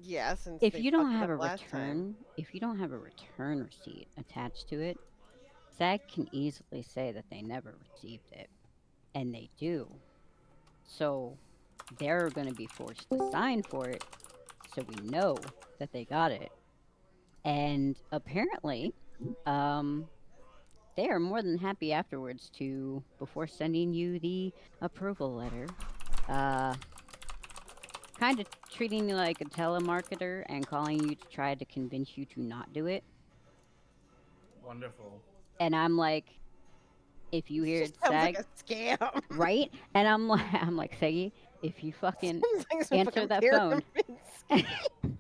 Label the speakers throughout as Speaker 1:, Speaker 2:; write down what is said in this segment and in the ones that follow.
Speaker 1: Yeah, since
Speaker 2: If
Speaker 1: they
Speaker 2: you don't
Speaker 1: fucked it
Speaker 2: have
Speaker 1: up
Speaker 2: a
Speaker 1: last time.
Speaker 2: return receipt attached to it, SAG can easily say that they never received it, and they do. So they're going to be forced to sign for it, so we know that they got it. And apparently, um, they are more than happy afterwards to, before sending you the approval letter, uh, kind of treating you like a telemarketer and calling you to try to convince you to not do it.
Speaker 3: Wonderful.
Speaker 2: And I'm like, if you
Speaker 1: This
Speaker 2: hear
Speaker 1: just
Speaker 2: it
Speaker 1: sounds like
Speaker 2: sag,
Speaker 1: a scam.
Speaker 2: right? And I'm like, I'm like, Saggy, if you fucking
Speaker 1: Sounds like some
Speaker 2: answer
Speaker 1: fucking
Speaker 2: that
Speaker 1: pyramid
Speaker 2: phone,
Speaker 1: scheme.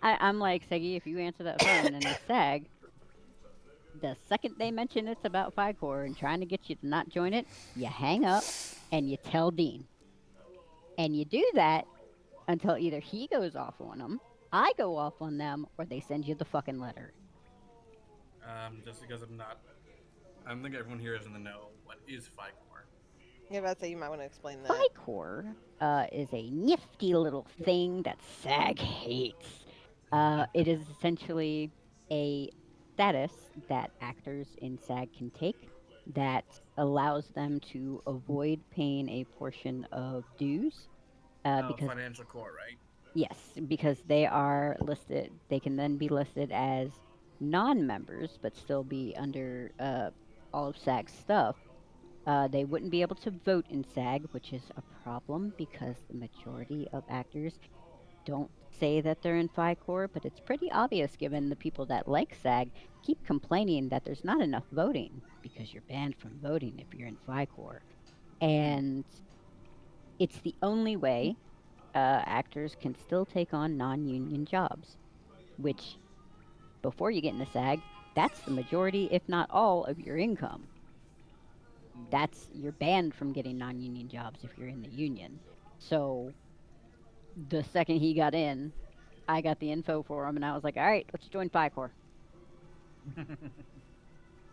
Speaker 2: I'm like, Saggy, if you answer that phone and it's sag, the second they mention it's about FICOR and trying to get you to not join it, you hang up and you tell Dean. And you do that until either he goes off on them, I go off on them, or they send you the fucking letter.
Speaker 3: Just because I'm not, I don't think everyone here is in the know. What is FICOR?
Speaker 1: Yeah, about to say you might want to explain that.
Speaker 2: FICOR is a nifty little thing that SAG hates. It is essentially a status that actors in SAG can take that allows them to avoid paying a portion of dues
Speaker 3: Oh,
Speaker 2: because
Speaker 3: financial core, right?
Speaker 2: yes, because they are listed. They can then be listed as non-members, but still be under all of SAG's stuff. They wouldn't be able to vote in SAG, which is a problem because the majority of actors don't say that they're in FICOR, but it's pretty obvious given the people that like SAG keep complaining that there's not enough voting because you're banned from voting if you're in FICOR. And it's the only way actors can still take on non union jobs, which before you get into SAG, that's the majority, if not all, of your income. That's you're banned from getting non union jobs if you're in the union. So the second he got in, I got the info for him and I was like, all right, let's join FICOR.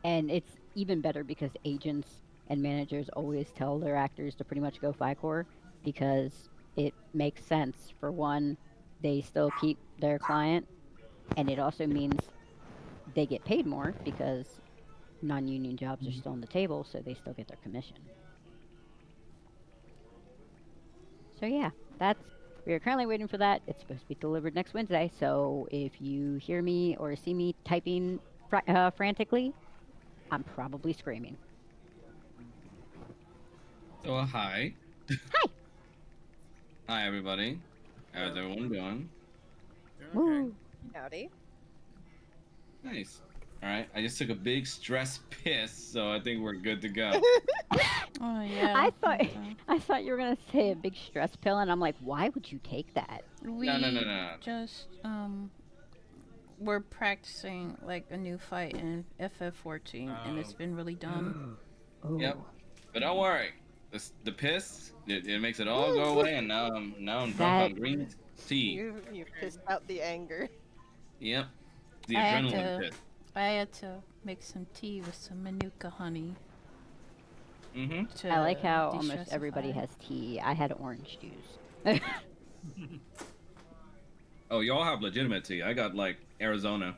Speaker 2: And it's even better because agents and managers always tell their actors to pretty much go FICOR because it makes sense. For one, they still keep their client, and it also means they get paid more because non-union jobs are still on the table, so they still get their commission. So yeah, that's we are currently waiting for that. It's supposed to be delivered next Wednesday. So if you hear me or see me typing frantically, I'm probably screaming.
Speaker 4: So hi,
Speaker 2: Hi.
Speaker 4: hi everybody. How's
Speaker 3: Hello.
Speaker 4: everyone doing?
Speaker 3: Doing okay.
Speaker 2: Woo.
Speaker 1: Howdy.
Speaker 4: Nice. All right, I just took a big stress piss, so I think we're good to go.
Speaker 5: Oh yeah.
Speaker 2: I thought I thought you were gonna say a big stress pill, and I'm like, why would you take that?
Speaker 4: No, no, no,
Speaker 5: We
Speaker 4: no.
Speaker 5: just we're practicing like a new fight in FF14 and it's been really dumb.
Speaker 4: Yep,
Speaker 2: Oh,
Speaker 4: but don't worry. The piss it makes it all go away, and now I'm drunk
Speaker 2: that
Speaker 4: on green tea.
Speaker 1: You've pissed out the anger.
Speaker 4: Yep, the
Speaker 5: I had
Speaker 4: adrenaline
Speaker 5: to
Speaker 4: piss.
Speaker 5: I had to make some tea with some manuka honey
Speaker 4: Mm-hmm.
Speaker 2: I like
Speaker 5: to
Speaker 2: how almost everybody
Speaker 5: de-stressify.
Speaker 2: has tea. I had orange juice.
Speaker 4: Oh, y'all have legitimate tea. I got like Arizona.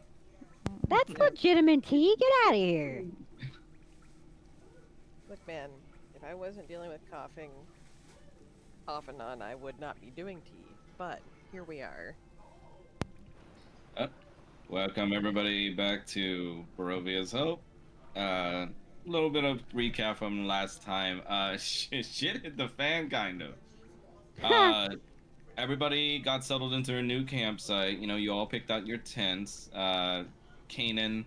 Speaker 2: That's
Speaker 5: Yep.
Speaker 2: legitimate tea. Get out of here.
Speaker 1: Look, man, if I wasn't dealing with coughing off and on, I would not be doing tea. But here we are.
Speaker 4: Uh, Welcome everybody back to Barovia's Hope. A little bit of recap from last time. Shit hit the fan, kind of. Uh, Everybody got settled into a new campsite. You know, you all picked out your tents. Kanan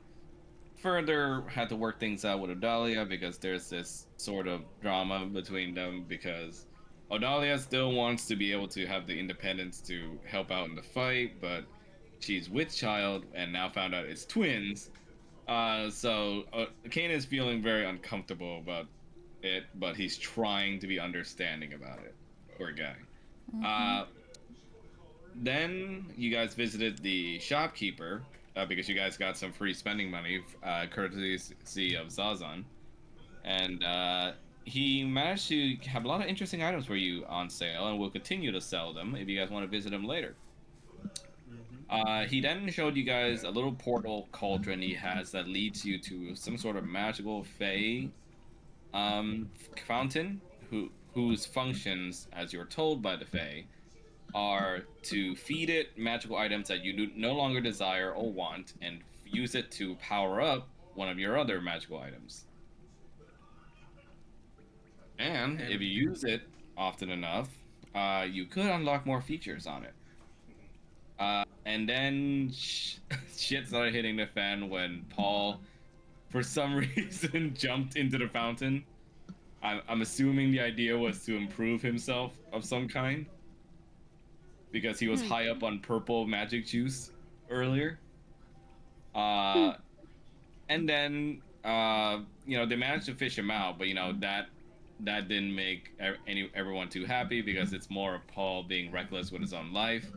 Speaker 4: further had to work things out with Odalia because there's this sort of drama between them because Odalia still wants to be able to have the independence to help out in the fight, but she's with child and now found out it's twins. So Kanan is feeling very uncomfortable about it, but he's trying to be understanding about it. Poor guy. Uh, then you guys visited the shopkeeper because you guys got some free spending money, courtesy of Zazan, and he managed to have a lot of interesting items for you on sale, and will continue to sell them if you guys want to visit him later. He then showed you guys a little portal cauldron he has that leads you to some sort of magical fae fountain, whose functions, as you're told by the fae, are to feed it magical items that you no longer desire or want, and use it to power up one of your other magical items. And if you use it often enough, you could unlock more features on it. And then shit started hitting the fan when Paul, for some reason, jumped into the fountain. I'm assuming the idea was to improve himself of some kind, because he was high up on purple magic juice earlier. And then they managed to fish him out, but that didn't make everyone too happy, because it's more of Paul being reckless with his own life,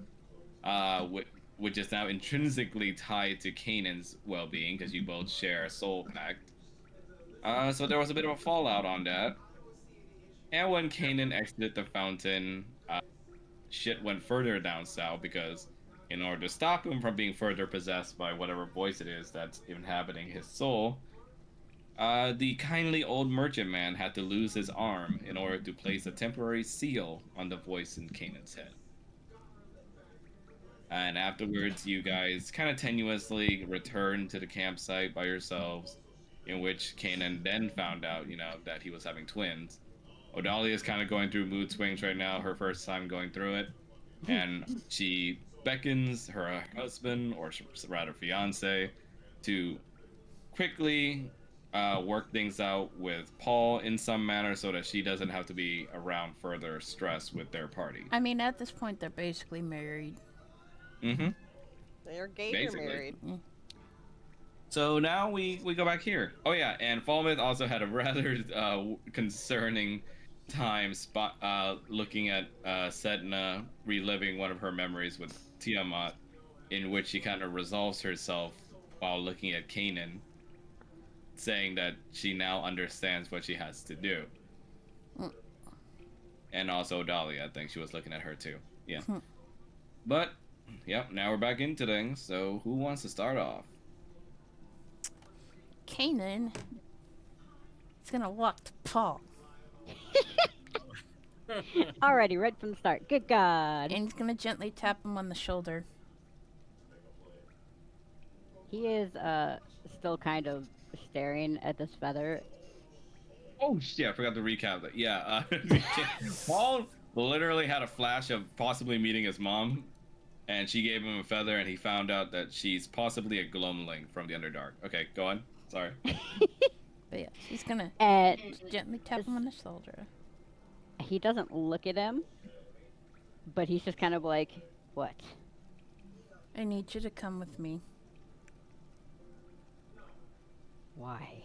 Speaker 4: which is now intrinsically tied to Kanan's well-being, because you both share a soul pact. So there was a bit of a fallout on that. And when Kanan exited the fountain, shit went further down south, because in order to stop him from being further possessed by whatever voice it is that's inhabiting his soul, the kindly old merchant man had to lose his arm in order to place a temporary seal on the voice in Kanan's head. And afterwards, you guys kind of tenuously returned to the campsite by yourselves, in which Kanan then found out, that he was having twins. Odalia is kind of going through mood swings right now, her first time going through it. And she beckons her husband, or rather fiance, to quickly work things out with Paul in some manner, so that she doesn't have to be around further stress with their party.
Speaker 5: I mean, at this point, they're basically married.
Speaker 4: Mm-hmm.
Speaker 1: They are gay or married.
Speaker 4: So now we go back here. Oh yeah, and Falmouth also had a rather concerning time looking at Sedna reliving one of her memories with Tiamat, in which she kind of resolves herself while looking at Kanan, saying that she now understands what she has to do. And also Dahlia, I think she was looking at her too. Yeah. But, yep, now we're back into things, so who wants to start off?
Speaker 5: Kanan is gonna walk to Paul.
Speaker 2: Alrighty, right from the start. Good God.
Speaker 5: And he's gonna gently tap him on the shoulder.
Speaker 2: He is still kind of staring at this feather.
Speaker 4: Oh shit, I forgot to recap that. Yeah, Paul literally had a flash of possibly meeting his mom, and she gave him a feather, and he found out that she's possibly a Glomling from the Underdark. Okay, go on. Sorry.
Speaker 5: But yeah, he's gonna gently tap him on the shoulder.
Speaker 2: He doesn't look at him, but he's just kind of like, what?
Speaker 5: I need you to come with me.
Speaker 2: Why?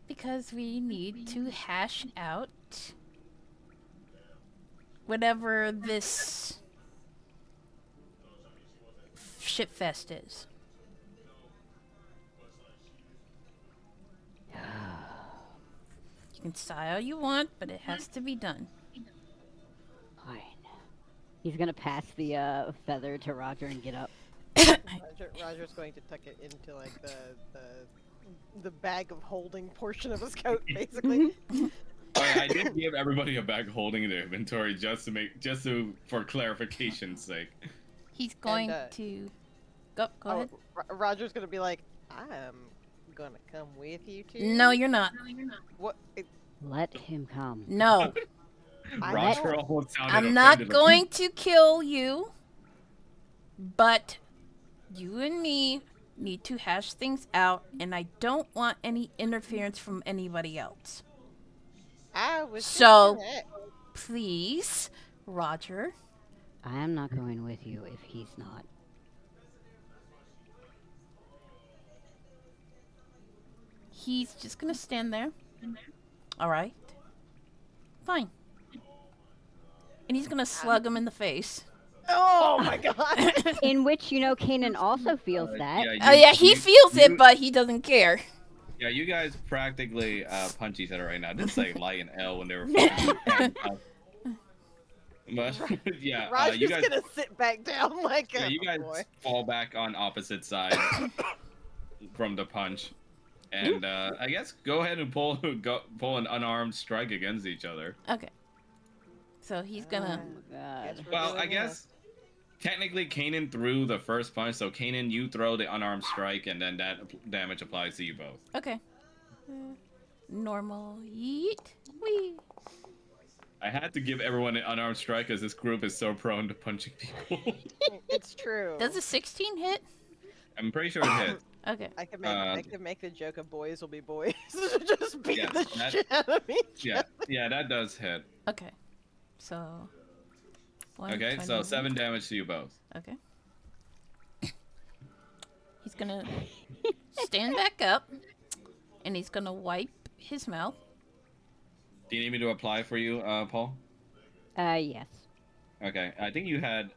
Speaker 5: Because we need to hash out whatever this shitfest is. You can sigh all you want, but it has to be done.
Speaker 2: Fine. He's gonna pass the feather to Roger and get up.
Speaker 1: Roger's going to tuck it into like the bag of holding portion of his coat, basically.
Speaker 4: I did give everybody a bag holding in their inventory just for clarification's sake.
Speaker 5: He's going to go ahead.
Speaker 1: Roger's gonna be like, I'm gonna come with you too.
Speaker 5: No, you're not.
Speaker 1: What?
Speaker 2: Let him come.
Speaker 5: No.
Speaker 4: Roger almost sounded
Speaker 5: I'm not
Speaker 4: offended.
Speaker 5: going to kill you, but you and me need to hash things out, and I don't want any interference from anybody else.
Speaker 1: I was
Speaker 5: So, please, Roger.
Speaker 2: I am not going with you if he's not.
Speaker 5: He's just gonna stand there. All right. Fine. And he's gonna slug him in the face.
Speaker 1: Oh my god!
Speaker 2: In which, Kanan also feels that.
Speaker 5: He feels it, but he doesn't care.
Speaker 4: Yeah, you guys practically punch each other right now. Just like Light and L when they were fighting. But yeah,
Speaker 1: Raj
Speaker 4: you
Speaker 1: is
Speaker 4: guys,
Speaker 1: gonna sit back down like,
Speaker 4: yeah,
Speaker 1: oh
Speaker 4: you guys
Speaker 1: boy.
Speaker 4: fall back on opposite sides from the punch, and I guess go ahead and pull an unarmed strike against each other.
Speaker 5: Okay. So he's gonna.
Speaker 2: Oh my
Speaker 1: Guess
Speaker 2: god.
Speaker 1: we're
Speaker 4: Well,
Speaker 1: doing
Speaker 4: I
Speaker 1: this.
Speaker 4: guess technically Kanan threw the first punch, so Kanan, you throw the unarmed strike, and then that damage applies to you both.
Speaker 5: Okay. Normal yeet. Wee.
Speaker 4: I had to give everyone an unarmed strike because this group is so prone to punching people.
Speaker 1: It's true.
Speaker 5: Does a 16 hit?
Speaker 4: I'm pretty sure it hit.
Speaker 5: Okay.
Speaker 1: I could make the joke of boys will be boys. Just beat
Speaker 4: Yes,
Speaker 1: the
Speaker 4: that-
Speaker 1: shit out of each
Speaker 4: Yeah, yeah, that does hit.
Speaker 5: Okay. So.
Speaker 4: Okay, so
Speaker 5: 121.
Speaker 4: 7 damage to you both.
Speaker 5: Okay. He's gonna stand back up, and he's gonna wipe his mouth.
Speaker 4: Do you need me to apply for you, Paul?
Speaker 2: Yes.
Speaker 4: Okay, I think you had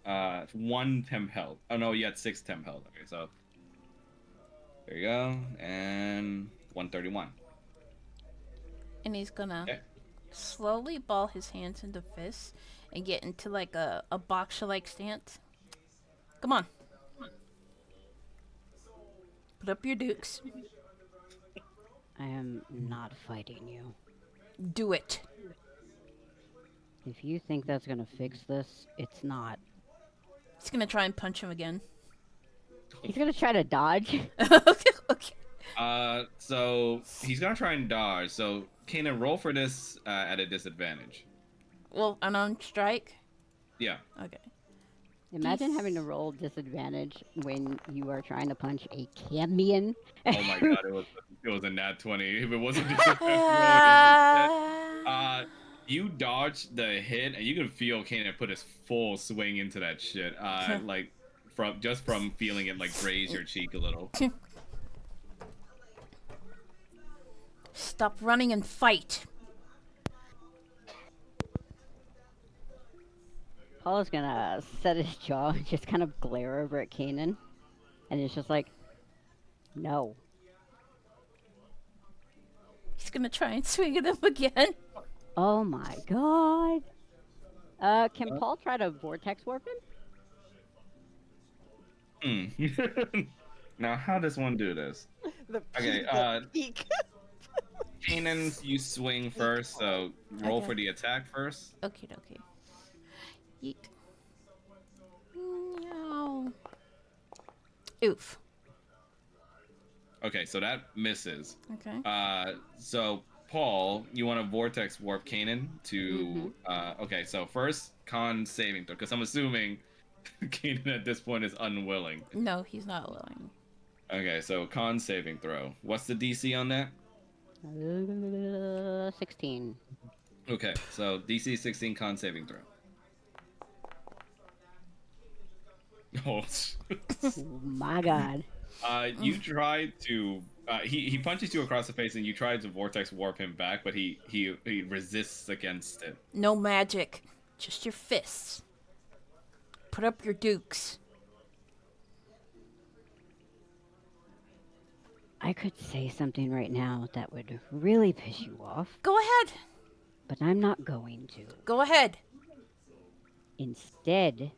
Speaker 4: 1 temp health. Oh no, you had 6 temp health. Okay, so there you go, and 131.
Speaker 5: And he's gonna
Speaker 4: Okay.
Speaker 5: slowly ball his hands into fists and get into like a boxer-like stance. Come on. Put up your dukes.
Speaker 2: I am not fighting you.
Speaker 5: Do it.
Speaker 2: If you think that's gonna fix this, it's not.
Speaker 5: He's gonna try and punch him again.
Speaker 2: He's gonna try to dodge.
Speaker 5: Okay.
Speaker 4: So he's gonna try and dodge. So Kanan, roll for this at a disadvantage.
Speaker 5: Well, unarmed strike.
Speaker 4: Yeah.
Speaker 5: Okay.
Speaker 2: Imagine having to roll disadvantage when you are trying to punch a Cambion.
Speaker 4: Oh my god, it was a nat 20. If it wasn't disadvantage, you dodge the hit, and you can feel Kanan put his full swing into that shit. Like from feeling it like graze your cheek a little.
Speaker 5: Stop running and fight.
Speaker 2: Paul is gonna set his jaw and just kind of glare over at Kanan. And it's just like, no.
Speaker 5: He's gonna try and swing at him again.
Speaker 2: Oh my god. Can Paul try to vortex warp him?
Speaker 4: Now, how does one do this?
Speaker 1: The
Speaker 4: Okay,
Speaker 1: peak.
Speaker 4: Kanan, you swing first, so roll
Speaker 5: Okay.
Speaker 4: for the attack first.
Speaker 5: Okay. Yeet. No. Oof.
Speaker 4: Okay, so that misses.
Speaker 5: Okay.
Speaker 4: So Paul, you want to vortex warp Kanan to okay, so first con saving throw, because I'm assuming Kanan at this point is unwilling.
Speaker 5: No, he's not willing.
Speaker 4: Okay, so con saving throw. What's the DC on that?
Speaker 2: 16.
Speaker 4: Okay, so DC 16 con saving throw. Oh,
Speaker 2: Oh my god.
Speaker 4: you tried to. He punches you across the face, and you tried to vortex warp him back, but he resists against it.
Speaker 5: No magic. Just your fists. Put up your dukes.
Speaker 2: I could say something right now that would really piss you off,
Speaker 5: Go ahead.
Speaker 2: but I'm not going to.
Speaker 5: Go ahead.
Speaker 2: Instead,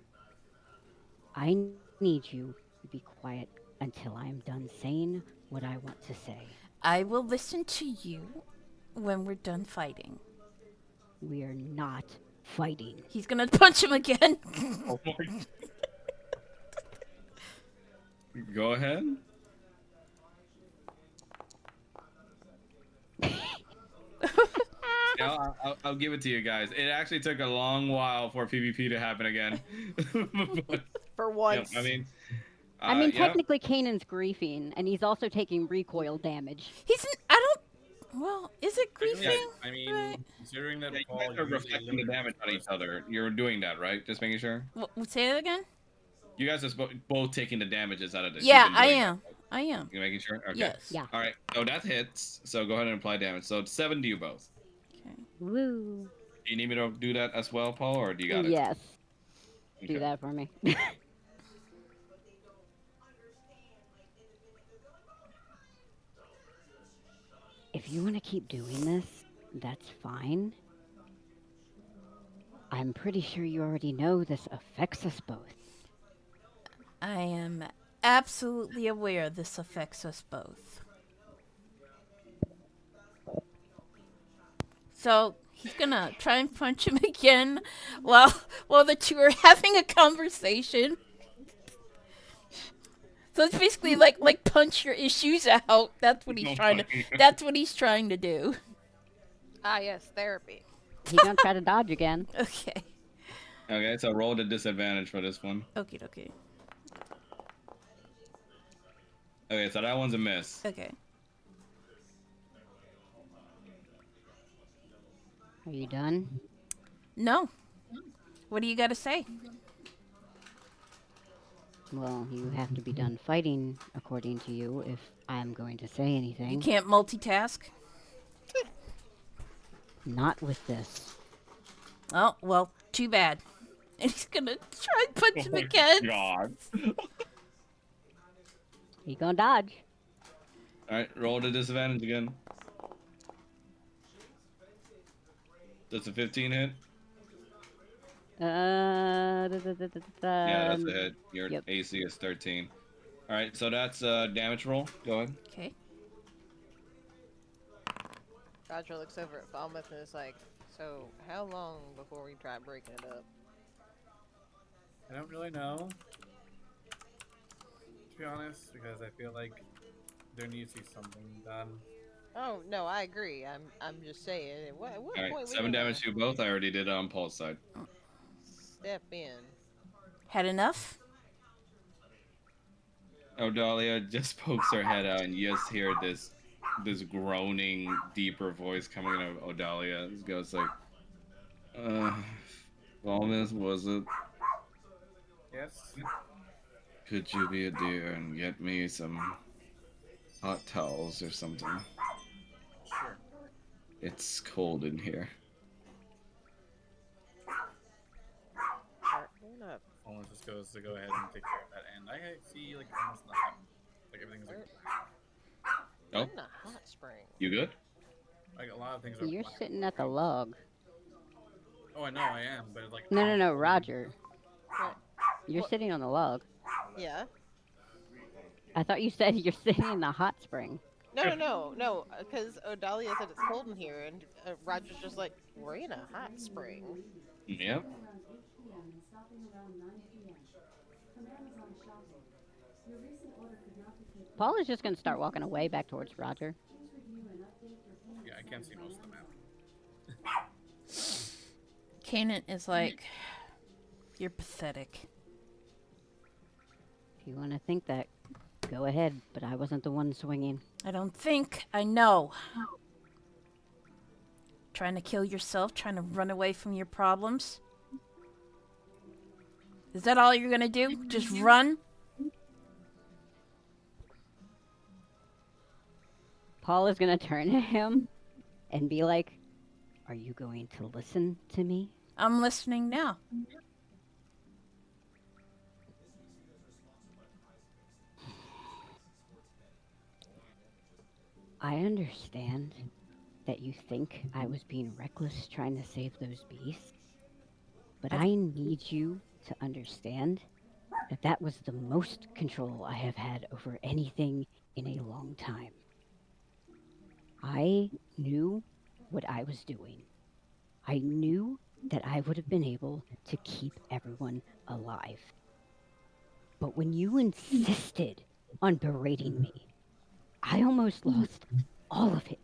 Speaker 2: I need you to be quiet until I'm done saying what I want to say.
Speaker 5: I will listen to you when we're done fighting.
Speaker 2: We are not fighting.
Speaker 5: He's gonna punch him again.
Speaker 4: Oh my. Go ahead. Yeah, I'll give it to you guys. It actually took a long while for PvP to happen again. But,
Speaker 1: For
Speaker 4: yeah,
Speaker 1: once.
Speaker 2: I mean,
Speaker 4: yeah.
Speaker 2: technically, Kanan's griefing, and he's also taking recoil damage.
Speaker 5: I don't. Well, is it griefing?
Speaker 3: Yeah, I mean,
Speaker 5: Right.
Speaker 3: considering that
Speaker 4: Yeah, you
Speaker 3: Paul
Speaker 4: guys are
Speaker 3: usually
Speaker 4: reflecting the
Speaker 3: limits
Speaker 4: damage on each other. You're doing that, right? Just making sure.
Speaker 5: Say it again.
Speaker 4: You guys are both taking the damages out of this.
Speaker 5: Yeah,
Speaker 4: You've been
Speaker 5: I
Speaker 4: doing
Speaker 5: am. I am.
Speaker 4: that. You're making sure? Okay.
Speaker 5: Yes.
Speaker 2: Yeah.
Speaker 4: All right. So that hits. So go ahead and apply damage. So 7 to you both.
Speaker 5: Okay.
Speaker 2: Woo.
Speaker 4: Do you need me to do that as well, Paul, or do you got it?
Speaker 2: Yes.
Speaker 4: Okay.
Speaker 2: Do that for me. If you want to keep doing this, that's fine. I'm pretty sure you already know this affects us both.
Speaker 5: I am absolutely aware this affects us both. So he's gonna try and punch him again while the two are having a conversation. So it's basically like punch your issues out. That's what he's
Speaker 4: Oh
Speaker 5: trying to.
Speaker 4: my God.
Speaker 5: That's what he's trying to do.
Speaker 1: Ah, yes, therapy.
Speaker 2: He gonna try to dodge again.
Speaker 5: Okay.
Speaker 4: Okay, so roll the disadvantage for this one.
Speaker 5: Okay. Okay.
Speaker 4: Okay, so that one's a miss.
Speaker 5: Okay.
Speaker 2: Are you done?
Speaker 5: No. What do you got to say?
Speaker 2: Well, you have to be done fighting, according to you, if I'm going to say
Speaker 5: You
Speaker 2: anything.
Speaker 5: can't multitask.
Speaker 2: Not with this.
Speaker 5: Oh well, too bad. And he's gonna try and punch him again.
Speaker 4: God.
Speaker 2: He gonna dodge.
Speaker 4: Alright, roll the disadvantage again. Does a 15 hit?
Speaker 2: Yeah,
Speaker 4: Yeah, that's a hit. Your
Speaker 2: yep.
Speaker 4: AC is 13. Alright, so that's damage roll. Go ahead.
Speaker 5: Okay.
Speaker 1: Roger looks over at Falmouth and is like, so how long before we try breaking it up?
Speaker 3: I don't really know, to be honest, because I feel like there needs to be something done.
Speaker 1: Oh no, I agree. I'm just saying. At what
Speaker 4: Alright,
Speaker 1: point we
Speaker 4: 7
Speaker 1: gonna
Speaker 4: damage to you both. I already did it on Paul's side.
Speaker 1: step in?
Speaker 5: Had enough?
Speaker 4: Odalia just pokes her head out, and you just hear this groaning, deeper voice coming out of Odalia. It goes like, Falmouth, was it?
Speaker 3: Yes?
Speaker 4: Could you be a dear and get me some hot towels or something?
Speaker 3: Sure.
Speaker 4: It's cold in here.
Speaker 1: We're not.
Speaker 3: Almost just goes to go ahead and take care of that, and I see like almost nothing. Like everything's like
Speaker 4: Oh,
Speaker 1: In a hot spring.
Speaker 4: you good?
Speaker 3: a lot of things are.
Speaker 2: You're
Speaker 3: black.
Speaker 2: sitting at the log.
Speaker 3: Oh, I know I am, but like.
Speaker 2: No, Roger.
Speaker 1: What?
Speaker 2: You're
Speaker 1: What?
Speaker 2: sitting on the log.
Speaker 1: Yeah.
Speaker 2: I thought you said you're sitting in the hot spring.
Speaker 1: No. Because Odalia said it's cold in here, and Roger's just like, we're in a hot spring.
Speaker 4: Yep.
Speaker 2: Paul is just gonna start walking away back towards Roger.
Speaker 3: Yeah, I can't see most of the map.
Speaker 5: Kanan is like, you're pathetic.
Speaker 2: If you want to think that, go ahead. But I wasn't the one swinging.
Speaker 5: I don't think I know. Trying to kill yourself, trying to run away from your problems. Is that all you're gonna do? Just run?
Speaker 2: Paul is gonna turn to him and be like, "Are you going to listen to me?"
Speaker 5: I'm listening now.
Speaker 2: I understand that you think I was being reckless trying to save those beasts, but I need you to understand that that was the most control I have had over anything in a long time. I knew what I was doing. I knew that I would have been able to keep everyone alive. But when you insisted on berating me, I almost lost all of it.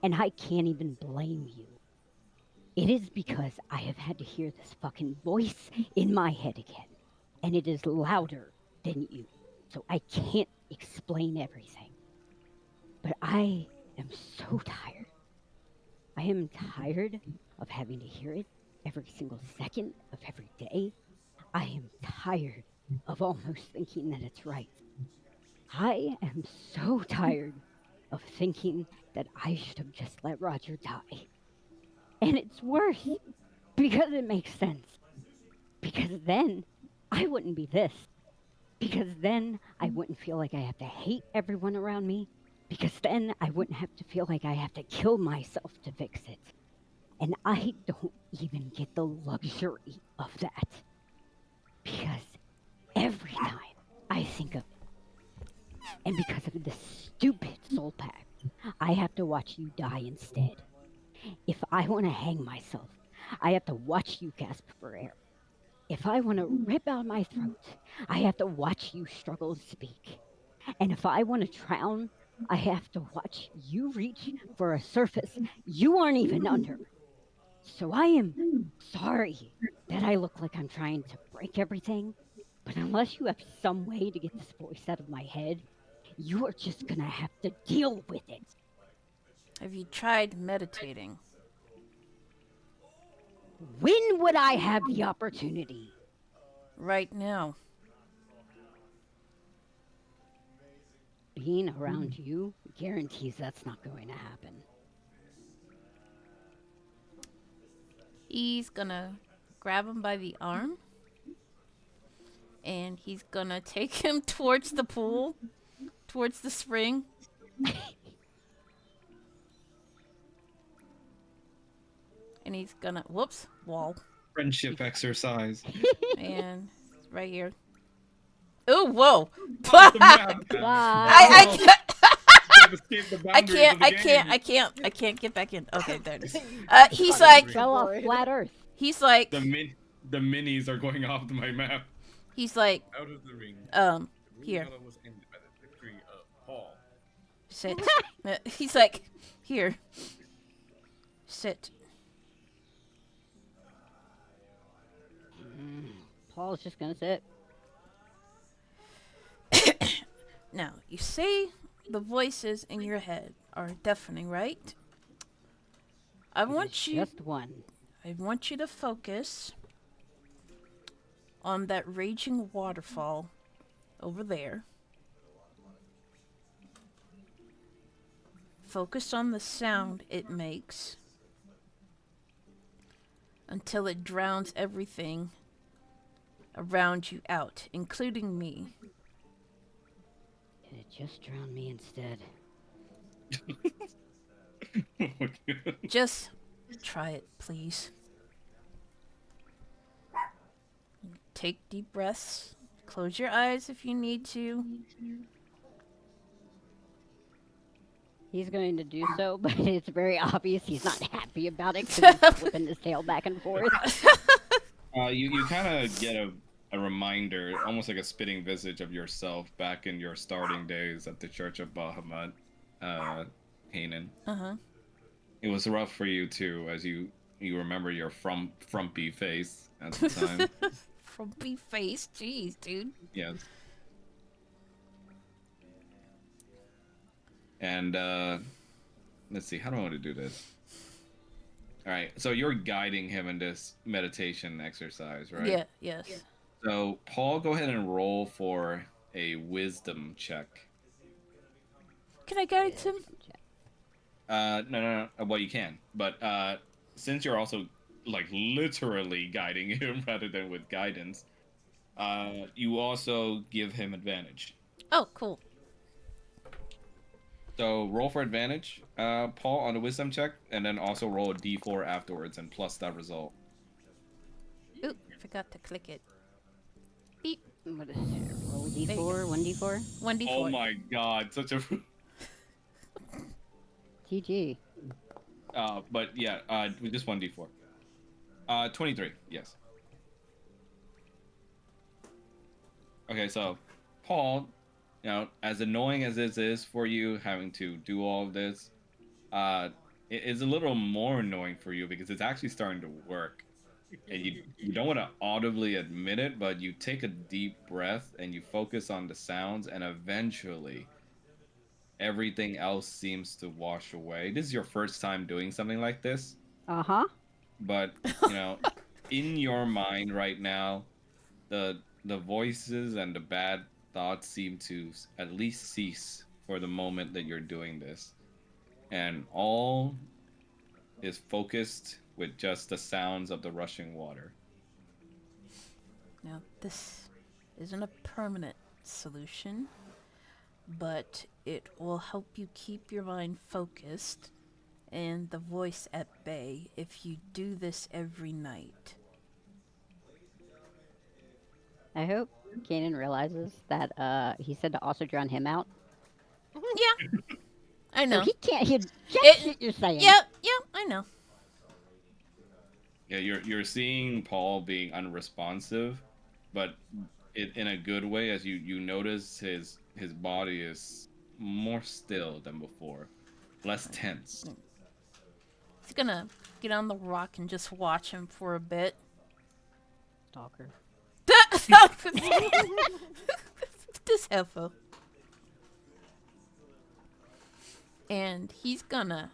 Speaker 2: And I can't even blame you. It is because I have had to hear this fucking voice in my head again. And it is louder than you. So I can't explain everything. But I am so tired. I am tired of having to hear it every single second of every day. I am tired of almost thinking that it's right. I am so tired of thinking that I should have just let Roger die. And it's worse because it makes sense. Because then I wouldn't be this. Because then I wouldn't feel like I have to hate everyone around me. Because then I wouldn't have to feel like I have to kill myself to fix it. And I don't even get the luxury of that. Because every time I think of it, and because of this stupid soul pack, I have to watch you die instead. If I want to hang myself, I have to watch you gasp for air. If I want to rip out my throat, I have to watch you struggle to speak. And if I want to drown, I have to watch you reach for a surface you aren't even under. So I am sorry that I look like I'm trying to break everything, but unless you have some way to get this voice out of my head, you are just gonna have to deal with it.
Speaker 5: Have you tried meditating?
Speaker 2: When would I have the opportunity?
Speaker 5: Right now.
Speaker 2: Being around you guarantees that's not going to happen.
Speaker 5: He's gonna grab him by the arm. And he's gonna take him towards the pool. Towards the spring. And he's gonna... Whoops. Wall.
Speaker 4: Friendship exercise.
Speaker 5: And right here. Oh, whoa.
Speaker 4: Off the map.
Speaker 2: Bye.
Speaker 5: I can't...
Speaker 4: You've escaped the boundaries of the game.
Speaker 5: I can't get back in. Okay, there it is.
Speaker 1: It's
Speaker 5: He's
Speaker 1: funny
Speaker 5: like,
Speaker 1: to
Speaker 2: Fell off
Speaker 1: avoid.
Speaker 2: flat Earth.
Speaker 5: he's like,
Speaker 4: The minis are going off to my map.
Speaker 5: he's like,
Speaker 3: Out of the ring.
Speaker 5: um,
Speaker 3: The
Speaker 5: here.
Speaker 3: battle was ended by the victory of Paul.
Speaker 5: Sit. He's like, here. Sit.
Speaker 2: Paul's just gonna sit.
Speaker 5: Now, you say the voices in your head are deafening, right? I
Speaker 2: It's
Speaker 5: want you
Speaker 2: just one.
Speaker 5: to focus on that raging waterfall over there. Focus on the sound it makes until it drowns everything around you out, including me.
Speaker 2: And it just drowned me instead.
Speaker 5: Just try it, please. Take deep breaths. Close your eyes if you need to.
Speaker 2: He's going to do so, but it's very obvious he's not happy about it because he's flipping his tail back and forth.
Speaker 4: You kind of get a reminder, almost like a spitting visage of yourself back in your starting days at the Church of Bahamut, Hanan.
Speaker 5: Uh-huh.
Speaker 4: It was rough for you too, as you remember your frumpy face at the time.
Speaker 5: Frumpy face. Jeez, dude.
Speaker 4: Yes. And let's see, how do I want to do this? All right, so you're guiding him in this meditation exercise, right?
Speaker 5: Yeah, yes.
Speaker 4: So, Paul, go ahead and roll for a wisdom check.
Speaker 5: Can I guide him?
Speaker 4: No. Well, you can, but since you're also like literally guiding him rather than with guidance, you also give him advantage.
Speaker 5: Oh, cool.
Speaker 4: So roll for advantage, Paul, on the wisdom check, and then also roll a d4 afterwards and plus that result.
Speaker 5: Oop, forgot to click it. Beep.
Speaker 2: What is it? Roll
Speaker 5: There you
Speaker 2: d4,
Speaker 5: go.
Speaker 2: 1d4?
Speaker 5: 1d4.
Speaker 4: Oh my god, such a...
Speaker 2: GG.
Speaker 4: but yeah, just 1d4. 23, yes. Okay, so, Paul, you know, as annoying as this is for you, having to do all of this, it is a little more annoying for you because it's actually starting to work. And you don't want to audibly admit it, but you take a deep breath and you focus on the sounds, and eventually everything else seems to wash away. This is your first time doing something like this,
Speaker 2: Uh-huh.
Speaker 4: but you know, in your mind right now, the voices and the bad thoughts seem to at least cease for the moment that you're doing this, and all is focused with just the sounds of the rushing water.
Speaker 5: Now, this isn't a permanent solution, but it will help you keep your mind focused and the voice at bay if you do this every night.
Speaker 2: I hope Kanan realizes that he said to also drown him out.
Speaker 5: Yeah, I
Speaker 2: So
Speaker 5: know.
Speaker 2: he can't hear jack
Speaker 5: It.
Speaker 2: shit you're saying.
Speaker 5: Yeah, yeah, I know.
Speaker 4: Yeah, you're seeing Paul being unresponsive, but in a good way as you notice his body is more still than before, less tense.
Speaker 5: He's gonna get on the rock and just watch him for a bit.
Speaker 2: Stalker.
Speaker 5: This helpful. And he's gonna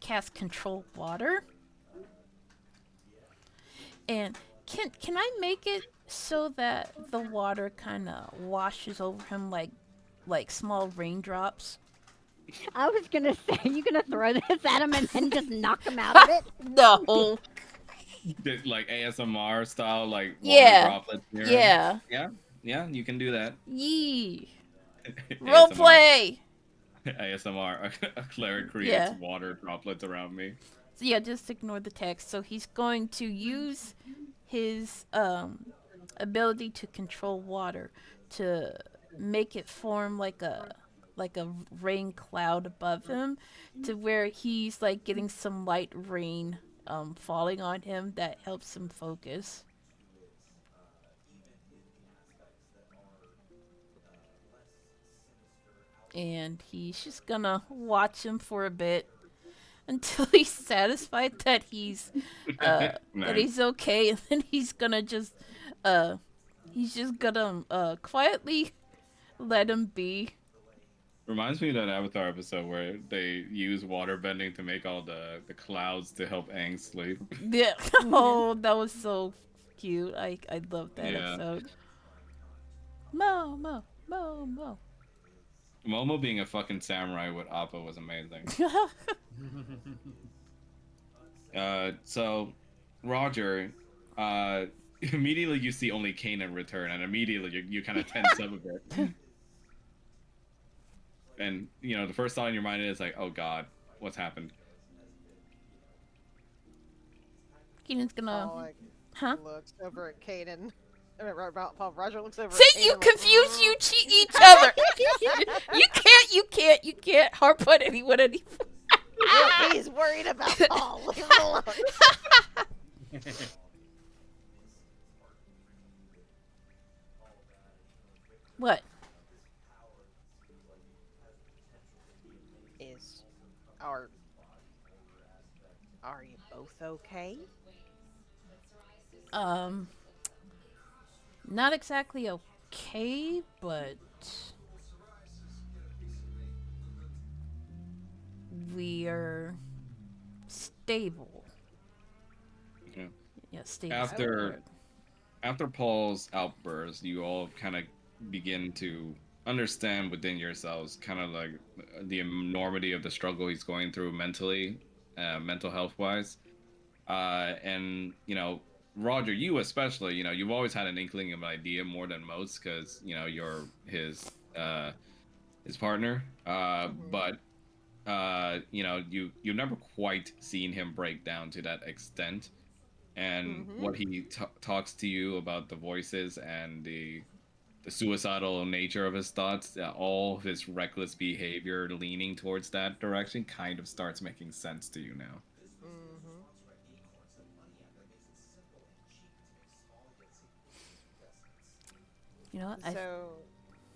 Speaker 5: cast control water. And can I make it so that the water kind of washes over him like small raindrops?
Speaker 2: I was gonna say, you gonna throw this at him and then just knock him out of it?
Speaker 5: No.
Speaker 4: Like ASMR style, like water
Speaker 5: Yeah.
Speaker 4: droplets here.
Speaker 5: Yeah.
Speaker 4: Yeah, you can do that.
Speaker 5: Yee.
Speaker 4: ASMR.
Speaker 5: Roleplay.
Speaker 4: ASMR. A cleric creates
Speaker 5: Yeah.
Speaker 4: water droplets around me.
Speaker 5: So yeah, just ignore the text. So he's going to use his ability to control water to make it form like a rain cloud above him, to where he's like getting some light rain falling on him that helps him focus. And he's just gonna watch him for a bit until he's satisfied that he's that
Speaker 4: Nice.
Speaker 5: he's okay, and then he's just gonna quietly let him be.
Speaker 4: Reminds me of that Avatar episode where they use water bending to make all the clouds to help Aang sleep.
Speaker 5: Yeah. Oh, that was so cute. I love that
Speaker 4: Yeah.
Speaker 5: episode. Mo mo mo mo.
Speaker 4: Momo being a fucking samurai with Appa was amazing. So, Roger, immediately you see only Kanan return, and immediately you kind of tense up a bit. And, you know, the first thought in your mind is like, oh god, what's happened?
Speaker 5: Keenan's gonna.
Speaker 1: Paul like,
Speaker 5: Huh?
Speaker 1: looks over at Kaden. Paul Roger looks over
Speaker 5: See,
Speaker 1: at Kaden.
Speaker 5: you
Speaker 1: like,
Speaker 5: confuse you cheat each other. You can't harp on anyone anymore.
Speaker 1: Yeah, he's worried about Paul. Leave him alone.
Speaker 5: What?
Speaker 1: Are you both okay?
Speaker 5: Not exactly okay, but we're stable.
Speaker 4: Yeah.
Speaker 5: Yeah, stable.
Speaker 4: After Paul's outburst, you all kind of begin to understand within yourselves kind of like the enormity of the struggle he's going through mentally, mental health wise. And, you know, Roger, you especially, you know, you've always had an inkling of an idea more than most because, you know, you're his partner. But, you know, you've never quite seen him break down to that extent. And what he talks to you about the voices and the suicidal nature of his thoughts, all his reckless behavior leaning towards that direction kind of starts making sense to you now.
Speaker 5: You know what?
Speaker 1: So,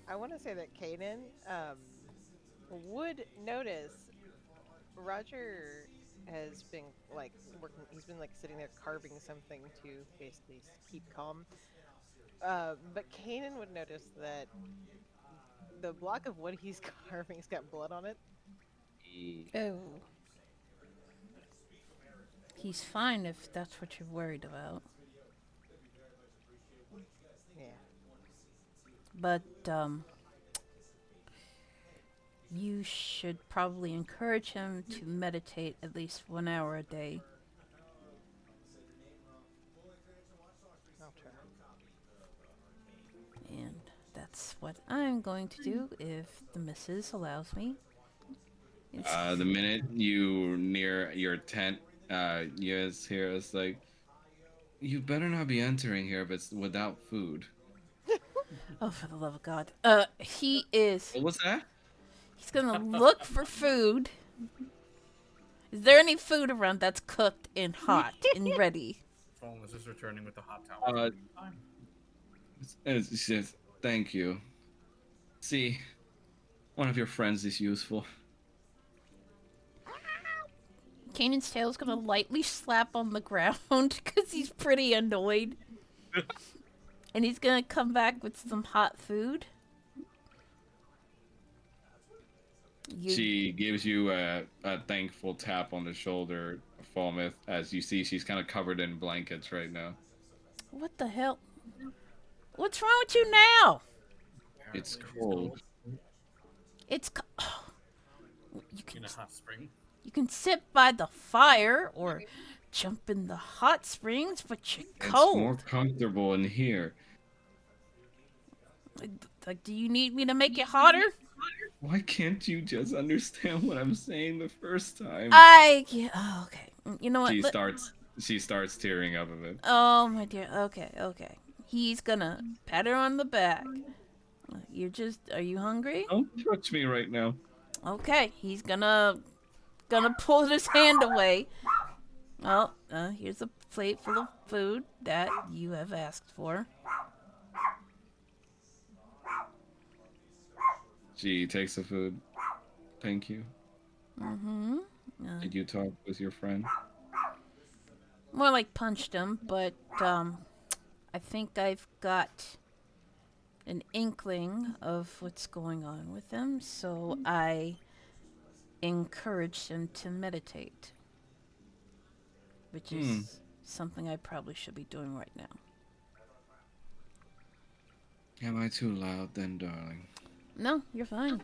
Speaker 1: I want to say that Kaden would notice Roger has been like working. He's been like sitting there carving something to basically keep calm. But Kanan would notice that the block of wood he's carving's got blood on it.
Speaker 5: Oh. He's fine if that's what you're worried about.
Speaker 1: Yeah.
Speaker 5: But, you should probably encourage him to meditate at least 1 hour a day.
Speaker 1: I'll try.
Speaker 5: And that's what I'm going to do if the missus allows me.
Speaker 4: The minute you near your tent, you guys hear us like, you better not be entering here if it's without food.
Speaker 5: Oh, for the love of God. He is.
Speaker 4: What was that?
Speaker 5: He's gonna look for food. Is there any food around that's cooked and hot and ready?
Speaker 3: Fallen is returning with the hot towels
Speaker 4: Uh,
Speaker 3: in the meantime.
Speaker 4: it's just, thank you. See, one of your friends is useful.
Speaker 5: Kanan's tail's gonna lightly slap on the ground because he's pretty annoyed. And he's gonna come back with some hot food.
Speaker 4: She gives you a thankful tap on the shoulder, Falmouth, as you see she's kind of covered in blankets right now.
Speaker 5: What the hell? What's wrong with you now?
Speaker 4: It's
Speaker 3: Apparently
Speaker 4: cold.
Speaker 5: It's oh, you can
Speaker 3: in a hot spring.
Speaker 5: you can sit by the fire or jump in the hot springs, but you're
Speaker 4: It's more
Speaker 5: cold.
Speaker 4: comfortable in here.
Speaker 5: Like, do you need me to make it hotter?
Speaker 4: Why can't you just understand what I'm saying the first time?
Speaker 5: Yeah. Oh, okay. You know what?
Speaker 4: She starts tearing up a bit.
Speaker 5: Oh my dear. Okay. Okay. He's gonna pat her on the back. Are you hungry?
Speaker 4: Don't touch me right now.
Speaker 5: Okay. He's gonna pull his hand away. Well, here's a plate full of food that you have asked for.
Speaker 4: She takes the food. Thank you.
Speaker 5: Mm-hmm.
Speaker 4: Did you talk with your friend?
Speaker 5: More like punched him, but I think I've got an inkling of what's going on with him, so I encouraged him to meditate, which is something I probably should be doing right now.
Speaker 4: Am I too loud then, darling?
Speaker 5: No, you're fine.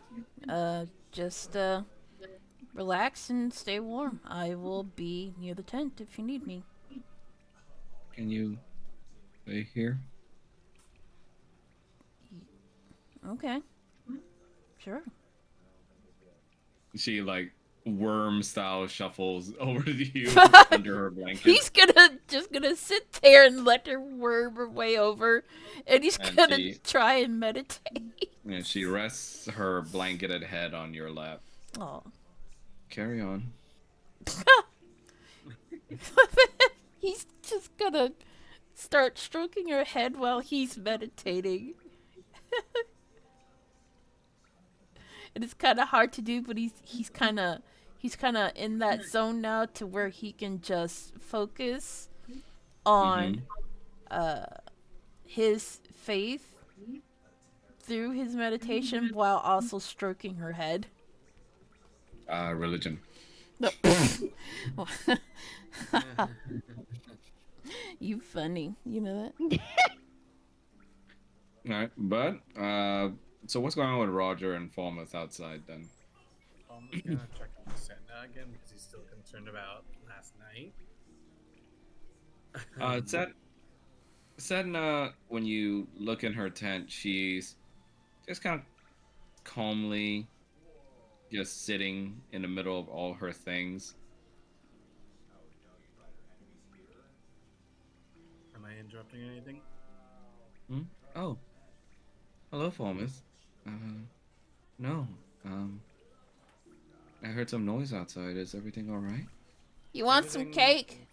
Speaker 5: Just relax and stay warm. I will be near the tent if you need me.
Speaker 4: Can you stay here?
Speaker 5: Okay. Sure.
Speaker 4: She like worm style shuffles over to you under her blanket.
Speaker 5: He's just gonna sit there and let her worm her way over, and he's
Speaker 4: And
Speaker 5: gonna try and meditate.
Speaker 4: And she rests her blanketed head on your lap.
Speaker 5: Oh.
Speaker 4: Carry on.
Speaker 5: He's just gonna start stroking her head while he's meditating. And it's kind of hard to do, but he's kind of in that zone now to where he can just focus on his faith through his meditation while also stroking her head.
Speaker 4: Religion.
Speaker 5: No. You funny. You know that?
Speaker 4: Alright, but so what's going on with Roger and Falmouth outside then?
Speaker 3: I'm gonna check on Senna again because he's still concerned about last night.
Speaker 4: Sedna, when you look in her tent, she's just kind of calmly just sitting in the middle of all her things.
Speaker 3: Am I interrupting anything?
Speaker 4: Oh. Hello, Falmouth. No. I heard some noise outside. Is everything alright?
Speaker 5: You want some cake?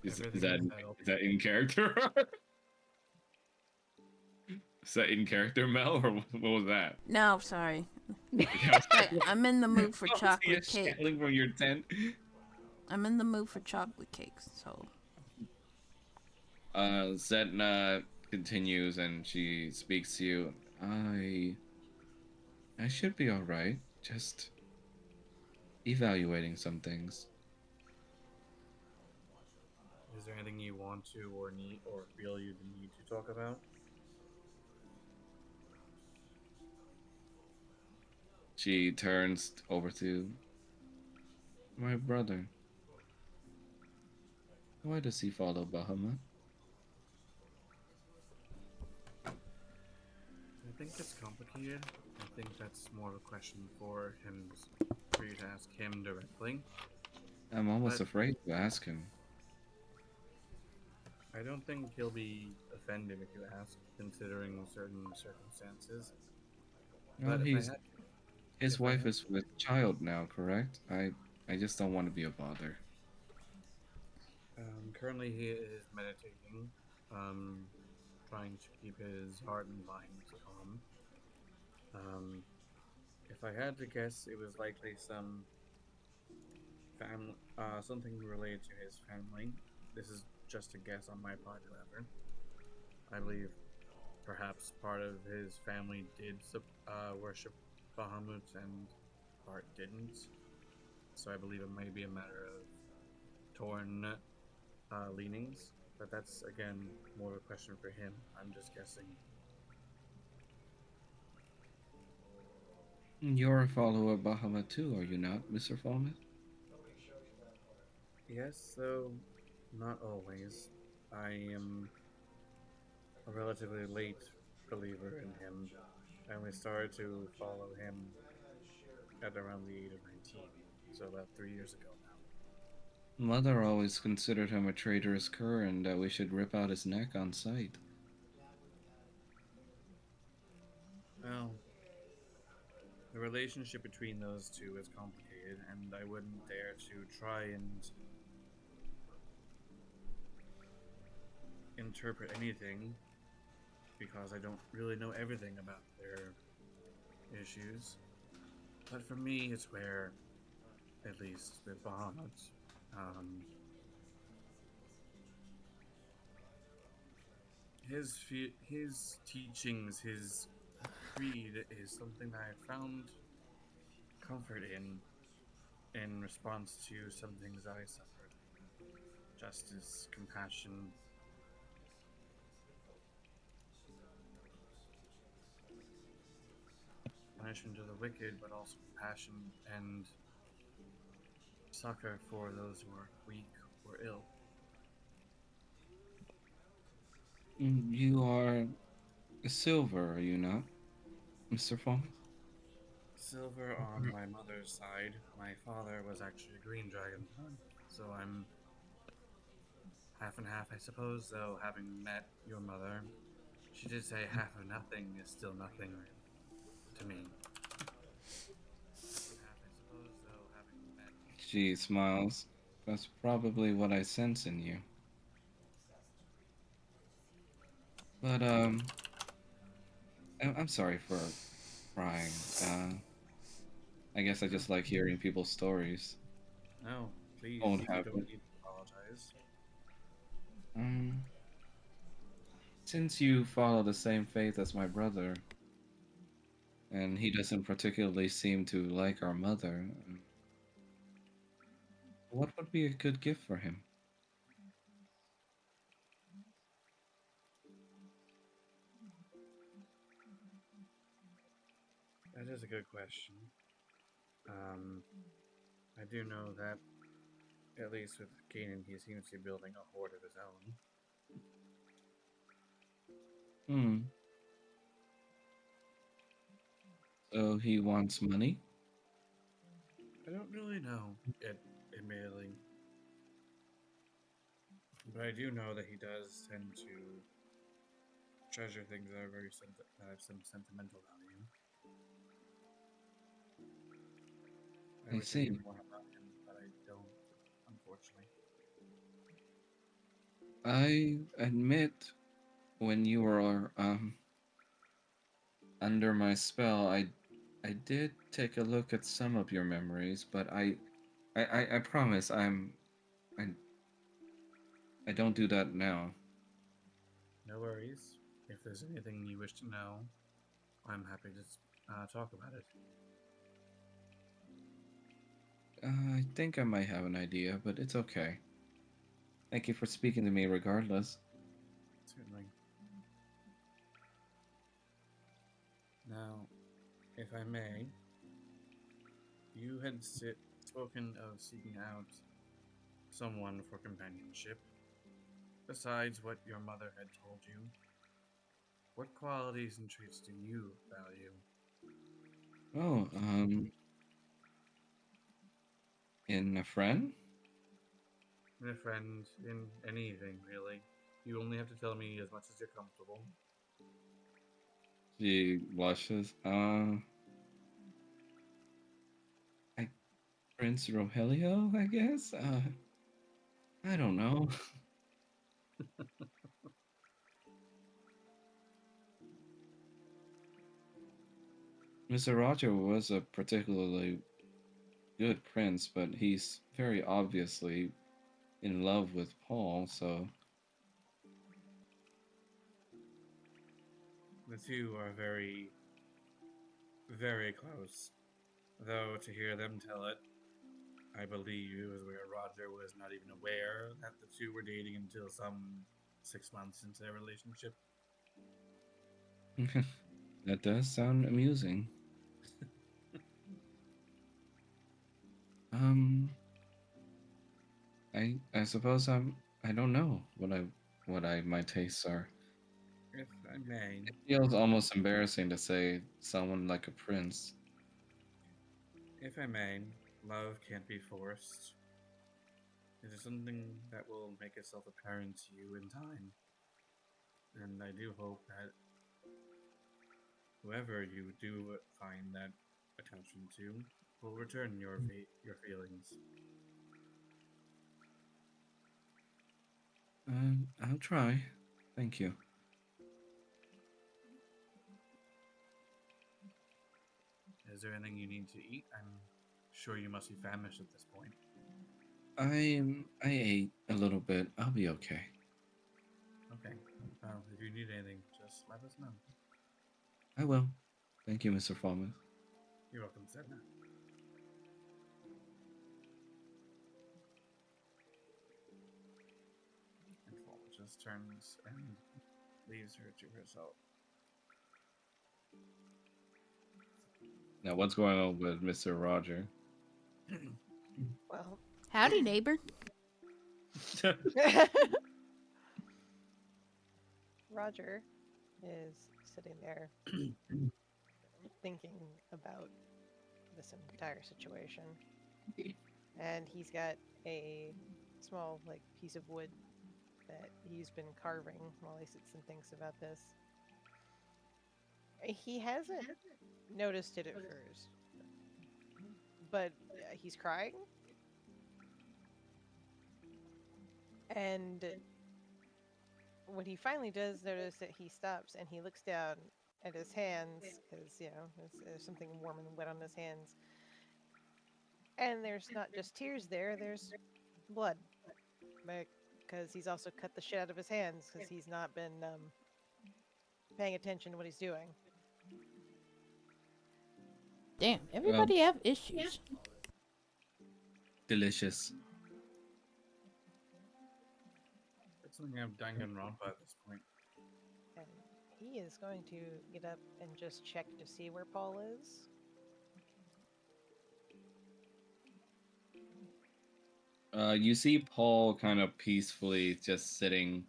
Speaker 4: Is that
Speaker 3: Everything is
Speaker 4: is that in character? Is that in character, Mel, or what was that?
Speaker 5: No, sorry.
Speaker 4: Yeah,
Speaker 5: I'm in the mood for
Speaker 4: I was
Speaker 5: chocolate
Speaker 4: here
Speaker 5: cake.
Speaker 4: shouting from your tent.
Speaker 5: I'm in the mood for chocolate cakes, so.
Speaker 4: Zetna continues and she speaks to you. I should be alright. Just evaluating some things.
Speaker 3: Is there anything you want to or need or feel you need to talk about?
Speaker 4: She turns over to my brother. Why does he follow Bahamut?
Speaker 3: I think it's complicated. I think that's more of a question for you to ask him directly.
Speaker 4: I'm almost
Speaker 3: But
Speaker 4: afraid to ask him.
Speaker 3: I don't think he'll be offended if you ask, considering certain circumstances.
Speaker 4: Well,
Speaker 3: But
Speaker 4: his
Speaker 3: if I
Speaker 4: wife
Speaker 3: had,
Speaker 4: is with child now, correct? I just don't want to be a bother.
Speaker 3: currently he is meditating, um, trying to keep his heart and mind calm. Um, if I had to guess, it was likely something related to his family. This is just a guess on my part, however. I believe perhaps part of his family did worship Bahamut and part didn't. So I believe it may be a matter of torn leanings. But that's, again, more of a question for him. I'm just guessing.
Speaker 4: You're a follower of Bahamut too, are you not, Mr. Fallman?
Speaker 3: Yes, though not always. I am a relatively late believer in him. I only started to follow him at around the age of 19, so about 3 years ago now.
Speaker 4: Mother always considered him a traitorous cur and that we should rip out his neck on sight.
Speaker 3: Well, the relationship between those two is complicated, and I wouldn't dare to try and interpret anything because I don't really know everything about their issues. But for me, it's where, at least with Bahamut, um, his teachings, his creed is something that I found comfort in response to some things I suffered. Justice, compassion, punishment of the wicked, but also compassion and succor for those who are weak or ill.
Speaker 4: You are a silver, are you not, Mr. Fallman?
Speaker 3: Silver on my mother's side. My father was actually a green dragonborn, so I'm half and half, I suppose. Though having met your mother, she did say half of nothing is still nothing to me. Half and half, I suppose. Though having met
Speaker 4: Geez, Miles, that's probably what I sense in you. But, I'm sorry for crying. I guess I
Speaker 3: no,
Speaker 4: just like hearing people's stories.
Speaker 3: no,
Speaker 4: Won't
Speaker 3: please, you don't
Speaker 4: happen.
Speaker 3: need to apologize.
Speaker 4: Um, since you follow the same faith as my brother, and he doesn't particularly seem to like our mother, what would be a good gift for him?
Speaker 3: That is a good question. Um, I do know that at least with Kanan, he seems to be building a horde of his own.
Speaker 4: Hmm. So he wants money?
Speaker 3: I don't really know it, admittedly, but I do know that he does tend to treasure things that are that have some sentimental value. I
Speaker 4: I
Speaker 3: wish I knew
Speaker 4: see.
Speaker 3: more about him, but I don't, unfortunately.
Speaker 4: I admit, when you were under my spell, I did take a look at some of your memories, but I promise I I don't do that now.
Speaker 3: No worries. If there's anything you wish to know, I'm happy to talk about it.
Speaker 4: I think I might have an idea, but it's okay. Thank you for speaking to me regardless.
Speaker 3: Certainly. Now, if I may, you had spoken of seeking out someone for companionship. Besides what your mother had told you, What qualities and traits do you value?
Speaker 4: Oh, in a friend?
Speaker 3: In a friend, in anything, really. You only have to tell me as much as you're comfortable.
Speaker 4: She blushes. I, Prince Rogelio, I guess? I don't know. Mr. Roger was a particularly good prince, but he's very obviously in love with Paul, so
Speaker 3: The two are very, very close. Though to hear them tell it, I believe is where Roger was not even aware that the two were dating until some 6 months into their relationship.
Speaker 4: that does sound amusing. Um, I suppose I don't know what my tastes are.
Speaker 3: If I may,
Speaker 4: It feels almost embarrassing to say someone like a prince.
Speaker 3: if I may, love can't be forced. It is something that will make itself apparent to you in time. And I do hope that whoever you do find that attachment to will return your feelings.
Speaker 4: I'll try. Thank you.
Speaker 3: Is there anything you need to eat? I'm sure you must be famished at this point.
Speaker 4: I ate a little bit. I'll be okay.
Speaker 3: Okay. Well, if you need anything, just let us know.
Speaker 4: I will. Thank you, Mr. Falmouth.
Speaker 3: You're welcome, Sedna. And Fall just turns and leaves her to herself.
Speaker 4: Now, what's going on with Mr. Roger?
Speaker 1: Well,
Speaker 5: Howdy, neighbor.
Speaker 1: Roger is sitting there thinking about this entire situation. And he's got a small, like, piece of wood that he's been carving while he sits and thinks about this. He hasn't noticed it at first, but he's crying. And when he finally does notice it, he stops and he looks down at his hands because, there's something warm and wet on his hands. And there's not just tears there, there's blood. Because he's also cut the shit out of his hands because he's not been paying attention to what he's doing.
Speaker 5: Damn,
Speaker 4: Well,
Speaker 5: everybody have issues.
Speaker 4: delicious.
Speaker 3: It's something I've Danganronpa at this point.
Speaker 1: And he is going to get up and just check to see where Paul is.
Speaker 4: You see Paul kind of peacefully just sitting,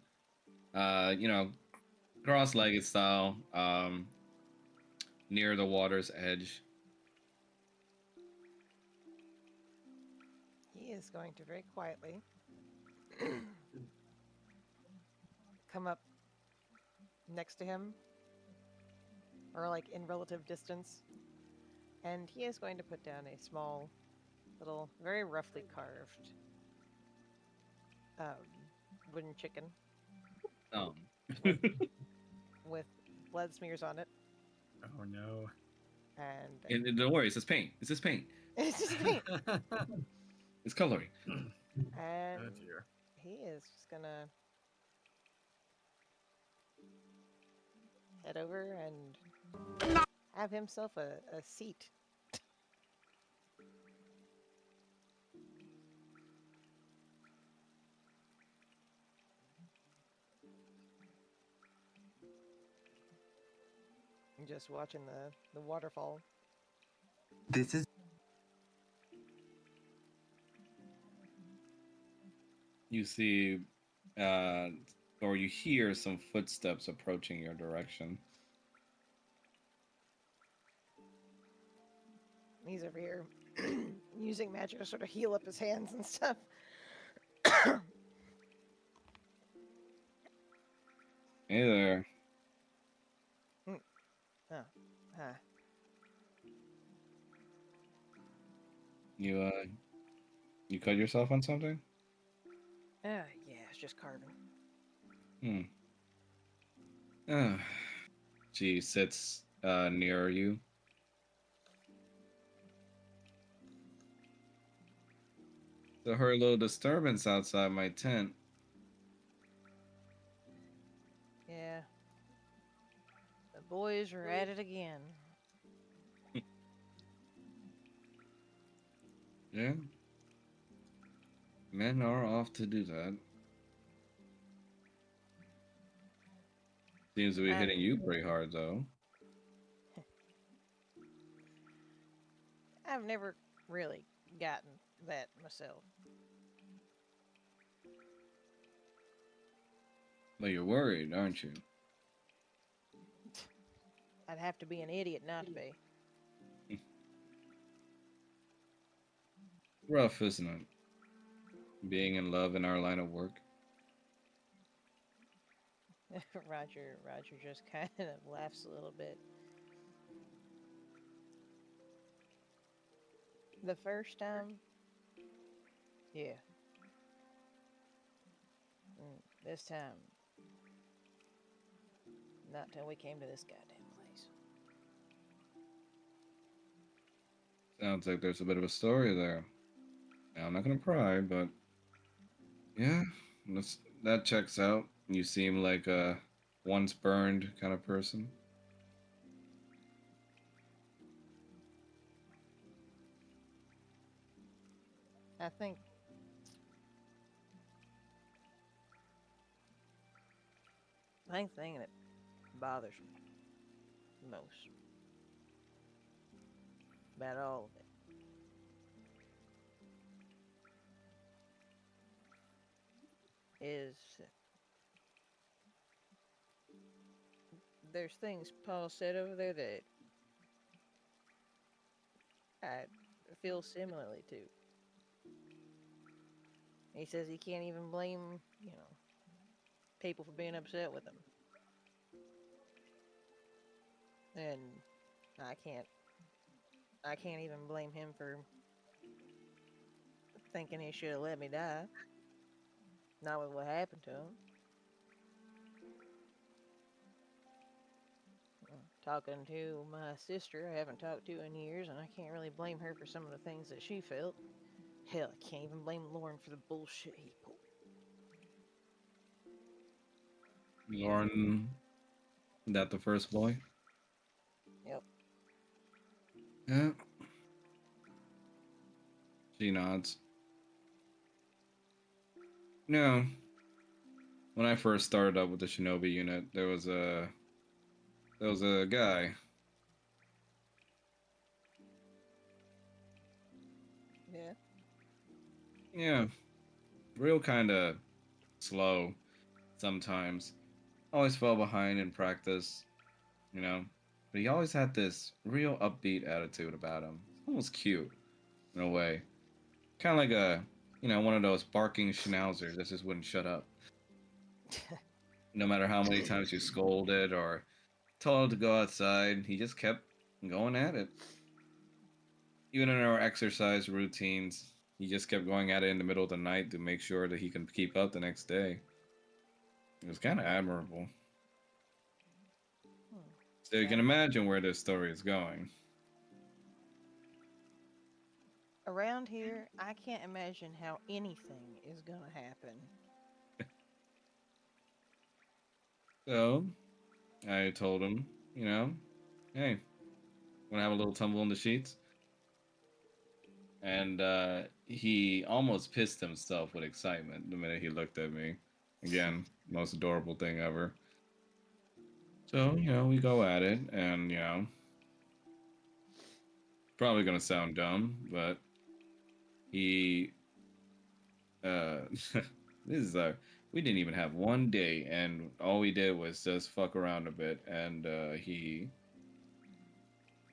Speaker 4: cross-legged style, near the water's edge.
Speaker 1: He is going to very quietly come up next to him, or like in relative distance, and he is going to put down a small, little, very roughly carved um, wooden chicken
Speaker 4: Um,
Speaker 1: with, with blood smears on it,
Speaker 3: Oh no.
Speaker 1: and
Speaker 4: and don't worry, it's just paint. It's just paint.
Speaker 1: it's just paint.
Speaker 4: It's coloring.
Speaker 1: And
Speaker 3: Oh dear.
Speaker 1: he is just gonna head over and have himself a seat. Just watching the waterfall.
Speaker 6: This is
Speaker 4: You see, or you hear some footsteps approaching your direction.
Speaker 1: He's over here using magic to sort of heal up his hands and stuff.
Speaker 4: Hey there.
Speaker 1: Mm, oh, huh.
Speaker 4: You you cut yourself on something?
Speaker 1: Yeah, it's just carving.
Speaker 4: Hmm. Uh, she sits near you. So heard a little disturbance outside my tent.
Speaker 1: Yeah, the boys are at it again.
Speaker 4: Yeah, men are off to do that. Seems to be
Speaker 1: I'm.
Speaker 4: hitting you pretty hard though.
Speaker 1: I've never really gotten that myself.
Speaker 4: But you're worried, aren't you?
Speaker 1: I'd have to be an idiot not to be.
Speaker 4: Rough, isn't it? Being in love in our line of work.
Speaker 1: Roger just kind of laughs a little bit. The first time, yeah. This time, not till we came to this goddamn place.
Speaker 4: Sounds like there's a bit of a story there. Now, I'm not gonna pry, but yeah, that checks out. You seem like a once burned kind of person.
Speaker 1: I think the thing that bothers me most about all of it is there's things Paul said over there that I feel similarly to. He says he can't even blame, people for being upset with him. And I can't I can't even blame him for thinking he should have let me die. Not with what happened to him. Talking to my sister, I haven't talked to in years, and I can't really blame her for some of the things that she felt. Hell, I can't even blame Lauren for the bullshit he pulled.
Speaker 4: Lauren, that the first boy?
Speaker 1: Yep.
Speaker 4: Yeah. She nods. No. When I first started up with the Shinobi unit, there was a guy.
Speaker 1: Yeah.
Speaker 4: Yeah, real kind of slow sometimes. Always fell behind in practice, you know. But he always had this real upbeat attitude about him. Almost cute in a way. Kind of like one of those barking schnauzers that just wouldn't shut up. No matter how many times you scolded or told him to go outside, he just kept going at it. Even in our exercise routines, he just kept going at it in the middle of the night to make sure that he can keep up the next day. It was kind of admirable.
Speaker 1: Hmm.
Speaker 4: So you can
Speaker 1: Sounds
Speaker 4: imagine where this story is going.
Speaker 1: around here. I can't imagine how anything is gonna happen.
Speaker 4: So I told him, hey, wanna have a little tumble in the sheets? And he almost pissed himself with excitement the minute he looked at me. Again, most adorable thing ever. So, we go at it, and, probably gonna sound dumb, but he, uh, this is We didn't even have one day, and all we did was just fuck around a bit. And I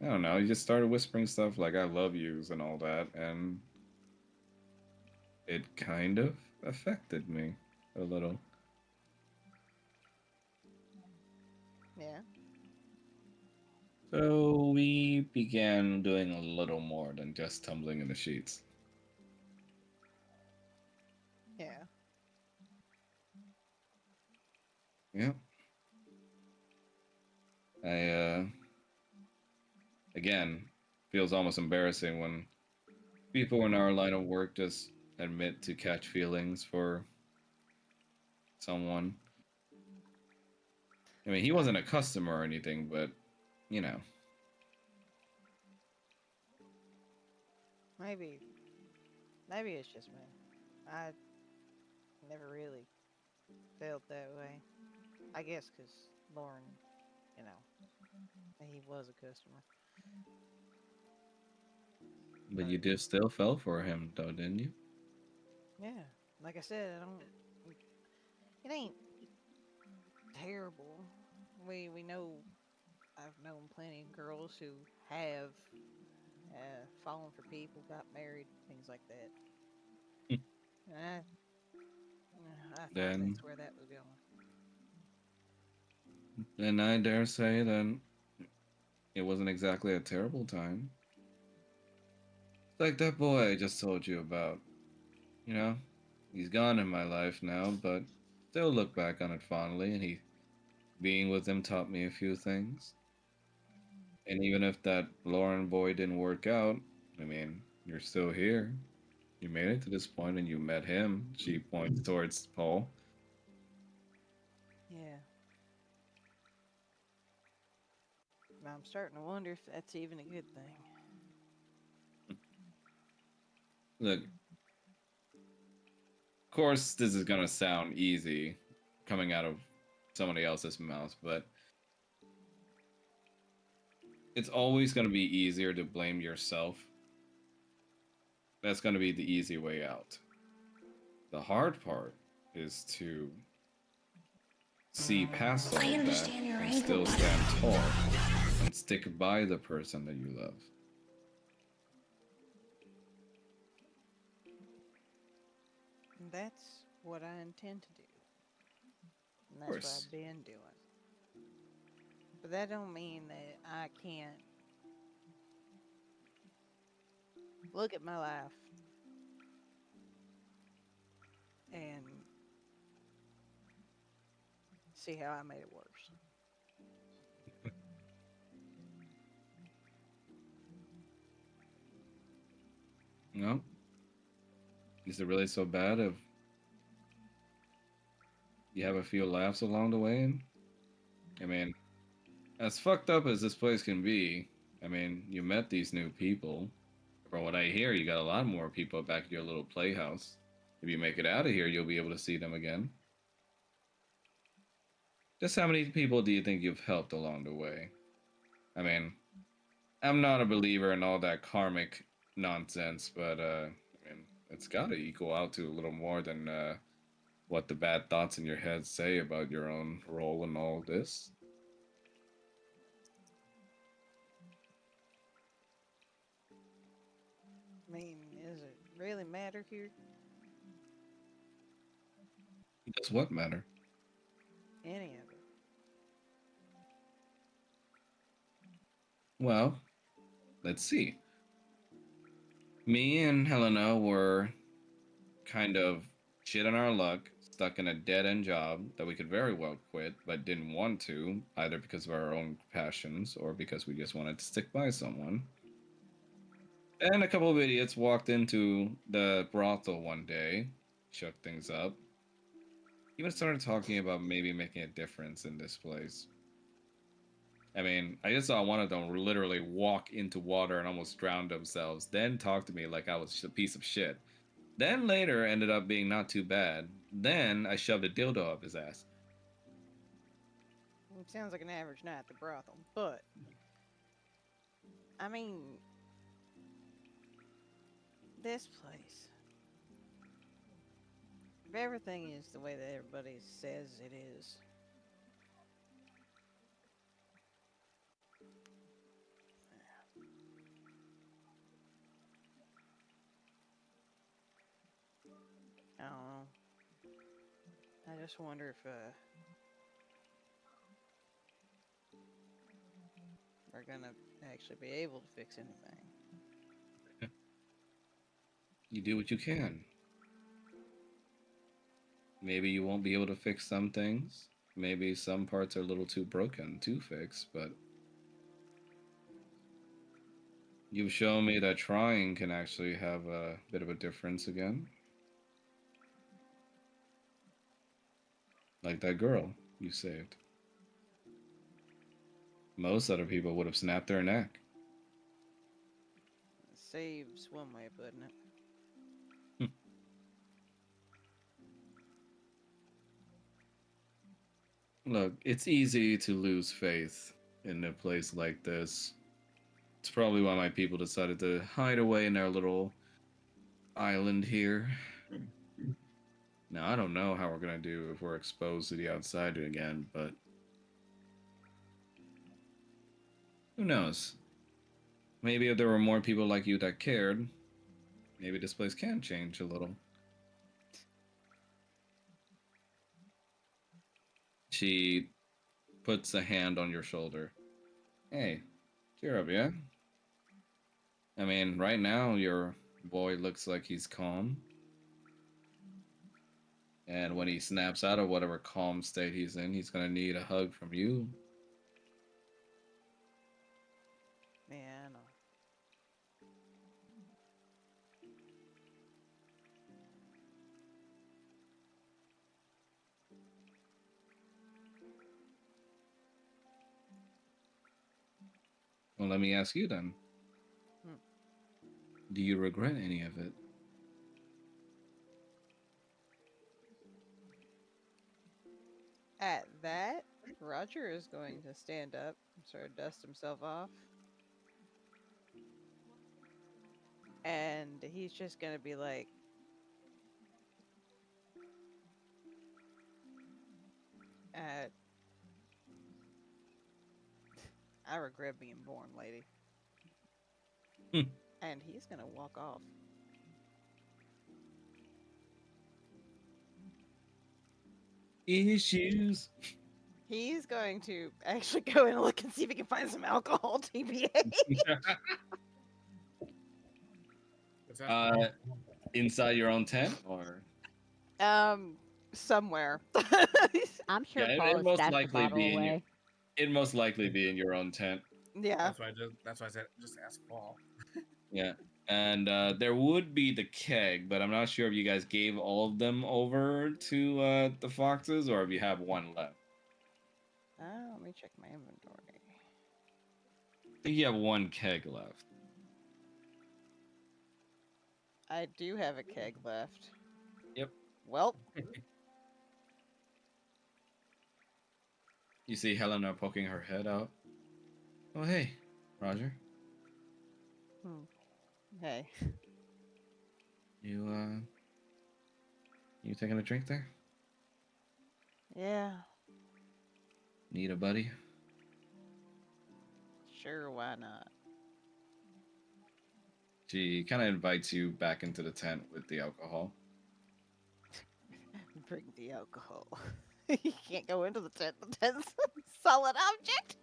Speaker 4: don't know, he just started whispering stuff like "I love yous" and all that, and it kind of affected me a little.
Speaker 1: Yeah.
Speaker 4: So we began doing a little more than just tumbling in the sheets.
Speaker 1: Yeah.
Speaker 4: Yeah. I again feels almost embarrassing when people in our line of work just admit to catch feelings for someone. I mean, he wasn't a customer or anything, but you know,
Speaker 1: Maybe maybe it's just me. I never really felt that way. I guess because Lauren, you know, he was a customer.
Speaker 4: but you
Speaker 1: But
Speaker 4: did still fell for him, though, didn't you?
Speaker 1: yeah, like I said, I don't. It ain't terrible. We know I've known plenty of girls who have fallen for people, got married, things like that. And I thought
Speaker 4: Then,
Speaker 1: that's where that was going.
Speaker 4: then I dare say that it wasn't exactly a terrible time. It's like that boy I just told you about. You know, he's gone in my life now, but still look back on it fondly, and he being with him taught me a few things. And even if that Lauren boy didn't work out, I mean, you're still here. You made it to this point and you met him. She points towards Paul.
Speaker 1: Yeah. Now I'm starting to wonder if that's even a good thing.
Speaker 4: Look, of course, this is gonna sound easy coming out of somebody else's mouth, but it's always gonna be easier to blame yourself. That's gonna be the easy way out. The hard part is to see past all
Speaker 7: I
Speaker 4: of that
Speaker 7: understand your
Speaker 4: and
Speaker 7: anger,
Speaker 4: still
Speaker 7: but
Speaker 4: stand tall and stick by the person that you love.
Speaker 1: And that's what I intend to do. And
Speaker 4: Of
Speaker 1: that's what
Speaker 4: course.
Speaker 1: I've been doing. But that don't mean that I can't look at my life and see how I made it worse.
Speaker 4: No? Is it really so bad if you have a few laughs along the way? I mean, as fucked up as this place can be, I mean, you met these new people. From what I hear, you got a lot more people back at your little playhouse. If you make it out of here, you'll be able to see them again. Just how many people do you think you've helped along the way? I mean, I'm not a believer in all that karmic nonsense, but I mean, it's got to equal out to a little more than what the bad thoughts in your head say about your own role in all this.
Speaker 1: I mean, does it really matter here?
Speaker 4: Does what matter?
Speaker 1: Any of it?
Speaker 4: Well, let's see. Me and Helena were kind of shit on our luck, stuck in a dead end job that we could very well quit, but didn't want to, either because of our own passions or because we just wanted to stick by someone. And a couple of idiots walked into the brothel one day, shook things up, even started talking about maybe making a difference in this place. I mean, I just saw one of them literally walk into water and almost drown themselves, then talk to me like I was a piece of shit. Then later ended up being not too bad. Then I shoved a dildo up his ass.
Speaker 1: It sounds like an average night at the brothel. But, I mean, this place. If everything is the way that everybody says it is, I don't know. I just wonder if we're gonna actually be able to fix anything.
Speaker 4: You do what you can. Maybe you won't be able to fix some things. Maybe some parts are a little too broken to fix, but you've shown me that trying can actually have a bit of a difference again. Like that girl you saved. Most other people would have snapped their neck.
Speaker 1: Saves one way of putting it.
Speaker 4: Look, it's easy to lose faith in a place like this. It's probably why my people decided to hide away in their little island here. Now, I don't know how we're gonna do if we're exposed to the outside again, but who knows? Maybe if there were more people like you that cared, maybe this place can change a little. She puts a hand on your shoulder. Hey, cheer up, yeah? I mean, right now your boy looks like he's calm. And when he snaps out of whatever calm state he's in, he's gonna need a hug from you.
Speaker 1: Yeah, I know.
Speaker 4: Well, let me ask you then.
Speaker 1: Hmm.
Speaker 4: Do you regret any of it?
Speaker 1: At that, Roger is going to stand up and sort of dust himself off. And he's just going to be like, uh, I regret being born, lady.
Speaker 4: Hmm.
Speaker 1: And he's going to walk off.
Speaker 4: Issues.
Speaker 1: He's going to actually go in and look and see if he can find some alcohol, TBA.
Speaker 3: What's that?
Speaker 4: uh, inside your own tent, or
Speaker 1: um, somewhere.
Speaker 2: I'm sure
Speaker 4: yeah,
Speaker 2: Paul
Speaker 4: it
Speaker 2: has
Speaker 4: most
Speaker 2: stashed the
Speaker 4: likely
Speaker 2: bottle
Speaker 4: be in your.
Speaker 2: away.
Speaker 4: It most likely be in your own tent.
Speaker 1: Yeah.
Speaker 3: That's why I did. That's why I said just ask Paul.
Speaker 4: Yeah, and there would be the keg, but I'm not sure if you guys gave all of them over to the foxes or if you have one left.
Speaker 1: Let me check my inventory.
Speaker 4: I think you have one keg left.
Speaker 1: I do have a keg left.
Speaker 4: Yep.
Speaker 1: Well,
Speaker 4: You see Helena poking her head out. Oh hey, Roger.
Speaker 1: hey.
Speaker 4: You you taking a drink there?
Speaker 1: Yeah,
Speaker 4: Need a buddy?
Speaker 1: sure, why not?
Speaker 4: She kind of invites you back into the tent with the alcohol.
Speaker 1: Bring the alcohol. You can't go into the tent. The tent's a solid object.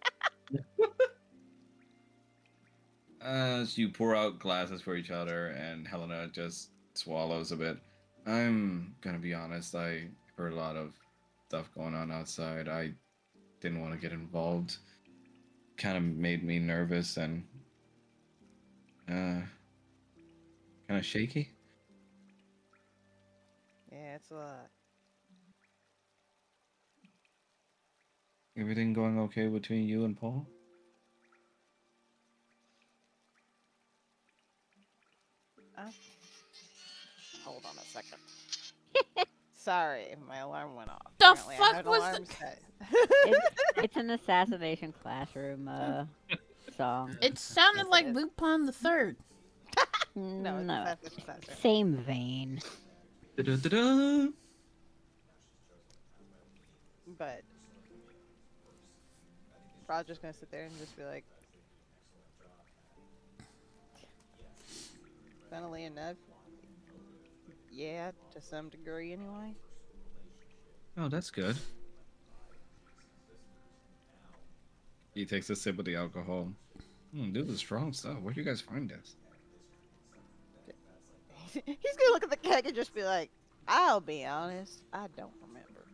Speaker 4: As you pour out glasses for each other, and Helena just swallows a bit. I'm gonna be honest, I heard a lot of stuff going on outside. I didn't want to get involved. Kind of made me nervous and kind of shaky.
Speaker 1: Yeah, it's a lot.
Speaker 4: Everything going okay between you and Paul?
Speaker 1: Uh, Hold on a second. Sorry, my alarm went off.
Speaker 5: The
Speaker 1: Apparently, I
Speaker 5: fuck
Speaker 1: had an
Speaker 5: was
Speaker 1: alarm
Speaker 5: the-
Speaker 1: set.
Speaker 2: It's an assassination classroom song.
Speaker 5: It sounded
Speaker 1: Yes, it
Speaker 5: like
Speaker 1: is.
Speaker 5: Lupin the Third.
Speaker 1: No, it's
Speaker 2: No,
Speaker 1: Assassin's Classroom.
Speaker 2: same vein.
Speaker 4: Da-da-da-da.
Speaker 1: But Roger's gonna sit there and just be like, funnily enough, yeah, to some degree anyway.
Speaker 4: Oh, that's good. He takes a sip of the alcohol. Dude, is strong stuff. Where do you guys find this?
Speaker 1: He's gonna look at the keg and just be like, I'll be honest, I don't remember.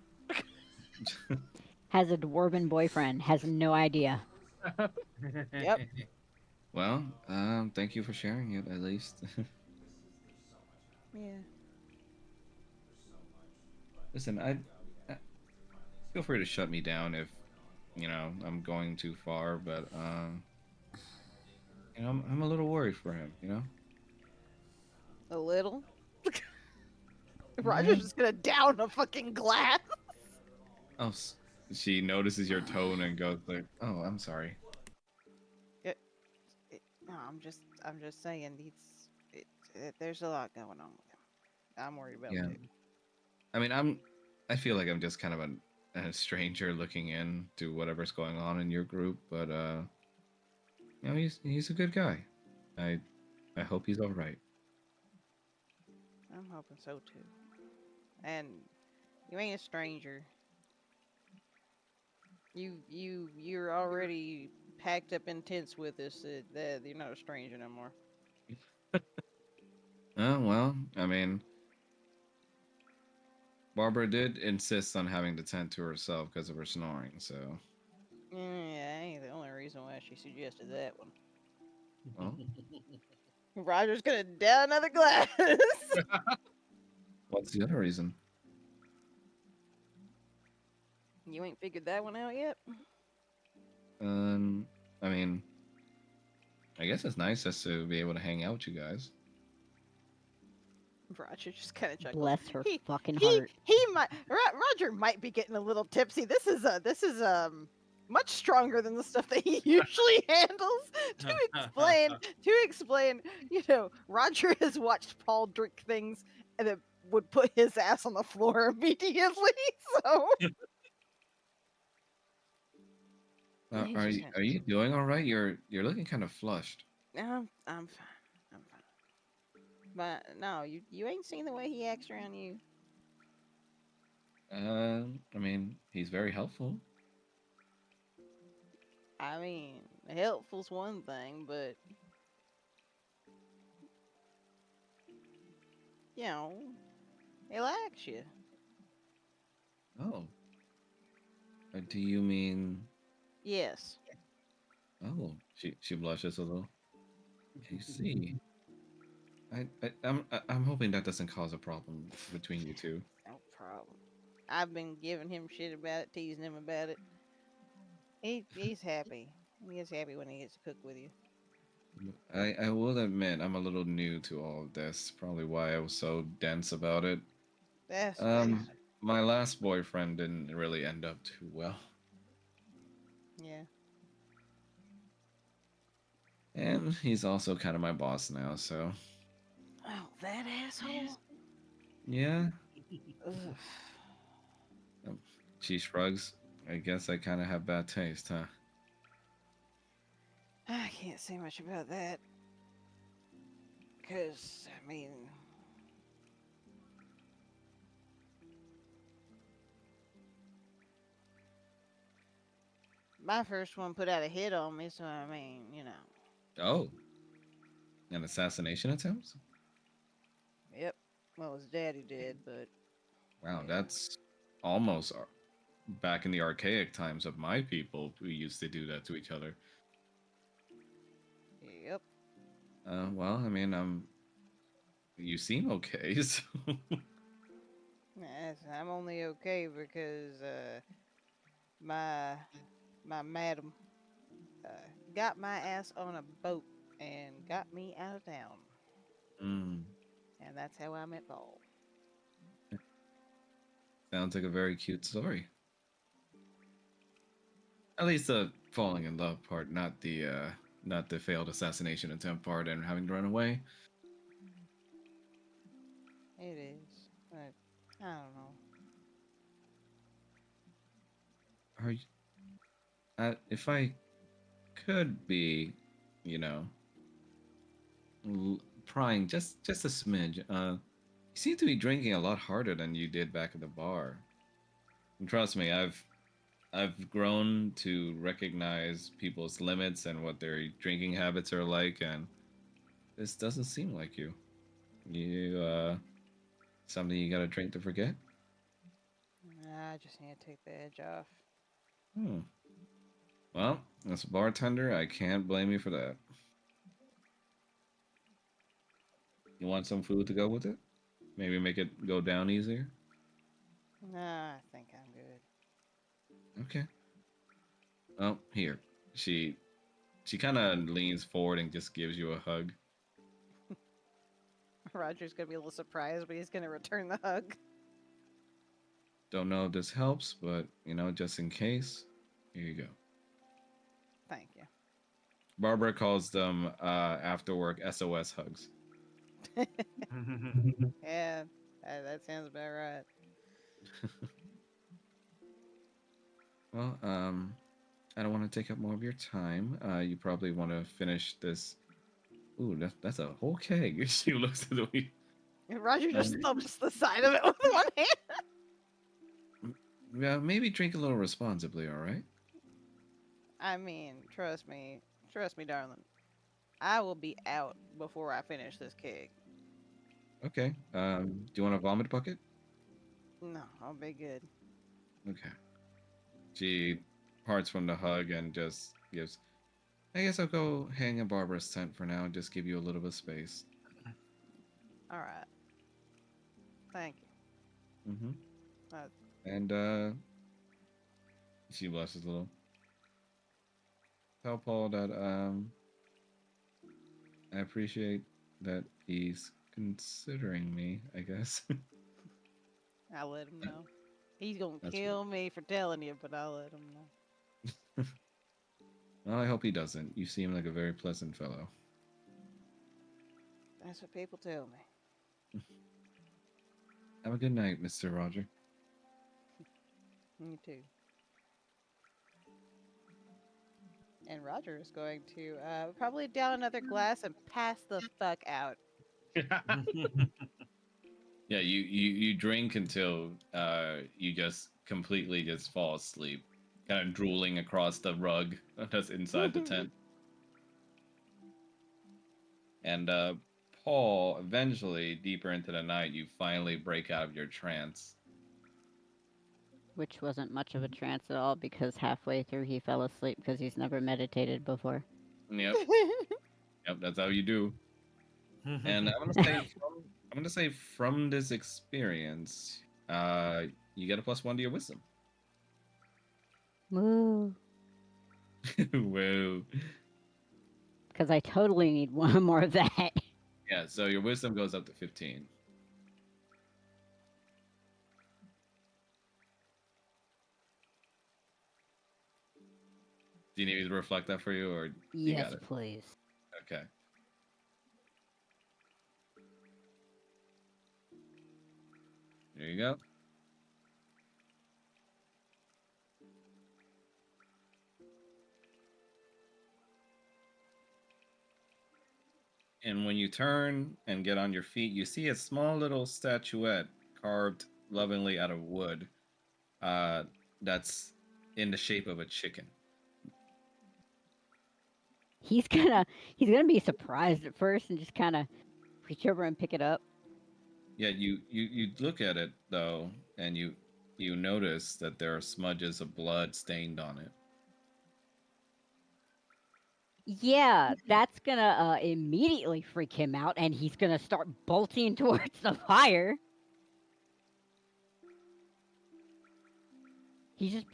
Speaker 2: Has a dwarven boyfriend. Has no idea.
Speaker 1: Yep.
Speaker 4: Well, thank you for sharing it at least.
Speaker 1: Yeah.
Speaker 4: Listen, I feel free to shut me down if I'm going too far, but I'm a little worried for him.
Speaker 1: A little.
Speaker 4: Yeah.
Speaker 1: Roger's just gonna down a fucking glass.
Speaker 4: Oh, she notices your tone and goes like, "Oh, I'm sorry."
Speaker 1: It, no, I'm just saying there's a lot going on with him. I'm worried about
Speaker 4: Yeah.
Speaker 1: too.
Speaker 4: I mean, I feel like I'm just kind of a stranger looking in to whatever's going on in your group, but he's a good guy. I I hope he's all right.
Speaker 1: I'm hoping so too. And you ain't a stranger. You're already packed up in tents with us. That you're not a stranger no more.
Speaker 4: Oh, well, I mean, Barbara did insist on having the tent to herself because of her snoring, so.
Speaker 1: Yeah, ain't the only reason why she suggested that one.
Speaker 4: Well,
Speaker 1: Roger's gonna down another glass.
Speaker 4: what's the other reason?
Speaker 1: You ain't figured that one out yet?
Speaker 4: Um, I mean, I guess it's nice just to be able to hang out with you guys.
Speaker 1: Roger just kind of chuckles.
Speaker 2: Bless her
Speaker 1: He
Speaker 2: fucking
Speaker 1: he
Speaker 2: heart.
Speaker 1: he might Roger might be getting a little tipsy. This is much stronger than the stuff that he usually handles. To explain, Roger has watched Paul drink things and it would put his ass on the floor immediately. So he's
Speaker 4: Are
Speaker 1: just
Speaker 4: you
Speaker 1: gonna
Speaker 4: are you doing all right? You're looking kind of flushed.
Speaker 1: I'm fine. I'm fine. But no, you ain't seen the way he acts around you.
Speaker 4: I mean, he's very helpful.
Speaker 1: I mean, helpful's one thing, but you know, he likes you.
Speaker 4: Oh, do you mean?
Speaker 1: Yes.
Speaker 4: Oh, she blushes a little. I see. I'm hoping that doesn't cause a problem between you two.
Speaker 1: No problem. I've been giving him shit about it, teasing him about it. He's happy. He is happy when he gets to cook with you.
Speaker 4: I will admit I'm a little new to all of this. Probably why I was so dense about it.
Speaker 1: That's
Speaker 4: Um, my last boyfriend didn't really end up too well,
Speaker 1: yeah.
Speaker 4: and he's also kind of my boss now. So
Speaker 1: Oh, that asshole.
Speaker 4: yeah,
Speaker 1: Ugh.
Speaker 4: um, she shrugs. I guess I kind of have bad taste, huh?
Speaker 1: I can't say much about that because I mean, my first one put out a hit on me, so I mean.
Speaker 4: Oh, an assassination attempt?
Speaker 1: Yep. Well, his daddy did, but
Speaker 4: Wow,
Speaker 1: yeah.
Speaker 4: that's almost back in the archaic times of my people who used to do that to each other.
Speaker 1: Yep.
Speaker 4: Well, I mean, you seem okay, so.
Speaker 1: I'm only okay because my my madam uh, got my ass on a boat and got me out of town,
Speaker 4: Mm,
Speaker 1: and that's how I met Paul.
Speaker 4: sounds like a very cute story. At least the falling in love part, not the failed assassination attempt part and having to run away.
Speaker 1: It is, but I don't know.
Speaker 4: Are you, if I could be, you know, prying just a smidge. You seem to be drinking a lot harder than you did back at the bar. And trust me, I've grown to recognize people's limits and what their drinking habits are like, and this doesn't seem like you. You something you gotta drink to forget?
Speaker 1: I just need to take the edge off.
Speaker 4: Hmm. Well, as a bartender, I can't blame you for that. You want some food to go with it? Maybe make it go down easier?
Speaker 1: Nah, I think I'm good.
Speaker 4: Okay. Well, here. She she kind of leans forward and just gives you a hug.
Speaker 1: Roger's gonna be a little surprised, but he's gonna return the hug.
Speaker 4: Don't know if this helps, but just in case, here you go.
Speaker 1: Thank you.
Speaker 4: Barbara calls them after work SOS hugs.
Speaker 1: Yeah, that sounds about right.
Speaker 4: Well, I don't want to take up more of your time. You probably want to finish this. Ooh, that's a whole keg. She looks at the.
Speaker 1: Roger just thumps the side of it with one hand.
Speaker 4: Yeah, maybe drink a little responsibly. All right.
Speaker 1: I mean, trust me, darling. I will be out before I finish this keg.
Speaker 4: Okay. Do you want a vomit bucket?
Speaker 1: No, I'll be good.
Speaker 4: Okay. She parts from the hug and just gives. I guess I'll go hang in Barbara's tent for now and just give you a little bit of space.
Speaker 1: All right. Thank you.
Speaker 4: Mm-hmm.
Speaker 1: Uh,
Speaker 4: And she blushes a little. Tell Paul that I appreciate that he's considering me, I guess.
Speaker 1: I'll let him know. He's gonna
Speaker 4: That's
Speaker 1: kill me for telling you, but I'll let him know.
Speaker 4: well, I hope he doesn't. You seem like a very pleasant fellow.
Speaker 1: That's what people tell me.
Speaker 4: Have a good night, Mr. Roger.
Speaker 1: You too. And Roger is going to probably down another glass and pass the fuck out.
Speaker 4: Yeah, you drink until you just completely just fall asleep, kind of drooling across the rug that's inside the tent. And Paul, eventually, deeper into the night, you finally break out of your trance.
Speaker 2: Which wasn't much of a trance at all because halfway through he fell asleep because he's never meditated before.
Speaker 4: Yep, yep, that's how you do. And I'm gonna say from this experience, you get a +1 to your wisdom.
Speaker 2: Woo.
Speaker 4: Whoa.
Speaker 2: Because I totally need one more of that.
Speaker 4: Yeah, so your wisdom goes up to 15. Do you need me to reflect that for you, or you got
Speaker 2: Yes,
Speaker 4: it?
Speaker 2: please.
Speaker 4: Okay. There you go. And when you turn and get on your feet, you see a small little statuette carved lovingly out of wood. Uh, that's in the shape of a chicken.
Speaker 2: He's gonna be surprised at first and just kind of reach over and pick it up.
Speaker 4: Yeah, you look at it though, and you notice that there are smudges of blood stained on it.
Speaker 2: Yeah, that's gonna immediately freak him out, and he's gonna start bolting towards the fire. He's just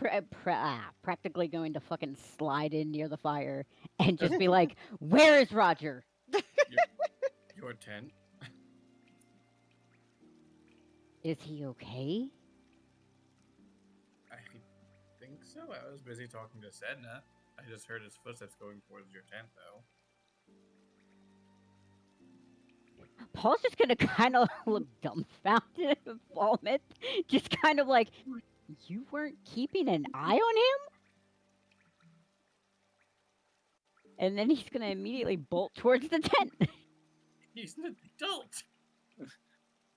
Speaker 2: practically going to fucking slide in near the fire and just be like, "Where is Roger?
Speaker 3: Your tent.
Speaker 2: Is he okay?"
Speaker 3: I think so. I was busy talking to Sedna. I just heard his footsteps going towards your tent, though.
Speaker 2: Paul's just gonna kind of look dumbfounded and vomit, just kind of like, You weren't keeping an eye on him? And then he's gonna immediately bolt towards the tent.
Speaker 3: He's an adult.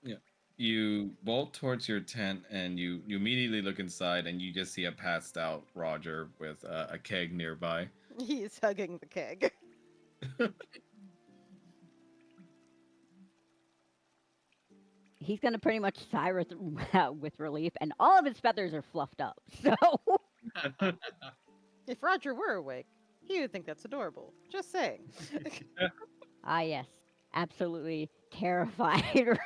Speaker 4: Yeah. You bolt towards your tent and you immediately look inside and you just see a passed out Roger with a keg nearby.
Speaker 1: He's hugging the keg.
Speaker 2: He's gonna pretty much sigh with relief, and all of his feathers are fluffed up. So,
Speaker 1: If Roger were awake, he would think that's adorable. Just saying.
Speaker 2: yes, absolutely terrified.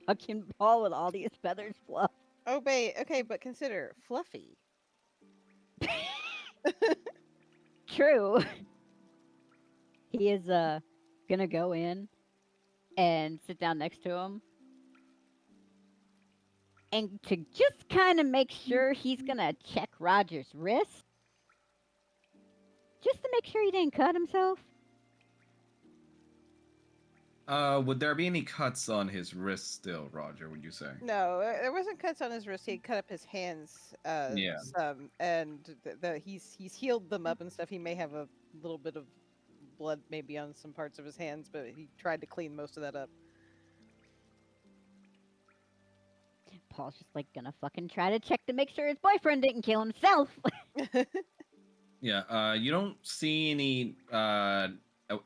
Speaker 2: Fucking Paul with all these feathers fluffed.
Speaker 1: Oh, babe. Okay, but consider Fluffy.
Speaker 2: True. He is gonna go in and sit down next to him. And to just kind of make sure, he's gonna check Roger's wrist. Just to make sure he didn't cut himself.
Speaker 4: Would there be any cuts on his wrist still, Roger, would you say?
Speaker 1: No, there wasn't cuts on his wrist. He had cut up his hands
Speaker 4: Yeah.
Speaker 1: some, and he's healed them up and stuff. He may have a little bit of blood maybe on some parts of his hands, but he tried to clean most of that up.
Speaker 2: Paul's just like gonna fucking try to check to make sure his boyfriend didn't kill himself.
Speaker 4: Yeah, you don't see any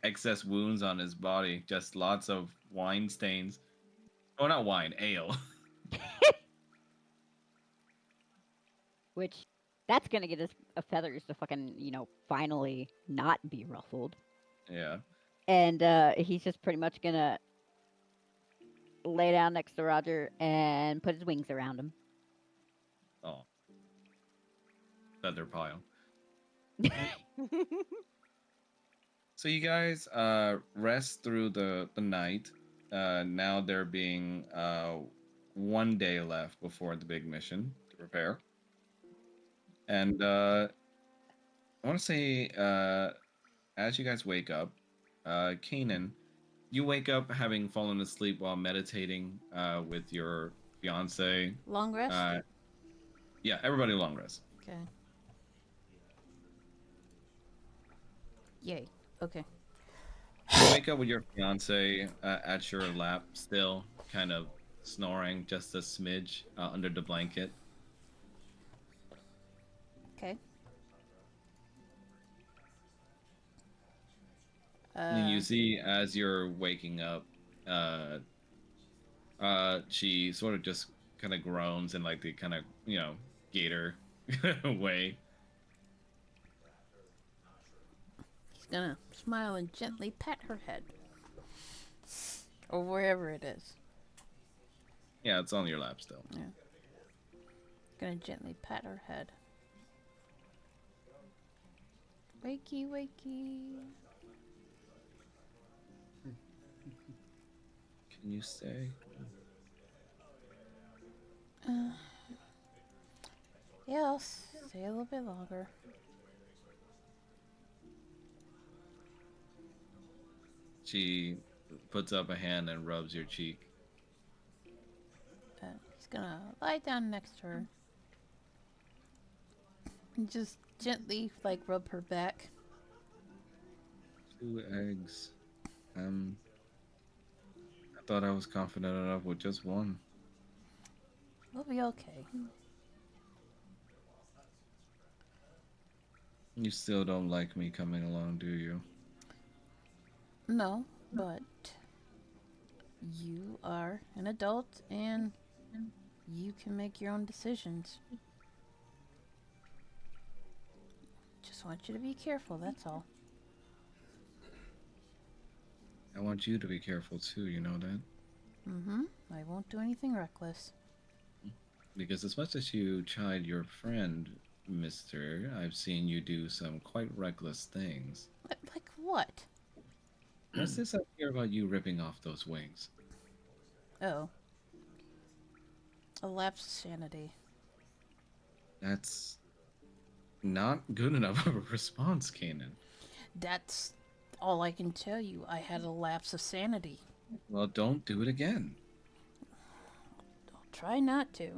Speaker 4: excess wounds on his body, just lots of wine stains. Oh, not wine, ale.
Speaker 2: Which, that's gonna get his feathers to fucking, finally not be ruffled.
Speaker 4: Yeah.
Speaker 2: And he's just pretty much gonna lay down next to Roger and put his wings around him.
Speaker 4: Oh. Feather pile. So you guys rest through the night. Now there being 1 day left before the big mission to prepare. And I want to say, as you guys wake up, Kanan, you wake up having fallen asleep while meditating with your fiance.
Speaker 5: Long rest?
Speaker 4: Yeah, everybody long rest.
Speaker 5: Okay. Yay. Okay.
Speaker 4: You wake up with your fiance at your lap, still kind of snoring just a smidge under the blanket.
Speaker 5: Okay.
Speaker 4: And you see, as you're waking up, she sort of just kind of groans in like the kind of gator way.
Speaker 5: He's gonna smile and gently pat her head. Or wherever it is.
Speaker 4: Yeah, it's on your lap still.
Speaker 5: Yeah. Gonna gently pat her head. Wakey, wakey.
Speaker 4: Can you stay?
Speaker 5: Yeah, I'll stay a little bit longer.
Speaker 4: She puts up a hand and rubs your cheek.
Speaker 5: He's gonna lie down next to her. And just gently, rub her back.
Speaker 4: 2 eggs. I thought I was confident enough with just 1.
Speaker 5: We'll be okay.
Speaker 4: You still don't like me coming along, do you?
Speaker 5: No, but you are an adult and you can make your own decisions. Just want you to be careful, that's all.
Speaker 4: I want you to be careful too, you know that?
Speaker 5: Mm-hmm. I won't do anything reckless.
Speaker 4: Because as much as you chide your friend, mister, I've seen you do some quite reckless things.
Speaker 5: Like what?
Speaker 4: What's this I hear about you ripping off those wings?
Speaker 5: Oh. A lapse of sanity.
Speaker 4: That's not good enough of a response, Kanan.
Speaker 5: That's all I can tell you. I had a lapse of sanity.
Speaker 4: Well, don't do it again.
Speaker 5: I'll try not to.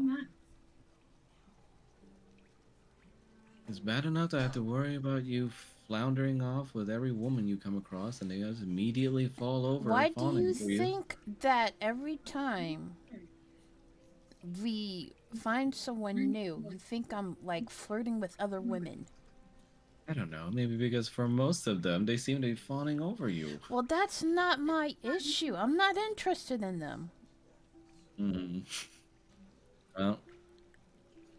Speaker 4: It's bad enough to have to worry about you floundering off with every woman you come across, and they just immediately fall over
Speaker 5: Why do you
Speaker 4: fawning for you.
Speaker 5: think that every time we find someone new, you think I'm like flirting with other women?
Speaker 4: I don't know, maybe because for most of them, they seem to be fawning over you.
Speaker 5: Well, that's not my issue. I'm not interested in them.
Speaker 4: Hmm. Well,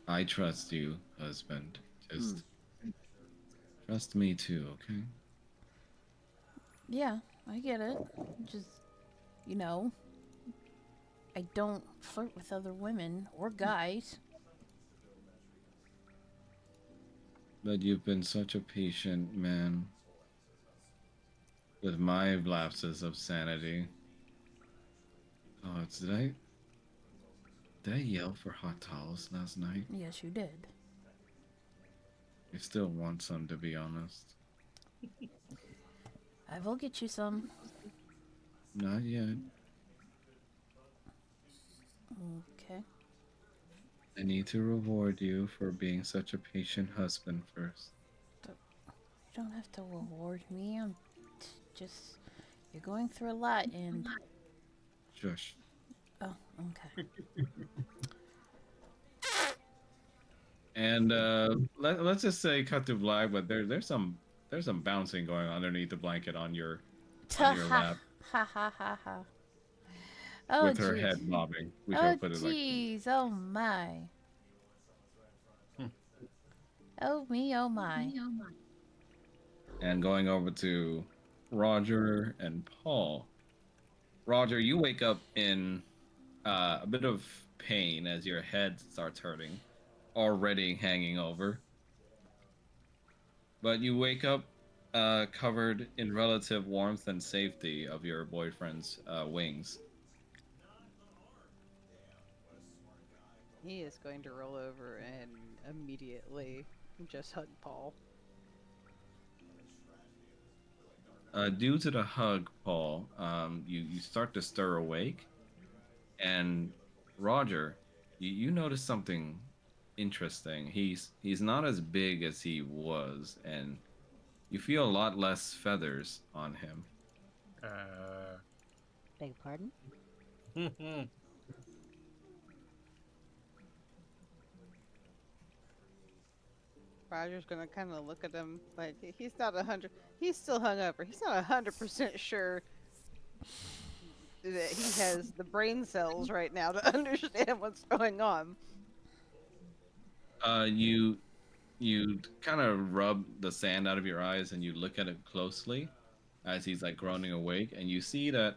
Speaker 4: I trust you, husband.
Speaker 2: Hmm.
Speaker 4: Just trust me too, okay?
Speaker 5: Yeah, I get it. Just, you know, I don't flirt with other women or guys.
Speaker 4: But you've been such a patient man with my lapses of sanity. Oh, did I yell for hot towels last night?
Speaker 5: Yes, you did.
Speaker 4: I still want some, to be honest.
Speaker 5: I will get you some.
Speaker 4: Not yet.
Speaker 5: Okay.
Speaker 4: I need to reward you for being such a patient husband first.
Speaker 5: You don't have to reward me. I'm just. You're going through a lot, and.
Speaker 4: Shush.
Speaker 5: Oh, okay.
Speaker 4: And let's just say cut to black, but there's some bouncing going on underneath the blanket on
Speaker 5: Ha
Speaker 4: your
Speaker 5: ha
Speaker 4: lap
Speaker 5: ha ha ha ha. Oh,
Speaker 4: with her
Speaker 5: jeez.
Speaker 4: head bobbing. We shall
Speaker 5: Oh,
Speaker 4: put it like that.
Speaker 5: jeez. Oh, my. Oh, me. Oh, my.
Speaker 4: And going over to Roger and Paul. Roger, you wake up in a bit of pain as your head starts hurting, already hanging over. But you wake up covered in relative warmth and safety of your boyfriend's wings.
Speaker 1: He is going to roll over and immediately just hug Paul.
Speaker 4: Due to the hug, Paul, you start to stir awake, and Roger, you notice something interesting. He's not as big as he was, and you feel a lot less feathers on him.
Speaker 3: Uh,
Speaker 2: Beg pardon?
Speaker 1: Roger's gonna kind of look at him like he's not 100. He's still hung over. He's not 100% sure that he has the brain cells right now to understand what's going on.
Speaker 4: You kind of rub the sand out of your eyes, and you look at it closely as he's like groaning awake, and you see that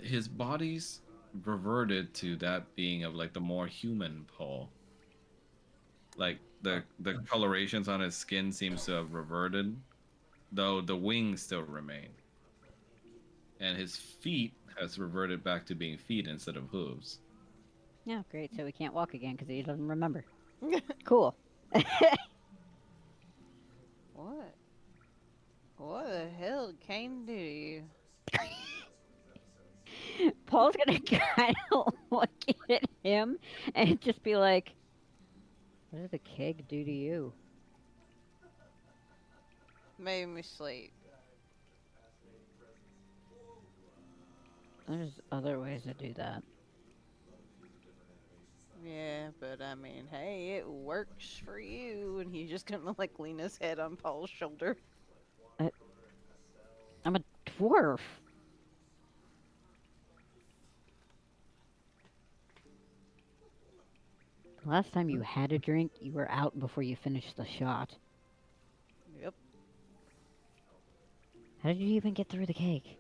Speaker 4: his body's reverted to that being of like the more human Paul. Like the colorations on his skin seems to have reverted, though the wings still remain, and his feet has reverted back to being feet instead of hooves.
Speaker 2: Yeah, great. So we can't walk again because he doesn't remember. Cool.
Speaker 1: What? What the hell did Kane do to you?
Speaker 2: Paul's gonna kind of look at him and just be like, "What did the keg do to you?"
Speaker 1: Made me sleep.
Speaker 2: There's other ways to do that.
Speaker 1: Yeah, but I mean, hey, it works for you. And he's just gonna like lean his head on Paul's shoulder.
Speaker 2: I, I'm a dwarf. The last time you had a drink, you were out before you finished the shot.
Speaker 1: Yep.
Speaker 2: How did you even get through the cake?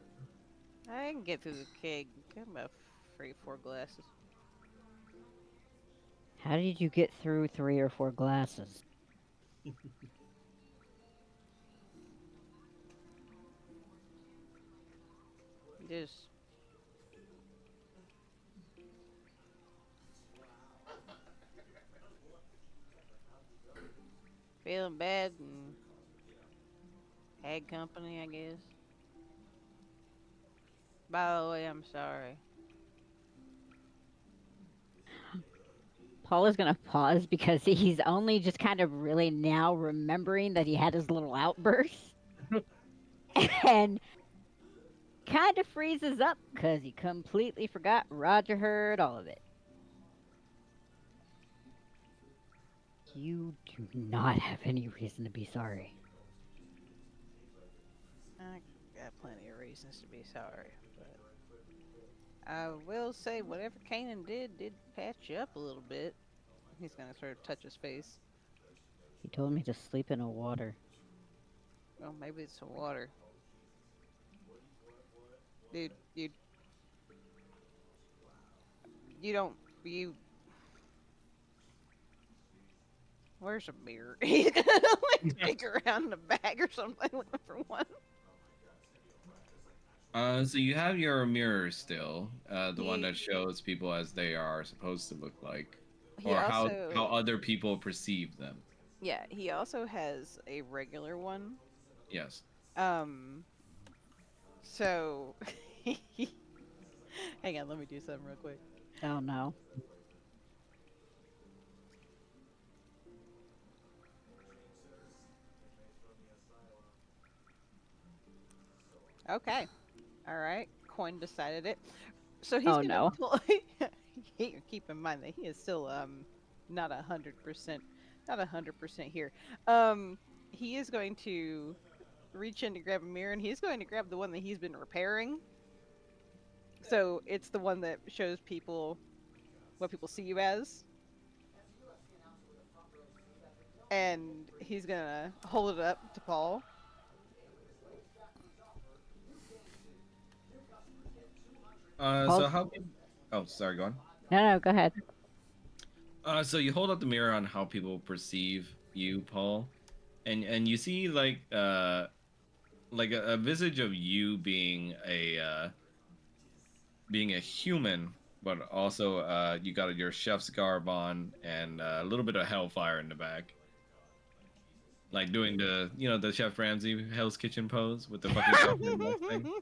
Speaker 1: I can get through the keg. Got about 3 or 4 glasses.
Speaker 2: How did you get through 3 or 4 glasses?
Speaker 1: Just feeling bad and had company, I guess. By the way, I'm sorry.
Speaker 2: Paul is going to pause because he's only just kind of really now remembering that he had his little outburst and kind of freezes up because he completely forgot Roger heard all of it. You do not have any reason to be sorry.
Speaker 1: I got plenty of reasons to be sorry, but I will say whatever Kanan did patch you up a little bit. He's gonna sort of touch his face.
Speaker 2: He told me to sleep in the water.
Speaker 1: Well, maybe it's some water. Dude, you don't you where's a mirror? He's gonna like dig around in the bag or something looking for one.
Speaker 4: So you have your mirror still, the one
Speaker 1: He
Speaker 4: that shows people as they are supposed to look like,
Speaker 1: he
Speaker 4: or how
Speaker 1: also
Speaker 4: other people perceive them.
Speaker 1: yeah, he also has a regular one.
Speaker 4: Yes.
Speaker 1: Um so hang on, let me do something real quick.
Speaker 2: Oh no.
Speaker 1: Okay. All right. Coin decided it. So he's
Speaker 2: Oh
Speaker 1: gonna
Speaker 2: no.
Speaker 1: pull. Keep in mind that he is still not 100%, not 100% here. Um, he is going to reach in to grab a mirror, and he's going to grab the one that he's been repairing. So it's the one that shows people what people see you as, and he's gonna hold it up to Paul.
Speaker 4: So
Speaker 2: Paul's.
Speaker 4: how? Oh, sorry. Go on.
Speaker 2: No, go ahead.
Speaker 4: So you hold up the mirror on how people perceive you, Paul, and you see like a visage of you being a human, but also you got your chef's garb on and a little bit of hellfire in the back, like doing the Chef Ramsay Hell's Kitchen pose with the fucking coffee and milk thing.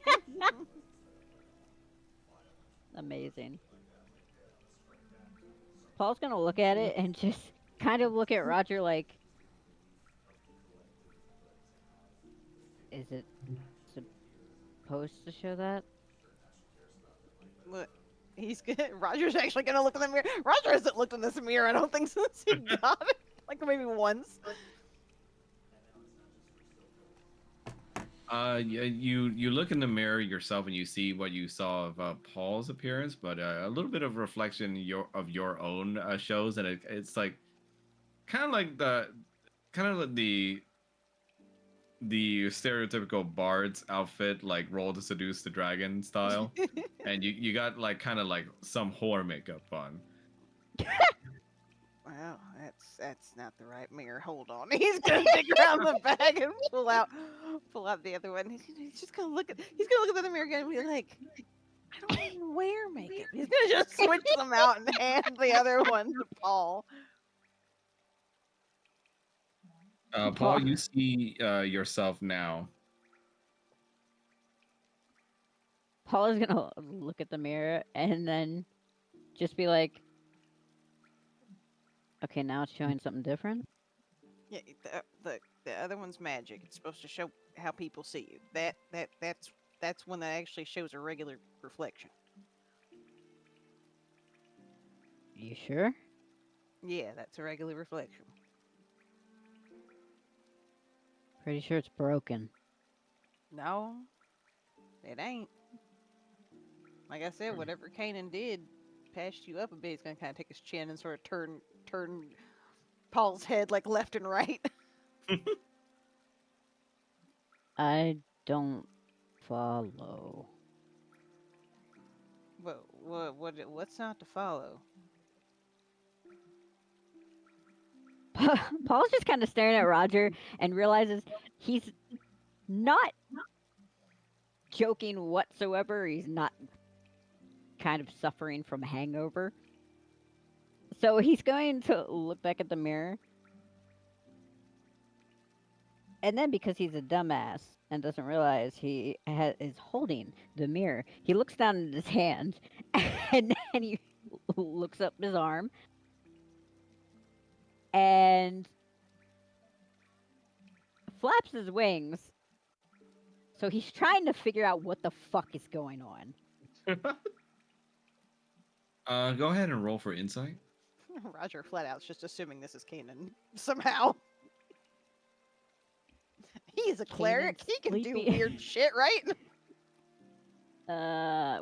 Speaker 2: Amazing. Paul's gonna look at it and just kind of look at Roger like, is it supposed to show that?
Speaker 1: Look, he's gonna. Roger's actually gonna look in the mirror. Roger hasn't looked in this mirror, I don't think, since he got it. Like maybe once.
Speaker 4: You look in the mirror yourself and you see what you saw of Paul's appearance, but a little bit of reflection of your own shows, and it's like kind of like the stereotypical bard's outfit, like roll to seduce the dragon style, and you got like kind of like some whore makeup on.
Speaker 1: Well, that's not the right mirror. Hold on. He's gonna dig around the bag and pull out the other one. He's just gonna look at. He's gonna look at the mirror again and be like, I don't even wear makeup. He's gonna just switch them out and hand the other one to Paul.
Speaker 4: Paul, you see yourself now.
Speaker 2: Paul is gonna look at the mirror and then just be like, okay, now it's showing something different.
Speaker 1: Yeah, the other one's magic. It's supposed to show how people see you. That's one that actually shows a regular reflection.
Speaker 2: You sure?
Speaker 1: Yeah, that's a regular reflection.
Speaker 2: Pretty sure it's broken.
Speaker 1: No, it ain't. Like I said, whatever Kanan did passed you up a bit. He's gonna kind of take his chin and sort of turn Paul's head like left and right.
Speaker 2: I don't follow.
Speaker 1: What's not to follow?
Speaker 2: Paul's just kind of staring at Roger and realizes he's not joking whatsoever. He's not kind of suffering from a hangover. So he's going to look back at the mirror. And then, because he's a dumbass and doesn't realize he is holding the mirror, he looks down at his hand and then he looks up his arm and flaps his wings. So he's trying to figure out what the fuck is going on.
Speaker 4: Go ahead and roll for insight.
Speaker 1: Roger flat out's just assuming this is Kanan somehow. He's a cleric.
Speaker 2: Kanan's
Speaker 1: He can do
Speaker 2: sleepy.
Speaker 1: weird shit, right?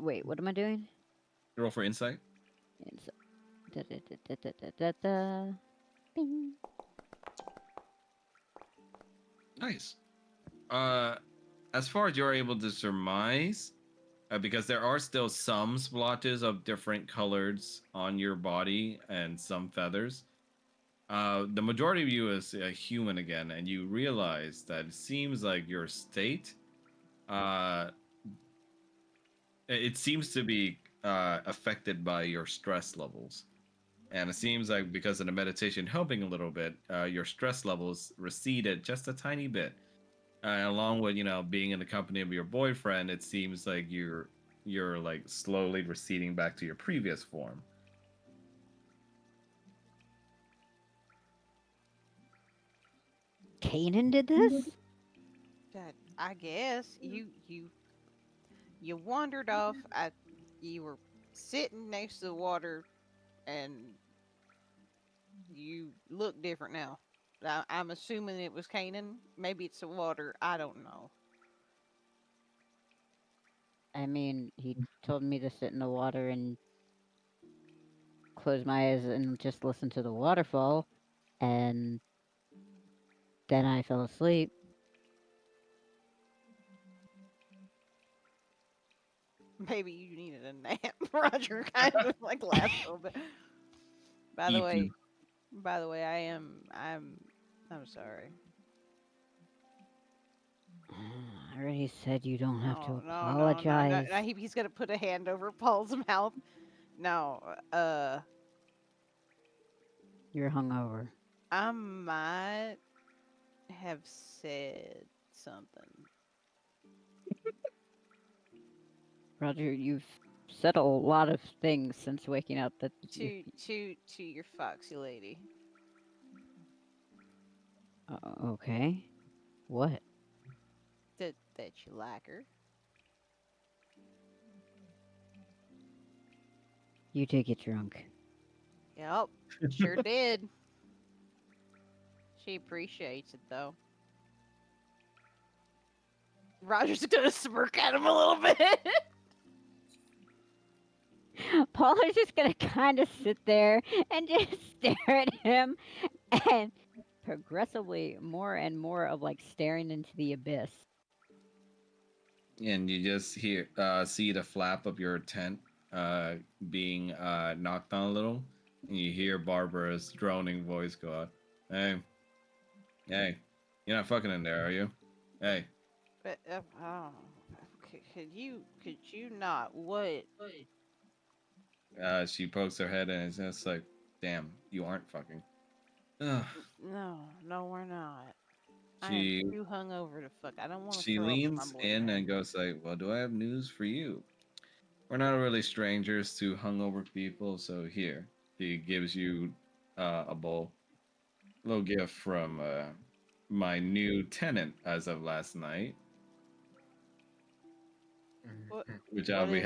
Speaker 2: Wait, what am I doing?
Speaker 4: Roll for insight.
Speaker 2: Da, da, da, da, da, da, da, da. Bing.
Speaker 4: Nice. As far as you're able to surmise, because there are still some splotches of different colors on your body and some feathers. The majority of you is a human again, and you realize that it seems like your state, uh, it seems to be affected by your stress levels. And it seems like because of the meditation helping a little bit, your stress levels receded just a tiny bit. Along with being in the company of your boyfriend, it seems like you're like slowly receding back to your previous form.
Speaker 2: Kanan did this?
Speaker 1: I guess you wandered off. You were sitting next to the water, and you look different now. I'm assuming it was Kanan. Maybe it's the water. I don't know.
Speaker 2: I mean, he told me to sit in the water and close my eyes and just listen to the waterfall, and then I fell asleep.
Speaker 1: Maybe you needed a nap. Roger kind of like laughed a little bit. By the
Speaker 4: If
Speaker 1: way,
Speaker 4: you
Speaker 1: I'm sorry.
Speaker 2: I already said you don't have to
Speaker 1: No.
Speaker 2: apologize.
Speaker 1: He's gonna put a hand over Paul's mouth. No,
Speaker 2: You're hungover.
Speaker 1: I might have said something.
Speaker 2: Roger, you've said a lot of things since waking up that
Speaker 1: To your foxy lady.
Speaker 2: okay. What?
Speaker 1: That you like her.
Speaker 2: You did get drunk.
Speaker 1: Yep, sure did. She appreciates it though. Roger's gonna smirk at him a little bit.
Speaker 2: Paul is just gonna kind of sit there and just stare at him, and progressively more and more of like staring into the abyss.
Speaker 4: and you just see the flap of your tent uh, being knocked on a little, and you hear Barbara's droning voice go out. Hey, you're not fucking in there, are you? Hey.
Speaker 1: But oh, could you not? What?
Speaker 4: She pokes her head in and it's just like, damn, you aren't fucking. Ugh.
Speaker 1: No, we're not. I am
Speaker 4: She
Speaker 1: too hungover to fuck. I don't want to
Speaker 4: she
Speaker 1: throw up in my
Speaker 4: leans in and
Speaker 1: boyfriend.
Speaker 4: goes like, well, do I have news for you? We're not really strangers to hungover people, so here. He gives you a bowl. Little gift from my new tenant as of last night,
Speaker 1: What?
Speaker 4: which I'll
Speaker 1: What
Speaker 4: be
Speaker 1: is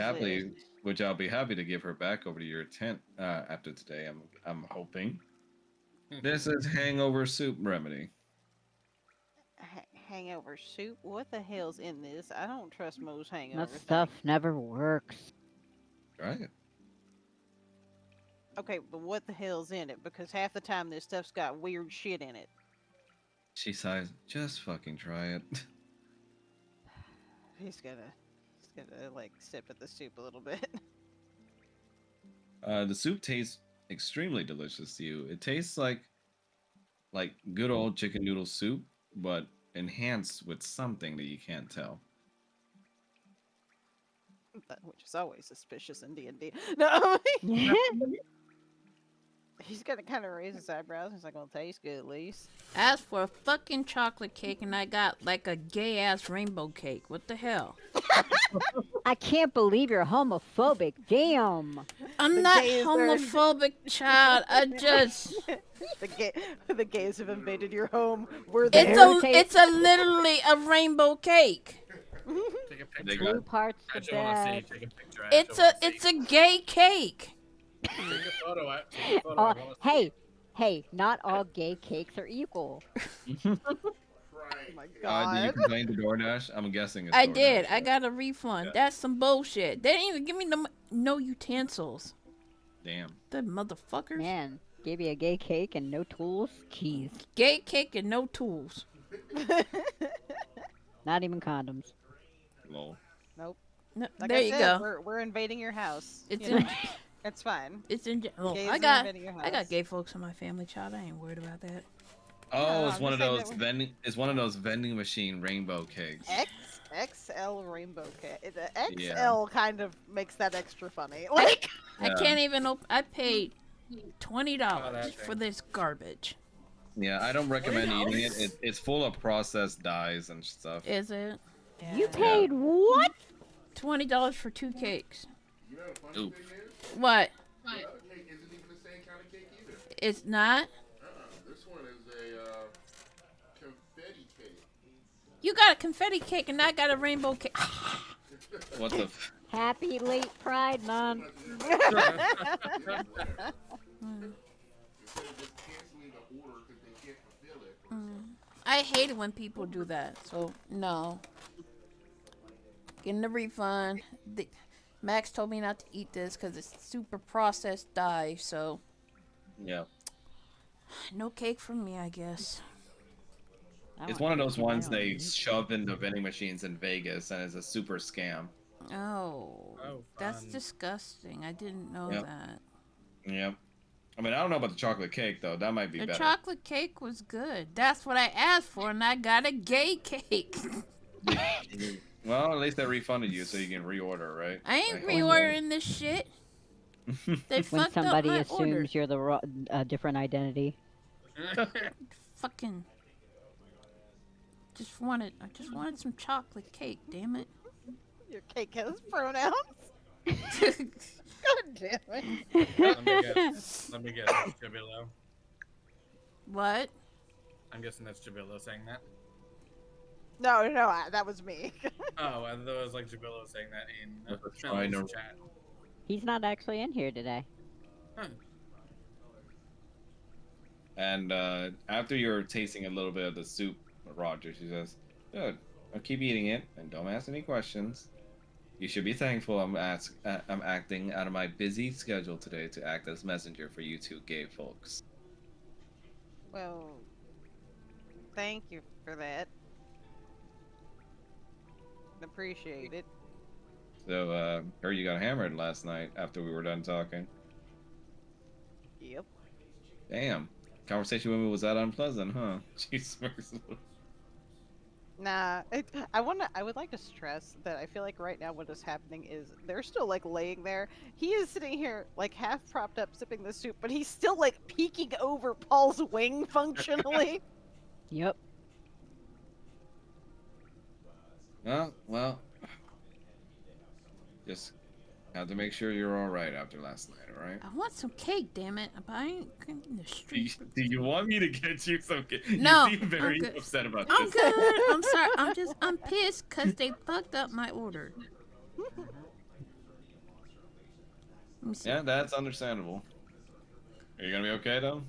Speaker 1: this?
Speaker 4: happy to give her back over to your tent after today. I'm hoping. This is hangover soup remedy.
Speaker 1: Hangover soup? What the hell's in this? I don't trust Mo's
Speaker 2: That
Speaker 1: hangover
Speaker 2: stuff
Speaker 1: thing.
Speaker 2: never works.
Speaker 4: Try it.
Speaker 1: Okay, but what the hell's in it? Because half the time this stuff's got weird shit in it.
Speaker 4: She sighs. Just fucking try it.
Speaker 1: He's gonna like sip at the soup a little bit.
Speaker 4: The soup tastes extremely delicious to you. It tastes like good old chicken noodle soup, but enhanced with something that you can't tell.
Speaker 1: Which is always suspicious in D&D. No,
Speaker 2: Yeah.
Speaker 1: he's gonna kind of raise his eyebrows. He's like, "Well, taste good at least."
Speaker 5: Asked for a fucking chocolate cake and I got like a gay ass rainbow cake. What the hell?
Speaker 2: I can't believe you're homophobic. Damn.
Speaker 5: I'm
Speaker 1: The
Speaker 5: not
Speaker 1: gays are-
Speaker 5: homophobic, child. I just
Speaker 1: The gays have invaded your home. We're
Speaker 5: It's
Speaker 1: there.
Speaker 5: literally a rainbow cake.
Speaker 3: Take a
Speaker 4: They
Speaker 3: picture.
Speaker 4: got
Speaker 2: Blue parts the
Speaker 3: Ash, I want to see.
Speaker 2: bad.
Speaker 3: Take a picture. Ash,
Speaker 5: It's
Speaker 3: I wanna
Speaker 5: it's
Speaker 3: see.
Speaker 5: a gay cake.
Speaker 3: Take a photo. Take a photo. I want to see.
Speaker 2: Hey, hey, not all gay cakes are equal.
Speaker 1: Oh my
Speaker 4: Did you
Speaker 1: god.
Speaker 4: complain to DoorDash? I'm guessing it's
Speaker 5: I
Speaker 4: DoorDash.
Speaker 5: did. I got a refund.
Speaker 4: Yeah.
Speaker 5: That's some bullshit. They didn't even give me no utensils.
Speaker 4: Damn.
Speaker 5: The motherfuckers.
Speaker 2: Man, gave you a gay cake and no tools? Jeez.
Speaker 5: Gay cake and no tools.
Speaker 2: Not even condoms.
Speaker 4: Lol.
Speaker 1: Nope.
Speaker 5: No,
Speaker 1: Like
Speaker 5: there
Speaker 1: I
Speaker 5: you
Speaker 1: said,
Speaker 5: go.
Speaker 1: we're invading your house.
Speaker 5: It's
Speaker 1: you
Speaker 5: in.
Speaker 1: know? It's fine.
Speaker 5: It's in. Oh,
Speaker 1: Gays
Speaker 5: I
Speaker 1: are
Speaker 5: got.
Speaker 1: invading your
Speaker 5: I got
Speaker 1: house.
Speaker 5: gay folks in my family, child. I ain't worried about that.
Speaker 4: Oh,
Speaker 1: no,
Speaker 4: it's
Speaker 1: I'm
Speaker 4: one of
Speaker 1: just saying
Speaker 4: those
Speaker 1: that
Speaker 4: vending. It's one of those vending machine rainbow cakes.
Speaker 1: XL rainbow cake. The
Speaker 4: Yeah.
Speaker 1: XL kind of makes that extra funny. Like,
Speaker 5: I
Speaker 4: Yeah.
Speaker 5: can't even open. I paid $20
Speaker 3: that
Speaker 5: for
Speaker 3: thing.
Speaker 5: this garbage.
Speaker 4: Yeah, I don't recommend eating it.
Speaker 3: $20?
Speaker 4: It's full of processed dyes and stuff.
Speaker 5: Is it
Speaker 2: You paid what?
Speaker 5: $20 for 2 cakes?
Speaker 7: You know the funny
Speaker 4: Oof.
Speaker 7: thing is,
Speaker 5: What?
Speaker 7: the other cake isn't even the same kind of cake either.
Speaker 5: It's not.
Speaker 7: This one is a confetti cake.
Speaker 5: You got a confetti cake and I got a rainbow cake.
Speaker 4: What the?
Speaker 2: Happy late Pride Month.
Speaker 7: Instead of just canceling the order because they can't fulfill it.
Speaker 5: I hate it when people do that. So no. Getting the refund. Max told me not to eat this because it's super processed dye. So
Speaker 4: Yeah.
Speaker 5: no cake from me, I guess.
Speaker 2: I
Speaker 4: It's
Speaker 2: want
Speaker 4: one of
Speaker 2: cake
Speaker 4: those
Speaker 2: in my
Speaker 4: ones
Speaker 2: own
Speaker 4: they
Speaker 2: meat.
Speaker 4: shove into vending machines in Vegas, and it's a super scam.
Speaker 5: Oh,
Speaker 3: Oh,
Speaker 5: that's
Speaker 3: fun.
Speaker 5: disgusting. I didn't know
Speaker 4: Yep.
Speaker 5: that.
Speaker 4: Yep. I mean, I don't know about the chocolate cake though. That might be
Speaker 5: The
Speaker 4: better.
Speaker 5: chocolate cake was good. That's what I asked for, and I got a gay cake.
Speaker 4: Well, at least they refunded you, so you can reorder, right?
Speaker 5: I ain't
Speaker 4: Like,
Speaker 5: reordering this shit. They
Speaker 2: When
Speaker 5: fucked up
Speaker 2: somebody
Speaker 5: my
Speaker 2: assumes
Speaker 5: order.
Speaker 2: you're the different identity.
Speaker 5: Fucking. I just wanted some chocolate cake. Damn it.
Speaker 1: your cake has pronouns. God damn it.
Speaker 3: Let me guess. Let me guess. That's Jabillo.
Speaker 5: What?
Speaker 3: I'm guessing that's Jabillo saying that.
Speaker 1: No, that was me.
Speaker 3: Oh, I thought it was like Jabillo saying that in
Speaker 4: That's trying
Speaker 3: Mel's
Speaker 4: to-
Speaker 3: chat.
Speaker 2: He's not actually in here today.
Speaker 3: Huh.
Speaker 4: And after you're tasting a little bit of the soup, Roger, she says, "Good. I'll keep eating it, and don't ask any questions. You should be thankful I'm acting out of my busy schedule today to act as messenger for you two gay folks."
Speaker 1: Well, thank you for that. Appreciate it.
Speaker 4: So, heard you got hammered last night after we were done talking.
Speaker 1: Yep.
Speaker 4: Damn. Conversation with me was that unpleasant, huh? She smirks.
Speaker 1: Nah, I would like to stress that I feel like right now what is happening is they're still like laying there. He is sitting here like half propped up sipping the soup, but he's still like peeking over Paul's wing functionally.
Speaker 2: Yep.
Speaker 4: Well, just have to make sure you're all right after last night, all right?
Speaker 5: I want some cake, damn it. But I ain't in the street.
Speaker 4: Do you want me to get you some?
Speaker 5: No,
Speaker 4: You seem very
Speaker 5: I'm good.
Speaker 4: upset about
Speaker 5: I'm
Speaker 4: this.
Speaker 5: good. I'm sorry. I'm pissed because they fucked up my order. Let me see.
Speaker 4: Yeah, that's understandable. Are you gonna be okay though?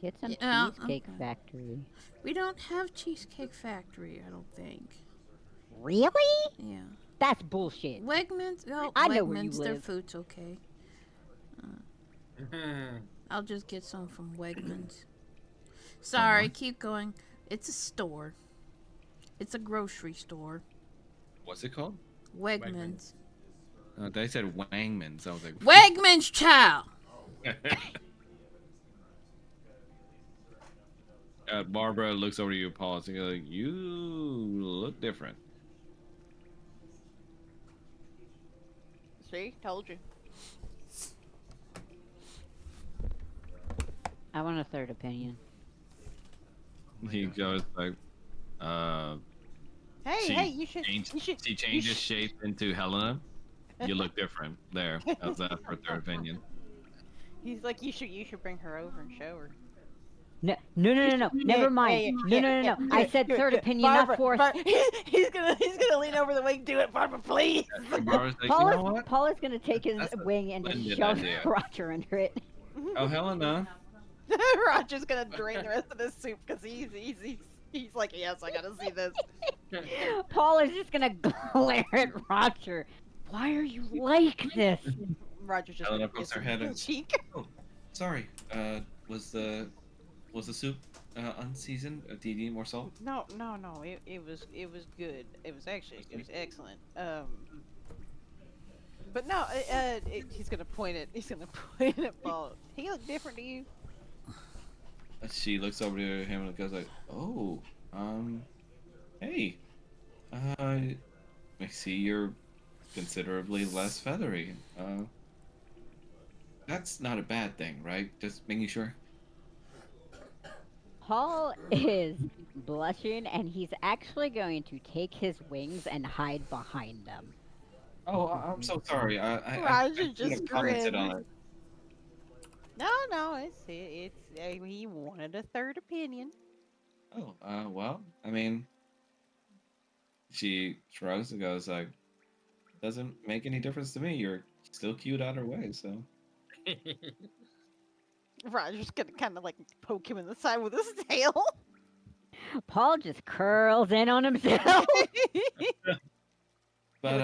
Speaker 2: Get some
Speaker 5: Yeah,
Speaker 2: Cheesecake
Speaker 5: okay.
Speaker 2: Factory.
Speaker 5: We don't have Cheesecake Factory, I don't think.
Speaker 2: Really?
Speaker 5: Yeah.
Speaker 2: That's bullshit.
Speaker 5: Wegmans? Oh,
Speaker 2: I
Speaker 5: Wegmans,
Speaker 2: know where you
Speaker 5: their
Speaker 2: live.
Speaker 5: food's okay. I'll just get some from Wegmans. Sorry, keep going. It's a store. It's a grocery store.
Speaker 4: What's it called?
Speaker 5: Wegmans.
Speaker 4: They said Wangmans. I was like,
Speaker 5: Wegmans, child!
Speaker 4: Barbara looks over to you, Paul, and goes, "You look different."
Speaker 1: See, told you.
Speaker 2: I want a third opinion.
Speaker 4: He goes like,
Speaker 1: Hey, you should.
Speaker 4: She changes shape into Helena. You look different. There. How's that for third opinion?
Speaker 1: He's like, you should bring her over and show her.
Speaker 2: No, no, no, no, no. Never mind. No, no, no, no. I said third opinion, not
Speaker 1: Barbara,
Speaker 2: fourth.
Speaker 1: he's gonna lean over the wing. Do it, Barbara, please.
Speaker 4: And
Speaker 2: No,
Speaker 4: Barbara's like, you know what?
Speaker 2: Paul is gonna take his
Speaker 4: That's a
Speaker 2: wing and just
Speaker 4: splendid
Speaker 2: shove
Speaker 4: idea.
Speaker 2: Roger under it.
Speaker 4: Oh, Helena.
Speaker 1: Roger's gonna drain the rest of this soup because he's like, yes, I gotta see this.
Speaker 2: Paul is just gonna glare at Roger. Why are you like this?
Speaker 1: Roger's just
Speaker 4: Helena
Speaker 1: gonna
Speaker 4: puts
Speaker 1: kiss
Speaker 4: her
Speaker 1: him
Speaker 4: head
Speaker 1: in
Speaker 4: in.
Speaker 1: the cheek.
Speaker 4: Oh, sorry. Was the soup unseasoned? Do you need more salt?
Speaker 1: No. It was good. It was excellent. But no, he's gonna point it. He's gonna point at Paul. He look different to you.
Speaker 4: She looks over to him and goes like, "Oh, hey, I see you're considerably less feathery. That's not a bad thing, right? Just making sure."
Speaker 2: Paul is blushing and he's actually going to take his wings and hide behind them.
Speaker 4: Oh, I'm so sorry. I
Speaker 1: Roger
Speaker 4: shouldn't
Speaker 1: just
Speaker 4: have commented on
Speaker 1: grins.
Speaker 4: it.
Speaker 1: No, he wanted a third opinion.
Speaker 4: Oh, well, I mean, she shrugs and goes like, "Doesn't make any difference to me. You're still cute either way, so."
Speaker 1: Roger's gonna kind of like poke him in the side with his tail.
Speaker 2: Paul just curls in on himself.
Speaker 4: But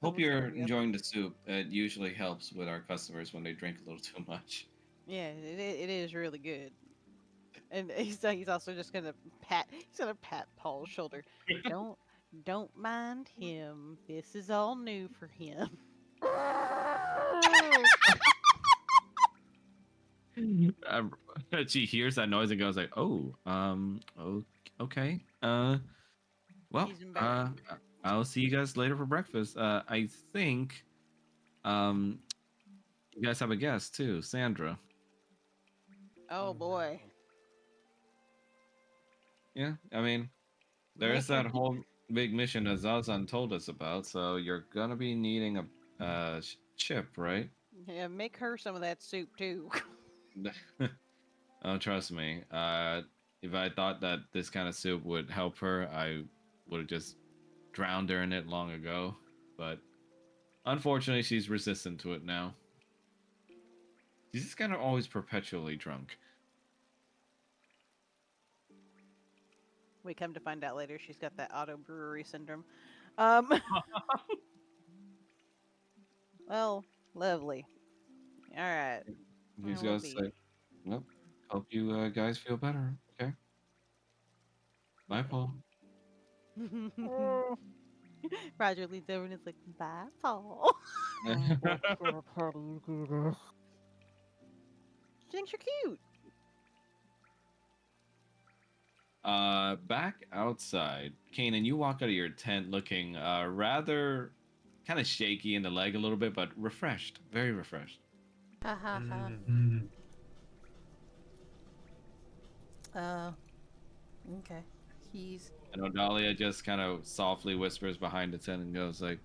Speaker 4: hope
Speaker 1: Looks
Speaker 4: you're
Speaker 1: over the other.
Speaker 4: enjoying the soup. It usually helps with our customers when they drink a little too much.
Speaker 1: Yeah, it is really good. And he's also just gonna pat Paul's shoulder. Don't mind him. This is all new for him.
Speaker 4: She hears that noise and goes like, "Oh, okay. Well,
Speaker 1: He's embarrassed.
Speaker 4: I'll see you guys later for breakfast. I think, um, you guys have a guest too, Sandra.
Speaker 1: Oh boy.
Speaker 4: Yeah, I mean, there is that whole big mission that Zazan told us about. So you're gonna be needing a chip, right?
Speaker 1: Yeah, make her some of that soup too.
Speaker 4: Oh, trust me. If I thought that this kind of soup would help her, I would have just drowned her in it long ago. But unfortunately, she's resistant to it now. She's just kind of always perpetually drunk.
Speaker 1: We come to find out later she's got that auto brewery syndrome. Um well, lovely. All right.
Speaker 4: These
Speaker 1: We'll
Speaker 4: guys
Speaker 1: be
Speaker 4: say, "Well, hope you guys feel better." Okay. Bye, Paul.
Speaker 1: Roger leans over and is like, "Bye, Paul." She thinks you're cute.
Speaker 4: Back outside, Kanan, you walk out of your tent looking rather kind of shaky in the leg a little bit, but refreshed, very refreshed.
Speaker 5: Ha ha ha. Okay. He's
Speaker 4: And Odalia just kind of softly whispers behind the tent and goes like,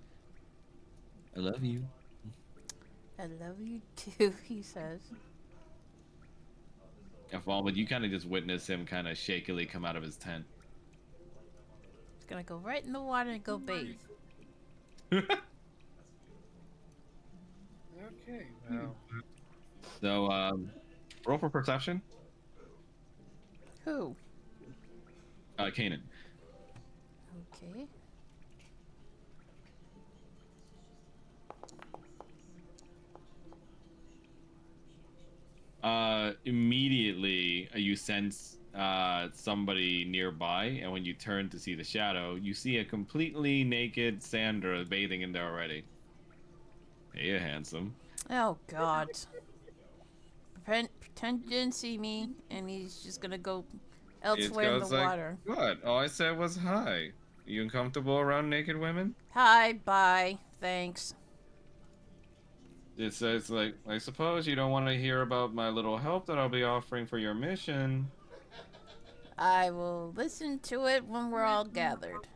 Speaker 4: "I love you."
Speaker 5: I love you too, he says.
Speaker 4: But you kind of just witness him kind of shakily come out of his tent.
Speaker 5: He's gonna go right in the water and go bathe.
Speaker 3: Okay, well,
Speaker 4: So, roll for perception.
Speaker 5: Who?
Speaker 4: Kanan.
Speaker 5: Okay.
Speaker 4: Immediately you sense somebody nearby, and when you turn to see the shadow, you see a completely naked Sandra bathing in there already. Hey, you handsome.
Speaker 5: Oh God. Pretend you didn't see me, and he's just gonna go elsewhere in the water.
Speaker 4: What? All I said was hi. You uncomfortable around naked women?
Speaker 5: Hi, bye, thanks.
Speaker 4: It's like, I suppose you don't want to hear about my little help that I'll be offering for your mission.
Speaker 5: I will listen to it when we're all gathered.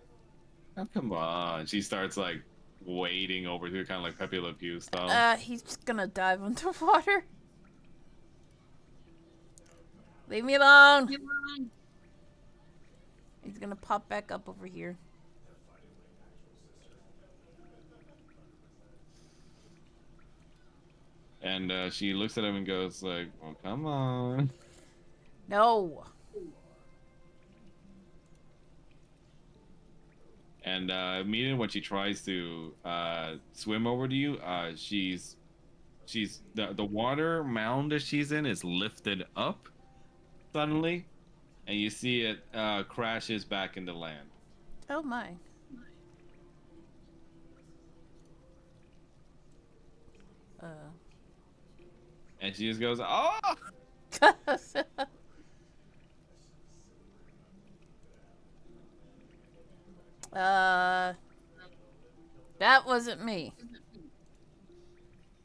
Speaker 4: Oh, come on. She starts like wading over through, kind of like Pepe Le Pew style.
Speaker 5: He's just gonna dive underwater. Leave me alone. He's gonna pop back up over here.
Speaker 4: And she looks at him and goes like, "Well, come on."
Speaker 5: No.
Speaker 4: And immediately when she tries to swim over to you, she's the water mound that she's in is lifted up suddenly, and you see it crashes back into land.
Speaker 5: Oh my. Uh.
Speaker 4: And she just goes, "Oh!"
Speaker 5: uh. That wasn't me.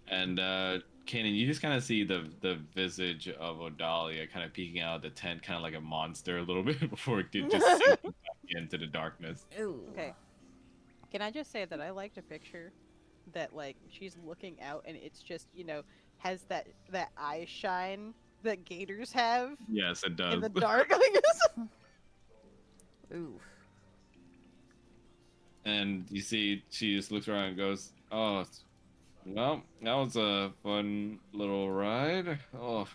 Speaker 4: And Kanan, you just kind of see the visage of Odalia kind of peeking out of the tent, kind of like a monster, a little bit before it did just sink back into the darkness.
Speaker 5: Ooh.
Speaker 1: Okay. Can I just say that I like to picture that like she's looking out and it's just, has that eye shine that gators have
Speaker 4: Yes, it
Speaker 1: in
Speaker 4: does.
Speaker 1: the dark. I guess.
Speaker 5: Ooh.
Speaker 4: And you see, she just looks around and goes, "Oh, well, that was a fun little ride." Oh,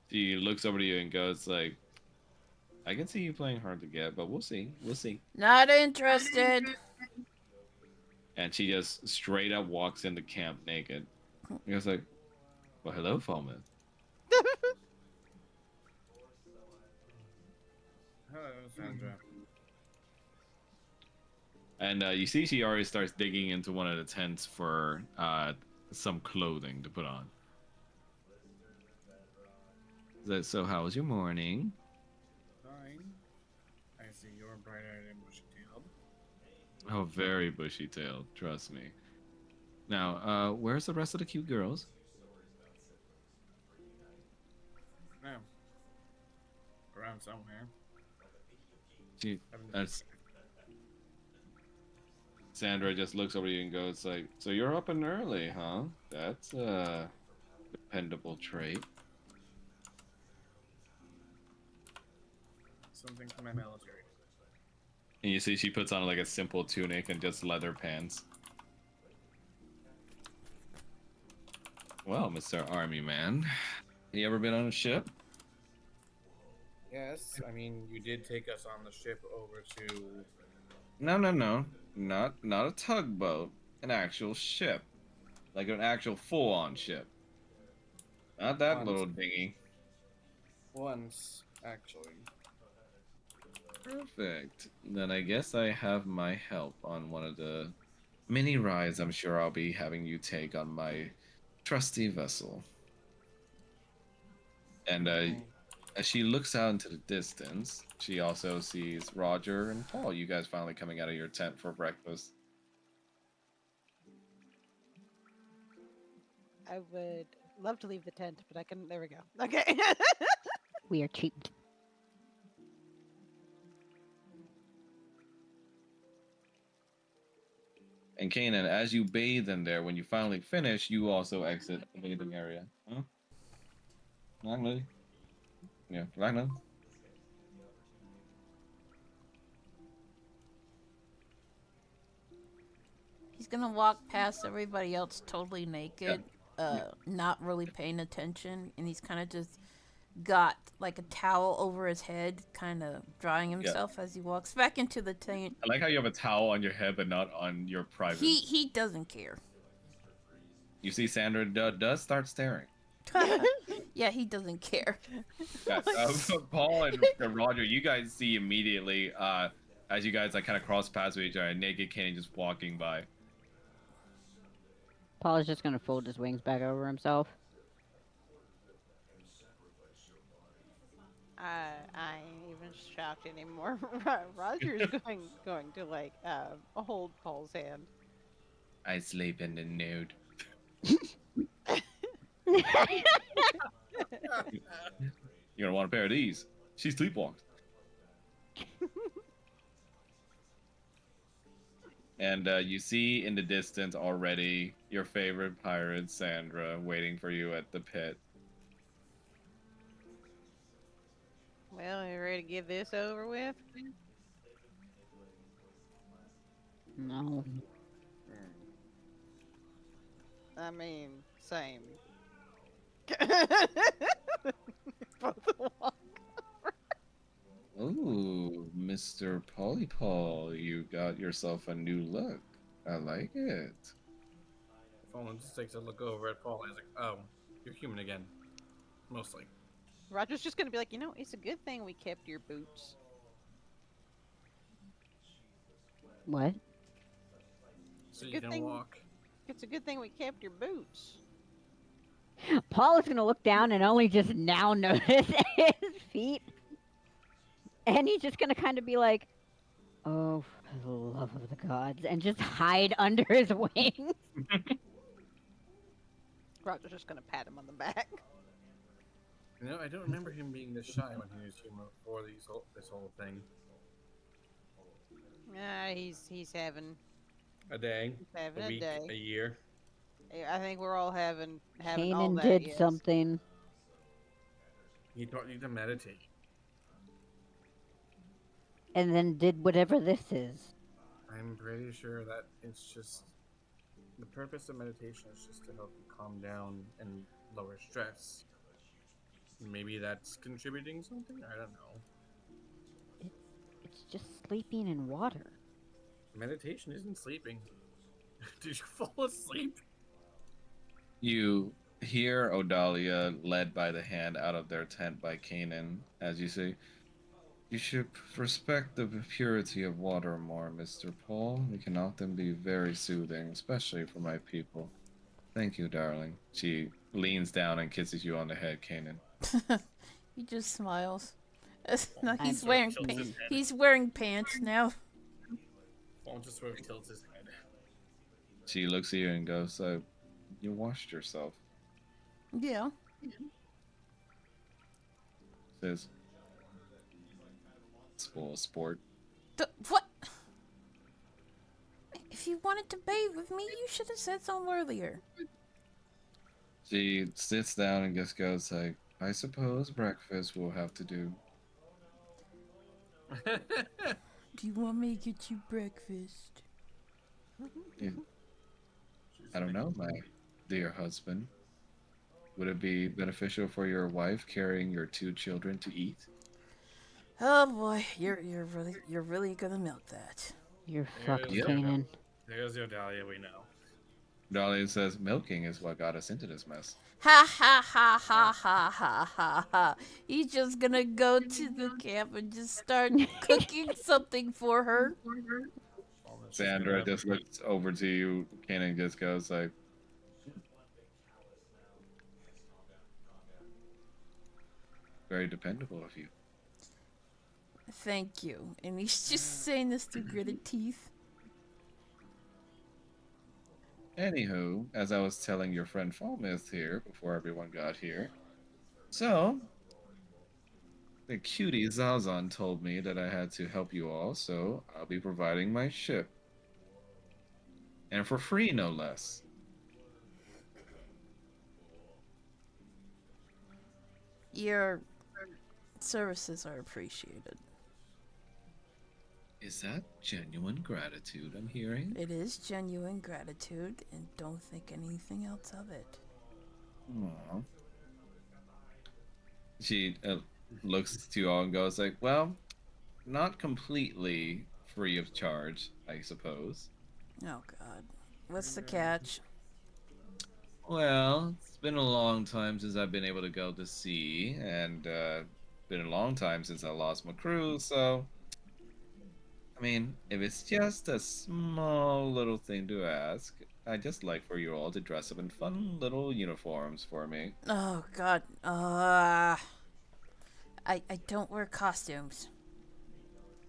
Speaker 4: she looks over to you and goes like, "I can see you playing hard to get, but we'll see. We'll see."
Speaker 5: Not interested.
Speaker 4: And she just straight up walks into camp naked. He goes like, "Well, hello, Falmouth."
Speaker 3: Hello, Sandra.
Speaker 4: And you see, she already starts digging into one of the tents for some clothing to put on. So, how was your morning?
Speaker 3: Fine. I see you're bright-eyed and bushy-tailed.
Speaker 4: Oh, very bushy-tailed, trust me. Now, where's the rest of the cute girls?
Speaker 3: No. Around somewhere.
Speaker 4: She, that's Sandra just looks over you and goes like, "So you're up and early, huh? That's a dependable trait."
Speaker 3: Something from my military.
Speaker 4: And you see she puts on like a simple tunic and just leather pants. Well, Mr. Army Man, you ever been on a ship?
Speaker 3: Yes, I mean, you did take us on the ship over to...
Speaker 4: No, not a tugboat, an actual ship, like an actual full-on ship, not that
Speaker 3: Once.
Speaker 4: little dinghy.
Speaker 3: Once, actually.
Speaker 4: Perfect. Then I guess I have my help on one of the many rides I'm sure I'll be having you take on my trusty vessel. And as she looks out into the distance, she also sees Roger and Paul. You guys finally coming out of your tent for breakfast.
Speaker 1: I would love to leave the tent, but I couldn't. There we go. Okay.
Speaker 2: We are cheap.
Speaker 4: And Kanan, as you bathe in there, when you finally finish, you also exit the bathing area. Huh? Not Yeah, right now.
Speaker 5: He's gonna walk past everybody else totally
Speaker 4: Yeah.
Speaker 5: naked, not really paying attention, and he's kind of just got like a towel over his head, kind of drying himself as he walks back into the tent.
Speaker 4: I like how you have a towel on your head, but not on your private.
Speaker 5: He doesn't care.
Speaker 4: You see, Sandra does start staring.
Speaker 5: Yeah, he doesn't care.
Speaker 4: Yeah, Paul and Roger, you guys see immediately as you guys like kind of cross paths with each other, naked Kanan just walking by.
Speaker 2: Paul is just gonna fold his wings back over himself.
Speaker 1: I ain't even shocked anymore. Roger's going to like hold Paul's hand.
Speaker 4: I sleep in the nude. You're gonna want a pair of these. She sleepwalks. And you see in the distance already your favorite pirate, Sandra, waiting for you at the pit.
Speaker 1: Well, you ready to get this over with?
Speaker 2: No.
Speaker 1: I mean, same. Both walk.
Speaker 4: Ooh, Mr. Polypol, you got yourself a new look. I like it.
Speaker 3: Fallen just takes a look over at Paul and is like, "Oh, you're human again, mostly."
Speaker 1: Roger's just gonna be like, it's a good thing we kept your boots.
Speaker 2: What?
Speaker 1: It's
Speaker 3: So
Speaker 1: a
Speaker 3: you
Speaker 1: good
Speaker 3: can
Speaker 1: thing.
Speaker 3: walk.
Speaker 1: It's a good thing we kept your boots.
Speaker 2: Paul is gonna look down and only just now notice his feet, and he's just gonna kind of be like, "Oh, for the love of the gods," and just hide under his wings.
Speaker 1: Roger's just gonna pat him on the back.
Speaker 3: I don't remember him being this shy when he was human before this whole thing.
Speaker 1: He's having
Speaker 3: A day,
Speaker 1: he's having
Speaker 3: a
Speaker 1: a
Speaker 3: week, a
Speaker 1: day.
Speaker 3: year.
Speaker 1: I think we're all having all
Speaker 2: Kanan
Speaker 1: that.
Speaker 2: did
Speaker 1: Yes.
Speaker 2: something.
Speaker 3: He taught you to meditate.
Speaker 2: And then did whatever this is.
Speaker 3: I'm pretty sure that it's just the purpose of meditation is just to help you calm down and lower stress. Maybe that's contributing something? I don't know.
Speaker 2: It's just sleeping in water.
Speaker 3: Meditation isn't sleeping. Did you fall asleep?
Speaker 4: You hear Odalia led by the hand out of their tent by Kanan as you say, "You should respect the purity of water more, Mr. Paul. It can often be very soothing, especially for my people. Thank you, darling." She leans down and kisses you on the head, Kanan.
Speaker 5: He just smiles. No,
Speaker 3: Fallen
Speaker 2: I'm
Speaker 5: he's
Speaker 3: just sort of
Speaker 5: wearing
Speaker 3: tilts his head.
Speaker 5: he's wearing pants now.
Speaker 3: Fallen just sort of tilts his head.
Speaker 4: She looks at you and goes, "You washed yourself."
Speaker 5: Yeah.
Speaker 4: Says, "Spoil sport."
Speaker 5: What? If you wanted to bathe with me, you should have said so earlier.
Speaker 4: She sits down and just goes like, "I suppose breakfast will have to do."
Speaker 5: Do you want me to get you breakfast?
Speaker 4: Yeah, I don't know, my dear husband. Would it be beneficial for your wife carrying your two children to eat?
Speaker 5: Oh boy, you're really gonna milk that.
Speaker 2: You're fucked,
Speaker 3: There's,
Speaker 4: Yep.
Speaker 2: Kanan.
Speaker 3: there's the Odalia we know.
Speaker 4: Dahlia says, "Milking is what got us into this mess."
Speaker 5: Ha ha ha ha ha ha ha ha. He's just gonna go to the camp and just start cooking something for her.
Speaker 3: Fallen's just
Speaker 4: Sandra
Speaker 3: gonna
Speaker 4: just looks over to you. Kanan just goes like, "Very dependable of you."
Speaker 5: Thank you. And he's just saying this through gritted teeth.
Speaker 4: Anywho, as I was telling your friend Falmouth here before everyone got here, so the cutie Zazan told me that I had to help you all, so I'll be providing my ship. And for free, no less.
Speaker 5: Your services are appreciated.
Speaker 4: Is that genuine gratitude I'm hearing?
Speaker 5: It is genuine gratitude, and don't think anything else of it.
Speaker 4: Aww. She looks to you all and goes like, "Well, not completely free of charge, I suppose."
Speaker 5: Oh God, what's the catch?
Speaker 4: Well, it's been a long time since I've been able to go to sea, and been a long time since I lost my crew, so I mean, if it's just a small little thing to ask, I'd just like for you all to dress up in fun little uniforms for me.
Speaker 5: Oh God, I don't wear costumes.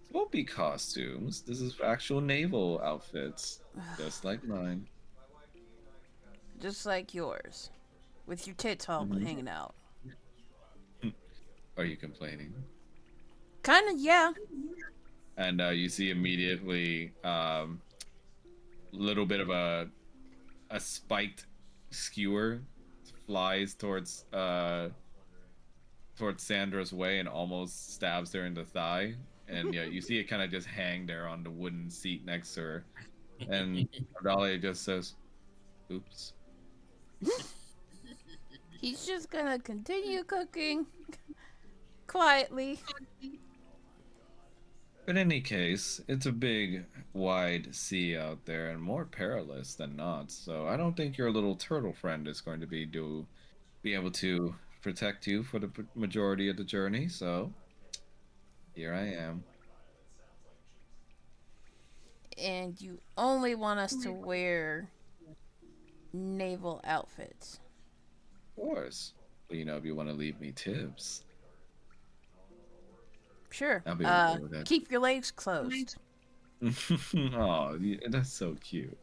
Speaker 4: It won't be costumes. This is actual naval outfits, just like mine.
Speaker 5: Just like yours, with your tits all
Speaker 4: Mhm.
Speaker 5: hanging out.
Speaker 4: Are you complaining?
Speaker 5: Kinda, yeah.
Speaker 4: And you see immediately little bit of a spiked skewer flies towards Sandra's way and almost stabs her in the thigh. And yeah, you see it kind of just hang there on the wooden seat next to her. And Adalia just says, "Oops."
Speaker 5: He's just gonna continue cooking quietly.
Speaker 4: But in any case, it's a big, wide sea out there and more perilous than not. So I don't think your little turtle friend is going to be able to protect you for the majority of the journey. So here I am.
Speaker 5: And you only want us to wear naval outfits.
Speaker 4: Of course. But if you want to leave me tips,
Speaker 5: Sure.
Speaker 4: I'll be okay with that.
Speaker 5: Keep your legs closed.
Speaker 4: Oh, that's so cute.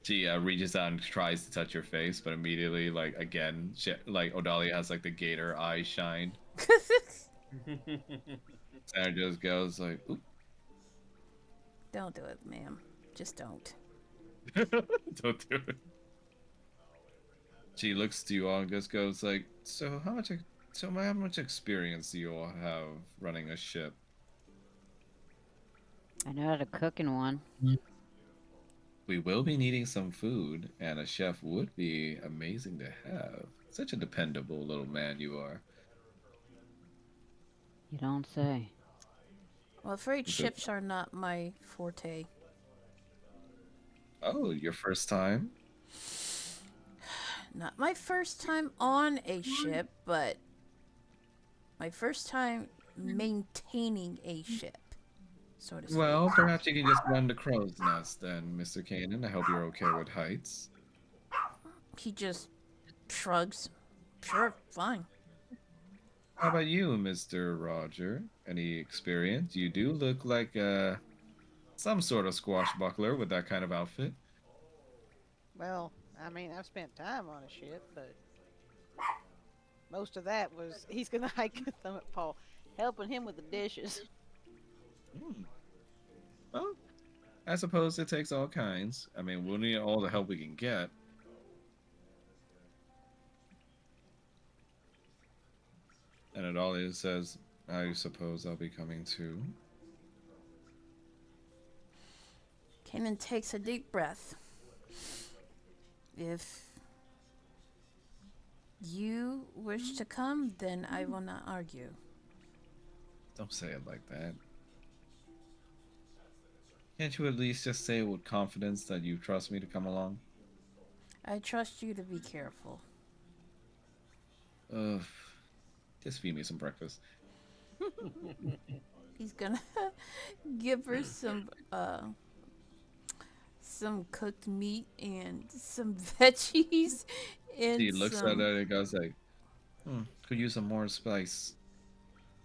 Speaker 4: She reaches out and tries to touch your face, but immediately, like again, like Odalia has like the gator eye shine. Sarah just goes like, "Oop."
Speaker 5: Don't do it, ma'am. Just don't.
Speaker 4: Don't do it. She looks to you all and just goes like, "So how much experience do you all have running a ship?"
Speaker 2: I know how to cook in one.
Speaker 4: We will be needing some food, and a chef would be amazing to have. Such a dependable little man you are.
Speaker 2: You don't say.
Speaker 5: Well, afraid
Speaker 4: So,
Speaker 5: ships are not my forte.
Speaker 4: oh, your first time?
Speaker 5: Not my first time on a ship, but my first time maintaining a ship, so to speak.
Speaker 4: Well, perhaps you can just run the crow's nest then, Mr. Kanan. I hope you're okay with heights.
Speaker 5: He just shrugs. Sure, fine.
Speaker 4: How about you, Mr. Roger? Any experience? You do look like some sort of squashbuckler with that kind of outfit.
Speaker 1: Well, I mean, I've spent time on a ship, but most of that was he's gonna hike a thumb at Paul, helping him with the dishes.
Speaker 4: Hmm. Well, I suppose it takes all kinds. I mean, we'll need all the help we can get. And it always says, I suppose I'll be coming too.
Speaker 5: Kanan takes a deep breath. If you wish to come, then I will not argue.
Speaker 4: Don't say it like that. Can't you at least just say with confidence that you trust me to come along?
Speaker 5: I trust you to be careful.
Speaker 4: Ugh. Just feed me some breakfast.
Speaker 5: He's gonna give her some cooked meat and some veggies and
Speaker 4: She looks at it and goes like, could use some more spice.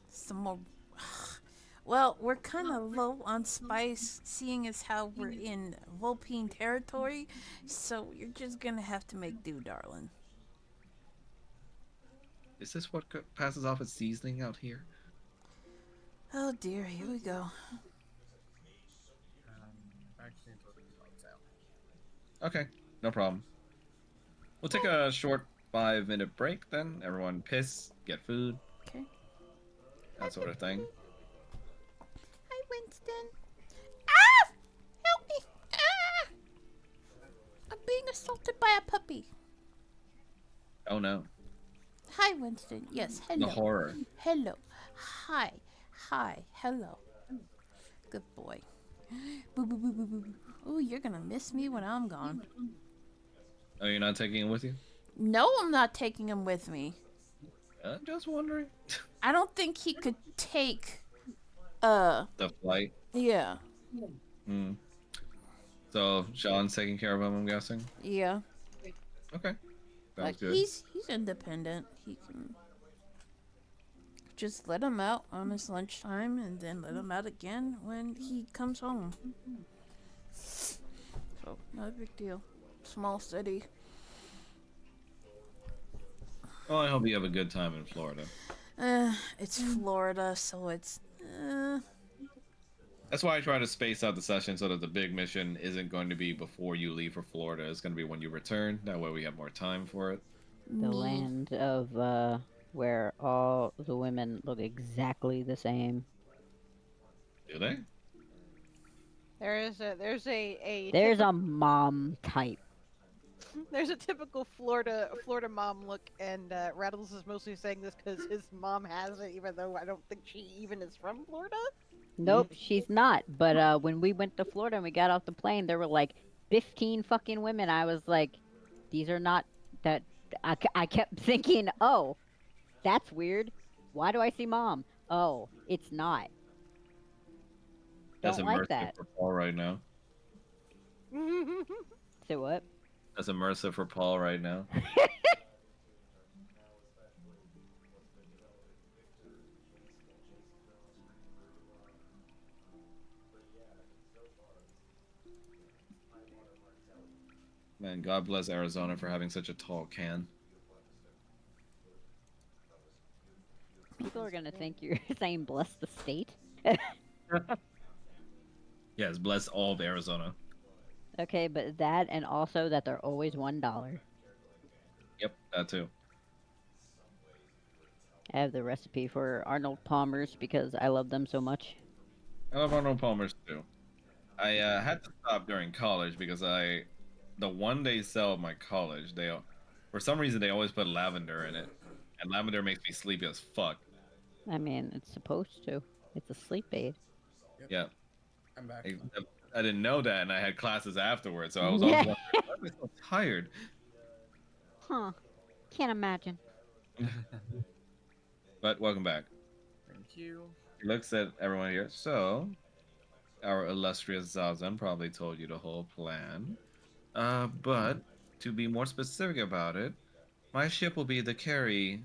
Speaker 5: some more. Well, we're kind of low on spice, seeing as how we're in Vulpine territory, so you're just gonna have to make do, darling.
Speaker 4: Is this what passes off as seasoning out here?
Speaker 5: Oh dear, here we go.
Speaker 3: Actually, until the clock's out.
Speaker 4: Okay, no problem. We'll take a short 5-minute break then. Everyone piss, get food,
Speaker 5: Okay.
Speaker 4: that sort of thing.
Speaker 5: Hi, Winston. Ah! Help me! Ah! I'm being assaulted by a puppy.
Speaker 4: Oh no,
Speaker 5: Hi, Winston. Yes,
Speaker 4: the
Speaker 5: hello.
Speaker 4: horror.
Speaker 5: Hello. Hi. Hi. Hello. Good boy. Boo boo boo boo boo. Ooh, you're gonna miss me when I'm gone.
Speaker 4: Oh, you're not taking him with you?
Speaker 5: No, I'm not taking him with me.
Speaker 4: I'm just wondering.
Speaker 5: I don't think he could take.
Speaker 4: The flight.
Speaker 5: Yeah.
Speaker 4: Hmm. So Sean's taking care of him, I'm guessing.
Speaker 5: Yeah.
Speaker 4: Okay, sounds
Speaker 5: Like
Speaker 4: good.
Speaker 5: he's independent. He can just let him out on his lunchtime and then let him out again when he comes home. So not a big deal. Small city.
Speaker 4: Well, I hope you have a good time in Florida.
Speaker 5: It's Florida, so it's
Speaker 4: That's why I try to space out the session so that the big mission isn't going to be before you leave for Florida. It's going to be when you return. That way we have more time for it.
Speaker 2: The
Speaker 5: Me.
Speaker 2: land of where all the women look exactly the same.
Speaker 4: Do they?
Speaker 1: There's a
Speaker 2: There's
Speaker 1: typical
Speaker 2: a mom type.
Speaker 1: there's a typical Florida mom look, and Rattles is mostly saying this because his mom has it, even though I don't think she even is from Florida.
Speaker 2: Nope, she's not. But when we went to Florida and we got off the plane, there were like 15 fucking women. I was like, these are not that. I kept thinking, oh, that's weird. Why do I see mom? Oh, it's not.
Speaker 4: That's
Speaker 2: Don't like
Speaker 4: immersive
Speaker 2: that.
Speaker 4: for Paul right now.
Speaker 2: Say what?
Speaker 4: That's immersive for Paul right now. Man, God bless Arizona for having such a tall can.
Speaker 2: People are gonna think you're saying bless the state.
Speaker 4: Yes, bless all of Arizona.
Speaker 2: Okay, but that and also that they're always $1.
Speaker 4: Yep, that too.
Speaker 2: I have the recipe for Arnold Palmer's because I love them so much.
Speaker 4: I love Arnold Palmer's too. I had to stop during college because the one day sell of my college, for some reason they always put lavender in it, and lavender makes me sleepy as fuck.
Speaker 2: I mean, it's supposed to. It's a sleep aid.
Speaker 3: Yep,
Speaker 4: Yeah,
Speaker 3: I'm back.
Speaker 4: I, I didn't know that, and I had classes afterwards, so I was always
Speaker 2: Yeah.
Speaker 4: wondering why am I so tired.
Speaker 2: Huh. Can't imagine.
Speaker 4: But welcome back.
Speaker 3: Thank you.
Speaker 4: He looks at everyone here. So, our illustrious Zazen probably told you the whole plan. But to be more specific about it, my ship will be the carrier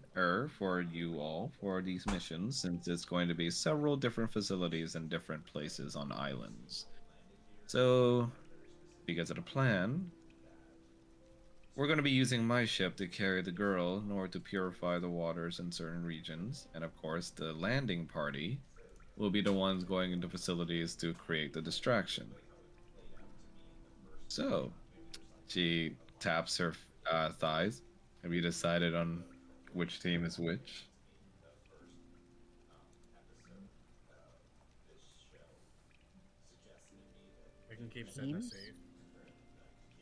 Speaker 4: for you all for these missions, since it's going to be several different facilities in different places on islands. So, because of the plan, we're going to be using my ship to carry the girl in order to purify the waters in certain regions, and of course, the landing party will be the ones going into facilities to create the distraction. So, she taps her thighs. Have you decided on which team is which?
Speaker 3: We can keep Sedna
Speaker 2: Teams?
Speaker 3: safe.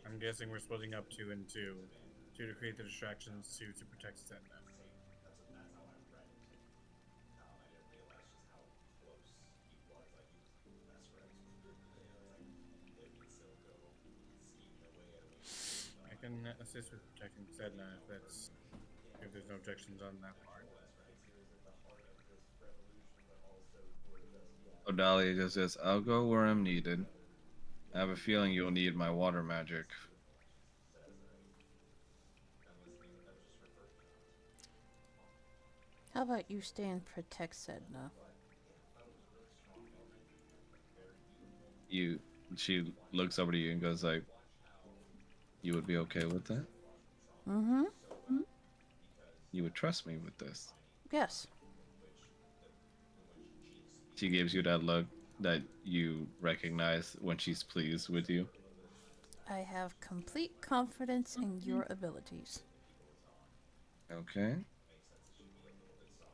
Speaker 3: I'm guessing we're splitting up two and two. Two to create the distractions, two to protect Sedna. I can assist with protecting Sedna if there's no objections on that part.
Speaker 4: Odalia just says, I'll go where I'm needed. I have a feeling you'll need my water magic.
Speaker 5: How about you stay and protect Sedna?
Speaker 4: You she looks over to you and goes like, you would be okay with that?
Speaker 5: Mm-hmm.
Speaker 4: You would trust me with this.
Speaker 5: Yes.
Speaker 4: She gives you that look that you recognize when she's pleased with you.
Speaker 5: I have complete confidence in your abilities.
Speaker 4: Okay.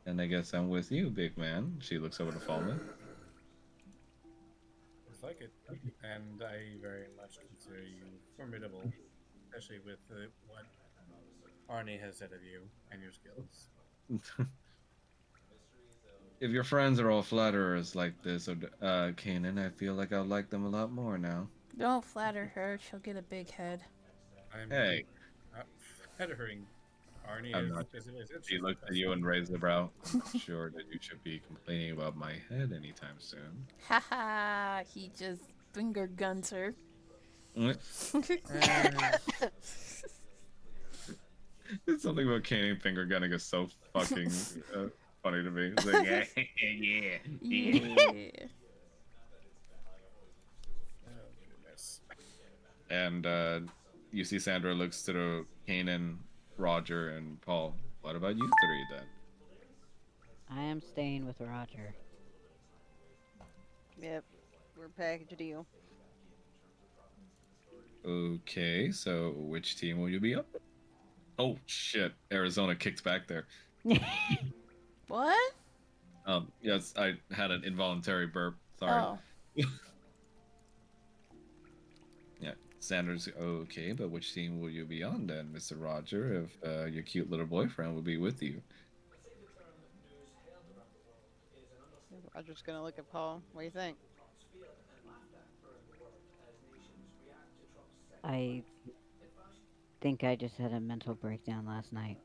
Speaker 4: And I guess I'm with you, big man. She looks over to Fallen.
Speaker 3: Looks like it. And I very much consider you formidable, especially with what Arnie has said of you and your skills.
Speaker 4: If your friends are all flatterers like this, Kanan, I feel like I'll like them a lot more now.
Speaker 5: Don't flatter her, she'll get a big head.
Speaker 3: I'm
Speaker 4: Hey,
Speaker 3: not flattering. Arnie
Speaker 4: I'm
Speaker 3: is
Speaker 4: not.
Speaker 3: specifically said
Speaker 4: She
Speaker 3: she's the
Speaker 4: looks at
Speaker 3: best.
Speaker 4: you and raises a brow. I'm not sure that you should be complaining about my head anytime soon.
Speaker 5: Haha, he just finger guns her.
Speaker 4: It's something about Kanan finger gunning is so fucking funny to me. It's like, yeah,
Speaker 5: Yeah.
Speaker 3: Oh, goodness.
Speaker 4: And you see Sandra looks to the Kanan, Roger, and Paul. What about you three then?
Speaker 2: I am staying with Roger.
Speaker 1: Yep.
Speaker 8: We're a package deal.
Speaker 4: Okay, so which team will you be up? Oh shit! Arizona kicked back there.
Speaker 5: What?
Speaker 4: Yes, I had an involuntary burp. Sorry.
Speaker 5: Oh.
Speaker 4: Yeah, Sanders. Okay, but which team will you be on then, Mr. Roger? If your cute little boyfriend will be with you.
Speaker 8: Roger's gonna look at Paul. What do you think?
Speaker 2: I think I just had a mental breakdown last night.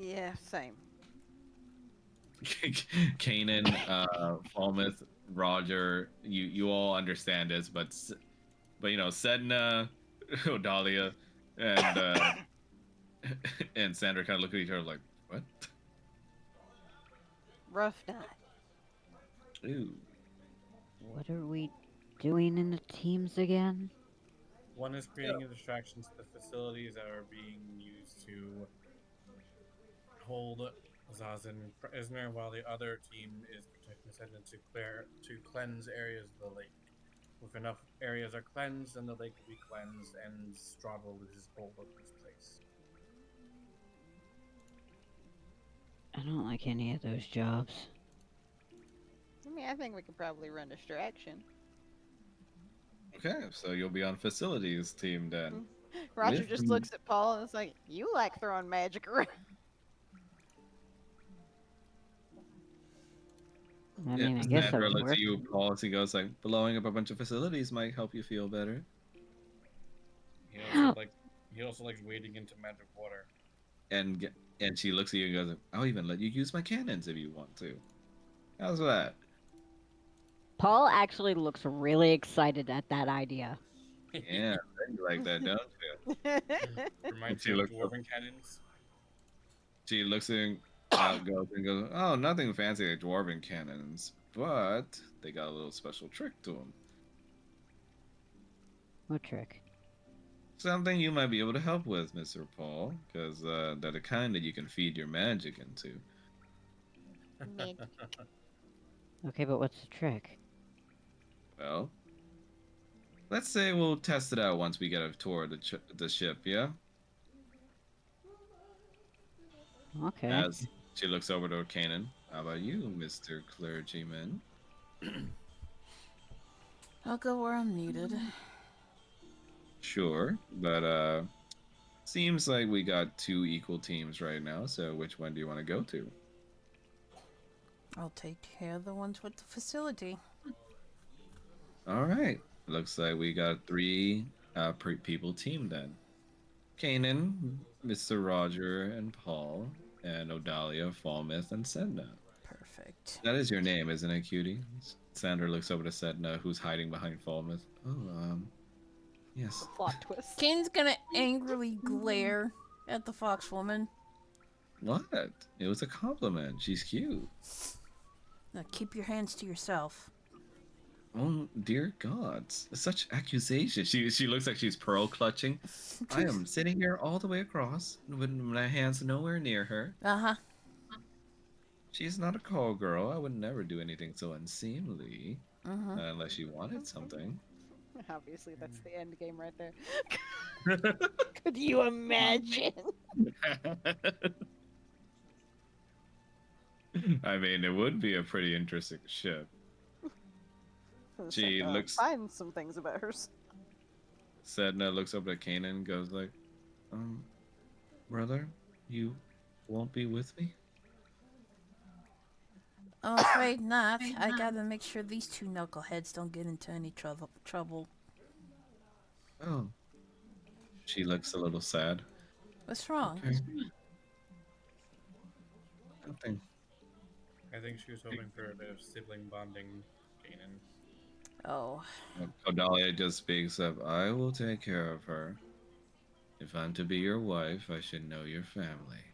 Speaker 8: Yeah, same.
Speaker 4: Kanan, Falmouth, Roger, you all understand this, but Sedna, Odalia, and and Sandra kind of look at each other like, what?
Speaker 8: Rough night.
Speaker 4: Ooh.
Speaker 2: What are we doing in the teams again?
Speaker 3: One is creating a distraction to the facilities that are being used to hold Zazen prisoner, while the other team is protecting Sedna to cleanse areas of the lake. If enough areas are cleansed, then the lake will be cleansed, and Strahd will lose his hold of this place.
Speaker 2: I don't like any of those jobs.
Speaker 8: I mean, I think we could probably run distraction.
Speaker 4: Okay, so you'll be on facilities team then.
Speaker 8: Roger
Speaker 4: With
Speaker 8: just looks at Paul and is like, "You like throwing magic around."
Speaker 2: I mean, I guess that
Speaker 4: Sandra
Speaker 2: would
Speaker 4: looks
Speaker 2: work.
Speaker 4: at you, Paul, as he goes like, blowing up a bunch of facilities might help you feel better.
Speaker 3: He also likes wading into magic water.
Speaker 4: And she looks at you and goes, I'll even let you use my cannons if you want to. How's that?
Speaker 2: Paul actually looks really excited at that idea.
Speaker 4: Yeah, you like that, don't you?
Speaker 3: Reminds
Speaker 4: She
Speaker 3: you of
Speaker 4: looks up,
Speaker 3: dwarven cannons.
Speaker 4: she looks in, goes and goes, oh, nothing fancy like dwarven cannons, but they got a little special trick to them.
Speaker 2: What trick?
Speaker 4: Something you might be able to help with, Mr. Paul, because they're the kind that you can feed your magic into.
Speaker 2: Okay, but what's the trick?
Speaker 4: Well, let's say we'll test it out once we get a tour of the ship, yeah?
Speaker 2: Okay.
Speaker 4: As she looks over to Kanan. How about you, Mr. Clergyman?
Speaker 5: I'll go where I'm needed.
Speaker 4: Sure, but seems like we got two equal teams right now, so which one do you want to go to?
Speaker 5: I'll take care of the ones with the facility.
Speaker 4: All right. Looks like we got three people team then. Kanan, Mr. Roger, and Paul, and Odalia, Falmouth, and Sedna.
Speaker 5: Perfect.
Speaker 4: That is your name, isn't it, cutie? Sandra looks over to Sedna, who's hiding behind Falmouth. Oh, yes.
Speaker 8: Plot twist.
Speaker 5: Kane's gonna angrily glare at the fox woman.
Speaker 4: What? It was a compliment. She's cute.
Speaker 5: Now keep your hands to yourself.
Speaker 4: Oh dear God! Such accusations. She looks like she's pearl clutching. I am sitting here all the way across with my hands nowhere near her.
Speaker 5: Uh-huh.
Speaker 4: She's not a call girl. I would never do anything so unseemly,
Speaker 5: Mm-hmm.
Speaker 4: unless she wanted something.
Speaker 8: Obviously, that's the end game right there. Could you imagine?
Speaker 4: I mean, it would be a pretty interesting ship. She looks.
Speaker 8: Find some things about hers.
Speaker 4: Sedna looks up at Kanan and goes like, brother, you won't be with me?
Speaker 5: I'm afraid not. I gotta make sure these two knuckleheads don't get into any trouble.
Speaker 4: Oh. She looks a little sad.
Speaker 5: What's wrong?
Speaker 4: Okay. Nothing.
Speaker 3: I think she was hoping for a bit of sibling bonding, Kanan.
Speaker 5: Oh.
Speaker 4: Odalia just speaks up. I will take care of her. If I'm to be your wife, I should know your family.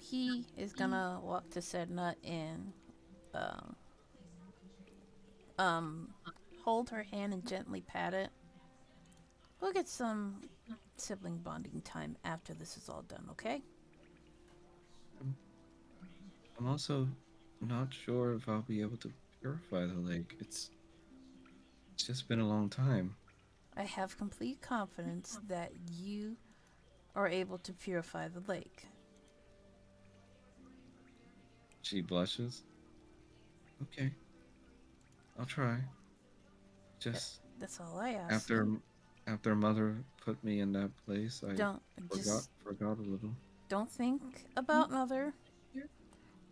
Speaker 5: He is gonna walk to Sedna and, hold her hand and gently pat it. We'll get some sibling bonding time after this is all done, okay?
Speaker 4: I'm also not sure if I'll be able to purify the lake. It's just been a long time.
Speaker 5: I have complete confidence that you are able to purify the lake.
Speaker 4: She blushes. Okay, I'll try.
Speaker 5: That,
Speaker 4: Just
Speaker 5: that's all I ask.
Speaker 4: after after mother put me in that place, I
Speaker 5: Don't just
Speaker 4: forgot a little.
Speaker 5: don't think about mother.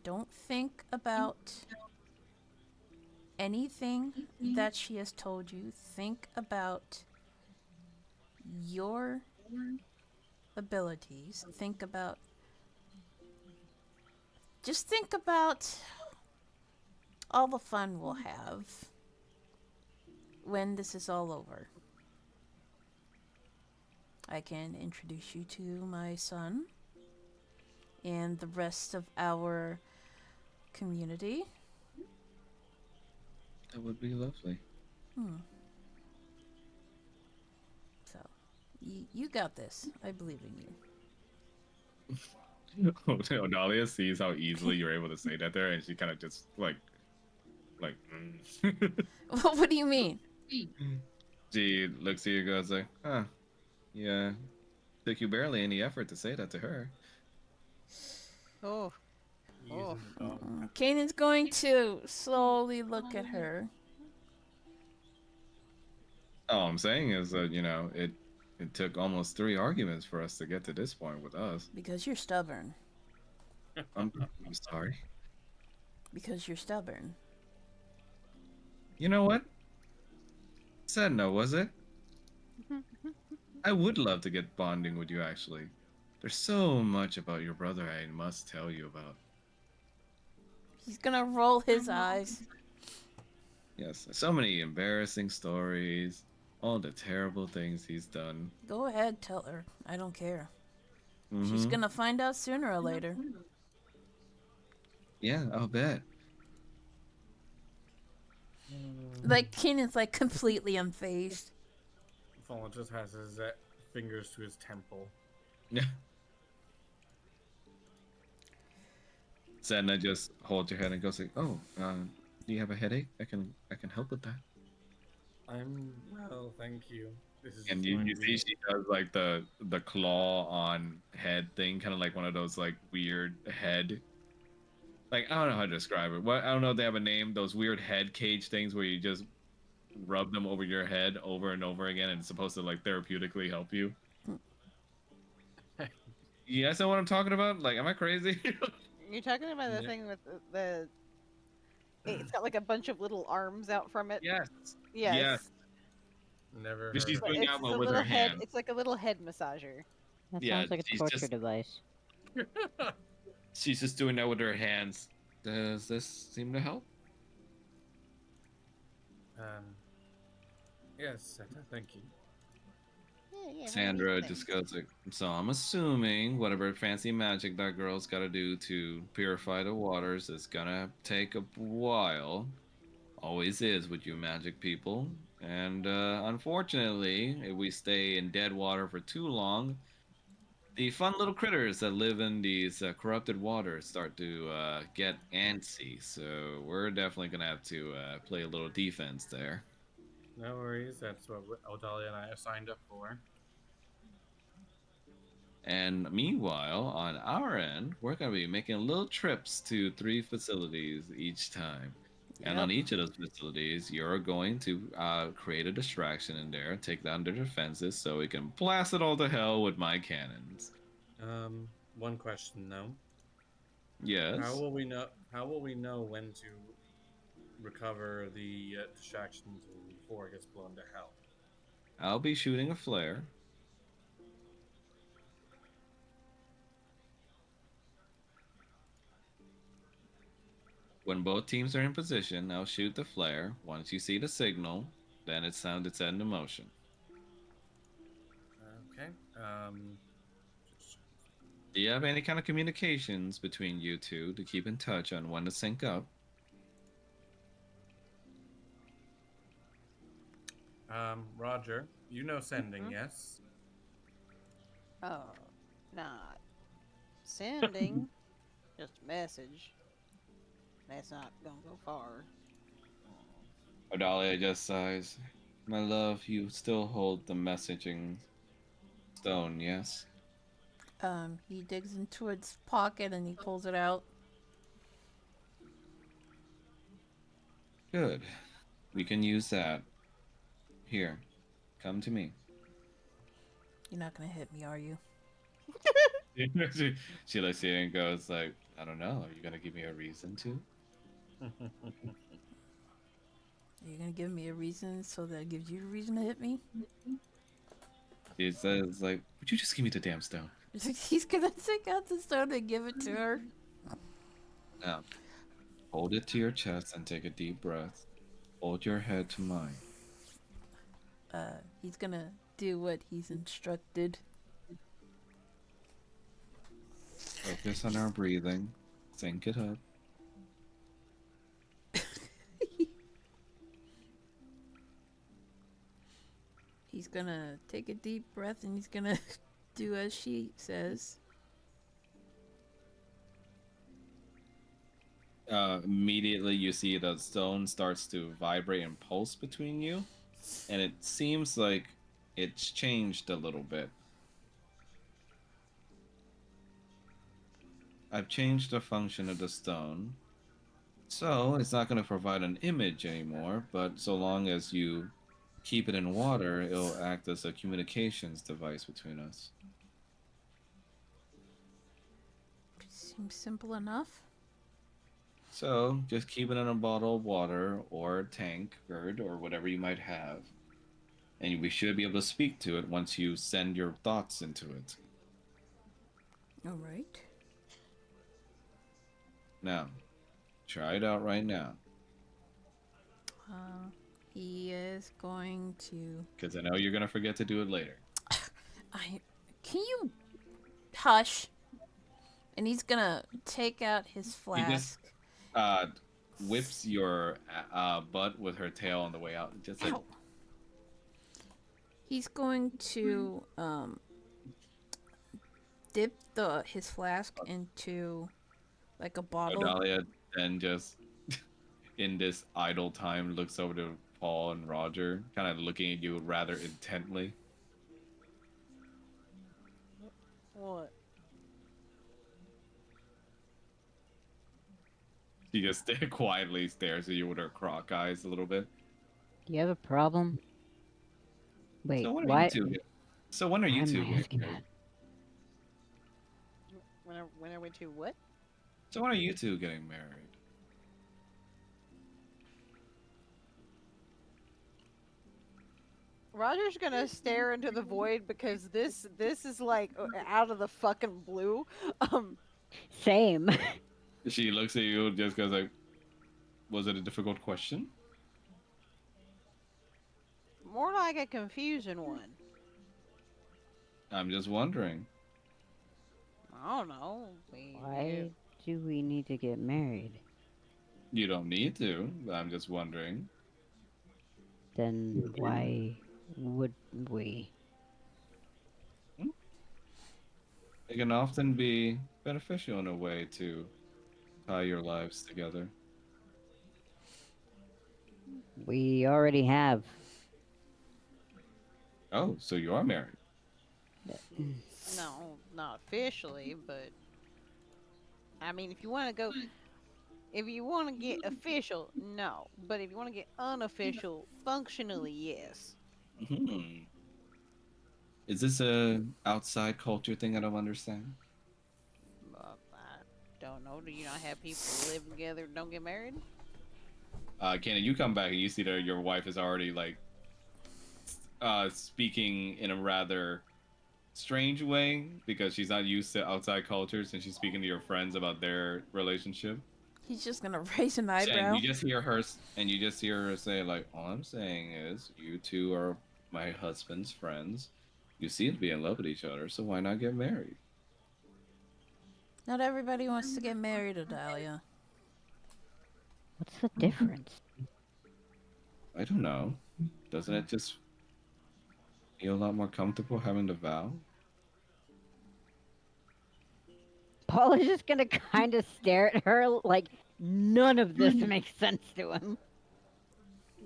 Speaker 5: Don't think about anything that she has told you. Think about your abilities. Just think about all the fun we'll have when this is all over. I can introduce you to my son and the rest of our community.
Speaker 4: That would be lovely.
Speaker 5: Hmm. So, you got this. I believe in you.
Speaker 9: Odalia sees how easily you're able to say that there, and she kind of just like.
Speaker 5: What do you mean?
Speaker 9: She looks at you, and goes like, "Huh, yeah, took you barely any effort to say that to her."
Speaker 1: Oh, oh.
Speaker 3: Using the dog.
Speaker 5: Kanan's going to slowly look at her.
Speaker 9: All I'm saying is that it took almost 3 arguments for us to get to this point with us.
Speaker 5: Because you're stubborn.
Speaker 4: I'm sorry.
Speaker 5: Because you're stubborn.
Speaker 9: You know what? Said no, was it? I would love to get bonding with you, actually. There's so much about your brother I must tell you about.
Speaker 5: He's gonna roll his eyes.
Speaker 4: Yes, so many embarrassing stories, all the terrible things he's done.
Speaker 5: Go ahead, tell her. I don't care.
Speaker 4: Mm-hmm.
Speaker 5: She's gonna find out sooner or later.
Speaker 4: Yeah, I'll bet.
Speaker 5: Like, Kanan's like completely unfazed.
Speaker 3: Fallen just has his fingers to his temple.
Speaker 4: Yeah. Sedna just holds your head and goes like, "Oh, do you have a headache? I can help with that."
Speaker 3: I'm well, thank you. This is
Speaker 9: And
Speaker 3: just
Speaker 9: you
Speaker 3: reminding
Speaker 9: see
Speaker 3: me.
Speaker 9: she does like the claw on head thing, kind of like one of those like weird head. Like I don't know how to describe it. What I don't know if they have a name. Those weird head cage things where you just rub them over your head over and over again, and it's supposed to like therapeutically help you. You guys know what I'm talking about? Like, am I crazy?
Speaker 1: You're talking about the
Speaker 3: Yeah.
Speaker 1: thing with it's got like a bunch of little arms out from it.
Speaker 9: Yes.
Speaker 1: Yes.
Speaker 9: Yes.
Speaker 3: Never
Speaker 9: But
Speaker 3: heard
Speaker 9: she's
Speaker 3: of
Speaker 1: But
Speaker 3: it.
Speaker 9: doing
Speaker 1: it's,
Speaker 9: that
Speaker 1: it's a
Speaker 9: one with
Speaker 1: little
Speaker 9: her
Speaker 1: head.
Speaker 9: hand.
Speaker 1: It's like a little head massager.
Speaker 2: That
Speaker 4: Yeah,
Speaker 2: sounds like a
Speaker 4: she's
Speaker 2: torture
Speaker 4: just-
Speaker 2: device.
Speaker 4: She's just doing that with her hands. Does this seem to help?
Speaker 3: Yes, thank you.
Speaker 1: Yeah,
Speaker 4: Sandra just goes like, "So I'm assuming whatever fancy magic that girl's got to do to purify the waters is gonna take a while. Always is with you magic people. And unfortunately, if we stay in dead water for too long, the fun little critters that live in these corrupted waters start to get antsy. So we're definitely gonna have to play a little defense there."
Speaker 3: No worries. That's what Odalia and I have signed up for.
Speaker 4: And meanwhile, on our end, we're going to be making little trips to 3 facilities each time. And on
Speaker 5: Yep.
Speaker 4: each of those facilities, you're going to create a distraction in there, take down their defenses so we can blast it all to hell with my cannons.
Speaker 3: One question though.
Speaker 4: Yes.
Speaker 3: How will we know? How will we know when to recover the distractions before it gets blown to hell?
Speaker 4: I'll be shooting a flare. When both teams are in position, I'll shoot the flare. Once you see the signal, then it's time to set into motion.
Speaker 3: Okay.
Speaker 4: Do you have any kind of communications between you two to keep in touch on when to sync up?
Speaker 3: Roger, you know sending,
Speaker 1: Mhm.
Speaker 3: yes?
Speaker 1: Oh, not sending. Just a message.
Speaker 8: That's not gonna go far.
Speaker 4: Odalia just sighs. My love, you still hold the messaging stone, yes?
Speaker 5: He digs into its pocket and he pulls it out.
Speaker 4: Good. We can use that. Here, come to me.
Speaker 5: You're not gonna hit me, are you?
Speaker 4: she looks at you and goes like, I don't know. Are you gonna give me a reason to?
Speaker 5: Are you gonna give me a reason so that gives you a reason to hit me?
Speaker 4: He says like, would you just give me the damn stone?
Speaker 5: He's gonna take out the stone and give it to her.
Speaker 4: Now, hold it to your chest and take a deep breath. Hold your head to mine.
Speaker 5: He's gonna do what he's instructed.
Speaker 4: Focus on our breathing. Sync it up.
Speaker 5: He's gonna take a deep breath and he's gonna do as she says.
Speaker 4: Immediately, you see the stone starts to vibrate and pulse between you, and it seems like it's changed a little bit. I've changed the function of the stone, so it's not going to provide an image anymore, but so long as you keep it in water, it'll act as a communications device between us.
Speaker 5: Seems simple enough.
Speaker 4: So just keep it in a bottle of water or tank, gourd, or whatever you might have. And we should be able to speak to it once you send your thoughts into it.
Speaker 5: Alright.
Speaker 4: Now, try it out right now.
Speaker 5: He is going to.
Speaker 4: Because I know you're going to forget to do it later.
Speaker 5: Can you hush? And he's gonna take out his flask.
Speaker 4: He just whips your butt with her tail on the way out. Just like,
Speaker 5: He's going to dip his flask into like a bottle.
Speaker 4: Odalia then just in this idle time looks over to Paul and Roger, kind of looking at you rather intently.
Speaker 8: What?
Speaker 4: She just quietly stares at you with her croc eyes a little bit.
Speaker 2: Do you have a problem? Wait,
Speaker 4: So when are
Speaker 2: why?
Speaker 4: you two? So when are you
Speaker 2: Why am
Speaker 4: two
Speaker 2: I
Speaker 4: getting
Speaker 2: asking
Speaker 4: married?
Speaker 2: that?
Speaker 8: When I went to what?
Speaker 4: So when are you two getting married?
Speaker 8: Roger's gonna stare into the void because this is like out of the fucking blue.
Speaker 2: Same.
Speaker 4: She looks at you just goes like, was it a difficult question?
Speaker 8: More like a confusing one.
Speaker 4: I'm just wondering.
Speaker 8: I don't know.
Speaker 2: Why do we need to get married?
Speaker 4: You don't need to, but I'm just wondering.
Speaker 2: Then why would we?
Speaker 4: It can often be beneficial in a way to tie your lives together.
Speaker 2: We already have.
Speaker 4: Oh, so you are married.
Speaker 8: No, not officially, but I mean, if you want to get official, no. But if you want to get unofficial, functionally, yes.
Speaker 4: Hmm. Is this a outside culture thing I don't understand?
Speaker 8: I don't know. Do you not have people who live together and don't get married?
Speaker 4: Kenan, you come back and you see that your wife is already like speaking in a rather strange way because she's not used to outside cultures and she's speaking to your friends about their relationship.
Speaker 5: He's just gonna raise an
Speaker 4: And
Speaker 5: eyebrow.
Speaker 4: you just hear her say like, all I'm saying is you two are my husband's friends. You seem to be in love with each other, so why not get married?
Speaker 5: Not everybody wants to get married, Odalia.
Speaker 2: What's the difference?
Speaker 4: I don't know. Doesn't it just feel a lot more comfortable having the vow?
Speaker 2: Paul is just gonna kind of stare at her like None of this makes sense to him.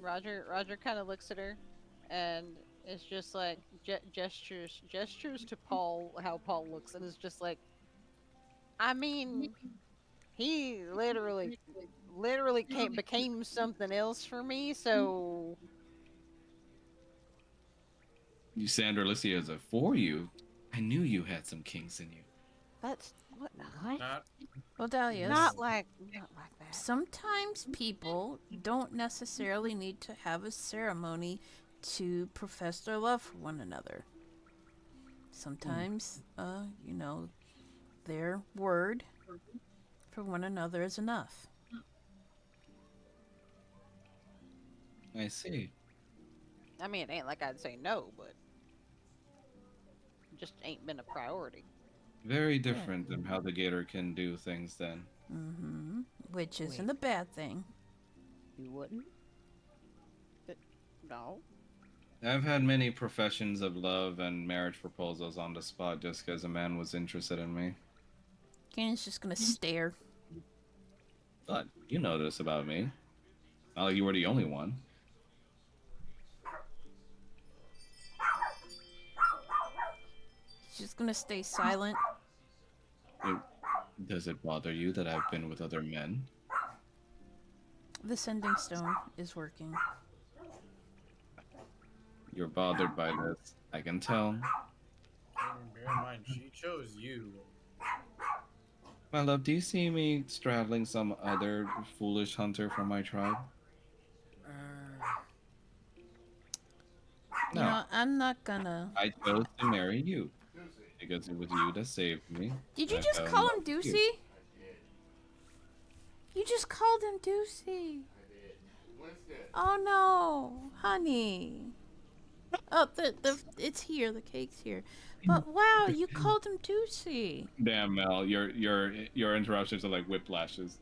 Speaker 8: Roger kind of looks at her, and it's just like gestures to Paul how Paul looks, and is just like, I mean, he literally became something else for me. So
Speaker 4: You, Sandra Alicia, is it for you? I knew you had some kinks in you.
Speaker 8: that's what.
Speaker 2: What?
Speaker 5: Well, Dahlia,
Speaker 8: Not like that.
Speaker 5: sometimes people don't necessarily need to have a ceremony to profess their love for one another. Sometimes, their word for one another is enough.
Speaker 4: I see.
Speaker 8: I mean, it ain't like I'd say no, but just ain't been a priority.
Speaker 4: Very different than how the gator can do things then.
Speaker 5: Mm-hmm. Which isn't
Speaker 2: Wait.
Speaker 5: a bad thing.
Speaker 2: You wouldn't?
Speaker 8: No.
Speaker 4: I've had many professions of love and marriage proposals on the spot just because a man was interested in me.
Speaker 5: Kanan's just gonna stare.
Speaker 4: But you know this about me. Not like you were the only one.
Speaker 5: She's just gonna stay silent.
Speaker 4: It, does it bother you that I've been with other men?
Speaker 5: The sending stone is working.
Speaker 4: You're bothered by this. I can tell.
Speaker 3: And bear in mind, she chose you.
Speaker 4: My love, do you see me straddling some other foolish hunter from my tribe?
Speaker 5: You know, I'm not gonna.
Speaker 4: I chose to marry you because it was you that saved me.
Speaker 5: Did you
Speaker 4: I
Speaker 5: just
Speaker 4: fell in
Speaker 5: call
Speaker 4: love
Speaker 5: him
Speaker 4: with you.
Speaker 5: Deucey? You just called him Deucey. Oh no, honey. Oh, it's here. The cake's here. But wow, you called him Deucey.
Speaker 9: Damn, Mel, your interruptions are like whiplashes.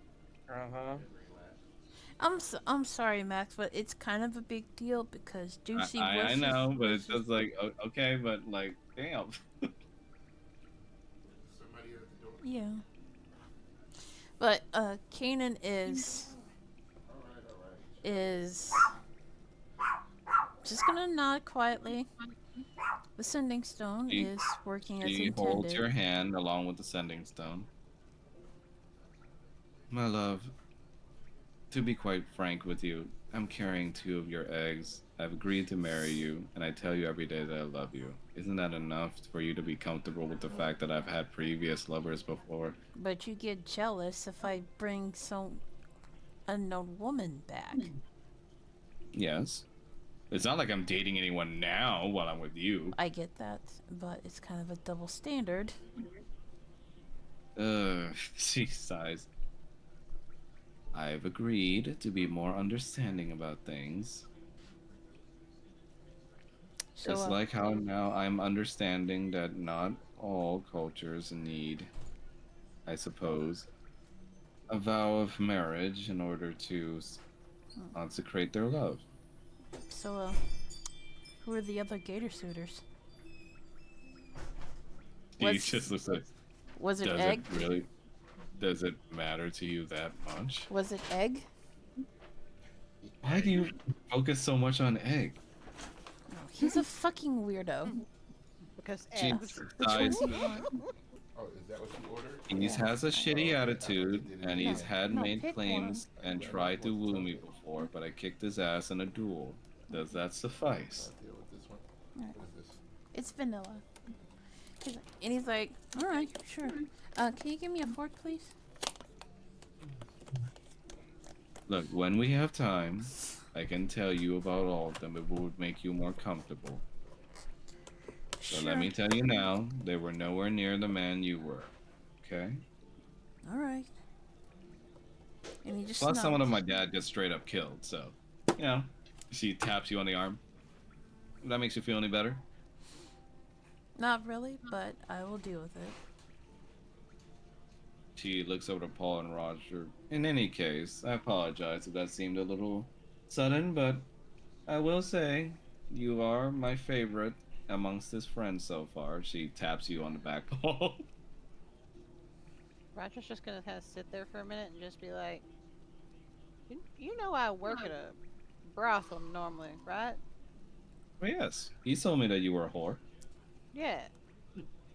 Speaker 5: I'm sorry, Max, but it's kind of a big deal because Deucey was.
Speaker 4: I know, but it's just like okay, but like damn.
Speaker 7: Somebody at the door.
Speaker 5: Yeah. But Kanan is just gonna nod quietly. The sending stone
Speaker 4: She-
Speaker 5: is working as
Speaker 4: She holds your
Speaker 5: intended.
Speaker 4: hand along with the sending stone. My love, to be quite frank with you, I'm carrying 2 of your eggs. I've agreed to marry you, and I tell you every day that I love you. Isn't that enough for you to be comfortable with the fact that I've had previous lovers before?
Speaker 5: But you get jealous if I bring some unknown woman back.
Speaker 4: Yes.
Speaker 9: It's not like I'm dating anyone now while I'm with you.
Speaker 5: I get that, but it's kind of a double standard.
Speaker 4: She sighs. I've agreed to be more understanding about things.
Speaker 5: So,
Speaker 4: It's like how now I'm understanding that not all cultures need, I suppose, a vow of marriage in order to consecrate their love.
Speaker 5: Who are the other gator suitors?
Speaker 9: He
Speaker 5: Was-
Speaker 9: just looks like,
Speaker 5: Was it
Speaker 9: does
Speaker 5: Egg?
Speaker 9: it really? Does it matter to you that much?
Speaker 5: Was it Egg?
Speaker 4: Why do you focus so much on Egg?
Speaker 5: He's a fucking weirdo.
Speaker 1: Because
Speaker 4: She
Speaker 1: eggs.
Speaker 4: sighs.
Speaker 7: Oh, is that what you ordered?
Speaker 4: He has a shitty attitude, and he's had
Speaker 5: No,
Speaker 4: made
Speaker 5: pick
Speaker 4: claims and tried to woo me before, but I kicked his ass in a duel. Does that suffice?
Speaker 7: I'll deal with this one.
Speaker 5: Alright.
Speaker 7: What is this?
Speaker 5: It's vanilla. And he's like, all right, sure. Can you give me a fork, please?
Speaker 4: Look, when we have time, I can tell you about all of them if it would make you more comfortable. So let me tell you now, they were nowhere near the man you were. Okay?
Speaker 5: All right. And he just
Speaker 4: Plus, some of
Speaker 5: nods.
Speaker 4: them my dad just straight up killed, so, you know. She taps you on the arm. If that makes you feel any better?
Speaker 5: Not really, but I will deal with it.
Speaker 4: She looks over to Paul and Roger. In any case, I apologize if that seemed a little sudden, but I will say you are my favorite amongst his friends so far. She taps you on the back, Paul.
Speaker 8: Roger's just gonna kind of sit there for a minute and just be like, You know I work at a brothel normally, right?
Speaker 4: Oh, yes. He told me that you were a whore.
Speaker 8: Yeah.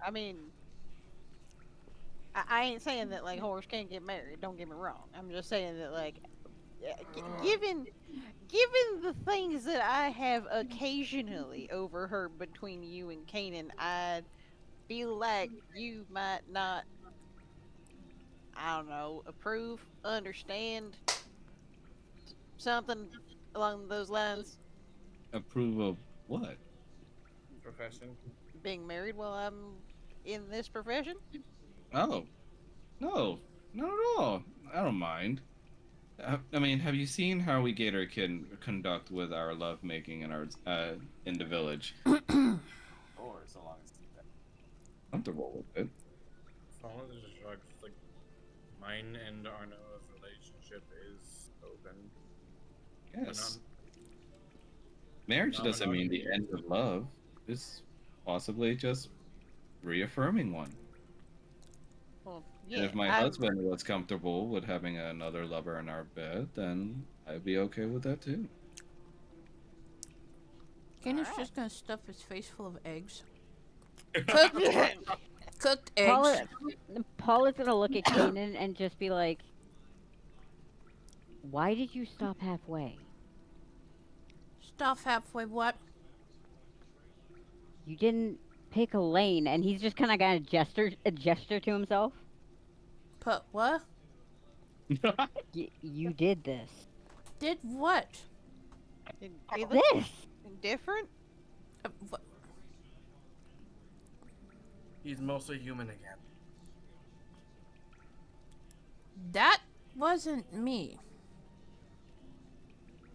Speaker 8: I mean, I ain't saying that like whores can't get married. Don't get me wrong. I'm just saying that like, given the things that I have occasionally overheard between you and Kanan, I feel like you might not, I don't know, approve, understand something along those lines.
Speaker 4: Approve of what?
Speaker 3: Profession.
Speaker 8: Being married while I'm in this profession.
Speaker 4: Oh, no. Not at all. I don't mind. I mean, have you seen how we Gator can conduct with our lovemaking in our in the village? Or so long as that's comfortable with it.
Speaker 3: Fallen just shrugs. Like mine and Arno's relationship is open, but not
Speaker 4: Yes. Marriage
Speaker 3: not
Speaker 4: doesn't mean
Speaker 3: monogamy.
Speaker 4: the end of love. It's possibly just reaffirming one.
Speaker 8: Well,
Speaker 4: And
Speaker 8: yeah,
Speaker 4: if my
Speaker 8: I'm.
Speaker 4: husband was comfortable with having another lover in our bed, then I'd be okay with that too.
Speaker 8: All
Speaker 5: Kanan's
Speaker 8: right.
Speaker 5: just gonna stuff his face full of eggs. Cooked, cooked eggs.
Speaker 2: Paula, Paula's gonna look at Kanan and just be like, "Why did you stop halfway?
Speaker 5: Stuff halfway. What?
Speaker 2: You didn't pick a lane." And he's just kind of got a gesture to himself.
Speaker 5: Put what?
Speaker 2: You did this.
Speaker 5: Did what?
Speaker 8: He looks
Speaker 2: This.
Speaker 8: different.
Speaker 5: What?
Speaker 3: He's mostly human again.
Speaker 5: That wasn't me.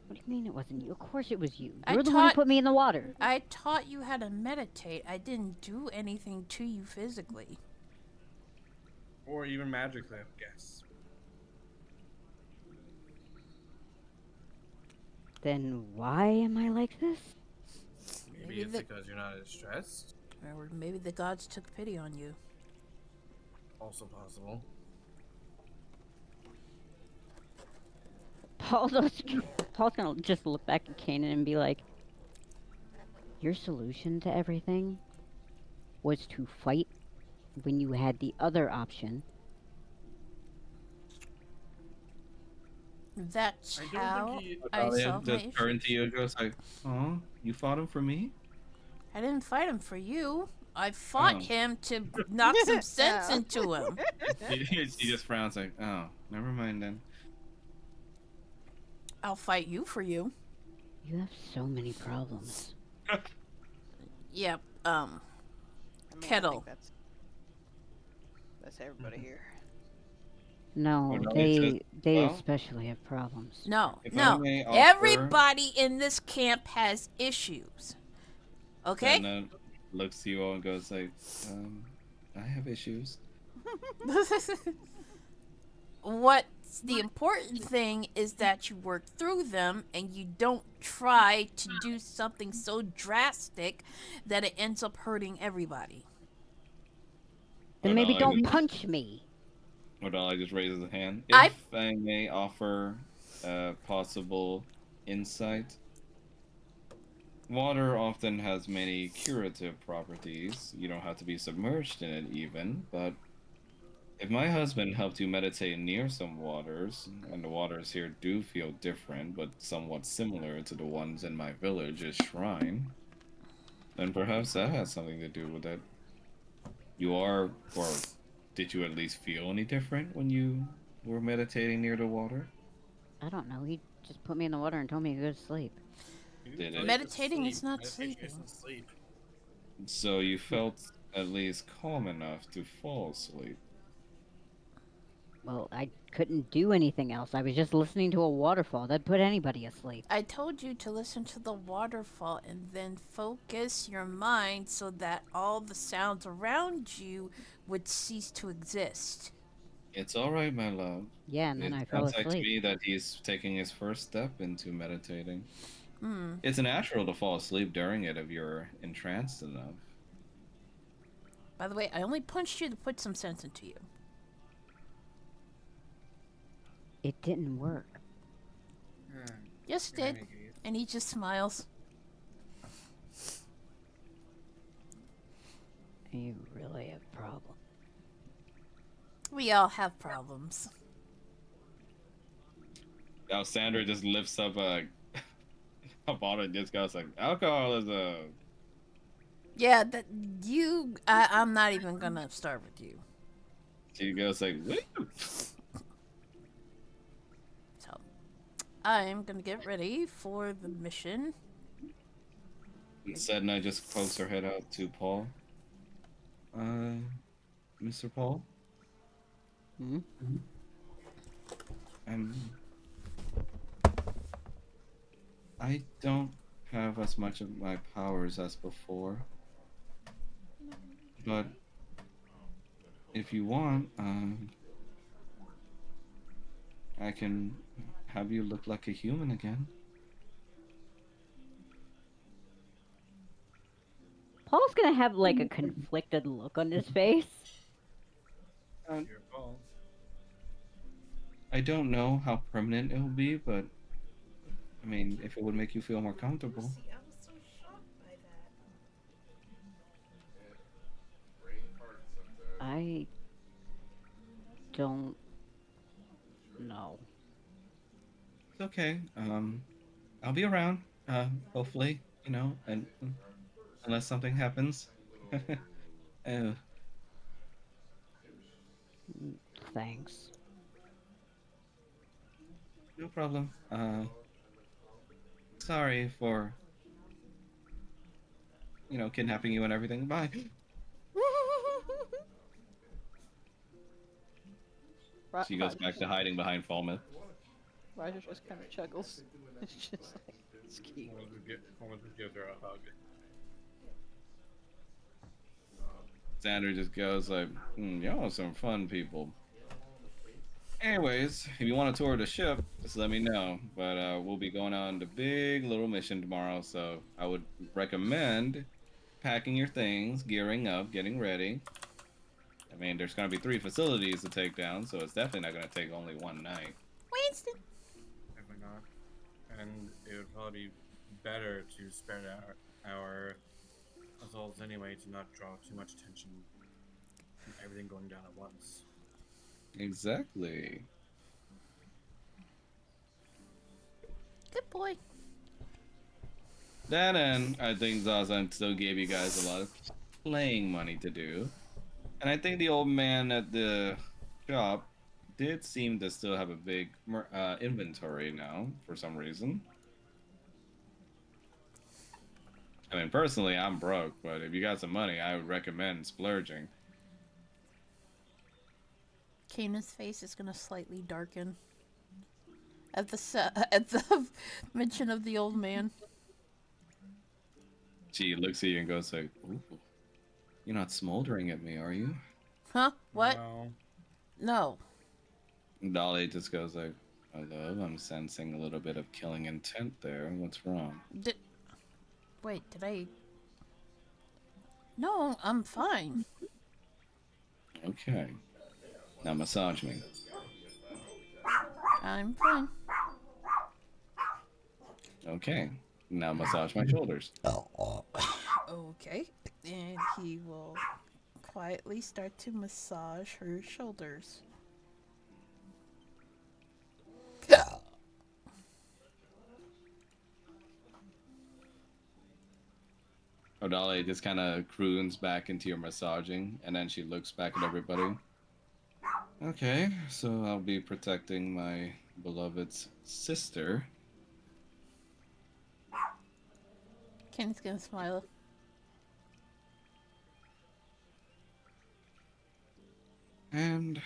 Speaker 2: What do you mean it wasn't you? Of course it was you.
Speaker 5: I
Speaker 2: You're the one who
Speaker 5: taught-
Speaker 2: put me in the water.
Speaker 5: I taught you how to meditate. I didn't do anything to you physically.
Speaker 3: Or even magically, I guess.
Speaker 2: Then why am I like this?
Speaker 3: Maybe
Speaker 5: Maybe
Speaker 3: it's
Speaker 5: the-
Speaker 3: because you're not as stressed.
Speaker 5: Or maybe the gods took pity on you.
Speaker 3: Also possible.
Speaker 2: Paul's gonna just look back at Kanan and be like, "Your solution to everything was to fight when you had the other option."
Speaker 5: That's
Speaker 3: I don't
Speaker 5: how
Speaker 3: think he.
Speaker 5: I
Speaker 4: Natalia
Speaker 5: solved my
Speaker 4: just turned to
Speaker 5: issues.
Speaker 4: you and goes like, "Oh, you fought him for me?"
Speaker 5: I didn't fight him for you. I fought
Speaker 4: Oh.
Speaker 5: him to knock some sense
Speaker 8: Oh.
Speaker 5: into him.
Speaker 4: He just frowns like, "Oh, never mind then."
Speaker 5: I'll fight you for you.
Speaker 2: You have so many problems.
Speaker 5: Yep.
Speaker 8: I mean, I
Speaker 5: Kettle.
Speaker 8: think that's everybody here.
Speaker 2: No,
Speaker 4: Well, no,
Speaker 2: they
Speaker 4: well-
Speaker 2: especially have problems.
Speaker 5: No,
Speaker 4: If I
Speaker 5: no.
Speaker 4: may offer-
Speaker 5: Everybody in this camp has issues. Okay?
Speaker 4: Then looks to you all and goes like, I have issues.
Speaker 5: What's the important thing is that you work through them and you don't try to do something so drastic that it ends up hurting everybody.
Speaker 2: Then
Speaker 4: Well,
Speaker 2: maybe
Speaker 4: no, I
Speaker 2: don't
Speaker 4: just-
Speaker 2: punch me.
Speaker 4: Odala just raises a hand.
Speaker 5: I-
Speaker 4: If I may offer a possible insight, water often has many curative properties. You don't have to be submerged in it even, but if my husband helped you meditate near some waters, and the waters here do feel different, but somewhat similar to the ones in my village's shrine, then perhaps that has something to do with it. You are, or did you at least feel any different when you were meditating near the water?
Speaker 2: I don't know. He just put me in the water and told me to go to sleep.
Speaker 4: Did it?
Speaker 5: Meditating is not
Speaker 3: Meditation
Speaker 5: sleeping.
Speaker 3: isn't sleep.
Speaker 4: So you felt at least calm enough to fall asleep.
Speaker 2: Well, I couldn't do anything else. I was just listening to a waterfall. That'd put anybody asleep.
Speaker 5: I told you to listen to the waterfall and then focus your mind so that all the sounds around you would cease to exist.
Speaker 4: It's all right, my love.
Speaker 2: Yeah, and then
Speaker 4: It
Speaker 2: I fell
Speaker 4: sounds like to
Speaker 2: asleep.
Speaker 4: me that he's taking his first step into meditating.
Speaker 5: Hmm.
Speaker 4: It's natural to fall asleep during it if you're entranced enough.
Speaker 5: By the way, I only punched you to put some sense into you.
Speaker 2: It didn't work.
Speaker 5: Just
Speaker 3: In
Speaker 5: did.
Speaker 3: any case,
Speaker 5: And he just smiles.
Speaker 2: You really have a problem.
Speaker 5: We all have problems.
Speaker 4: Now Sandra just lifts up a bottle and just goes like, alcohol is a.
Speaker 5: Yeah, that you. I'm not even gonna start with you.
Speaker 4: She goes like, woo!
Speaker 5: So, I'm gonna get ready for the mission.
Speaker 4: And Sedna just pokes her head out to Paul. Uh, Mr. Paul?
Speaker 2: Hmm?
Speaker 4: Um, I don't have as much of my powers as before, but if you want, I can have you look like a human again.
Speaker 2: Paul's gonna have like a conflicted look on his face.
Speaker 4: Uh,
Speaker 3: your call.
Speaker 4: I don't know how permanent it will be, but I mean, if it would make you feel more comfortable.
Speaker 5: See, I was so shocked by that.
Speaker 7: Brain farts sometimes.
Speaker 2: I don't know.
Speaker 4: It's okay. I'll be around. Hopefully, and unless something happens. uh,
Speaker 2: Mm, thanks.
Speaker 4: no problem. Sorry for kidnapping you and everything. Bye. She goes back to hiding behind Falmouth.
Speaker 1: Roger just kind of chuckles. It's just like, it's cute.
Speaker 3: Someone just gives her a hug.
Speaker 4: Xander just goes like, y'all are some fun people. Anyways, if you want to tour the ship, just let me know. But we'll be going on the big little mission tomorrow, so I would recommend packing your things, gearing up, getting ready. I mean, there's going to be 3 facilities to take down, so it's definitely not going to take only one night.
Speaker 5: Winston.
Speaker 3: Definitely not. And it would probably be better to spread out our assaults anyway to not draw too much attention from everything going down at once.
Speaker 4: Exactly.
Speaker 5: Good boy.
Speaker 4: Then, and I think Zazan still gave you guys a lot of playing money to do. And I think the old man at the shop did seem to still have a big inventory now for some reason. I mean, personally, I'm broke, but if you got some money, I would recommend splurging.
Speaker 5: Kanan's face is gonna slightly darken at the mention of the old man.
Speaker 4: She looks at you and goes like, "Ooh, you're not smoldering at me, are you?"
Speaker 5: Huh? What?
Speaker 3: No.
Speaker 5: No.
Speaker 4: Dolly just goes like, "My love, I'm sensing a little bit of killing intent there. What's wrong?"
Speaker 5: Wait, did I? No, I'm fine.
Speaker 4: Okay. Now massage me.
Speaker 5: I'm fine.
Speaker 4: Okay. Now massage my shoulders.
Speaker 5: Okay. And he will quietly start to massage her shoulders.
Speaker 4: Odali just kind of croons back into your massaging, and then she looks back at everybody. Okay, so I'll be protecting my beloved's sister.
Speaker 5: Kenny's gonna smile.
Speaker 4: And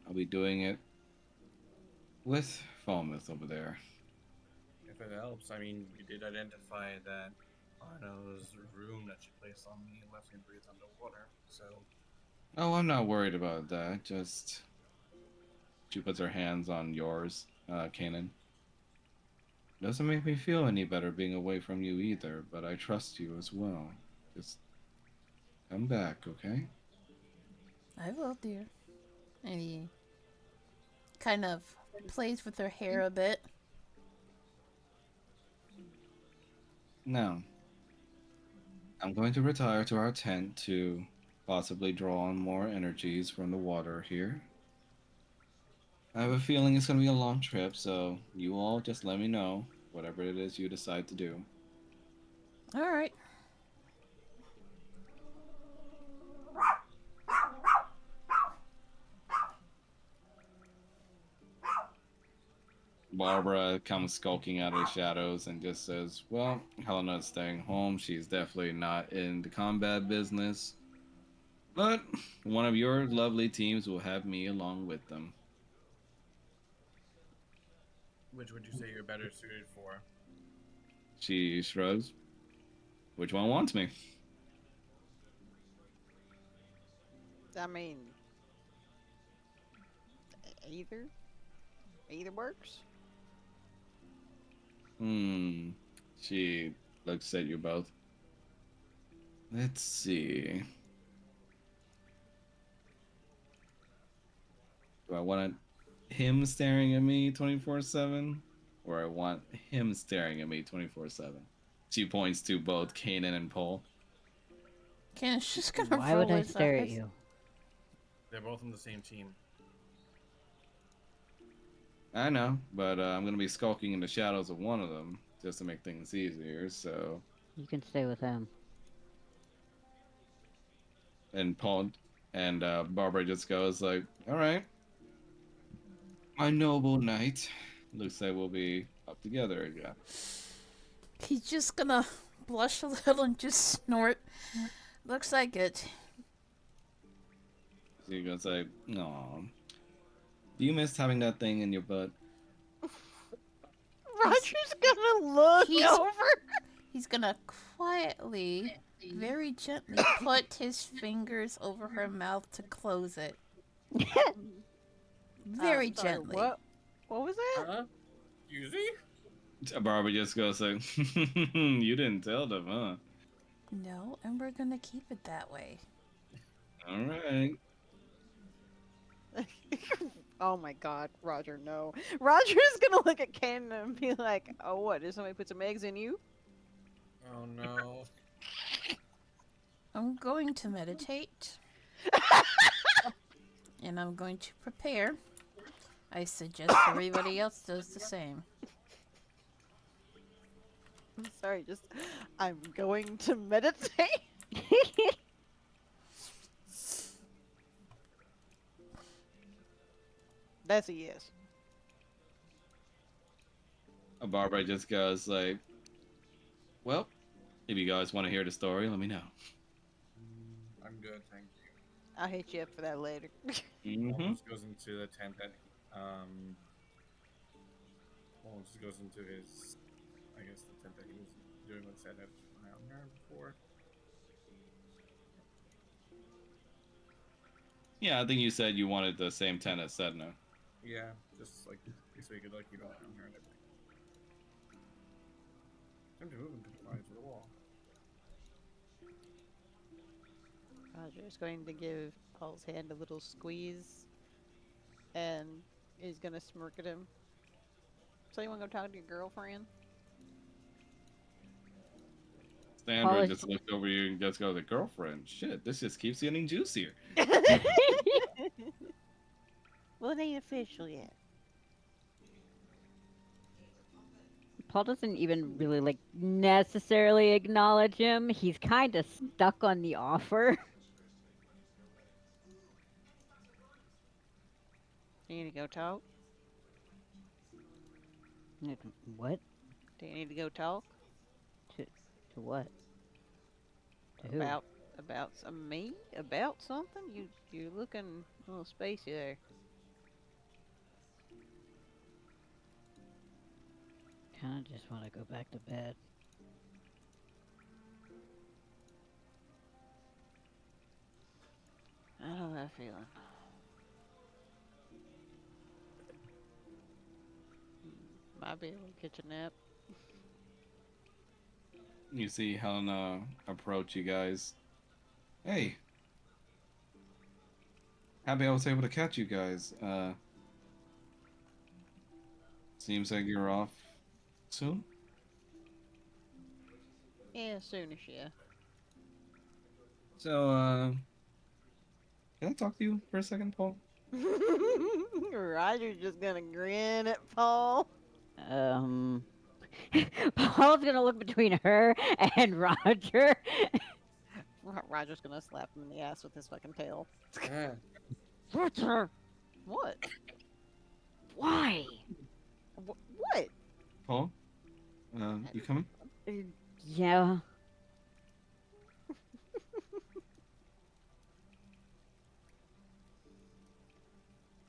Speaker 4: I'll be doing it with Falmouth over there.
Speaker 3: If it helps, I mean, you did identify that Arno's room that she placed on me left me breathe underwater, so.
Speaker 4: Oh, I'm not worried about that. Just she puts her hands on yours, Kanan. Doesn't make me feel any better being away from you either, but I trust you as well. Just come back, okay?
Speaker 5: I will, dear. And he kind of plays with her hair a bit.
Speaker 4: Now, I'm going to retire to our tent to possibly draw on more energies from the water here. I have a feeling it's going to be a long trip, so you all just let me know whatever it is you decide to do.
Speaker 5: All right.
Speaker 4: Barbara comes skulking out of the shadows and just says, well, Helena's staying home. She's definitely not in the combat business. But one of your lovely teams will have me along with them.
Speaker 3: Which would you say you're better suited for?
Speaker 4: She shrugs. Which one wants me?
Speaker 8: I mean, either either works.
Speaker 4: Hmm. She looks at you both. Let's see. Do I want him staring at me 24/7? Or I want him staring at me 24/7? She points to both Kanan and Paul.
Speaker 5: Ken's just gonna
Speaker 2: Why
Speaker 5: roll
Speaker 2: would I
Speaker 5: his
Speaker 2: stare at
Speaker 5: eyes.
Speaker 2: you?
Speaker 3: They're both on the same team.
Speaker 4: I know, but I'm going to be skulking in the shadows of one of them just to make things easier, so.
Speaker 2: You can stay with him.
Speaker 4: And Paul and Barbara just goes like, all right, my noble knight. Looks like we'll be up together again.
Speaker 5: He's just gonna blush a little and just snort. Looks like it.
Speaker 4: So he goes like, no. Do you miss having that thing in your butt?
Speaker 8: Roger's gonna look
Speaker 5: he's-
Speaker 8: over.
Speaker 5: He's gonna quietly, very gently put his fingers over her mouth to close it. Very
Speaker 8: Sorry,
Speaker 5: gently.
Speaker 8: What was that?
Speaker 3: Huh? Excuse me?
Speaker 4: Barbara just goes like, you didn't tell them, huh?
Speaker 5: No, and we're gonna keep it that way.
Speaker 4: All right.
Speaker 8: Oh my God, Roger, no. Roger's gonna look at Ken and be like, "Oh, what? Did somebody put some eggs in you?"
Speaker 3: Oh no.
Speaker 5: I'm going to meditate. And I'm going to prepare. I suggest everybody else does the same.
Speaker 8: I'm sorry, I'm going to meditate. That's a yes.
Speaker 4: Barbara just goes like, well, if you guys want to hear the story, let me know.
Speaker 3: I'm good, thank you.
Speaker 8: I'll hit you up for that later.
Speaker 4: Mm-hmm.
Speaker 3: Just goes into the tent that Paul just goes into his, I guess, the tent that he was doing with set up around there before.
Speaker 4: Yeah, I think you said you wanted the same tent as Sedna.
Speaker 3: Yeah, just like so you could like keep an eye on her and everything. Time to move him to the lines of the wall.
Speaker 8: Roger's going to give Paul's hand a little squeeze, and is gonna smirk at him. So you want to go talk to your girlfriend?
Speaker 4: Sandra
Speaker 2: is-
Speaker 4: just looked over you and just goes, the girlfriend. Shit, this just keeps getting juicier.
Speaker 8: Well, it ain't official yet.
Speaker 2: Paul doesn't even really like necessarily acknowledge him. He's kind of stuck on the offer.
Speaker 8: Do you need to go talk?
Speaker 2: What?
Speaker 8: Do you need to go talk
Speaker 2: To what? To who?
Speaker 8: about me? About something? You're looking a little spacey there.
Speaker 2: Kind of just want to go back to bed.
Speaker 8: I know that feeling. Might be able to catch a nap.
Speaker 4: You see Helena approach you guys. Hey. Happy I was able to catch you guys. Seems like you're off soon.
Speaker 8: Yeah, soonish, yeah.
Speaker 4: So, can I talk to you for a second, Paul?
Speaker 8: Roger's just gonna grin at Paul.
Speaker 2: Um, Paul's gonna look between her and Roger.
Speaker 8: Roger's gonna slap him in the ass with his fucking tail.
Speaker 3: Ah,
Speaker 2: Roger,
Speaker 8: What?
Speaker 2: why?
Speaker 8: What?
Speaker 4: Paul, you coming?
Speaker 2: Uh, Yeah.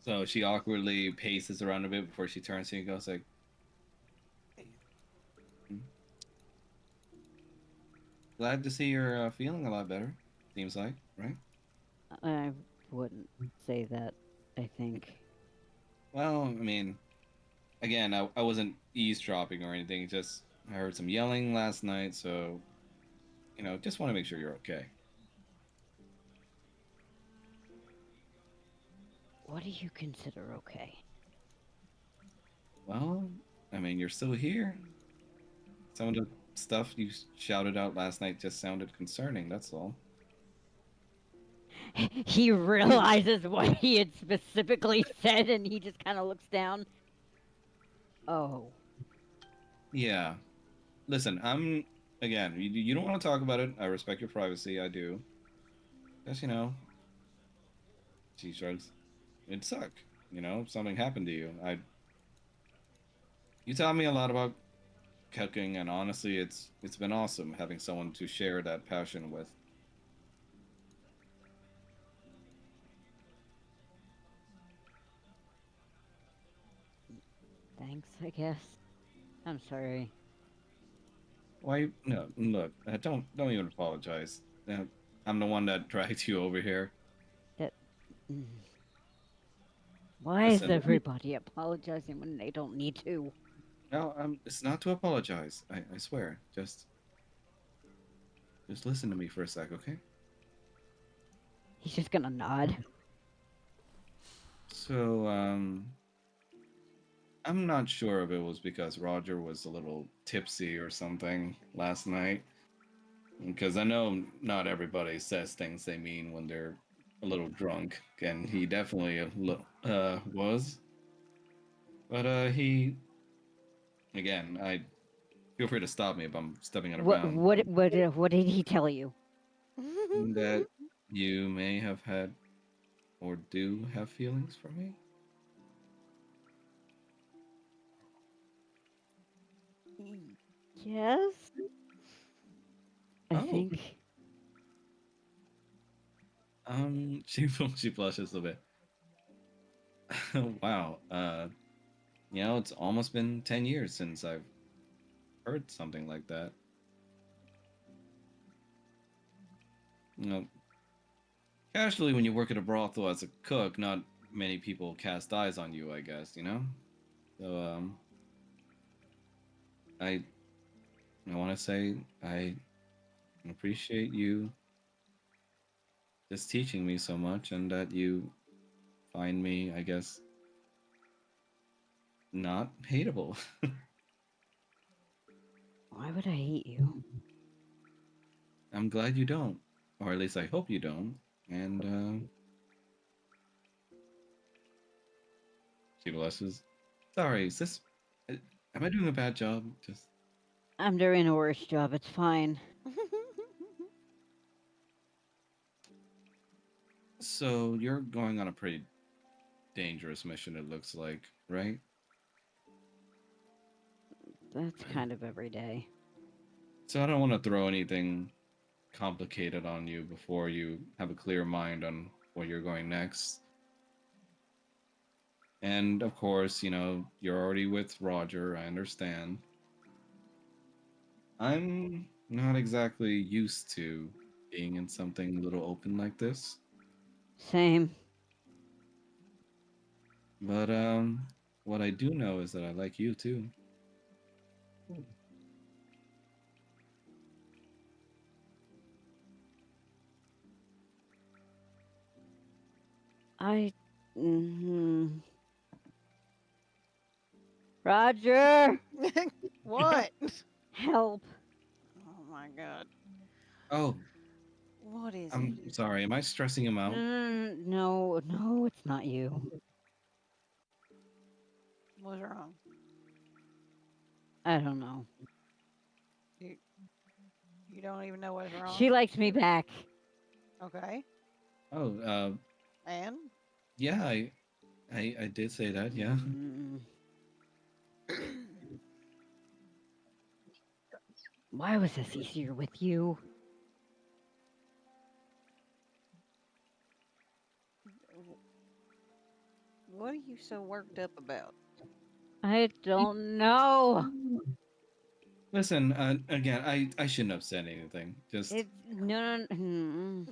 Speaker 4: So she awkwardly paces around a bit before she turns to you and goes like, "Hmm, glad to see you're feeling a lot better. Seems like, right?
Speaker 2: I wouldn't say that, I think.
Speaker 4: Well, I mean, again, I wasn't eavesdropping or anything. Just I heard some yelling last night, so just want to make sure you're okay.
Speaker 2: What do you consider okay?
Speaker 4: Well, I mean, you're still here. Some of the stuff you shouted out last night just sounded concerning. That's all.
Speaker 2: He realizes what he had specifically said and he just kind of looks down. Oh.
Speaker 4: Yeah. Listen, again. You don't want to talk about it. I respect your privacy. I do. Just she shrugs. It'd suck. If something happened to you. You taught me a lot about cooking, and honestly, it's been awesome having someone to share that passion with.
Speaker 2: Thanks, I guess. I'm sorry.
Speaker 4: Why? No, look, don't even apologize. I'm the one that dragged you over here.
Speaker 2: That. mm, Why is
Speaker 4: Listen,
Speaker 2: everybody apologizing when they don't need to?
Speaker 4: no, it's not to apologize. I swear. Just listen to me for a sec, okay?
Speaker 2: He's just gonna nod.
Speaker 4: So, I'm not sure if it was because Roger was a little tipsy or something last night. Because I know not everybody says things they mean when they're a little drunk, and he definitely was. But he, again, I feel free to stop me if I'm stepping out of
Speaker 2: What
Speaker 4: bounds.
Speaker 2: what what what did he tell you?
Speaker 4: That you may have had or do have feelings for me.
Speaker 2: Yes, I
Speaker 4: Oh,
Speaker 2: think.
Speaker 4: she she blushes a bit. Wow. It's almost been 10 years since I've heard something like that. You know, Casually, when you work at a brothel as a cook, not many people cast eyes on you, I guess. So, I I want to say I appreciate you just teaching me so much, and that you find me, I guess, not hateable.
Speaker 2: Why would I hate you?
Speaker 4: I'm glad you don't, or at least I hope you don't. And she blushes. Sorry, is this? uh, Am I doing a bad job? Just
Speaker 2: I'm doing a worse job. It's fine.
Speaker 4: so you're going on a pretty dangerous mission. It looks like, right?
Speaker 2: That's kind of every day.
Speaker 4: So I don't want to throw anything complicated on you before you have a clear mind on where you're going next. And of course, you're already with Roger, I understand. I'm not exactly used to being in something a little open like this.
Speaker 2: Same.
Speaker 4: But what I do know is that I like you too.
Speaker 2: I. Mm, Roger,
Speaker 8: What?
Speaker 2: help!
Speaker 8: Oh my god.
Speaker 4: Oh,
Speaker 8: What is it?
Speaker 4: I'm sorry. Am I stressing him out?
Speaker 2: No, no, it's not you.
Speaker 8: What's wrong?
Speaker 2: I don't know.
Speaker 8: You you don't even know what's
Speaker 2: She
Speaker 8: wrong?
Speaker 2: likes me back.
Speaker 8: Okay.
Speaker 4: Oh,
Speaker 8: And
Speaker 4: yeah. I did say that. Yeah.
Speaker 2: Mm. Why was this easier with you?
Speaker 8: what are you so worked up about?
Speaker 2: I don't know.
Speaker 4: Listen. Again, I shouldn't have said anything. Just
Speaker 2: It's no, no,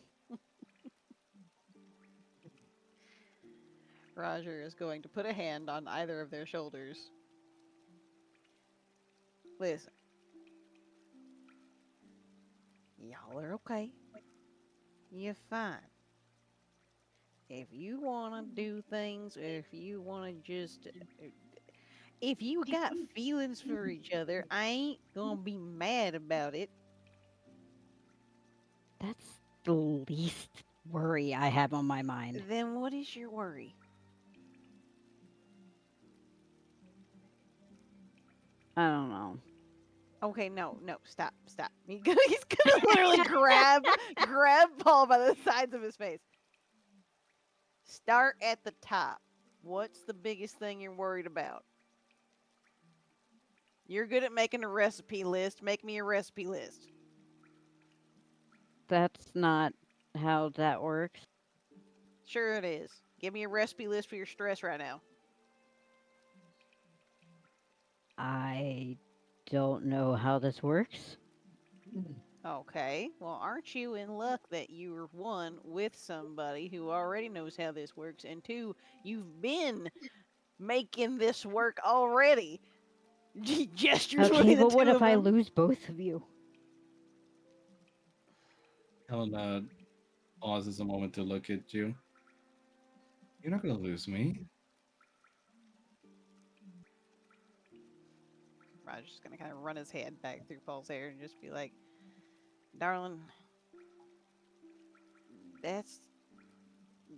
Speaker 8: Roger is going to put a hand on either of their shoulders. Listen, y'all are okay. You're fine. If you want to do things, or if you want to just. If you got feelings for each other, I ain't gonna be mad about it.
Speaker 2: that's the least worry I have on my mind.
Speaker 8: Then what is your worry?
Speaker 2: I don't know.
Speaker 8: Okay, no, no, stop, stop. He's gonna literally grab Paul by the sides of his face. Start at the top. What's the biggest thing you're worried about? You're good at making a recipe list. Make me a recipe list.
Speaker 2: That's not how that works.
Speaker 8: Sure it is. Give me a recipe list for your stress right now.
Speaker 2: I don't know how this works.
Speaker 8: Okay. Well, aren't you in luck that you're one with somebody who already knows how this works, and two, you've been making this work already? Gestures
Speaker 2: Okay,
Speaker 8: between the
Speaker 2: but what
Speaker 8: two
Speaker 2: if
Speaker 8: of
Speaker 2: I
Speaker 8: them.
Speaker 2: lose both of you?
Speaker 4: Helena pauses a moment to look at you. You're not gonna lose me.
Speaker 8: Roger's gonna kind of run his hand back through Paul's hair and just be like, "Darling, that's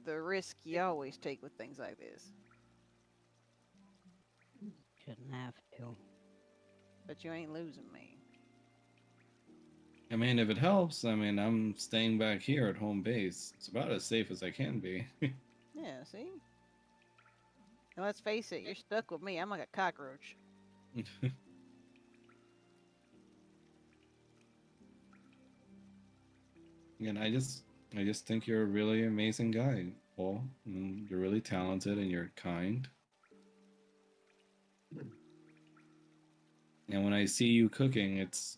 Speaker 8: the risk you always take with things like this.
Speaker 2: Shouldn't have to.
Speaker 8: But you ain't losing me."
Speaker 4: I mean, if it helps, I mean, I'm staying back here at home base. It's about as safe as I can be.
Speaker 8: Yeah, see? And let's face it, you're stuck with me. I'm like a cockroach.
Speaker 4: And I just think you're a really amazing guy, Paul. And you're really talented and you're kind. And when I see you cooking, it's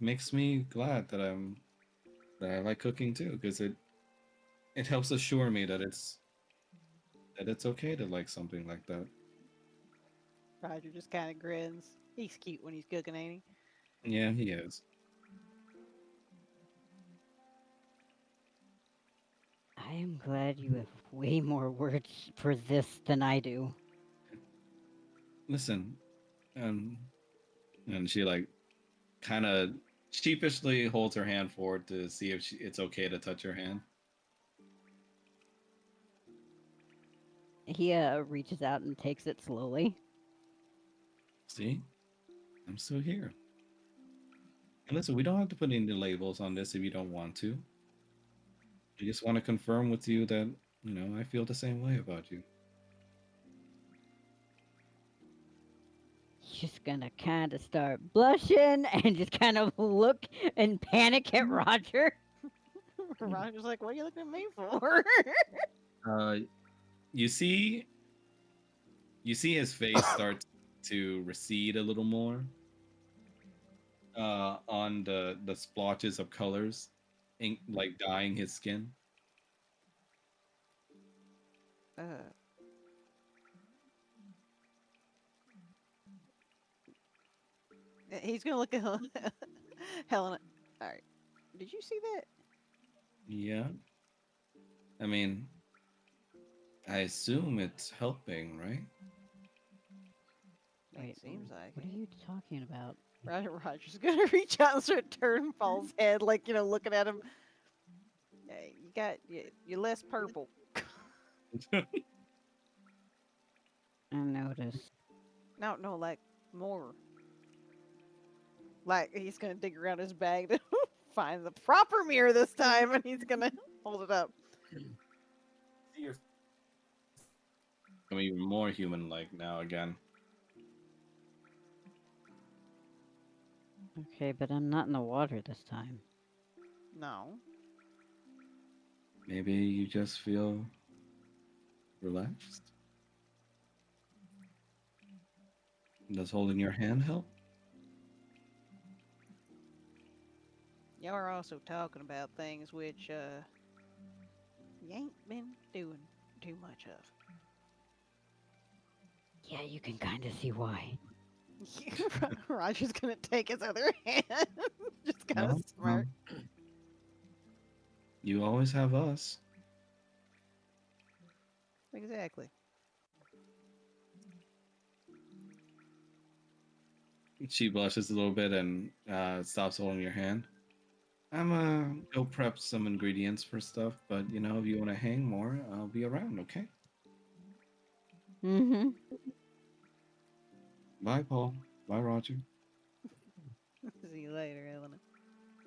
Speaker 4: makes me glad that I like cooking too, because it helps assure me that it's okay to like something like that.
Speaker 8: Roger just kind of grins. He's cute when he's cooking, ain't
Speaker 4: Yeah, he is.
Speaker 2: I am glad you have way more words for this than I do.
Speaker 4: Listen, and she like kind of sheepishly holds her hand forward to see if it's okay to touch her hand.
Speaker 2: He reaches out and takes it slowly.
Speaker 4: See, I'm still here. And listen, we don't have to put any labels on this if you don't want to. I just want to confirm with you that, I feel the same way about you.
Speaker 2: He's just gonna kind of start blushing and just kind of look and panic at Roger.
Speaker 8: he? Roger's like, what are you looking at me for?
Speaker 4: Uh, you see, his face start to recede a little more. On the splotches of colors, ink like dyeing his skin.
Speaker 8: uh, he's gonna look at Helena. All right. Did you see that?
Speaker 4: Yeah, I mean, I assume it's helping, right?
Speaker 8: It
Speaker 2: Wait,
Speaker 8: seems like
Speaker 2: what are
Speaker 8: it.
Speaker 2: you talking about?
Speaker 8: Roger's gonna reach out and start turning Paul's head, like, looking at him. Hey, you're less purple.
Speaker 2: I noticed.
Speaker 8: No, no, like more. Like he's gonna dig around his bag to find the proper mirror this time, and he's gonna hold it up.
Speaker 4: I'm even more human-like now again.
Speaker 2: Okay, but I'm not in the water this time.
Speaker 8: No.
Speaker 4: Maybe you just feel relaxed. Does holding your hand help?
Speaker 8: Y'all are also talking about things which you ain't been doing too much of.
Speaker 2: Yeah, you can kind of see why.
Speaker 8: Roger's gonna take his other hand, just kind of
Speaker 4: No,
Speaker 8: smirk.
Speaker 4: you always have us.
Speaker 8: Exactly.
Speaker 4: She blushes a little bit and stops holding your hand. I'm go prep some ingredients for stuff, but if you want to hang more, I'll be around. Okay.
Speaker 2: Mm-hmm.
Speaker 4: Bye, Paul. Bye, Roger.
Speaker 8: See you later, Elena.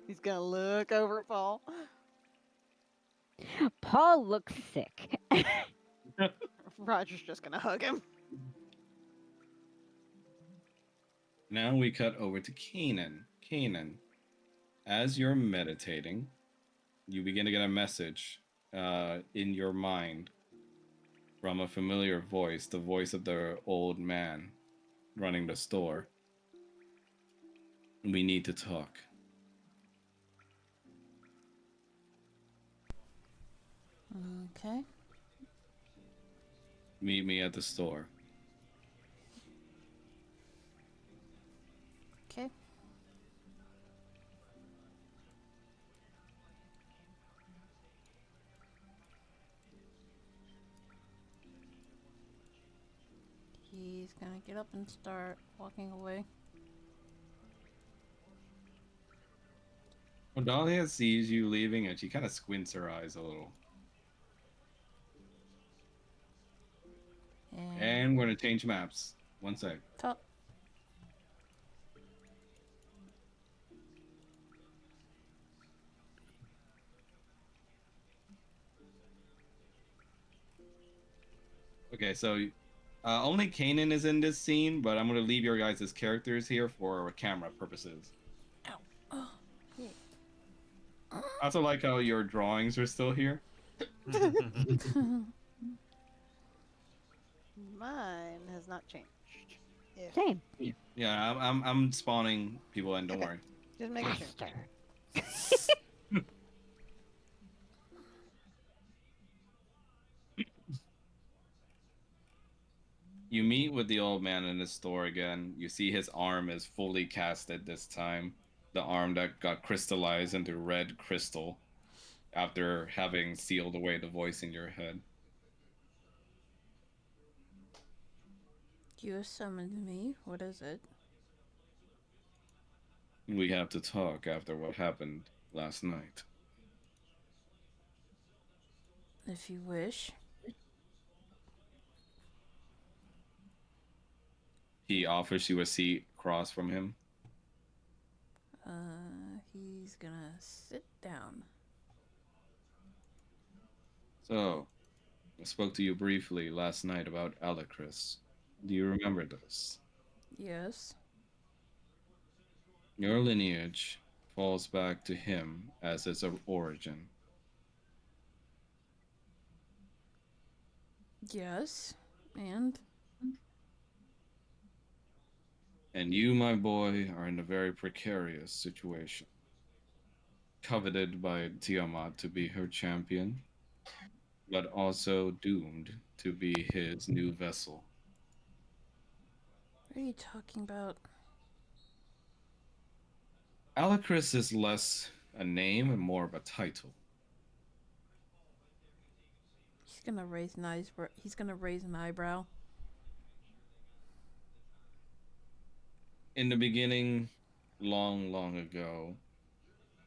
Speaker 8: He's gonna look over at Paul.
Speaker 2: Paul looks sick.
Speaker 8: Roger's just gonna hug him.
Speaker 4: Now we cut over to Kanan. Kanan, as you're meditating, you begin to get a message in your mind from a familiar voice, the voice of the old man running the store. We need to talk.
Speaker 5: Okay.
Speaker 4: Meet me at the store.
Speaker 5: Okay. He's gonna get up and start walking away.
Speaker 4: When Dahlia sees you leaving, and she kind of squints her eyes a little. And we're going to change maps. One sec.
Speaker 5: Talk.
Speaker 4: Okay, so only Kanan is in this scene, but I'm going to leave your guys' characters here for camera purposes.
Speaker 5: Ow. Oh.
Speaker 4: I also like how your drawings are still here.
Speaker 8: Mine has not changed. If...
Speaker 2: Same.
Speaker 4: Yeah, I'm spawning people in. Don't worry.
Speaker 8: Just making
Speaker 2: Faster.
Speaker 8: sure.
Speaker 4: You meet with the old man in the store again. You see his arm is fully casted this time. The arm that got crystallized into red crystal after having sealed away the voice in your head.
Speaker 5: You summoned me. What is it?
Speaker 4: We have to talk after what happened last night.
Speaker 5: If you wish.
Speaker 4: He offers you a seat across from him.
Speaker 5: He's gonna sit down.
Speaker 4: So, I spoke to you briefly last night about Alecris. Do you remember this?
Speaker 5: Yes.
Speaker 4: Your lineage falls back to him as its origin.
Speaker 5: Yes. And?
Speaker 4: And you, my boy, are in a very precarious situation. Coveted by Tiamat to be her champion, but also doomed to be his new vessel.
Speaker 5: What are you talking about?
Speaker 4: Alecris is less a name and more of a title.
Speaker 5: He's gonna raise an eyebrow. He's gonna raise an eyebrow.
Speaker 4: In the beginning, Long, long ago,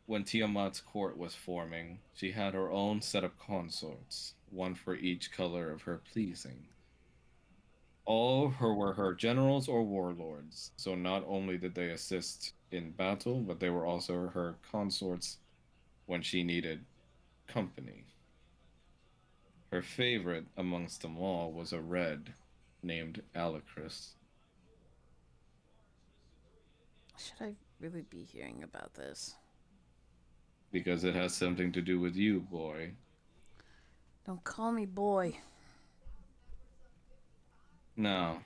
Speaker 4: when Tiamat's court was forming, she had her own set of consorts, one for each color of her pleasing. All of her were her generals or warlords, so not only did they assist in battle, but they were also her consorts when she needed company. Her favorite amongst them all was a red named Alicris,
Speaker 5: Should I really be hearing about this?
Speaker 4: because it has something to do with you, boy.
Speaker 5: Don't call me boy.
Speaker 4: Now,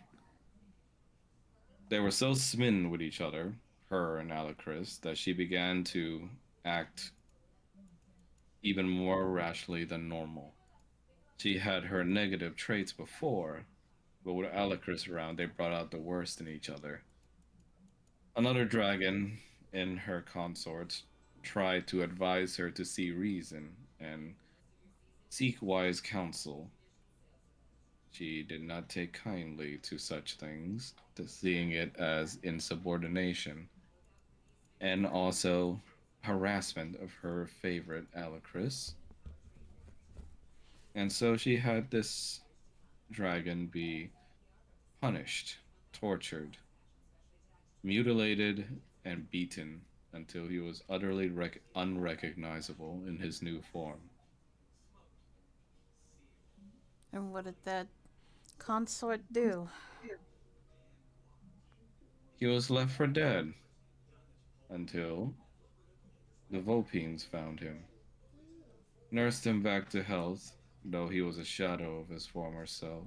Speaker 4: they were so smitten with each other, her and Alicris, that she began to act even more rashly than normal. She had her negative traits before, but with Alicris around, they brought out the worst in each other. Another dragon in her consort tried to advise her to see reason and seek wise counsel. She did not take kindly to such things, to seeing it as insubordination and also harassment of her favorite Alicris. And so she had this dragon be punished, tortured, mutilated, and beaten until he was utterly unrecognizable in his new form.
Speaker 5: And what did that consort do?
Speaker 4: He was left for dead until the Vulpines found him, nursed him back to health, though he was a shadow of his former self,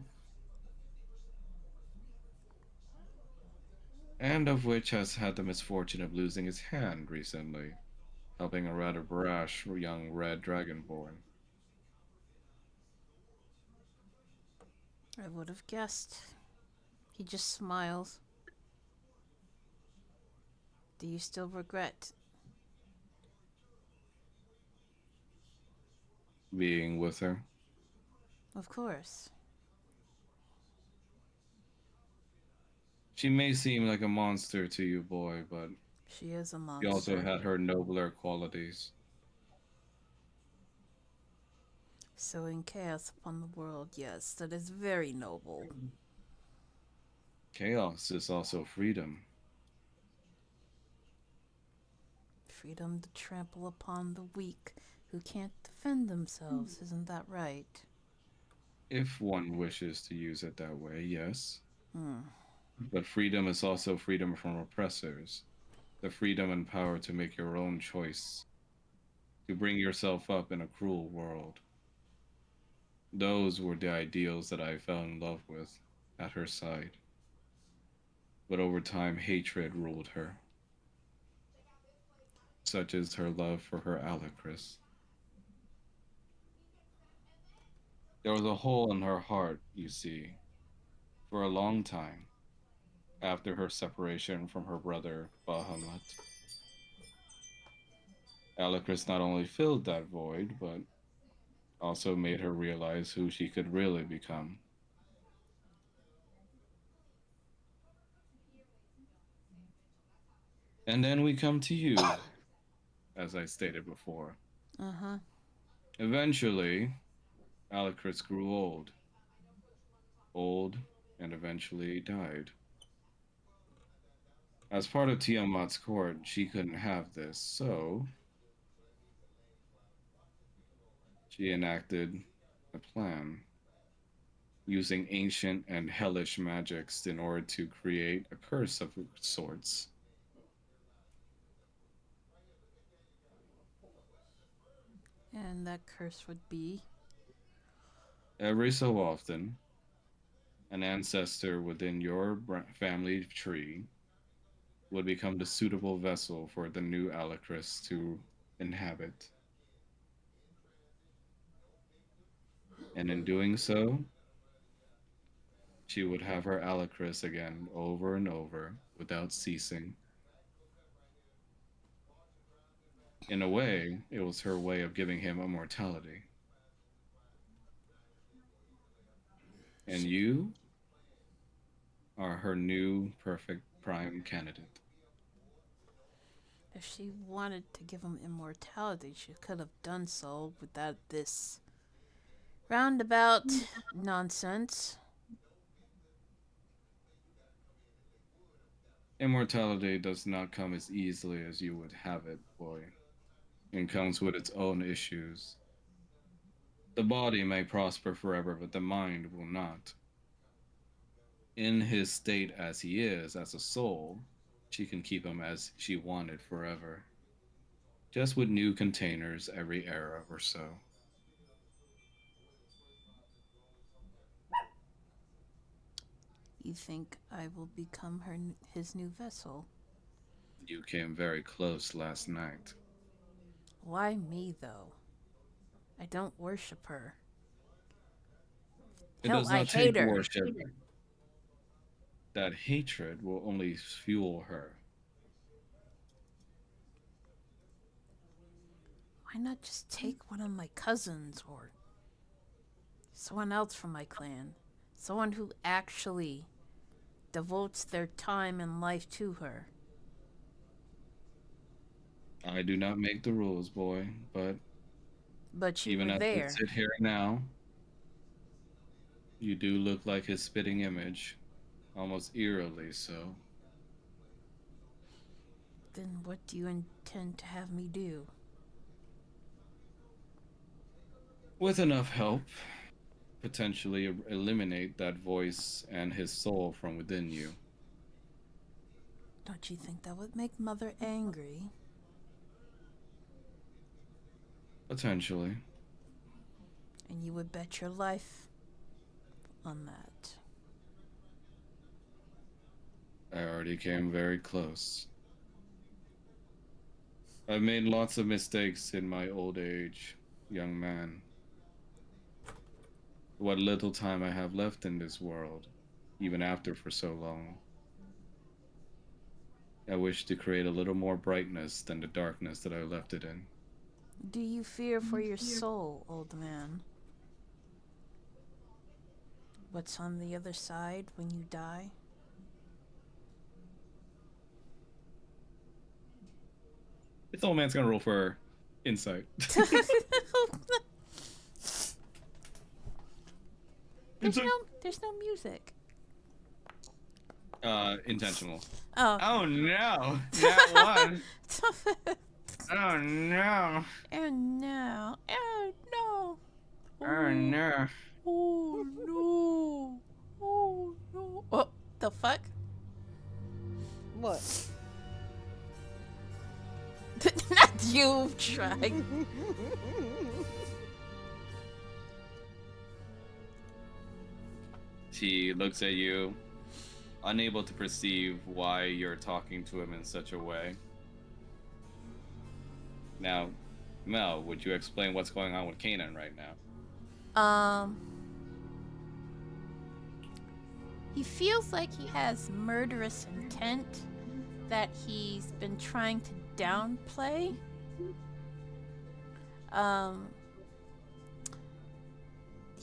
Speaker 4: and of which has had the misfortune of losing his hand recently, helping a rather brash young red dragonborn.
Speaker 5: I would have guessed. He just smiles. Do you still regret?
Speaker 4: Being with her,
Speaker 5: Of course.
Speaker 4: she may seem like a monster to you, boy, but
Speaker 5: She is a
Speaker 4: she also
Speaker 5: monster.
Speaker 4: had her nobler qualities.
Speaker 5: Sowing chaos upon the world, yes, that is very noble.
Speaker 4: Chaos is also freedom,
Speaker 5: Freedom to trample upon the weak who can't defend themselves, isn't that right?
Speaker 4: if one wishes to use it that way, yes.
Speaker 5: Hmm.
Speaker 4: But freedom is also freedom from oppressors, the freedom and power to make your own choice, to bring yourself up in a cruel world. Those were the ideals that I fell in love with at her side. But over time, hatred ruled her, such as her love for her Alicris. There was a hole in her heart, you see, for a long time after her separation from her brother Bahamut. Alicris not only filled that void, but also made her realize who she could really become. And then we come to you, as I stated before.
Speaker 5: Uh huh.
Speaker 4: Eventually, Alicris grew old, old, and eventually died. As part of Tiamat's court, she couldn't have this, so she enacted a plan using ancient and hellish magics in order to create a curse of sorts.
Speaker 5: And that curse would be.
Speaker 4: Every so often, an ancestor within your family tree would become the suitable vessel for the new Alicris to inhabit. And in doing so, she would have her Alicris again over and over without ceasing. In a way, it was her way of giving him immortality. And
Speaker 5: Sh-
Speaker 4: you are her new perfect prime candidate.
Speaker 5: If she wanted to give him immortality, she could have done so without this roundabout nonsense.
Speaker 4: Immortality does not come as easily as you would have it, boy. It comes with its own issues. The body may prosper forever, but the mind will not. In his state as he is, as a soul, she can keep him as she wanted forever, just with new containers every era or so.
Speaker 5: You think I will become his new vessel?
Speaker 4: You came very close last night.
Speaker 5: Why me, though? I don't worship her.
Speaker 4: It
Speaker 5: Hell,
Speaker 4: does
Speaker 5: I
Speaker 4: not take
Speaker 5: hate her.
Speaker 4: worship. That hatred will only fuel her.
Speaker 5: Why not just take one of my cousins or someone else from my clan? Someone who actually devotes their time and life to her.
Speaker 4: I do not make the rules, boy, but
Speaker 5: But you
Speaker 4: even
Speaker 5: were
Speaker 4: as we
Speaker 5: there.
Speaker 4: sit here now, you do look like his spitting image, almost eerily so.
Speaker 5: Then what do you intend to have me do?
Speaker 4: With enough help, potentially eliminate that voice and his soul from within you.
Speaker 5: Don't you think that would make Mother angry?
Speaker 4: Potentially.
Speaker 5: And you would bet your life on that.
Speaker 4: I already came very close. I've made lots of mistakes in my old age, young man. What little time I have left in this world, even after for so long, I wish to create a little more brightness than the darkness that I left it in.
Speaker 5: Do you fear for your soul, old man? What's on the other side when you die?
Speaker 4: This old man's gonna roll for insight.
Speaker 5: There's no music.
Speaker 4: Intentional.
Speaker 5: Oh.
Speaker 4: Oh no! Not one. Oh no!
Speaker 5: And now, oh no,
Speaker 4: Oh no!
Speaker 5: oh no, oh no. Oh, the fuck?
Speaker 1: What?
Speaker 5: Not you, try.
Speaker 4: He looks at you, unable to perceive why you're talking to him in such a way. Now, Mel, would you explain what's going on with Kanan right now?
Speaker 5: He feels like he has murderous intent that he's been trying to downplay.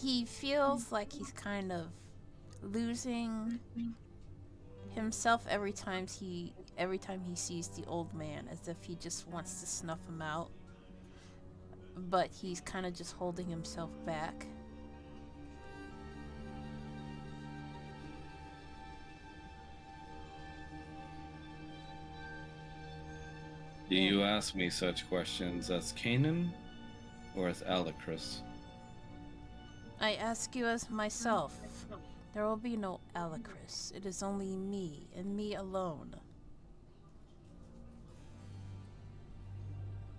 Speaker 5: He feels like he's kind of losing himself every time he sees the old man, as if he just wants to snuff him out. But he's kind of just holding himself back.
Speaker 4: Do you ask me such questions as Kanan or as Alicrus?
Speaker 5: I ask you as myself. There will be no Alicrus. It is only me, and me alone.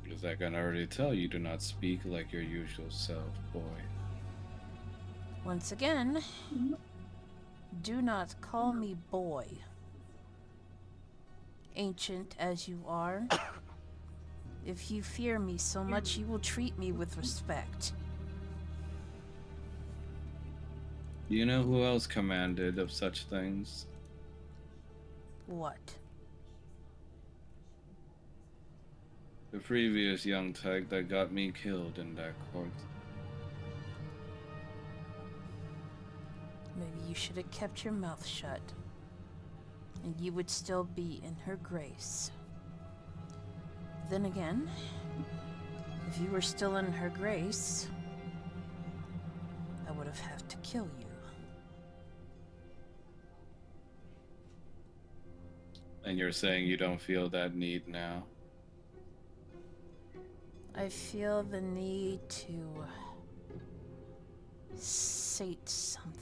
Speaker 4: Because I can already tell you do not speak like your usual self, boy.
Speaker 5: Once again, do not call me boy. Ancient as you are, if you fear me so much, you will treat me with respect.
Speaker 4: Do you know who else commanded of such things?
Speaker 5: What?
Speaker 4: The previous young tag that got me killed in that court.
Speaker 5: Maybe you should have kept your mouth shut, and you would still be in her grace. Then again, if you were still in her grace, I would have had to kill you.
Speaker 4: And you're saying you don't feel that need now?
Speaker 5: I feel the need to sate something.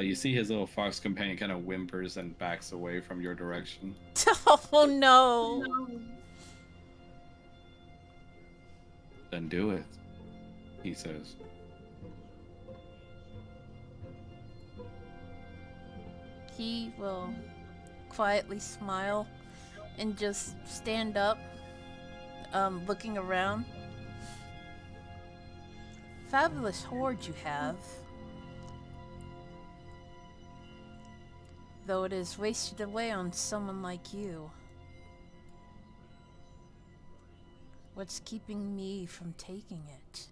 Speaker 4: You see his little fox companion kind of whimpers and backs away from your direction.
Speaker 5: Oh no!
Speaker 4: Then do it, he says.
Speaker 5: He will quietly smile and just stand up, looking around. Fabulous hoard you have. Though it is wasted away on someone like you. What's keeping me from taking it?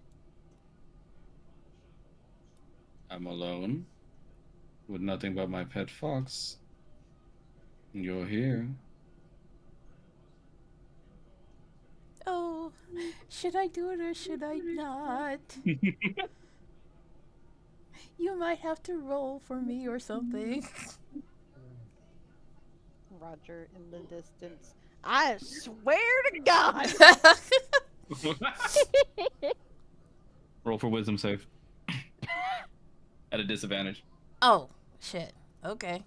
Speaker 4: I'm alone, with nothing but my pet fox. You're here.
Speaker 5: Oh, should I do it or should I not? You might have to roll for me or something.
Speaker 8: Roger in the distance. I swear to God.
Speaker 4: Roll for wisdom save. At a disadvantage.
Speaker 5: Oh, shit. Okay.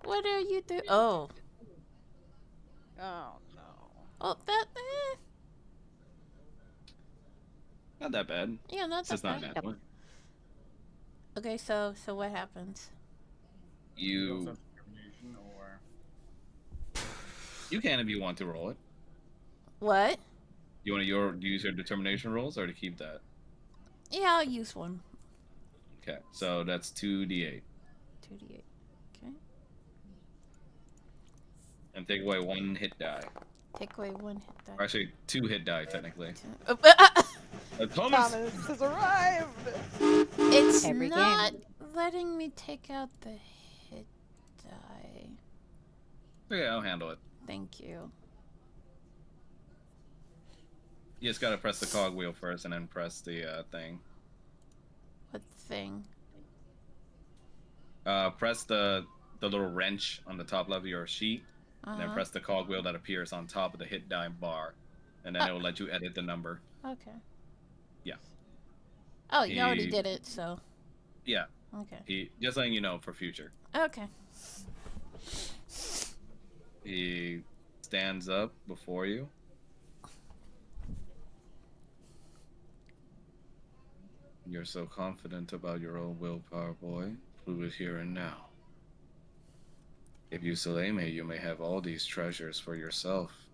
Speaker 5: What are you doing? Oh.
Speaker 8: Oh no.
Speaker 5: Oh, that.
Speaker 4: Not that bad.
Speaker 5: Yeah, not
Speaker 4: It's
Speaker 5: that
Speaker 4: just not
Speaker 5: bad.
Speaker 4: that one.
Speaker 5: Okay, so what happens?
Speaker 3: You also
Speaker 4: You
Speaker 3: have determination, or
Speaker 4: you can if you want to roll it.
Speaker 5: What?
Speaker 4: You want to use your determination rolls or to keep that?
Speaker 5: Yeah, I'll use one.
Speaker 4: Okay, so that's 2d8.
Speaker 5: 2d8. Okay.
Speaker 4: And take away 1 hit die.
Speaker 5: Take away 1 hit die.
Speaker 4: Or actually, 2 hit die, technically.
Speaker 1: Thomas has arrived.
Speaker 5: It's
Speaker 2: Every
Speaker 5: not letting me take out the hit die.
Speaker 4: Okay, I'll handle it.
Speaker 5: Thank you.
Speaker 4: You just gotta press the cogwheel first and then press the thing.
Speaker 5: What thing?
Speaker 4: Press the little wrench on the top left of your sheet, and then
Speaker 5: Uh-huh.
Speaker 4: press the cogwheel that appears on top of the hit die bar, and then it will let you edit the number.
Speaker 5: Okay.
Speaker 4: Yeah.
Speaker 5: Oh, you already
Speaker 4: He-
Speaker 5: did it, so.
Speaker 4: Yeah,
Speaker 5: Okay.
Speaker 4: just letting you know for future.
Speaker 5: Okay.
Speaker 4: He stands up before you. You're so confident about your own willpower, boy. Prove it here and now. If you slay me, you may have all these treasures for yourself.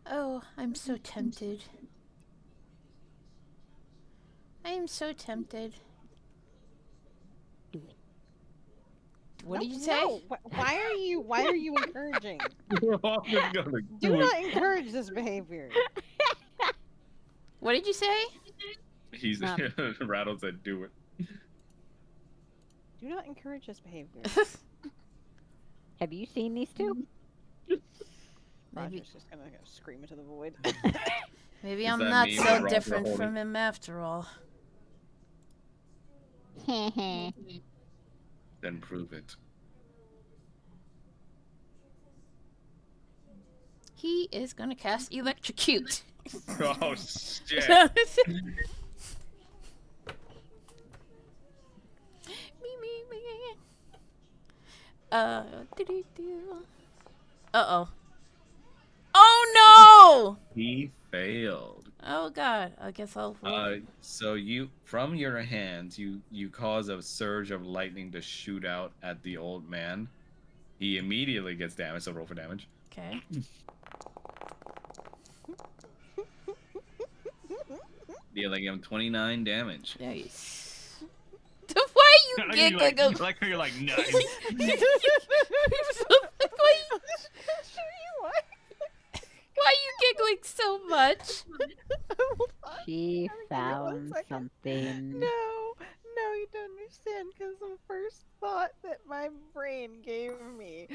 Speaker 5: Oh, I'm so tempted. I am so tempted. What did you say?
Speaker 8: No. Why are you encouraging?
Speaker 4: We're all just gonna
Speaker 8: Do not encourage this behavior.
Speaker 5: What did you say?
Speaker 4: He's Rattle said, "Do it."
Speaker 8: Do not encourage this behavior.
Speaker 2: Have you seen these two?
Speaker 8: Roger's just gonna go scream into the void.
Speaker 5: Maybe
Speaker 4: Is
Speaker 5: I'm
Speaker 4: that
Speaker 5: not
Speaker 4: me
Speaker 5: so
Speaker 4: when Roger
Speaker 5: different
Speaker 4: holding-
Speaker 5: from him after all.
Speaker 4: Then prove it.
Speaker 5: He is gonna cast electrocute.
Speaker 4: Oh shit!
Speaker 5: Me. Uh-oh. Oh no!
Speaker 4: He failed.
Speaker 5: Oh god. I guess I'll
Speaker 4: So you, from your hands, you cause a surge of lightning to shoot out at the old man. He immediately gets damaged. So roll for damage.
Speaker 5: Okay.
Speaker 4: Dealing him 29 damage.
Speaker 5: Nice. Why are you giggling?
Speaker 4: like how you're like nice.
Speaker 5: Why are you giggling so much?
Speaker 2: She found something.
Speaker 1: No, you done me understand because the first thought that my brain gave me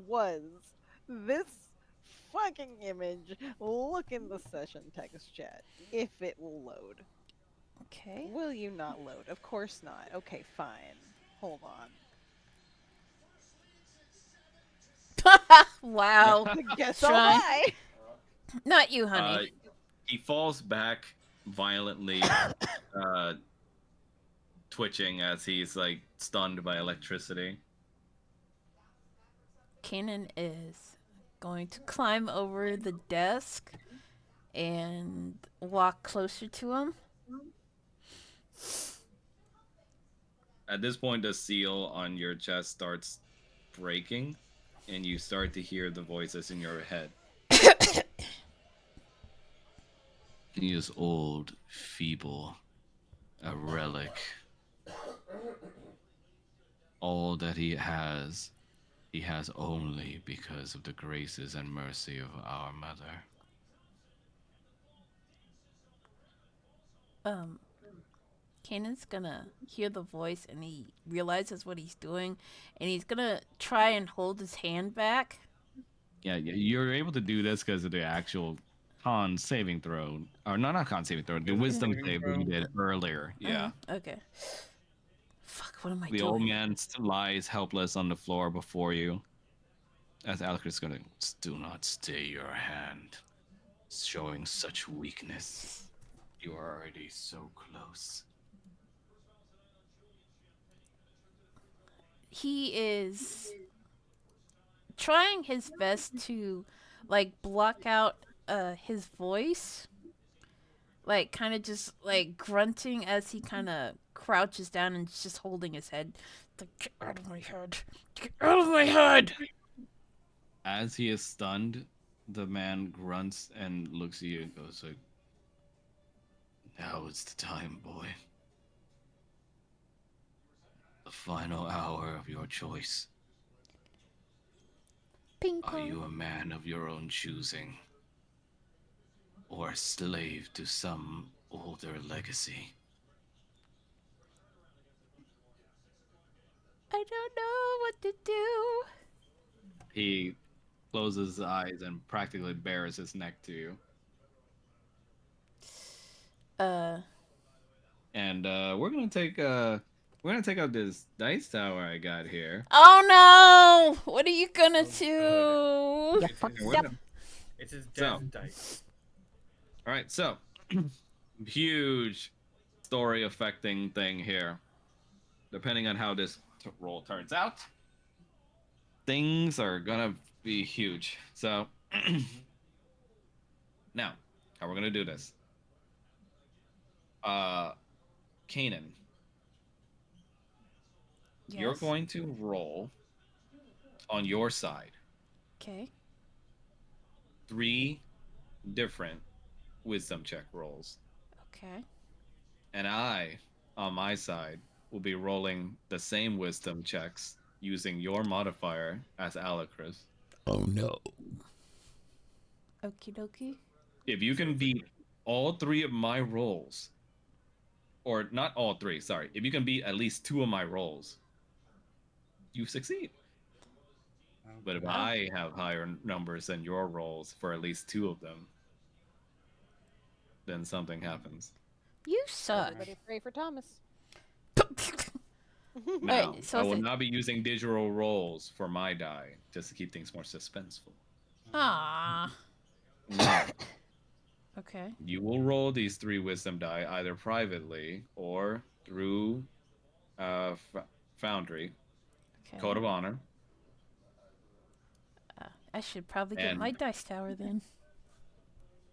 Speaker 1: was this fucking image. Look in the session text chat if it will load.
Speaker 5: Okay.
Speaker 1: Will you not load? Of course not. Okay, fine. Hold on.
Speaker 5: Wow.
Speaker 1: Guess I'll
Speaker 5: Shrine.
Speaker 1: die.
Speaker 5: Not you,
Speaker 9: Uh,
Speaker 5: honey.
Speaker 9: he falls back violently, uh, twitching as he's like stunned by electricity.
Speaker 5: Kanan is going to climb over the desk and walk closer to him.
Speaker 9: At this point, the seal on your chest starts breaking, and you start to hear the voices in your head. He is old, feeble, a relic. All that he has only because of the graces and mercy of our mother.
Speaker 5: Um, Kanan's gonna hear the voice and he realizes what he's doing, and he's gonna try and hold his hand back.
Speaker 9: Yeah, you're able to do this because of the actual con saving throw, or not con saving throw, the wisdom
Speaker 3: Saving
Speaker 9: save that
Speaker 3: throw.
Speaker 9: you did earlier. Yeah.
Speaker 5: Okay. Fuck, what am I
Speaker 9: The old
Speaker 5: doing?
Speaker 9: man lies helpless on the floor before you. As Alec is going to, do not stay your hand, showing such weakness. You are already so close.
Speaker 5: He is trying his best to, like, block out his voice, like, kind of just like grunting as he kind of crouches down and just holding his head. Like, get out of my head! Get out of my head!
Speaker 9: As he is stunned, the man grunts and looks at you and goes like, "Now is the time, boy. The final hour of your choice.
Speaker 5: Ping
Speaker 9: Are
Speaker 5: pong.
Speaker 9: you a man of your own choosing, or a slave to some older legacy?"
Speaker 5: I don't know what to do.
Speaker 9: He closes his eyes and practically bares his neck to you.
Speaker 5: Uh,
Speaker 9: And we're gonna take out this dice tower I got here.
Speaker 5: oh no! What are you gonna
Speaker 3: Oh,
Speaker 5: do?
Speaker 2: Yeah,
Speaker 3: It's
Speaker 2: fuck
Speaker 3: his,
Speaker 2: yep.
Speaker 3: it's his
Speaker 9: So.
Speaker 3: death dice.
Speaker 9: All right, so huge story affecting thing here. Depending on how this roll turns out, things are gonna be huge. So now, how we're gonna do this? Kanan, you're
Speaker 5: Yes.
Speaker 9: going to roll on your side
Speaker 5: Okay.
Speaker 9: 3 different wisdom check rolls,
Speaker 5: Okay.
Speaker 9: and I, on my side, will be rolling the same wisdom checks using your modifier as Alacris.
Speaker 6: Oh no.
Speaker 5: Okie dokie.
Speaker 9: If you can beat all 3 of my rolls, or not all 3, sorry, if you can beat at least 2 of my rolls, you succeed. But if
Speaker 5: Wow.
Speaker 9: I have higher numbers than your rolls for at least 2 of them, then something happens.
Speaker 5: You suck.
Speaker 8: Everybody pray for Thomas.
Speaker 9: Now,
Speaker 5: Alright, so
Speaker 9: I
Speaker 5: is
Speaker 9: will
Speaker 5: it-
Speaker 9: not be using digital rolls for my die, just to keep things more suspenseful.
Speaker 5: Ah.
Speaker 9: No,
Speaker 5: Okay.
Speaker 9: you will roll these 3 wisdom die either privately or through Foundry,
Speaker 5: Okay.
Speaker 9: Code of Honor,
Speaker 5: I should probably get
Speaker 9: and
Speaker 5: my dice tower then.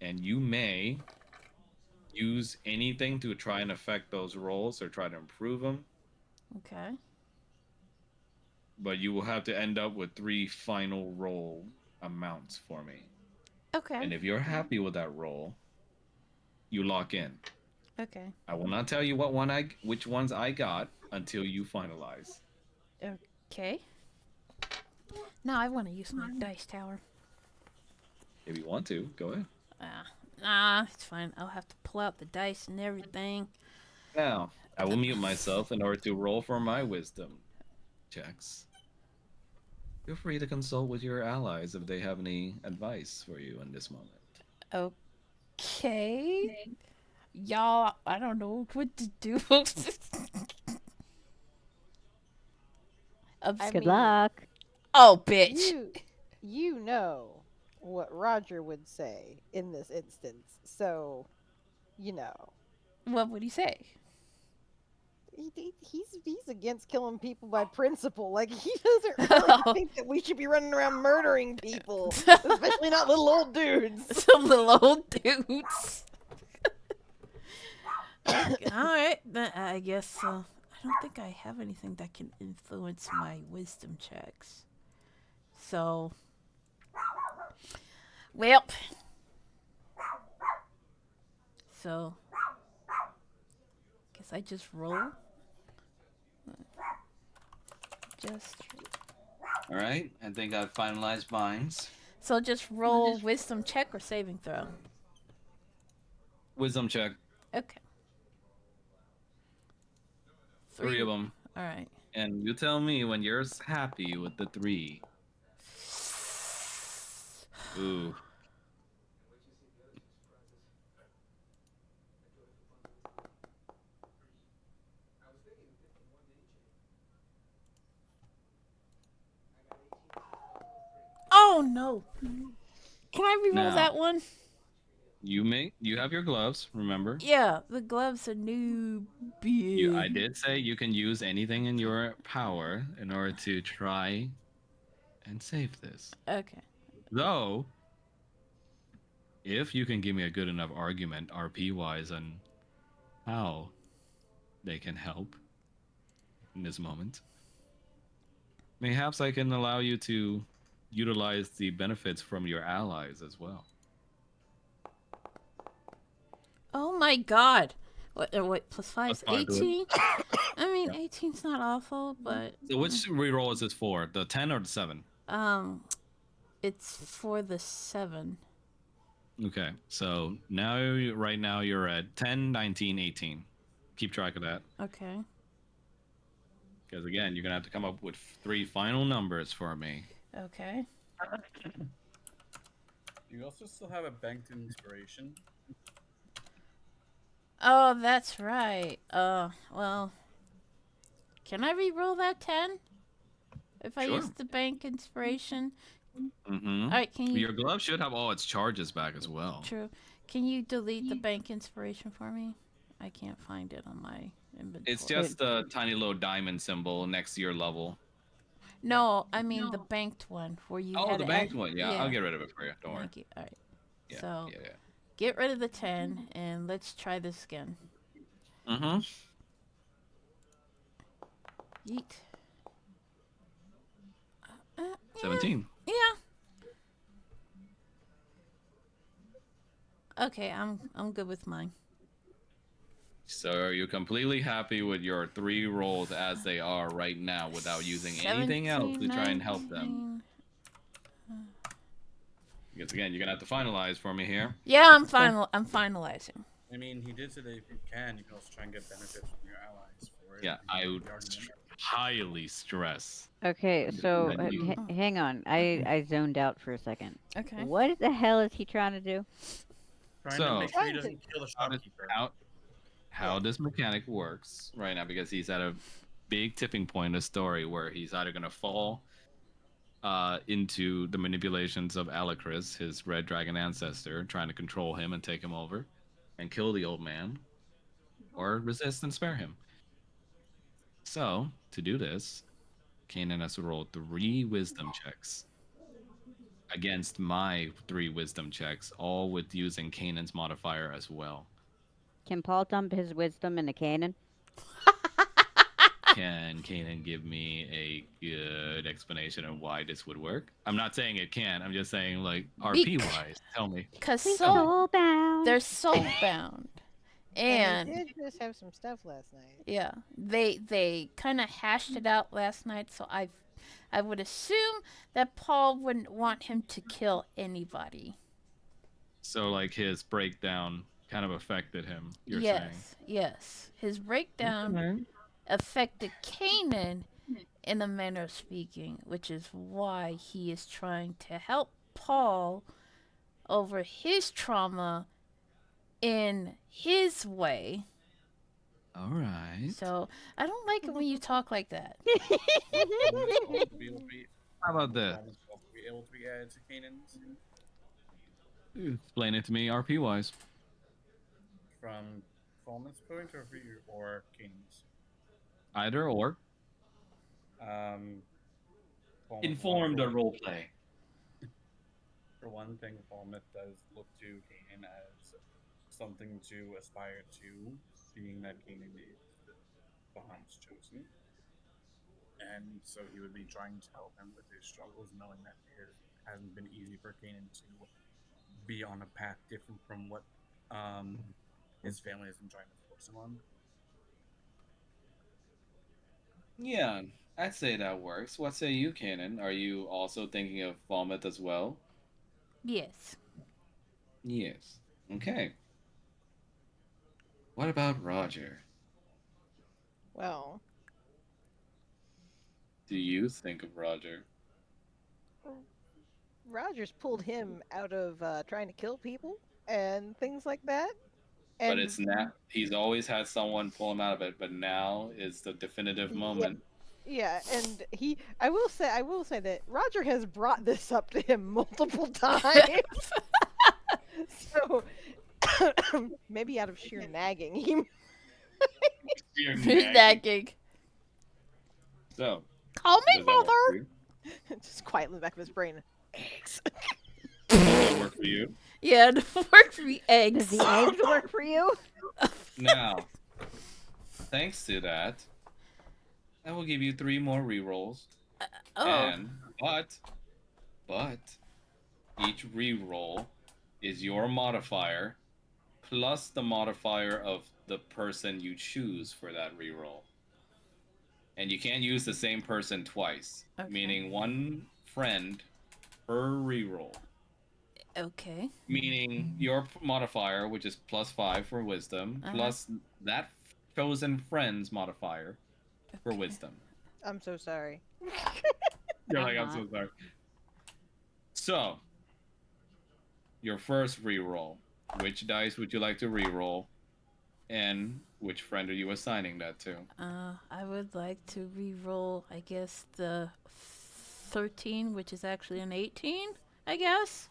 Speaker 9: you may use anything to try and affect those rolls or try to improve them,
Speaker 5: Okay.
Speaker 9: but you will have to end up with 3 final roll amounts for me.
Speaker 5: Okay.
Speaker 9: And if you're happy with that roll, you lock in.
Speaker 5: Okay.
Speaker 9: I will not tell you which ones I got until you finalize.
Speaker 5: Okay. Now I want to use my dice tower.
Speaker 9: If you want to, go ahead.
Speaker 5: Nah, it's fine. I'll have to pull out the dice and everything.
Speaker 9: Now, I will mute myself in order to roll for my wisdom checks. Feel free to consult with your allies if they have any advice for you in this moment.
Speaker 5: Okay. Y'all, I don't know what to do.
Speaker 1: I
Speaker 2: Good
Speaker 1: mean,
Speaker 2: luck.
Speaker 5: Oh, bitch.
Speaker 1: you know what Roger would say in this instance. So, you know,
Speaker 5: What would he say?
Speaker 1: he's against killing people by principle. Like he doesn't really think that we should be running around murdering people, especially not little old dudes.
Speaker 5: Some little old dudes. Okay, all right, then I guess I don't think I have anything that can influence my wisdom checks. So, well, so guess I just roll. Just
Speaker 4: All right. I think I've finalized mines.
Speaker 5: so just roll wisdom check or saving throw.
Speaker 4: Wisdom check.
Speaker 5: Okay.
Speaker 9: Three of them.
Speaker 5: All right.
Speaker 9: And you tell me when you're happy with the 3. Ooh.
Speaker 5: Oh no. Can I reroll
Speaker 9: Now,
Speaker 5: that one?
Speaker 9: you have your gloves, remember?
Speaker 5: Yeah, the gloves are new.
Speaker 9: I did say you can use anything in your power in order to try and save this.
Speaker 5: Okay.
Speaker 9: Though, if you can give me a good enough argument RP wise on how they can help in this moment, perhaps I can allow you to utilize the benefits from your allies as well.
Speaker 5: Oh my god. What plus 5 is
Speaker 9: Plus 5 to it.
Speaker 5: 18? I mean, 18's not awful, but
Speaker 9: So which reroll is this for? The 10 or the 7?
Speaker 5: it's for the 7.
Speaker 9: Okay, so right now you're at 10, 19, 18. Keep track of that.
Speaker 5: Okay.
Speaker 9: Because again, you're going to have to come up with 3 final numbers for me.
Speaker 5: Okay.
Speaker 3: You also still have a banked inspiration.
Speaker 5: Oh, that's right. Well, can I re-roll that 10? If I
Speaker 9: Sure.
Speaker 5: use the bank inspiration?
Speaker 9: Mm-hmm.
Speaker 5: All right, can you...
Speaker 9: Your glove should have all its charges back as well.
Speaker 5: True. Can you delete the bank inspiration for me? I can't find it on my inventory.
Speaker 9: It's just a tiny little diamond symbol next to your level.
Speaker 5: No, I mean the banked one where you had
Speaker 9: the
Speaker 5: to
Speaker 9: banked
Speaker 5: add...
Speaker 9: one. Yeah, I'll get rid of it for you. Don't worry.
Speaker 5: Thank you. All right.
Speaker 9: Yeah,
Speaker 5: So,
Speaker 9: yeah.
Speaker 5: get rid of the 10 and let's try this again.
Speaker 9: Mm-hmm.
Speaker 5: Yeet.
Speaker 9: 17.
Speaker 5: Yeah. Okay, I'm good with mine.
Speaker 9: So are you completely happy with your 3 rolls as they are right now without using anything else to try and help them? Because again, you're gonna have to finalize for me here.
Speaker 5: Yeah, I'm finalizing.
Speaker 3: I mean, he did say that if you can also try and get benefits from your allies for it.
Speaker 9: Yeah, I would highly stress.
Speaker 2: Okay, so
Speaker 9: that you-
Speaker 2: hang on. I zoned out for a second.
Speaker 5: Okay.
Speaker 2: What the hell is he trying to do?
Speaker 3: Trying
Speaker 9: So-
Speaker 3: to make sure he doesn't kill the shopkeeper.
Speaker 9: How this mechanic works right now, because he's at a big tipping point in the story where he's either gonna fall into the manipulations of Alacris, his red dragon ancestor, trying to control him and take him over and kill the old man, or resist and spare him. So, to do this, Kanan has to roll 3 wisdom checks against my 3 wisdom checks, all with using Kanan's modifier as well.
Speaker 2: Can Paul dump his wisdom in the cannon?
Speaker 9: Can Kanan give me a good explanation of why this would work? I'm not saying it can. I'm just saying, like, RP wise, tell me.
Speaker 5: Because
Speaker 2: Soulbound.
Speaker 5: they're soulbound.
Speaker 1: And
Speaker 5: And
Speaker 1: we did just have some stuff last night.
Speaker 5: yeah, they kind of hashed it out last night, so I would assume that Paul wouldn't want him to kill anybody.
Speaker 9: So, like, his breakdown kind of affected him. You're saying?
Speaker 5: Yes, yes. His breakdown
Speaker 9: Okay.
Speaker 5: affected Kanan in a manner of speaking, which is why he is trying to help Paul over his trauma in his way.
Speaker 9: All right.
Speaker 5: So I don't like it when you talk like that.
Speaker 3: Would Fulmouth also be able to be
Speaker 9: How about
Speaker 3: would
Speaker 9: this?
Speaker 3: Fulmouth also be able to be added to Kanan's
Speaker 9: Explain it to me, RP wise.
Speaker 3: from Fulmouth's point of view or Kanan's?
Speaker 9: Either or.
Speaker 3: Um, Fulmouth one
Speaker 4: Inform the role play.
Speaker 3: for one thing, Fulmouth does look to Kanan as something to aspire to, being that Kanan is Baham's chosen. And so he would be trying to help him with his struggles, knowing that it hasn't been easy for Kanan to be on a path different from what his family has been trying to force him on.
Speaker 4: Yeah, I'd say that works. What say you, Kanan? Are you also thinking of vomit as well?
Speaker 5: Yes.
Speaker 4: Yes. Okay. What about Roger?
Speaker 1: Well,
Speaker 4: Do you think of Roger?
Speaker 1: Rogers pulled him out of trying to kill people and things like that.
Speaker 4: But
Speaker 1: And
Speaker 4: it's not. He's always had someone pull him out of it, but now is the definitive
Speaker 1: yeah,
Speaker 4: moment.
Speaker 1: yeah, and I will say that Roger has brought this up to him multiple times. So maybe out of sheer nagging, he
Speaker 4: You're
Speaker 5: Who's
Speaker 4: nagging.
Speaker 5: that gig?
Speaker 4: So,
Speaker 5: Call me
Speaker 4: does that work for you?
Speaker 1: just quietly in the back of his brain. Eggs.
Speaker 4: Does that work for you?
Speaker 5: Yeah, it worked for me.
Speaker 2: Does
Speaker 5: Eggs.
Speaker 2: the eggs work for you?
Speaker 4: Now, thanks to that, I will give you 3 more rerolls.
Speaker 5: Oh,
Speaker 4: And but each reroll is your modifier plus the modifier of the person you choose for that reroll. And you can't use the same person twice,
Speaker 5: okay.
Speaker 4: meaning one friend per reroll.
Speaker 5: Okay.
Speaker 4: Meaning your modifier, which is +5 for wisdom, plus that chosen friend's modifier for
Speaker 5: Okay.
Speaker 4: wisdom.
Speaker 1: I'm so sorry.
Speaker 4: You're
Speaker 2: I'm
Speaker 4: like, I'm
Speaker 2: not.
Speaker 4: so sorry. So, your first reroll. Which dice would you like to reroll? And which friend are you assigning that to?
Speaker 5: I would like to re-roll, I guess, the 13, which is actually an 18, I guess.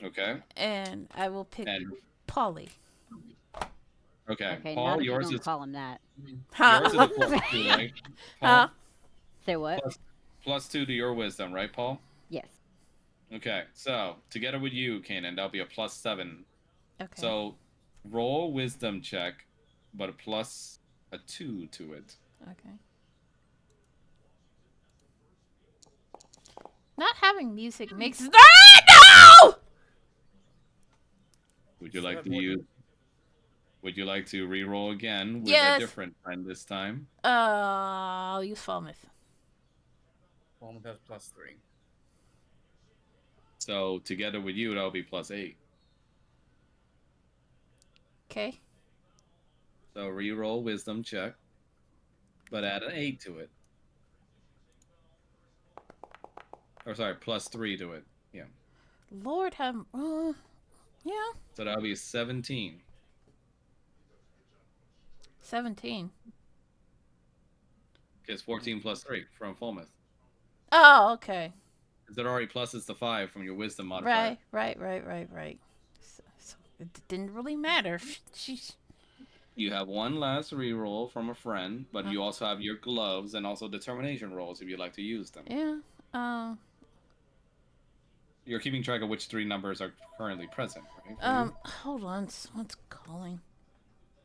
Speaker 4: Okay.
Speaker 5: And I will pick
Speaker 4: And
Speaker 5: Polly.
Speaker 4: okay,
Speaker 2: Okay, not
Speaker 4: Paul,
Speaker 2: if you're
Speaker 4: yours
Speaker 2: gonna
Speaker 4: is
Speaker 2: call him that.
Speaker 5: Huh?
Speaker 4: yours is a +2, right?
Speaker 5: Huh?
Speaker 4: Paul,
Speaker 2: Say what?
Speaker 4: +2 to your wisdom, right, Paul?
Speaker 2: Yes.
Speaker 4: Okay, so together with you, Kanan, that'll be a +7.
Speaker 5: Okay.
Speaker 4: So roll wisdom check, but a +2 to it.
Speaker 5: Okay. Not having music makes no!
Speaker 4: Would you
Speaker 3: Still
Speaker 4: like
Speaker 3: have
Speaker 4: to
Speaker 3: more
Speaker 4: use? Would you like to re-roll again with a
Speaker 5: Yes.
Speaker 4: different friend this time?
Speaker 5: I'll use Falmouth.
Speaker 3: Fulmouth has +3.
Speaker 4: So together with you, that'll be +8.
Speaker 5: Okay.
Speaker 4: So re-roll wisdom check, but add an 8 to it. Or sorry, +3 to it. Yeah.
Speaker 5: Lord have. Yeah.
Speaker 4: So that'll be 17.
Speaker 5: 17.
Speaker 4: Because 14 +3 from Fulmouth.
Speaker 5: Oh, okay.
Speaker 4: Because it already pluses the 5 from your wisdom modifier.
Speaker 5: Right. So it didn't really matter. Sheesh.
Speaker 4: You have one last reroll from a friend, but you also have your gloves and also determination rolls if you'd like to use them.
Speaker 5: Yeah.
Speaker 4: You're keeping track of which 3 numbers are currently present, right? for you?
Speaker 5: Hold on. Someone's calling.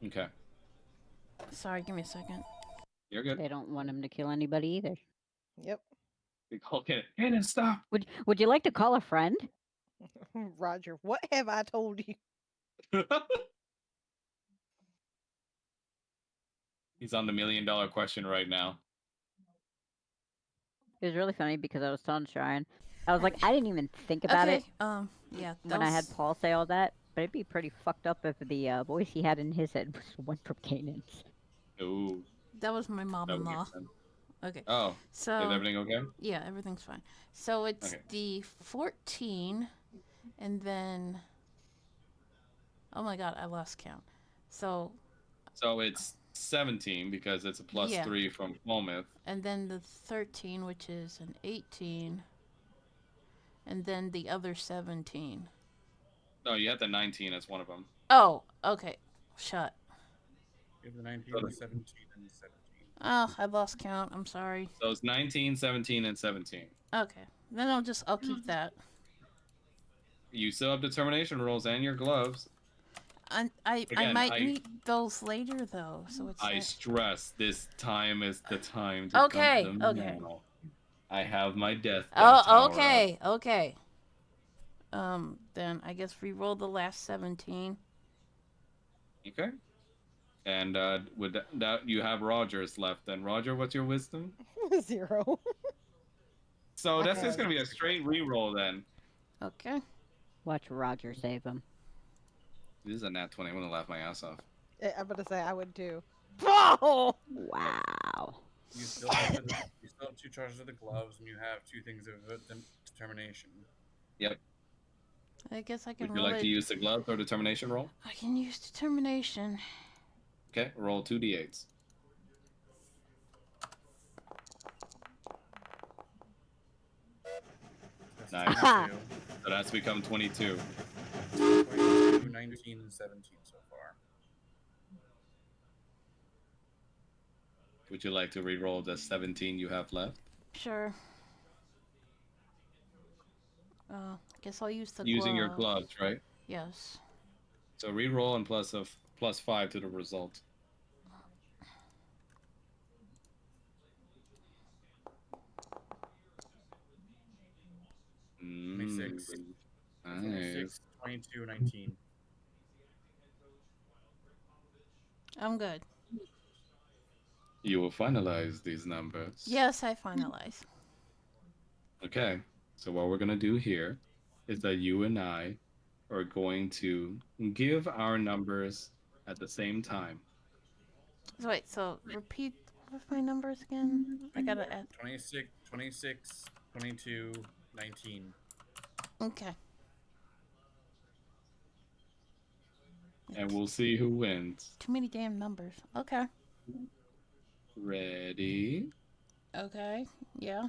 Speaker 4: Okay.
Speaker 5: Sorry, give me a second.
Speaker 4: You're good.
Speaker 2: They don't want him to kill anybody either.
Speaker 1: Yep.
Speaker 4: Okay. Kanan, stop!
Speaker 2: Would you like to call a friend?
Speaker 1: Roger, what have I told you?
Speaker 4: He's on the $1 million question right now.
Speaker 2: It was really funny because I was telling Shrine, I was like, I didn't even think about it
Speaker 5: Okay. Yeah.
Speaker 2: when I had Paul say all that. But it'd be pretty fucked up if the voice he had in his head was one from Kanan's.
Speaker 4: Ooh,
Speaker 5: That was my
Speaker 4: that would make
Speaker 5: mom-in-law.
Speaker 4: sense.
Speaker 5: Okay.
Speaker 4: Oh, is
Speaker 5: So,
Speaker 4: everything okay?
Speaker 5: yeah, everything's fine. So it's
Speaker 4: Okay.
Speaker 5: the 14 and then oh my god, I lost count. So,
Speaker 4: So it's 17 because it's a plus
Speaker 5: yeah.
Speaker 4: 3 from Plymouth.
Speaker 5: And then the 13, which is an 18, and then the other 17.
Speaker 4: No, you had the 19 as one of them.
Speaker 5: Oh, okay. Shut.
Speaker 3: You have the 19,
Speaker 4: So,
Speaker 3: the 17, and the 17.
Speaker 5: Oh, I lost count. I'm sorry.
Speaker 4: so it's 19, 17, and 17.
Speaker 5: Okay. Then I'll keep that.
Speaker 4: You still have determination rolls and your gloves.
Speaker 5: I
Speaker 4: Again,
Speaker 5: might need those later though, so it's
Speaker 4: I
Speaker 5: like
Speaker 4: stress this time is the time to dump
Speaker 5: okay,
Speaker 4: them
Speaker 5: okay.
Speaker 4: now. I have my death
Speaker 5: Oh,
Speaker 4: tower up.
Speaker 5: okay, okay. Then I guess re-roll the last 17.
Speaker 4: Okay. And with that, you have Rogers left. Then Roger, what's your wisdom?
Speaker 1: 0.
Speaker 4: So
Speaker 1: I
Speaker 4: that's just
Speaker 1: have
Speaker 4: gonna be a straight re-roll then.
Speaker 5: Okay.
Speaker 2: Watch Roger save him.
Speaker 4: This is a nat 20. I'm gonna laugh my ass off.
Speaker 1: I'm gonna say I would too. Oh!
Speaker 2: Wow.
Speaker 3: You still have you still have 2 charges of the gloves, and you have 2 things of determination.
Speaker 4: Yep.
Speaker 5: I guess I can
Speaker 4: Would you
Speaker 5: roll
Speaker 4: like
Speaker 5: it.
Speaker 4: to use the gloves or determination roll?
Speaker 5: I can use determination.
Speaker 4: Okay, roll 2d8s.
Speaker 3: That's
Speaker 4: Nice.
Speaker 3: 22,
Speaker 4: So that's become 22.
Speaker 3: 22, 19, and 17 so far.
Speaker 4: Would you like to re-roll the 17 you have left?
Speaker 5: Sure. I guess I'll use the
Speaker 4: Using your
Speaker 5: glove.
Speaker 4: gloves, right?
Speaker 5: Yes.
Speaker 4: So re-roll and plus 5 to the result. Mm,
Speaker 3: 26.
Speaker 4: nice.
Speaker 3: 26, 22, 19.
Speaker 5: I'm good.
Speaker 4: You will finalize these numbers.
Speaker 5: Yes, I finalize.
Speaker 4: Okay. So what we're gonna do here is that you and I are going to give our numbers at the same time.
Speaker 5: So wait, so repeat what my numbers again? I gotta add.
Speaker 3: 26, 22, 19.
Speaker 5: Okay.
Speaker 4: And we'll see who wins.
Speaker 5: Too many damn numbers. Okay.
Speaker 4: Ready?
Speaker 5: Okay. Yeah.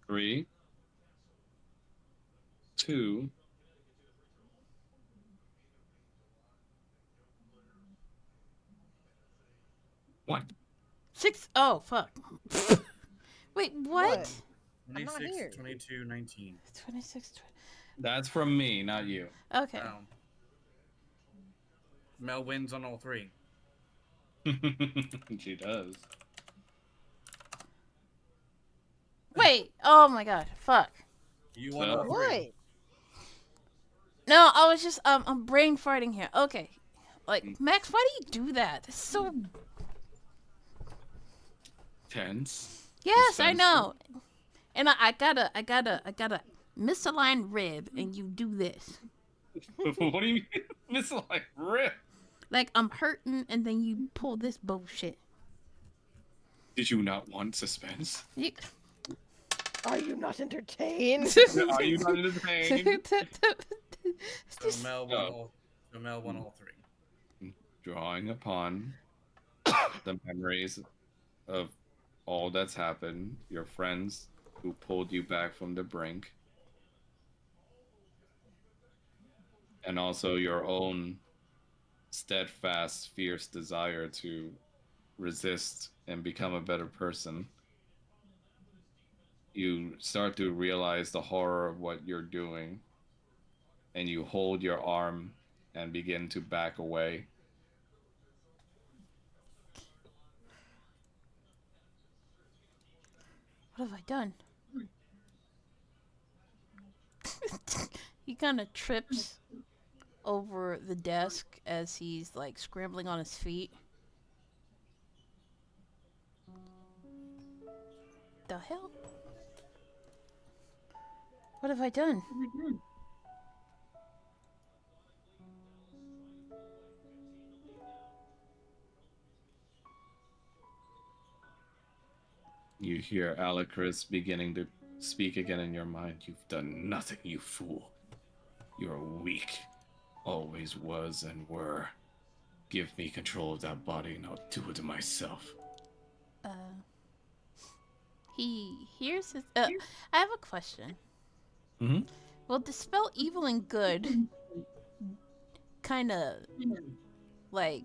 Speaker 4: Three, two, one.
Speaker 5: 6. Oh, fuck. Wait, what?
Speaker 1: I'm not
Speaker 3: 26,
Speaker 1: here.
Speaker 3: 22, 19.
Speaker 5: 26.
Speaker 4: That's from me, not you.
Speaker 5: Okay.
Speaker 3: Wow. Mel wins on all 3.
Speaker 4: She does.
Speaker 5: Wait. Oh my god. Fuck.
Speaker 3: You won
Speaker 4: So-
Speaker 3: all 3.
Speaker 1: What?
Speaker 5: No, I was just I'm brain farting here. Okay. Like, Max, why do you do that? It's so
Speaker 4: Tense.
Speaker 5: yes, I
Speaker 4: Suspenseful.
Speaker 5: know. And I gotta misaligned rib, and you do this.
Speaker 4: What do you mean? Miss like rip.
Speaker 5: Like I'm hurting, and then you pull this bullshit.
Speaker 4: Did you not want suspense?
Speaker 5: You...
Speaker 1: Are you not entertained?
Speaker 4: Are you not entertained?
Speaker 3: So Mel won all 3.
Speaker 4: Drawing upon the memories of all that's happened, your friends who pulled you back from the brink, and also your own steadfast, fierce desire to resist and become a better person, you start to realize the horror of what you're doing, and you hold your arm and begin to back away.
Speaker 5: What have I done? He kind of trips over the desk as he's like scrambling on his feet. The hell? What have I done?
Speaker 4: You hear Alucard beginning to speak again in your mind. You've done nothing, you fool. You're weak. Always was and were. Give me control of that body and I'll do it myself.
Speaker 5: He hears his. I have a question.
Speaker 4: Mm-hmm.
Speaker 5: Will dispel evil and good kind of like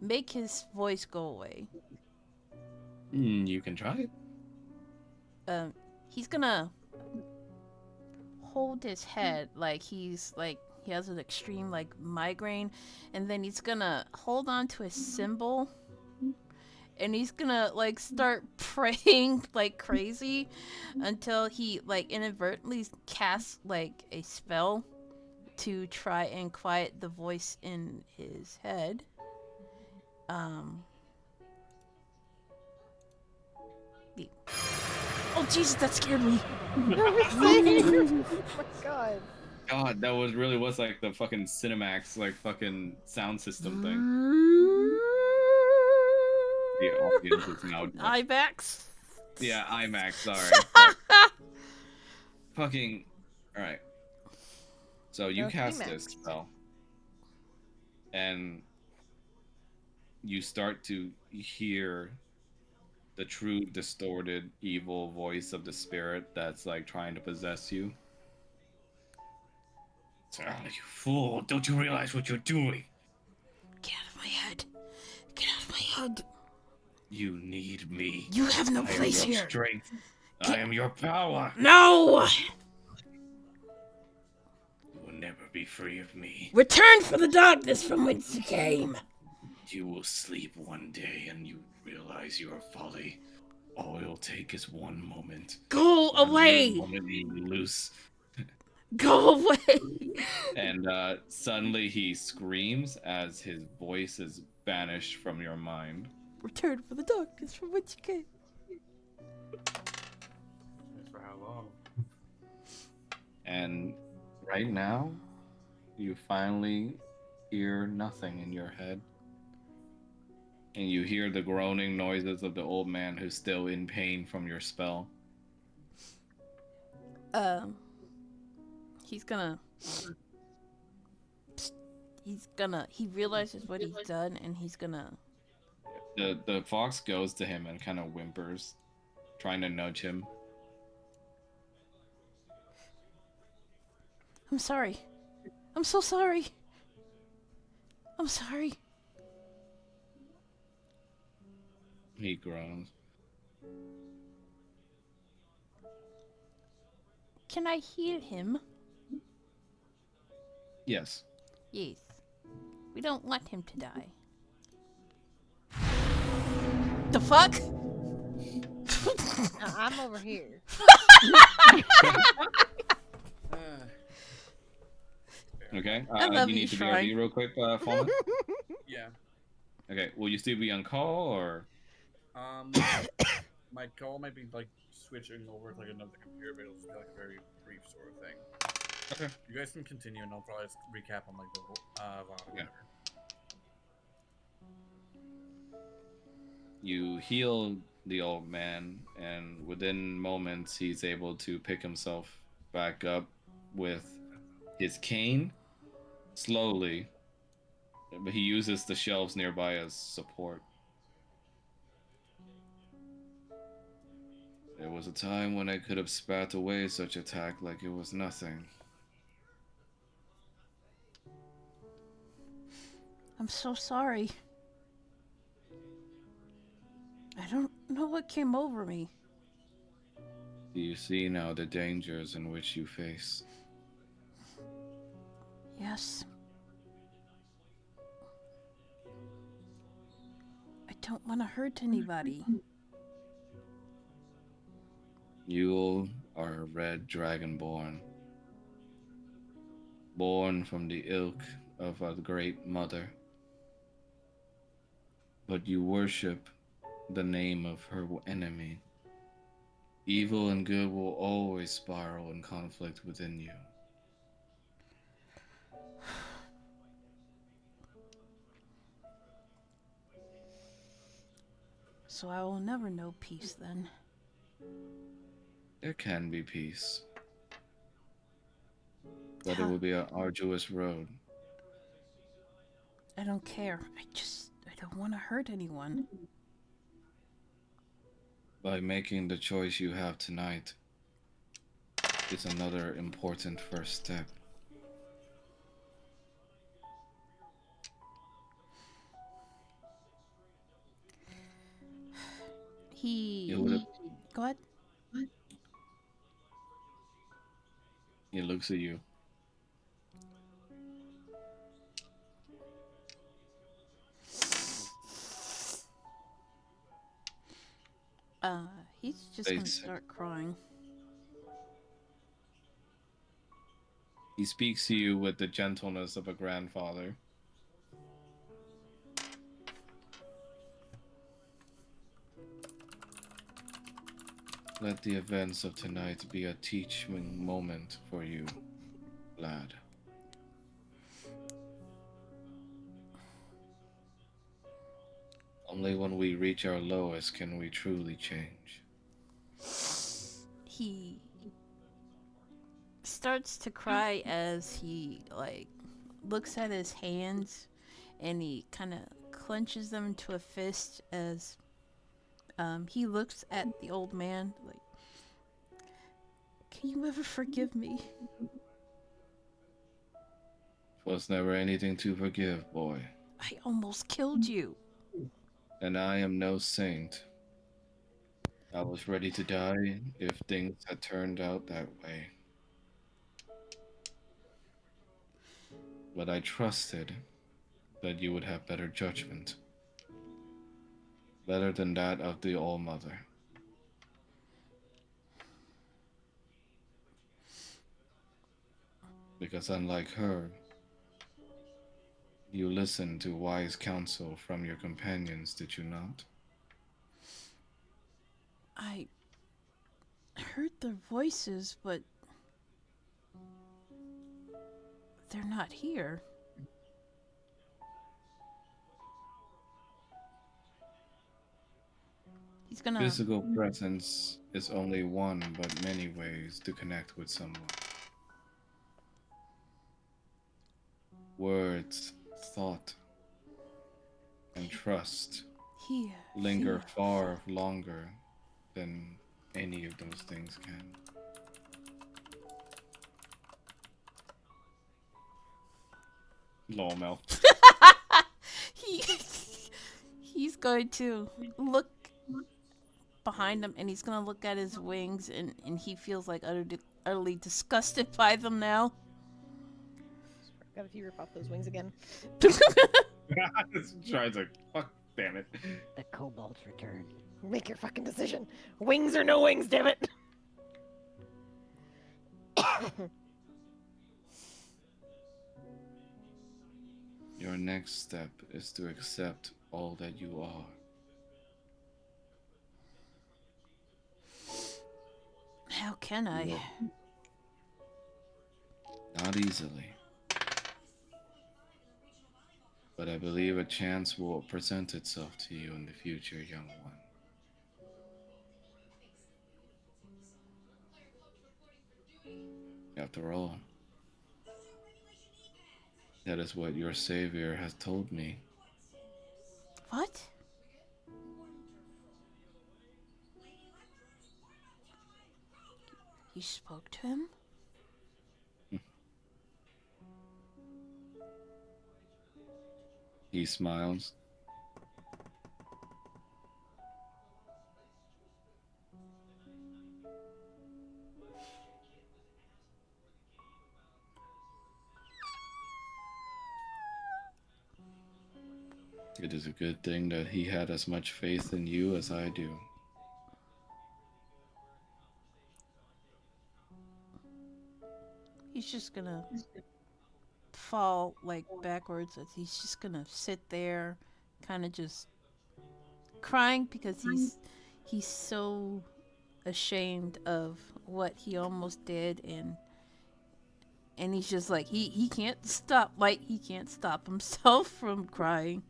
Speaker 5: make his voice go away?
Speaker 4: You can try it.
Speaker 5: He's gonna hold his head like he has an extreme like migraine, and then he's gonna hold on to his symbol, and he's gonna like start praying like crazy until he like inadvertently casts like a spell to try and quiet the voice in his head. Oh Jesus, that scared me.
Speaker 1: Oh my god.
Speaker 4: God, that was like the fucking Cinemax, like fucking sound system thing. The audience is now deaf.
Speaker 5: IMAX.
Speaker 4: Yeah, IMAX, sorry. Fucking. Alright. So you
Speaker 1: No,
Speaker 4: cast
Speaker 1: T-Max.
Speaker 4: this spell. And you start to hear the true, distorted, evil voice of the spirit that's like trying to possess you. You fool! Don't you realize what you're doing?
Speaker 5: Get out of my head. Get out of my head.
Speaker 4: You need me.
Speaker 5: You have no place
Speaker 4: I am your
Speaker 5: here.
Speaker 4: strength. I am your power.
Speaker 5: No!
Speaker 4: You will never be free of me.
Speaker 5: Return for the darkness from whence you came.
Speaker 4: You will sleep one day and you realize your folly. All it'll take is one moment.
Speaker 5: Go away!
Speaker 4: Moment you loose.
Speaker 5: Go away!
Speaker 4: And suddenly he screams as his voice is banished from your mind.
Speaker 5: Return for the darkness from whence you came.
Speaker 3: For how long?
Speaker 4: And right now, you finally hear nothing in your head. And you hear the groaning noises of the old man who's still in pain from your spell.
Speaker 5: He realizes what he's done, and he's gonna.
Speaker 4: The fox goes to him and kind of whimpers, trying to nudge him.
Speaker 5: I'm sorry. I'm so sorry. I'm sorry.
Speaker 4: He groans.
Speaker 5: Can I heal him?
Speaker 4: Yes.
Speaker 5: Yes. We don't want him to die. The fuck?
Speaker 1: I'm over here.
Speaker 4: Okay.
Speaker 5: I love
Speaker 4: you
Speaker 5: you,
Speaker 4: need to
Speaker 5: Shrine.
Speaker 4: BRB real quick, Fallen.
Speaker 3: Yeah.
Speaker 4: Okay. Will you still be on call or?
Speaker 3: My call might be like switching over to like another computer, but it'll just be like a very brief sort of thing.
Speaker 4: Okay.
Speaker 3: You guys can continue, and I'll probably just recap on like the VOD.
Speaker 4: Yeah. You heal the old man, and within moments, he's able to pick himself back up with his cane, slowly, but he uses the shelves nearby as support. There was a time when I could have spat away such attack like it was nothing.
Speaker 5: I'm so sorry. I don't know what came over me.
Speaker 4: Do you see now the dangers in which you face?
Speaker 5: Yes. I don't want to hurt anybody.
Speaker 4: You are a red dragonborn, born from the ilk of a great mother. But you worship the name of her enemy. Evil and good will always spiral in conflict within you.
Speaker 5: So I will never know peace then.
Speaker 4: There can be peace, but it
Speaker 5: How?
Speaker 4: will be an arduous road.
Speaker 5: I don't care. I don't want to hurt anyone.
Speaker 4: By making the choice you have tonight is another important first step. He
Speaker 5: He.
Speaker 4: would have,
Speaker 5: Go ahead.
Speaker 4: he looks at you.
Speaker 5: Uh, he's just
Speaker 4: They
Speaker 5: gonna
Speaker 4: say,
Speaker 5: start crying.
Speaker 4: he speaks to you with the gentleness of a grandfather. Let the events of tonight be a teaching moment for you, lad. Only when we reach our lowest can we truly change.
Speaker 5: He starts to cry as he like looks at his hands, and he kind of clenches them into a fist as he looks at the old man like, "Can you ever forgive me?"
Speaker 4: 'Twas never anything to forgive, boy.
Speaker 5: I almost killed you.
Speaker 4: And I am no saint. I was ready to die if things had turned out that way. But I trusted that you would have better judgment, better than that of the All Mother. Because unlike her, you listened to wise counsel from your companions, did you not?
Speaker 5: I heard their voices, but they're not here. He's gonna.
Speaker 4: Physical presence is only one but many ways to connect with someone. Words, thought, and trust
Speaker 5: Here.
Speaker 4: linger
Speaker 5: Feel.
Speaker 4: far longer than any of those things can. Lawmel.
Speaker 5: He. He's going to look behind him, and he's gonna look at his wings, and he feels like utterly disgusted by them now.
Speaker 1: God, if you rip off those wings again.
Speaker 4: Tries to fuck. Damn it.
Speaker 2: The kobolds return.
Speaker 1: Make your fucking decision. Wings or no wings, damn it.
Speaker 4: Your next step is to accept all that you are.
Speaker 5: How can I?
Speaker 4: You Not easily. But I believe a chance will present itself to you in the future, young one. After all, that is what your savior has told me.
Speaker 5: What? You spoke to him?
Speaker 4: He smiles. It is a good thing that he had as much faith in you as I do.
Speaker 5: He's just gonna fall like backwards as he's just gonna sit there, kind of just crying because he's so ashamed of what he almost did, and he's just like he can't stop, like he can't stop himself from crying.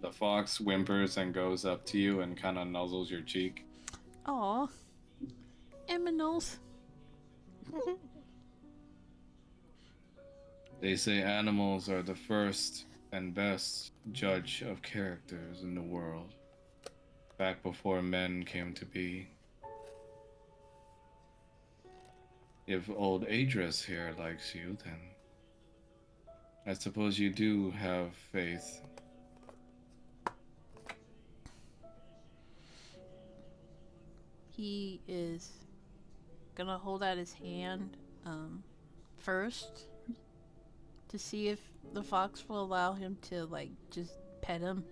Speaker 4: The fox whimpers and goes up to you and kind of nuzzles your cheek.
Speaker 5: Aw, Eminals.
Speaker 4: They say animals are the first and best judge of characters in the world, back before men came to be. If old Adris here likes you, then I suppose you do have faith.
Speaker 5: He is gonna hold out his hand first to see if the fox will allow him to like just pet him.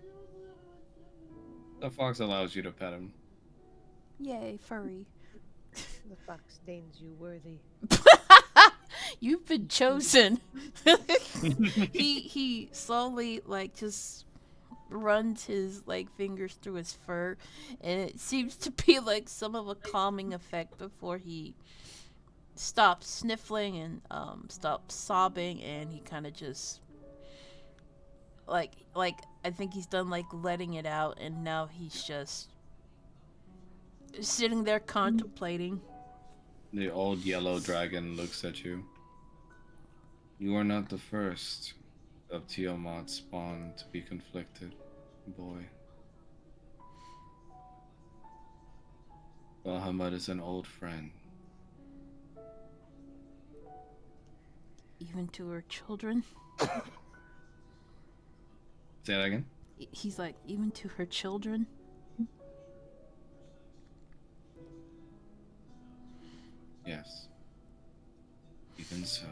Speaker 4: The fox allows you to pet him.
Speaker 5: Yay, furry.
Speaker 1: The fox deems you worthy.
Speaker 5: You've been chosen. He slowly like just runs his like fingers through his fur, and it seems to be like some of a calming effect before he stops sniffling and stops sobbing, and he kind of just like I think he's done like letting it out, and now he's just sitting there contemplating.
Speaker 4: The old yellow dragon looks at you. You are not the first of Tiamat's spawn to be conflicted, boy. Bahamut is an old friend.
Speaker 5: Even to her children.
Speaker 4: Say that again?
Speaker 5: He's like, even to her children.
Speaker 4: Yes. Even so.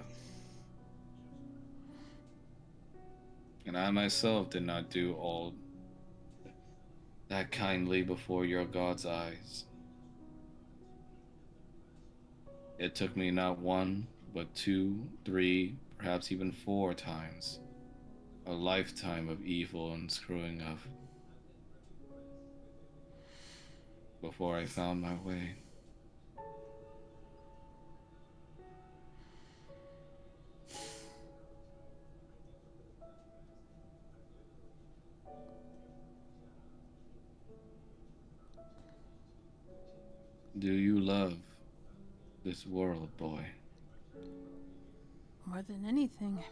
Speaker 4: And I myself did not do all that kindly before your God's eyes. It took me not one, but two, three, perhaps even four times. A lifetime of evil and screwing up. Before I found my way. Do you love this world, boy?
Speaker 5: More than anything.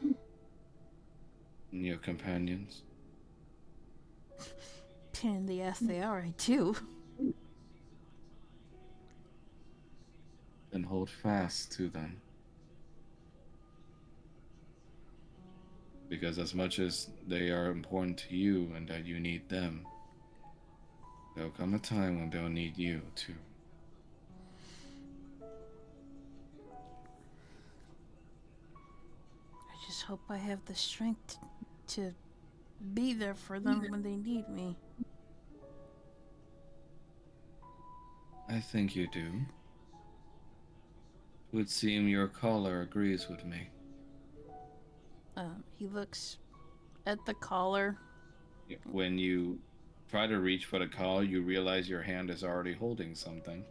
Speaker 4: And your companions?
Speaker 5: Pain in the ass they are, I do.
Speaker 4: Then hold fast to them. Because as much as they are important to you and that you need them, there'll come a time when they'll need you too.
Speaker 5: I just hope I have the strength to be there for them when they need me.
Speaker 4: I think you do. It would seem your caller agrees with me.
Speaker 5: He looks at the collar.
Speaker 4: When you try to reach for the collar, you realize your hand is already holding something.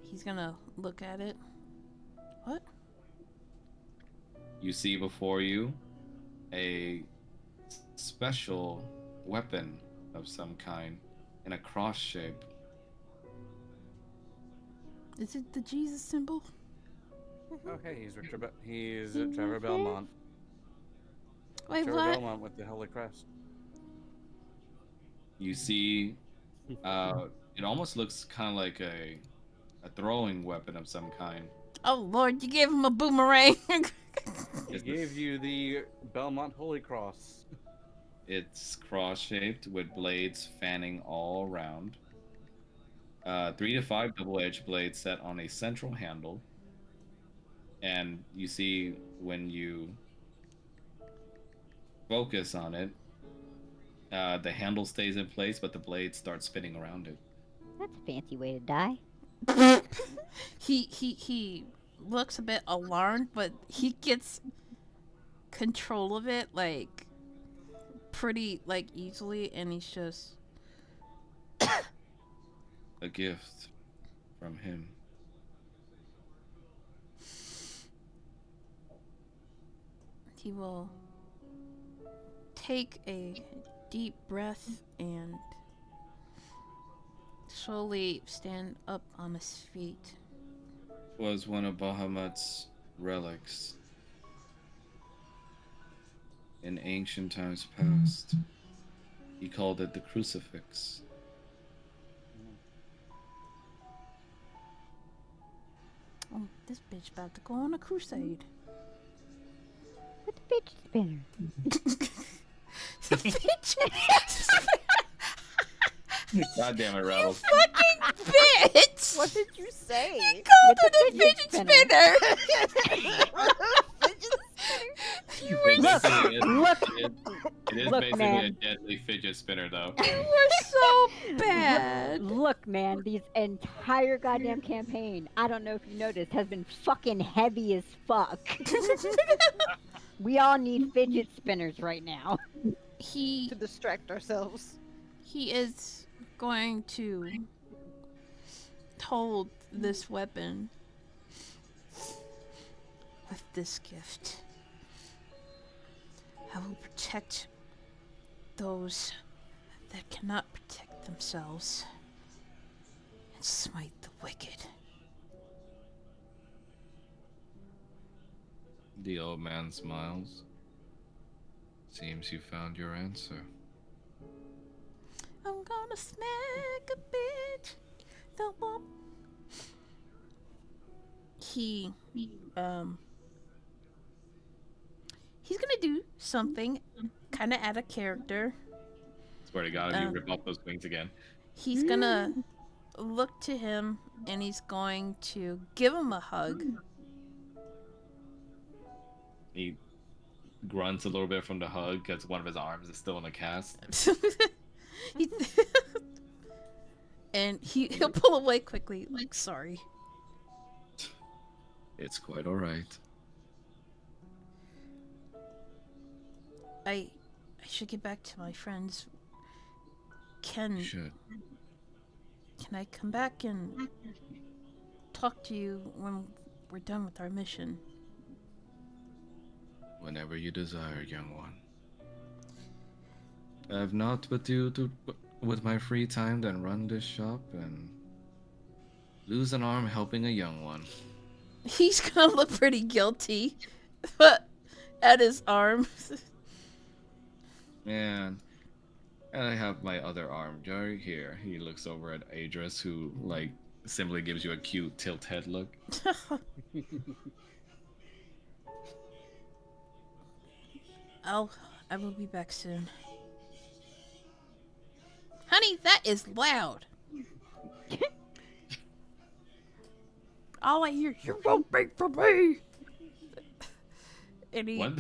Speaker 5: He's gonna look at it. What?
Speaker 4: You see before you a special weapon of some kind in a cross shape.
Speaker 5: Is it the Jesus symbol?
Speaker 3: Okay, he's Trevor Belmont.
Speaker 5: Wait,
Speaker 3: Trevor
Speaker 5: what?
Speaker 3: Belmont with the Holy Crest.
Speaker 4: You see, it almost looks kind of like a throwing weapon of some kind.
Speaker 5: Oh Lord, you gave him a boomerang.
Speaker 3: He gave you the Belmont Holy Cross.
Speaker 4: It's cross-shaped with blades fanning all around. 3 to 5 double-edged blades set on a central handle. And you see when you focus on it, the handle stays in place, but the blade starts spinning around it.
Speaker 2: That's a fancy way to die.
Speaker 5: He looks a bit alarmed, but he gets control of it like pretty like easily, and he's just
Speaker 4: A gift from him.
Speaker 5: He will take a deep breath and slowly stand up on his feet.
Speaker 4: Was one of Bahamut's relics in ancient times past. He called it the crucifix.
Speaker 5: Oh, this bitch about to go on a crusade.
Speaker 2: With the fidget spinner.
Speaker 4: God damn it,
Speaker 5: You
Speaker 4: Rattles.
Speaker 5: fucking bitch!
Speaker 1: What did you say?
Speaker 5: Called
Speaker 2: With
Speaker 5: it
Speaker 2: the
Speaker 5: a
Speaker 2: fidget
Speaker 5: fidget
Speaker 2: spinner.
Speaker 5: spinner! You were
Speaker 4: It
Speaker 2: Look,
Speaker 4: basically is,
Speaker 2: look,
Speaker 4: it is
Speaker 2: look,
Speaker 4: basically a
Speaker 2: man.
Speaker 4: deadly fidget spinner, though.
Speaker 5: You were so bad.
Speaker 2: Look, man, these entire goddamn campaign, I don't know if you noticed, has been fucking heavy as fuck. We all need fidget spinners right now.
Speaker 5: he
Speaker 1: To distract ourselves.
Speaker 5: he is going to hold this weapon with this gift. I will protect those that cannot protect themselves and smite the wicked.
Speaker 4: The old man smiles. Seems you found your answer.
Speaker 5: I'm gonna smack a bitch. The womp. He um he's gonna do something kind of out of character.
Speaker 4: Swear to God, if you
Speaker 5: Uh,
Speaker 4: rip off those wings again.
Speaker 5: he's gonna look to him and he's going to give him a hug.
Speaker 4: He grunts a little bit from the hug because one of his arms is still in a cast.
Speaker 5: He- and he'll pull away quickly, like sorry.
Speaker 4: It's quite alright.
Speaker 5: I should get back to my friends.
Speaker 4: You
Speaker 5: Can
Speaker 4: should.
Speaker 5: I come back and talk to you when we're done with our mission?
Speaker 4: Whenever you desire, young one. I have naught but to with my free time than run this shop and lose an arm helping a young one.
Speaker 5: He's gonna look pretty guilty at his arm.
Speaker 4: Man. And I have my other arm right here. He looks over at Adris, who, like, simply gives you a cute tilt head look.
Speaker 5: I will be back soon. Honey, that is loud. All I hear, you won't be for me. And
Speaker 4: What?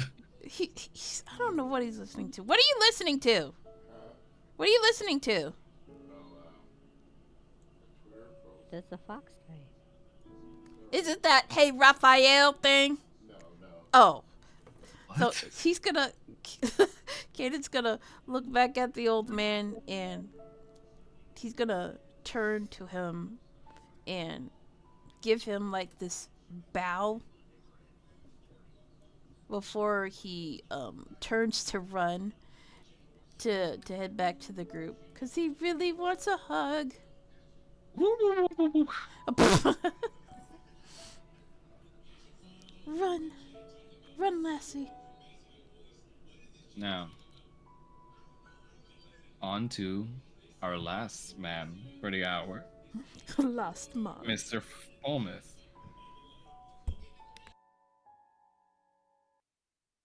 Speaker 5: I don't know what he's listening to. What are you listening to? What are you listening to?
Speaker 2: Does the fox say?
Speaker 5: Is it that Hey Raphael thing?
Speaker 7: No, no.
Speaker 5: Oh.
Speaker 4: What?
Speaker 5: So he's gonna Caden's gonna look back at the old man and he's gonna turn to him and give him like this bow before he turns to run to head back to the group because he really wants a hug. Run, run, Lassie.
Speaker 4: Now, on to our last man for the hour,
Speaker 5: Last month.
Speaker 4: Mr. Fulmouth.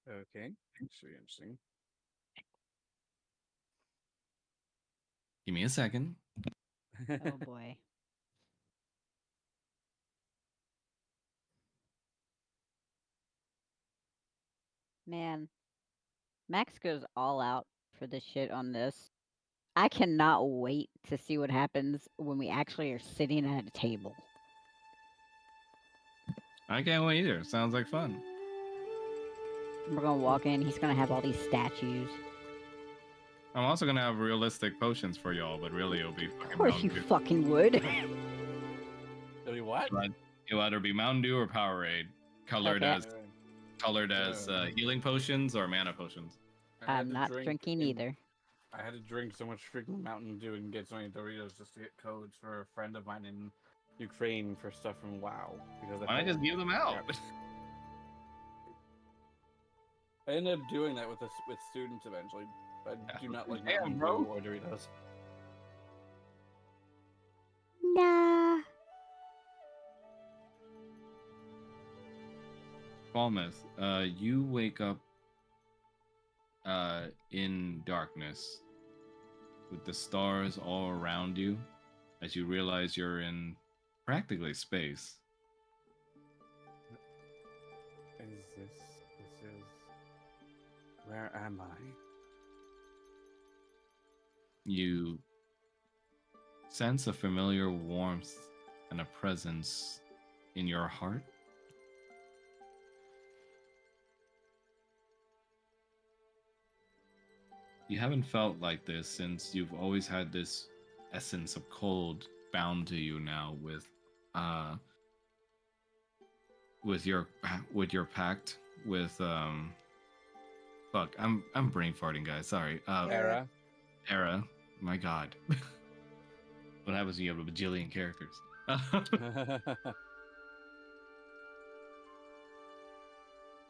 Speaker 3: Okay. Interesting.
Speaker 4: Give me a second.
Speaker 2: Oh boy. Man, Max goes all out for this shit on this. I cannot wait to see what happens when we actually are sitting at a table.
Speaker 4: I can't wait either. Sounds like fun.
Speaker 2: We're gonna walk in, he's gonna have all these statues.
Speaker 9: I'm also gonna have realistic potions for y'all, but really it'll be
Speaker 2: Of
Speaker 9: fucking
Speaker 2: course
Speaker 9: Mountain
Speaker 2: you
Speaker 9: Dew.
Speaker 2: fucking would.
Speaker 10: It'll be what?
Speaker 9: It'll either be Mountain Dew or Powerade, colored
Speaker 2: Okay.
Speaker 9: as healing potions or mana potions.
Speaker 10: I had
Speaker 2: I'm
Speaker 10: to
Speaker 2: not
Speaker 10: drink
Speaker 2: drinking
Speaker 10: in-
Speaker 2: either.
Speaker 10: I had to drink so much freaking Mountain Dew and get so many Doritos just to get codes for a friend of mine in Ukraine for stuff from WoW. Because
Speaker 9: Why not just give them out?
Speaker 10: I ended up doing that with students eventually. I do not like
Speaker 9: Damn,
Speaker 10: Mountain
Speaker 9: bro.
Speaker 10: Dew or Doritos.
Speaker 2: Nah.
Speaker 9: Falmouth, you wake up in darkness with the stars all around you as you realize you're in practically space.
Speaker 10: This is... Where am I?
Speaker 9: You sense a familiar warmth and a presence in your heart. You haven't felt like this since you've always had this essence of cold bound to you now with your pact with fuck, I'm brain farting, guys. Sorry. Hera. My god. What happens when you have a bajillion characters?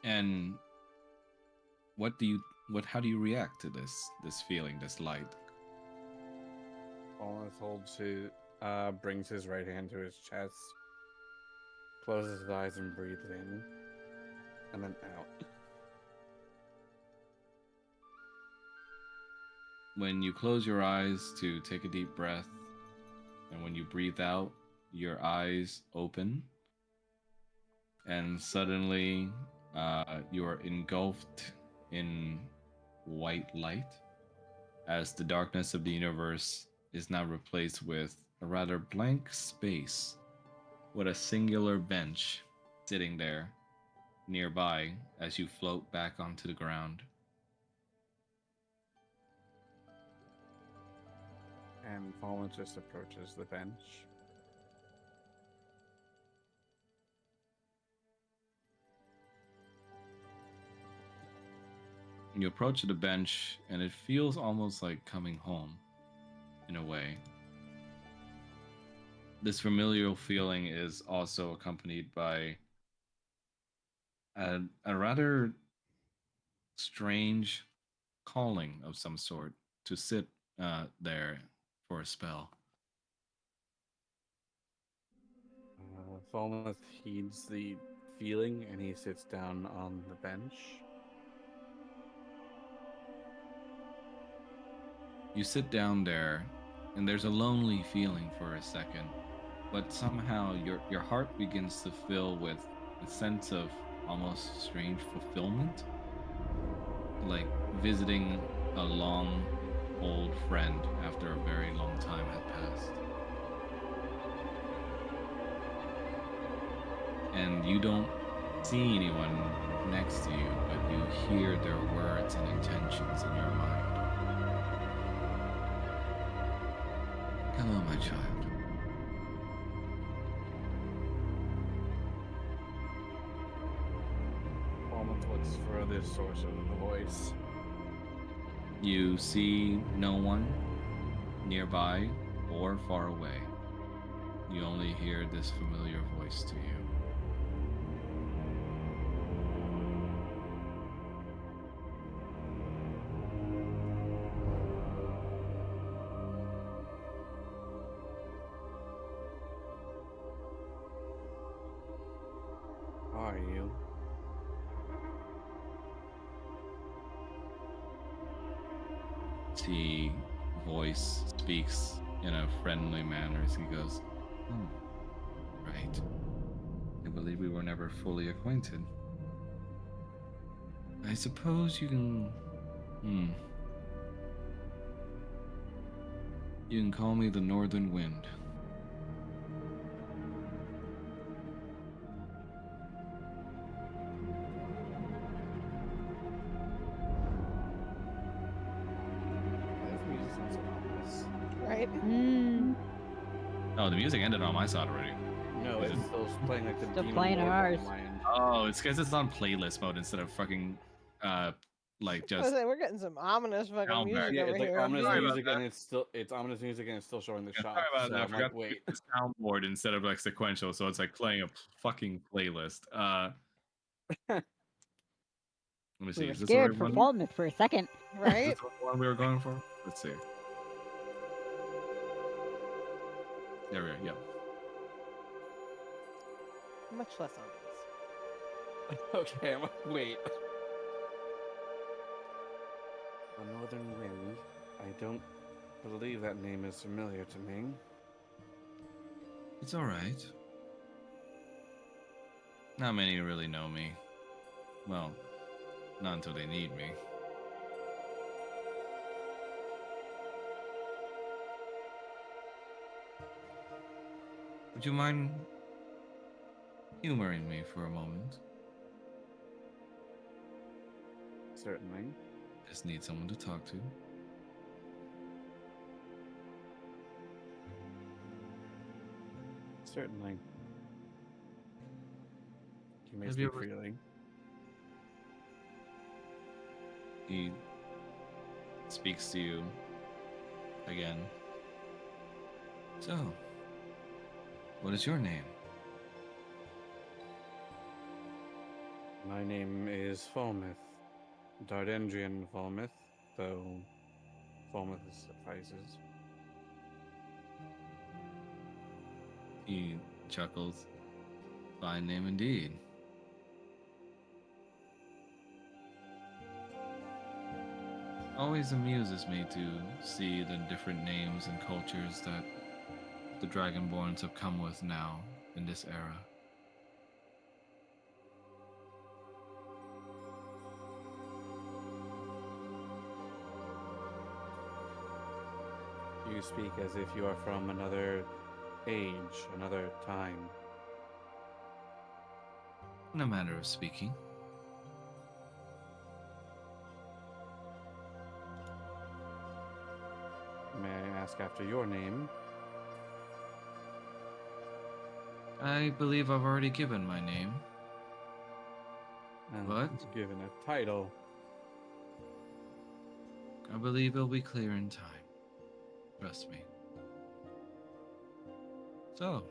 Speaker 9: And how do you react to this feeling, this light?
Speaker 10: Falmouth brings his right hand to his chest, closes his eyes and breathes in, and then out.
Speaker 9: When you close your eyes to take a deep breath, and when you breathe out, your eyes open, and suddenly you are engulfed in white light as the darkness of the universe is now replaced with a rather blank space with a singular bench sitting there nearby as you float back onto the ground.
Speaker 10: And Falmouth just approaches the bench.
Speaker 9: You approach the bench, and it feels almost like coming home, in a way. This familial feeling is also accompanied by a rather strange calling of some sort to sit there for a spell.
Speaker 10: Falmouth heeds the feeling, and he sits down on the bench.
Speaker 9: You sit down there, and there's a lonely feeling for a second, but somehow your heart begins to fill with a sense of almost strange fulfillment, like visiting a long old friend after a very long time had passed. And you don't see anyone next to you, but you hear their words and intentions in your mind. Hello, my child.
Speaker 10: Falmouth looks for the source of the voice.
Speaker 9: You see no one nearby or far away. You only hear this familiar voice to you.
Speaker 10: How are you?
Speaker 9: The voice speaks in a friendly manner as he goes, "Oh, right. I believe we were never fully acquainted. I suppose you can... You can call me the Northern Wind."
Speaker 1: right?
Speaker 2: Mm,
Speaker 9: Oh, the music ended on my side already.
Speaker 10: No,
Speaker 9: Is
Speaker 10: it's
Speaker 9: it-
Speaker 10: still playing like the
Speaker 2: Still
Speaker 10: demon
Speaker 2: playing on
Speaker 10: lore
Speaker 2: ours.
Speaker 10: on my end.
Speaker 9: Oh, it's because it's on playlist mode instead of fucking like
Speaker 1: I was
Speaker 9: just
Speaker 1: like, we're getting some ominous fucking
Speaker 9: sound
Speaker 1: music
Speaker 9: back.
Speaker 10: Yeah,
Speaker 1: over
Speaker 10: it's like
Speaker 1: here.
Speaker 10: ominous
Speaker 9: Sorry about
Speaker 10: music,
Speaker 9: that.
Speaker 10: and it's ominous music, and it's still showing the
Speaker 9: Yeah,
Speaker 10: shop.
Speaker 9: sorry about
Speaker 10: So
Speaker 9: that. I
Speaker 10: I'm
Speaker 9: forgot
Speaker 10: like,
Speaker 9: to
Speaker 10: wait.
Speaker 9: use the soundboard instead of like sequential, so it's like playing a fucking playlist. Let me see.
Speaker 2: we were
Speaker 9: Is this the right
Speaker 2: scared for
Speaker 9: one?
Speaker 2: Falmouth for a second.
Speaker 9: Is
Speaker 1: Right?
Speaker 9: this the one we were going for? Let's see. There we go. Yep.
Speaker 1: Much less ominous.
Speaker 10: Okay, I'm like, wait. A Northern Wind. I don't believe that name is familiar to me.
Speaker 4: It's all right. Not many really know me. Well, not until they need me. Would you mind humoring me for a moment?
Speaker 10: Certainly.
Speaker 4: Just need someone to talk to.
Speaker 10: Certainly. You may
Speaker 4: Have you
Speaker 10: speak
Speaker 4: ever-
Speaker 10: freely.
Speaker 4: He speaks to you again. So, what is your name?
Speaker 10: My name is Falmouth. Dardendrian Falmouth, though Falmouth suffices.
Speaker 4: He chuckles. Fine name indeed. Always amuses me to see the different names and cultures that the Dragonborns have come with now in this era.
Speaker 10: You speak as if you are from another age, another time.
Speaker 4: In a matter of speaking.
Speaker 10: May I ask after your name?
Speaker 4: I believe I've already given my name.
Speaker 10: And
Speaker 4: What?
Speaker 10: given a title.
Speaker 4: I believe it'll be clear in time. Trust me. So,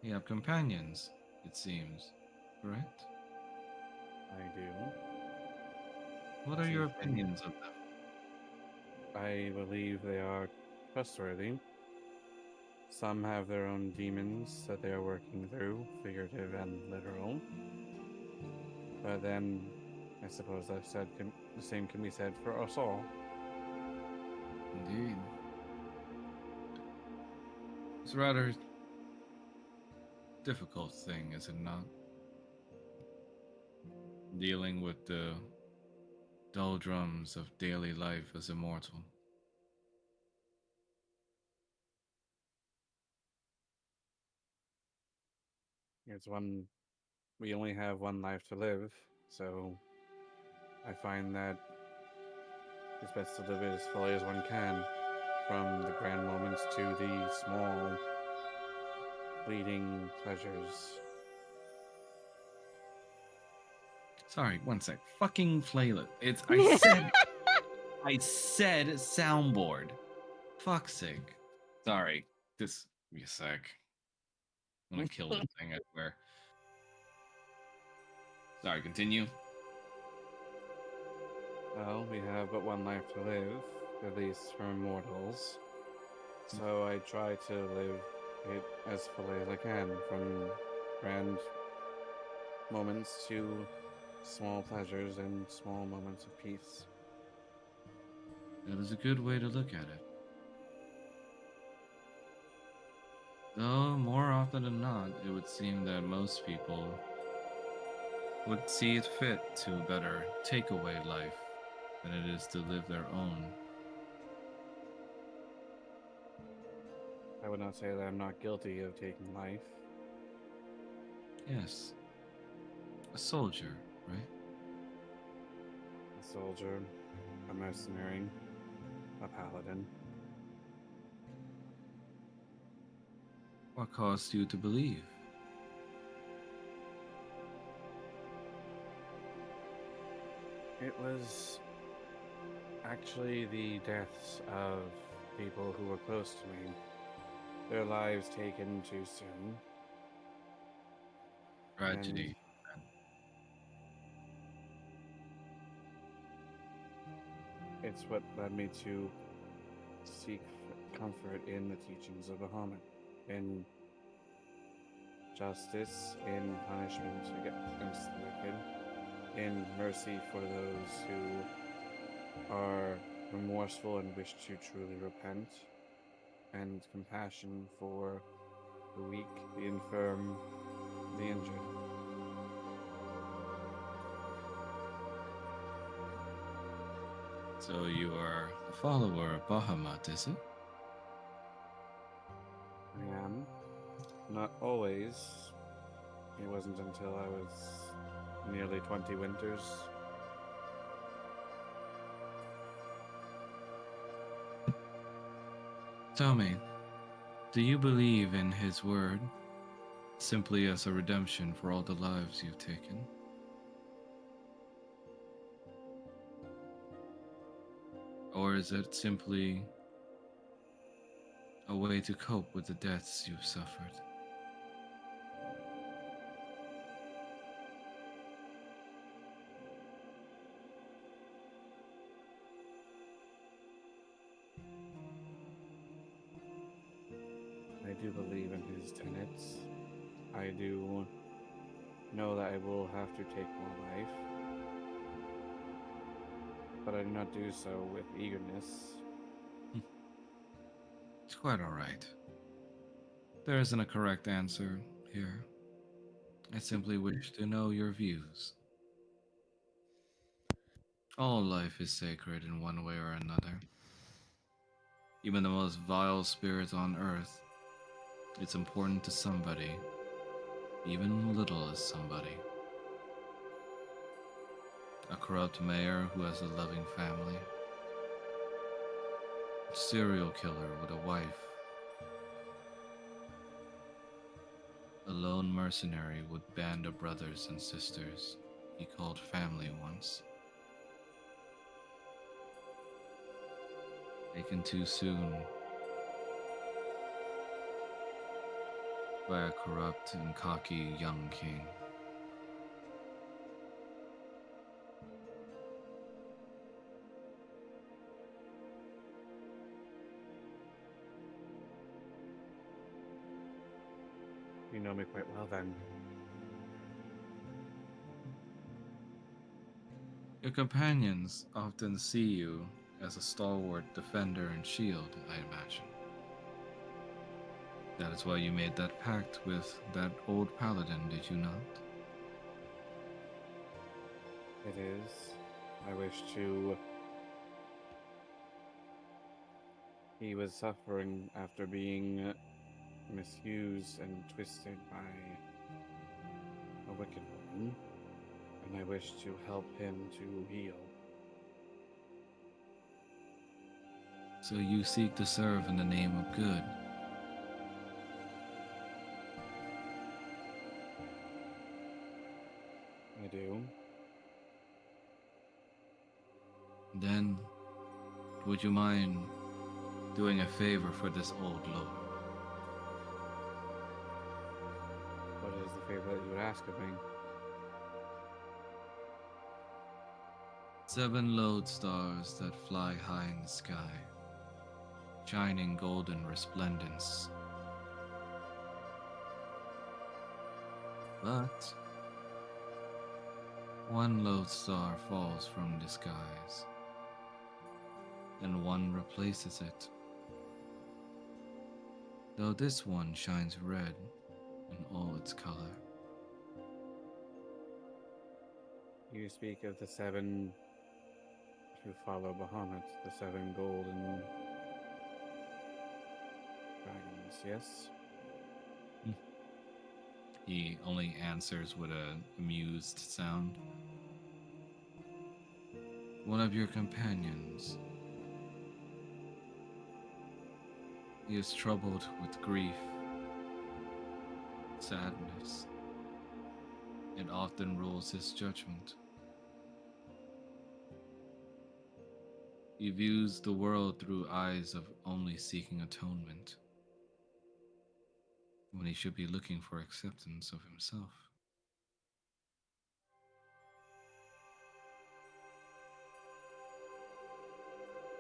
Speaker 4: you have companions, it seems, correct?
Speaker 10: I do.
Speaker 4: What are your
Speaker 10: Chiefly.
Speaker 4: opinions of them?
Speaker 10: I believe they are trustworthy. Some have their own demons that they are working through, figurative and literal. But then, I suppose the same can be said for us all.
Speaker 4: Indeed. It's a rather difficult thing, is it not? Dealing with the doldrums of daily life as immortal.
Speaker 10: It's one. We only have one life to live, so I find that it's best to live it as fully as one can, from the grand moments to the small, fleeting pleasures.
Speaker 4: Sorry, one sec. Fucking playlist. It's I said soundboard. Fuck's sake. Sorry. Just give me a sec. I'm gonna kill this thing, I swear. Sorry, continue.
Speaker 10: Well, we have but one life to live, at least for mortals. So I try to live it as fully as I can, from grand moments to small pleasures and small moments of peace.
Speaker 4: That is a good way to look at it. Though, more often than not, it would seem that most people would see it fit to better take away life than it is to live their own.
Speaker 10: I would not say that I'm not guilty of taking life.
Speaker 4: Yes. A soldier, right?
Speaker 10: A soldier, a mercenary, a paladin.
Speaker 4: What caused you to believe?
Speaker 10: It was actually the deaths of people who were close to me, their lives taken too soon, and
Speaker 4: Tragedy.
Speaker 10: it's what led me to seek comfort in the teachings of Bahamut, in justice, in punishment against the wicked, in mercy for those who are remorseful and wish to truly repent, and compassion for the weak, the infirm, the injured.
Speaker 4: So you are a follower of Bahamut, is it?
Speaker 10: I am. Not always. It wasn't until I was nearly 20 winters.
Speaker 4: Tell me, do you believe in his word simply as a redemption for all the lives you've taken? Or is it simply a way to cope with the deaths you've suffered?
Speaker 10: I do believe in his tenets. I do know that I will have to take more life, but I do not do so with eagerness.
Speaker 4: It's quite alright. There isn't a correct answer here. I simply wish to know your views. All life is sacred in one way or another. Even the most vile spirit on earth, it's important to somebody, even little as somebody. A corrupt mayor who has a loving family. A serial killer with a wife. A lone mercenary with band of brothers and sisters he called family once. Taken too soon by a corrupt and cocky young king.
Speaker 10: You know me quite well then.
Speaker 4: Your companions often see you as a stalwart defender and shield, I imagine. That is why you made that pact with that old paladin, did you not?
Speaker 10: It is. I wish to. He was suffering after being misused and twisted by a wicked woman, and I wish to help him to heal.
Speaker 4: So you seek to serve in the name of good.
Speaker 10: I do.
Speaker 4: Then, would you mind doing a favor for this old lord?
Speaker 10: What is the favor that you would ask of me?
Speaker 4: 7 lodestars that fly high in the sky, shining golden resplendence. But one lodestar falls from the skies, and one replaces it. Though this one shines red in all its color.
Speaker 10: You speak of the 7 who follow Bahamut, the 7 golden dragons, yes?
Speaker 4: He only answers with an amused sound. One of your companions. He is troubled with grief
Speaker 9: sadness. It often rules his judgment. He views the world through eyes of only seeking atonement, when he should be looking for acceptance of himself.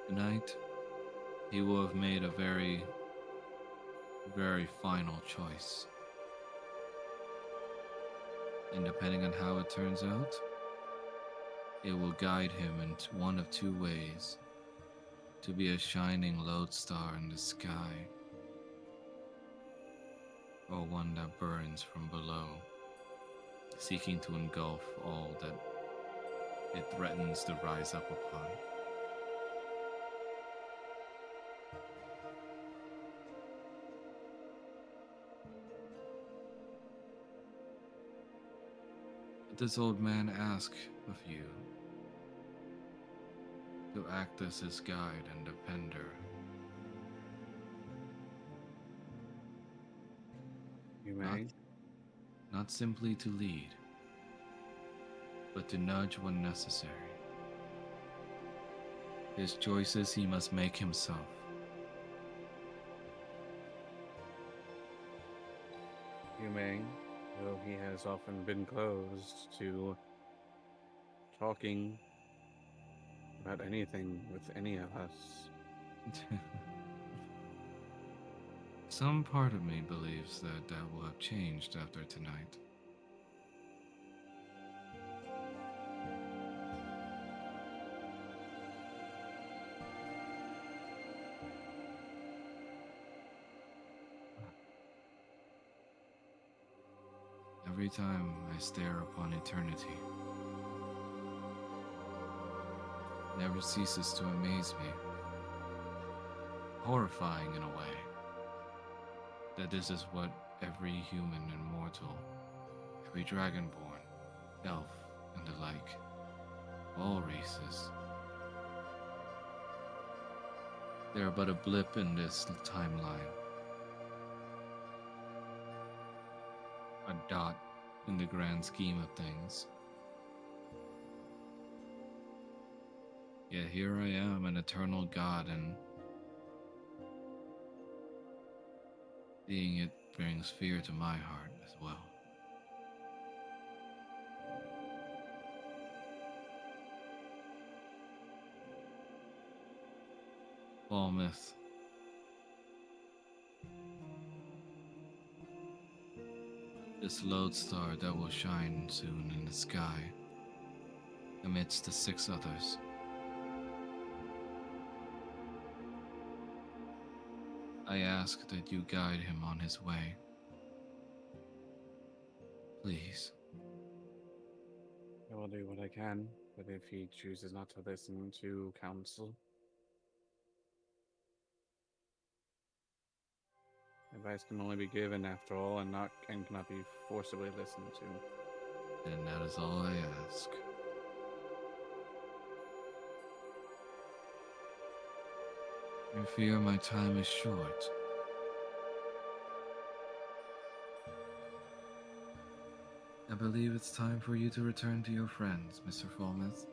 Speaker 9: Tonight, he will have made a very, very final choice. And depending on how it turns out, it will guide him in one of two ways: to be a shining lodestar in the sky, or one that burns from below, seeking to engulf all that it threatens to rise up upon. But this old man asks of you to act as his guide and defender.
Speaker 10: You
Speaker 9: Not,
Speaker 10: may.
Speaker 9: not simply to lead, but to nudge when necessary. His choices he must make himself.
Speaker 10: You may, though he has often been closed to talking about anything with any of us.
Speaker 9: Some part of me believes that that will have changed after tonight. Every time I stare upon eternity, it never ceases to amaze me, horrifying in a way, that this is what every human and mortal, every dragonborn, elf, and the like, all races, they are but a blip in this timeline, a dot in the grand scheme of things. Yet here I am, an eternal god, and seeing it brings fear to my heart as well. Falmouth, this lodestar that will shine soon in the sky, amidst the 6 others. I ask that you guide him on his way. Please.
Speaker 10: I will do what I can, but if he chooses not to listen to counsel, advice can only be given after all, and cannot be forcibly listened to.
Speaker 9: And that is all I ask. I fear my time is short. I believe it's time for you to return to your friends, Mr. Falmouth.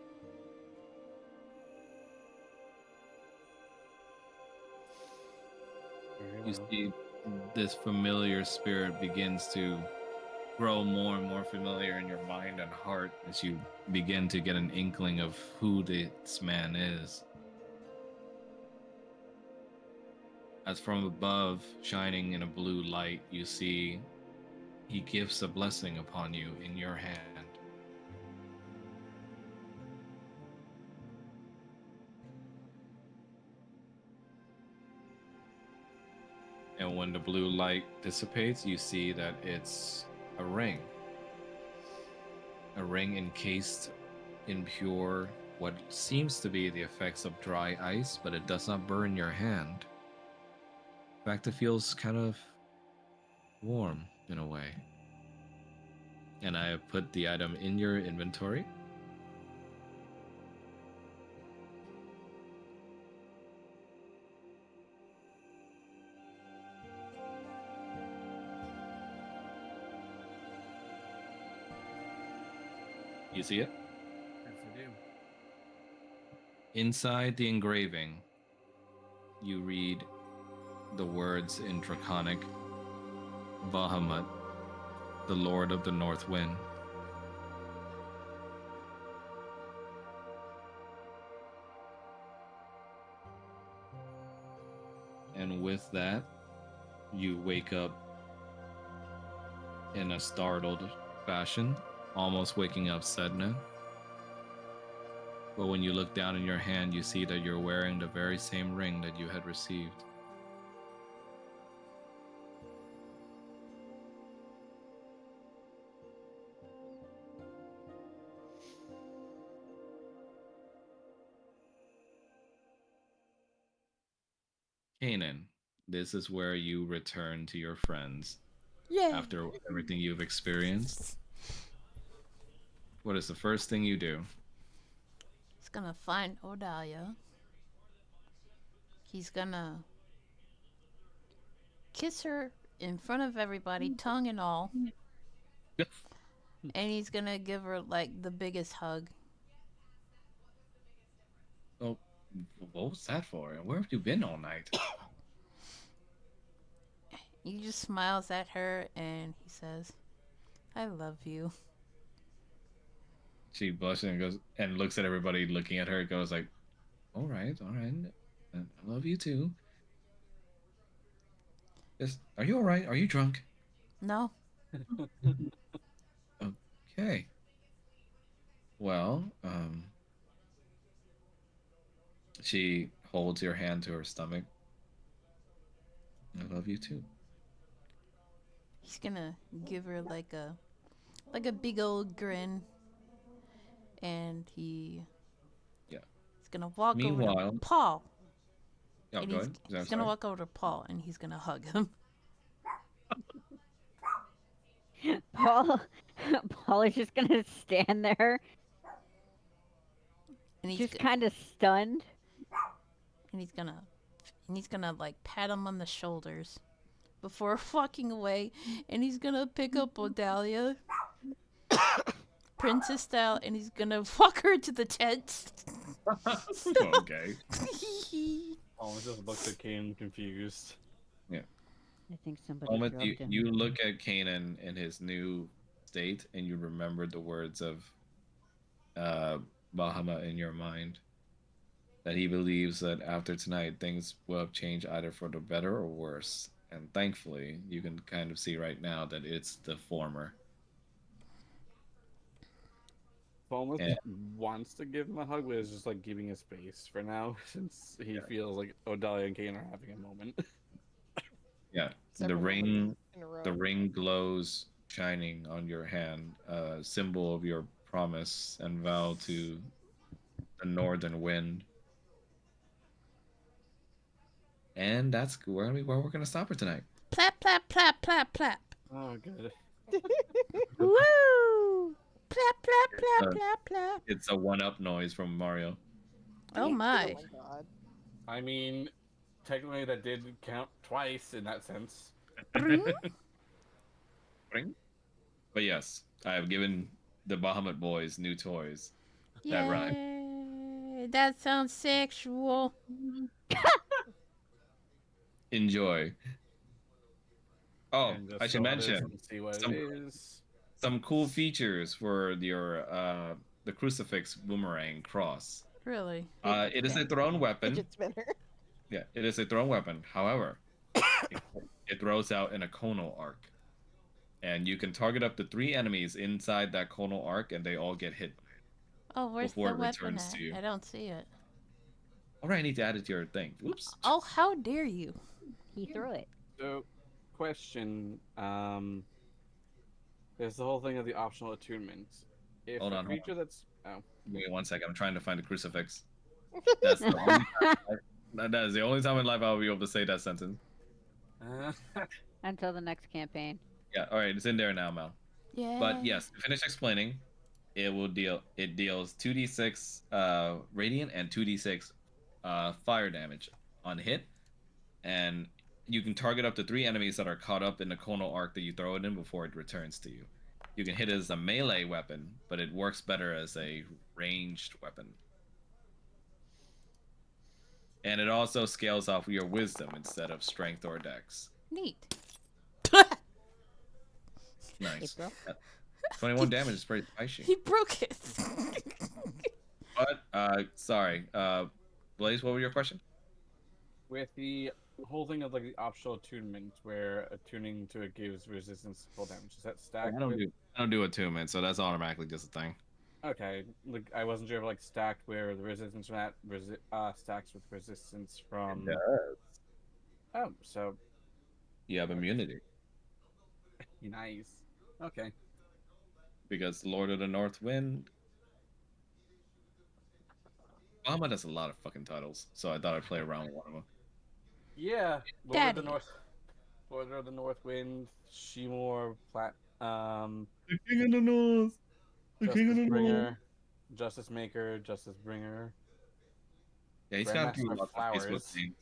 Speaker 10: Very
Speaker 9: You
Speaker 10: well.
Speaker 9: see, this familiar spirit begins to grow more and more familiar in your mind and heart as you begin to get an inkling of who this man is. As from above, shining in a blue light, you see he gives a blessing upon you in your hand. And when the blue light dissipates, you see that it's a ring. A ring encased in pure, what seems to be the effects of dry ice, but it does not burn your hand. In fact, it feels kind of warm in a way. And I have put the item in your inventory. You see it?
Speaker 10: Yes, I do.
Speaker 9: Inside the engraving, you read the words in Draconic: Bahamut, the Lord of the North Wind. And with that, you wake up in a startled fashion, almost waking up Sedna. But when you look down in your hand, you see that you're wearing the very same ring that you had received. Kanan, this is where you return to your friends
Speaker 5: Yay!
Speaker 9: after everything you've experienced. What is the first thing you do?
Speaker 5: He's gonna find Odalia. He's gonna kiss her in front of everybody, tongue and all. And he's gonna give her like the biggest hug.
Speaker 9: Oh, what was that for? Where have you been all night?
Speaker 5: He just smiles at her and he says, I love you.
Speaker 9: She blushes and goes and looks at everybody looking at her. Goes like, all right, all right. I love you too. Just, are you all right? Are you drunk?
Speaker 5: No.
Speaker 9: Okay. Well, she holds your hand to her stomach. I love you too.
Speaker 5: He's gonna give her like a big old grin and
Speaker 9: Yeah.
Speaker 5: he's gonna walk over to
Speaker 9: Meanwhile,
Speaker 5: Paul.
Speaker 9: oh,
Speaker 5: And
Speaker 9: go ahead. I'm
Speaker 5: he's gonna
Speaker 9: sorry.
Speaker 5: walk over to Paul and he's gonna hug him.
Speaker 2: Paul, Paul is just gonna stand there,
Speaker 5: And he's
Speaker 2: just kind of stunned.
Speaker 5: and he's gonna like pat him on the shoulders before walking away, and he's gonna pick up Odalia, princess style, and he's gonna walk her to the tent.
Speaker 9: Okay.
Speaker 10: Almost just looked at Kane confused.
Speaker 9: Yeah.
Speaker 2: I think somebody
Speaker 9: Moment
Speaker 2: drugged him.
Speaker 9: you look at Kanan in his new state and you remember the words of Bahama in your mind. That he believes that after tonight things will have changed either for the better or worse. And thankfully, you can kind of see right now that it's the former.
Speaker 10: Almost
Speaker 9: And
Speaker 10: wants to give him a hug, but is just like giving a space for now since he
Speaker 9: Yeah.
Speaker 10: feels like Odalia and Kane are having a moment.
Speaker 9: yeah,
Speaker 1: Several moments in a row.
Speaker 9: the ring glows shining on your hand, a symbol of your promise and vow to the northern wind. And that's where we're gonna stop her tonight.
Speaker 5: Plap plap plap plap plap.
Speaker 10: Oh, good.
Speaker 2: Woo!
Speaker 5: Plap plap
Speaker 9: It's
Speaker 5: plap
Speaker 9: a,
Speaker 5: plap plap.
Speaker 9: it's a one-up noise from Mario.
Speaker 5: Oh
Speaker 1: Oh
Speaker 5: my.
Speaker 1: my god.
Speaker 10: I mean, technically that did count twice in that sense.
Speaker 5: Bring.
Speaker 9: Ring? But yes, I have given the Bahamut boys new toys that rhyme.
Speaker 5: Yay. That sounds sexual.
Speaker 9: Enjoy. Oh,
Speaker 10: And
Speaker 9: I
Speaker 10: just
Speaker 9: should
Speaker 10: so others
Speaker 9: mention
Speaker 10: can see what
Speaker 9: some
Speaker 10: it is.
Speaker 9: some cool features for your the crucifix boomerang cross.
Speaker 5: Really?
Speaker 9: It is a thrown weapon.
Speaker 1: Fidget spinner.
Speaker 9: Yeah, it is a thrown weapon. However, it, it throws out in a conal arc, and you can target up to 3 enemies inside that conal arc, and they all get hit
Speaker 5: Oh, where's
Speaker 9: before
Speaker 5: the
Speaker 9: it
Speaker 5: weapon
Speaker 9: returns
Speaker 5: at?
Speaker 9: to you.
Speaker 5: I don't see it.
Speaker 9: All right, I need to add it to your thing. Oops.
Speaker 5: Oh, how dare you?
Speaker 2: He threw it.
Speaker 10: So, question. There's the whole thing of the optional attunements. If
Speaker 9: Hold
Speaker 10: a
Speaker 9: on.
Speaker 10: creature that's
Speaker 9: Give me 1 second. I'm trying to find the crucifix. That's the only time that is the only time in life I'll be able to say that sentence.
Speaker 2: Until the next campaign.
Speaker 9: Yeah, all right, it's in there now, Mel.
Speaker 5: Yeah.
Speaker 9: But yes, to finish explaining, it deals 2d6 radiant and 2d6 fire damage on hit, and you can target up to 3 enemies that are caught up in the conal arc that you throw it in before it returns to you. You can hit it as a melee weapon, but it works better as a ranged weapon. And it also scales off your wisdom instead of strength or dex.
Speaker 5: Neat.
Speaker 9: Nice.
Speaker 2: April.
Speaker 9: 21 damage is pretty spicy.
Speaker 5: He broke it.
Speaker 9: But sorry. Blaze, what was your question?
Speaker 10: With the whole thing of like the optional attunement, where attuning to it gives resistance to full damage, is that stacked with?
Speaker 9: I don't do attunement, so that's automatically just a thing.
Speaker 10: Okay, like I wasn't sure if like stacked where the resistance from that stacks with resistance from. Oh, so
Speaker 9: You have immunity
Speaker 10: nice. Okay.
Speaker 9: because Lord of the North Wind. Bahama has a lot of fucking titles, so I thought I'd play around with one of them.
Speaker 10: Yeah,
Speaker 5: Daddy.
Speaker 10: Lord of the North Wind, Shimor,
Speaker 9: The King of the North. The King of
Speaker 10: Justice
Speaker 9: the North.
Speaker 10: Bringer, Justice Maker, Justice Bringer.
Speaker 9: Yeah, he's got
Speaker 10: Grandmaster of
Speaker 9: lots of Facebook
Speaker 10: Flowers.
Speaker 9: names.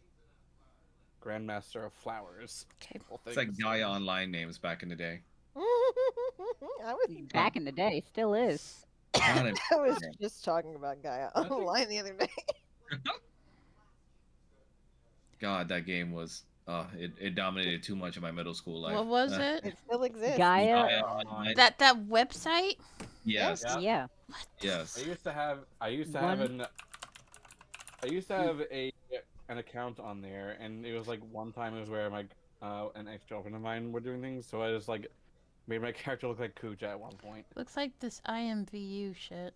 Speaker 10: Grandmaster of Flowers.
Speaker 5: Okay.
Speaker 9: It's like Gaia Online names back in the day.
Speaker 1: I was
Speaker 2: Back in the day, still is.
Speaker 9: Not in-
Speaker 1: I was just talking about Gaia Online the other day.
Speaker 9: God, that game was it dominated too much of my middle school life.
Speaker 5: What was it?
Speaker 1: It still exists.
Speaker 2: Gaia.
Speaker 9: Gaia
Speaker 10: Online.
Speaker 9: Online.
Speaker 5: That website?
Speaker 9: Yes.
Speaker 10: Yeah.
Speaker 2: Yeah.
Speaker 9: Yes.
Speaker 10: I used to have
Speaker 2: One-
Speaker 10: an account on there, and it was like one time it was where my an ex girlfriend of mine were doing things, so I just like made my character look like Kuja at one point.
Speaker 5: Looks like this IMVU shit.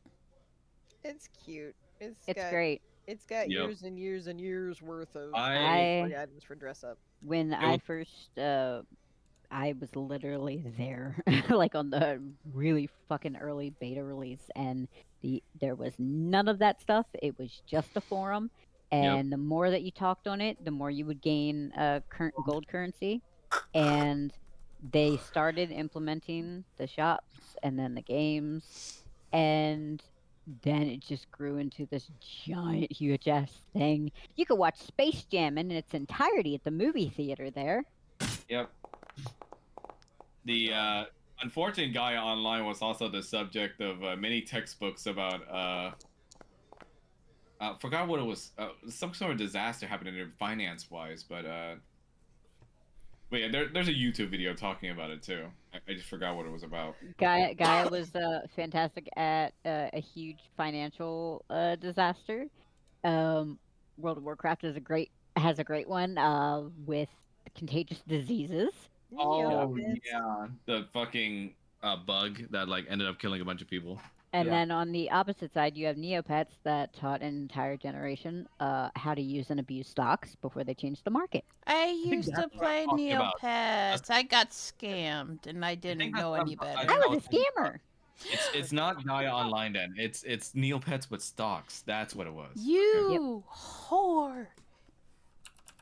Speaker 1: It's cute.
Speaker 2: It's
Speaker 1: got,
Speaker 2: great.
Speaker 1: It's got
Speaker 9: Yep.
Speaker 1: years and years and years worth of
Speaker 9: I-
Speaker 1: free items for dress up.
Speaker 2: When
Speaker 9: It
Speaker 2: I
Speaker 9: was-
Speaker 2: first, I was literally there, like on the really fucking early beta release, and there was none of that stuff. It was just a forum, and the more that you talked on it, the more you would gain current gold currency, and they started implementing the shops and then the games, and then it just grew into this giant, huge ass thing. You could watch Space Jam in its entirety at the movie theater there.
Speaker 4: Yep. The unfortunate Gaia Online was also the subject of many textbooks about forgot what it was. Some sort of disaster happening there finance wise, but yeah, there's a YouTube video talking about it too. I just forgot what it was about.
Speaker 2: Gaia was fantastic at a huge financial disaster. World of Warcraft has a great one with contagious diseases.
Speaker 9: Oh
Speaker 1: Neopets.
Speaker 9: yeah, the fucking bug that like ended up killing a bunch of people.
Speaker 2: And
Speaker 10: Yeah.
Speaker 2: then on the opposite side, you have Neopets that taught an entire generation how to use and abuse stocks before they changed the market.
Speaker 5: I used to
Speaker 9: that's what
Speaker 5: play
Speaker 9: I'm talking about.
Speaker 5: Neopets. I got scammed and I didn't
Speaker 9: that's
Speaker 5: know
Speaker 9: what I'm
Speaker 5: any
Speaker 9: talking
Speaker 5: better.
Speaker 9: about.
Speaker 2: I was a scammer.
Speaker 9: It's not Gaia Online then. It's Neopets with stocks. That's what it was.
Speaker 5: You whore.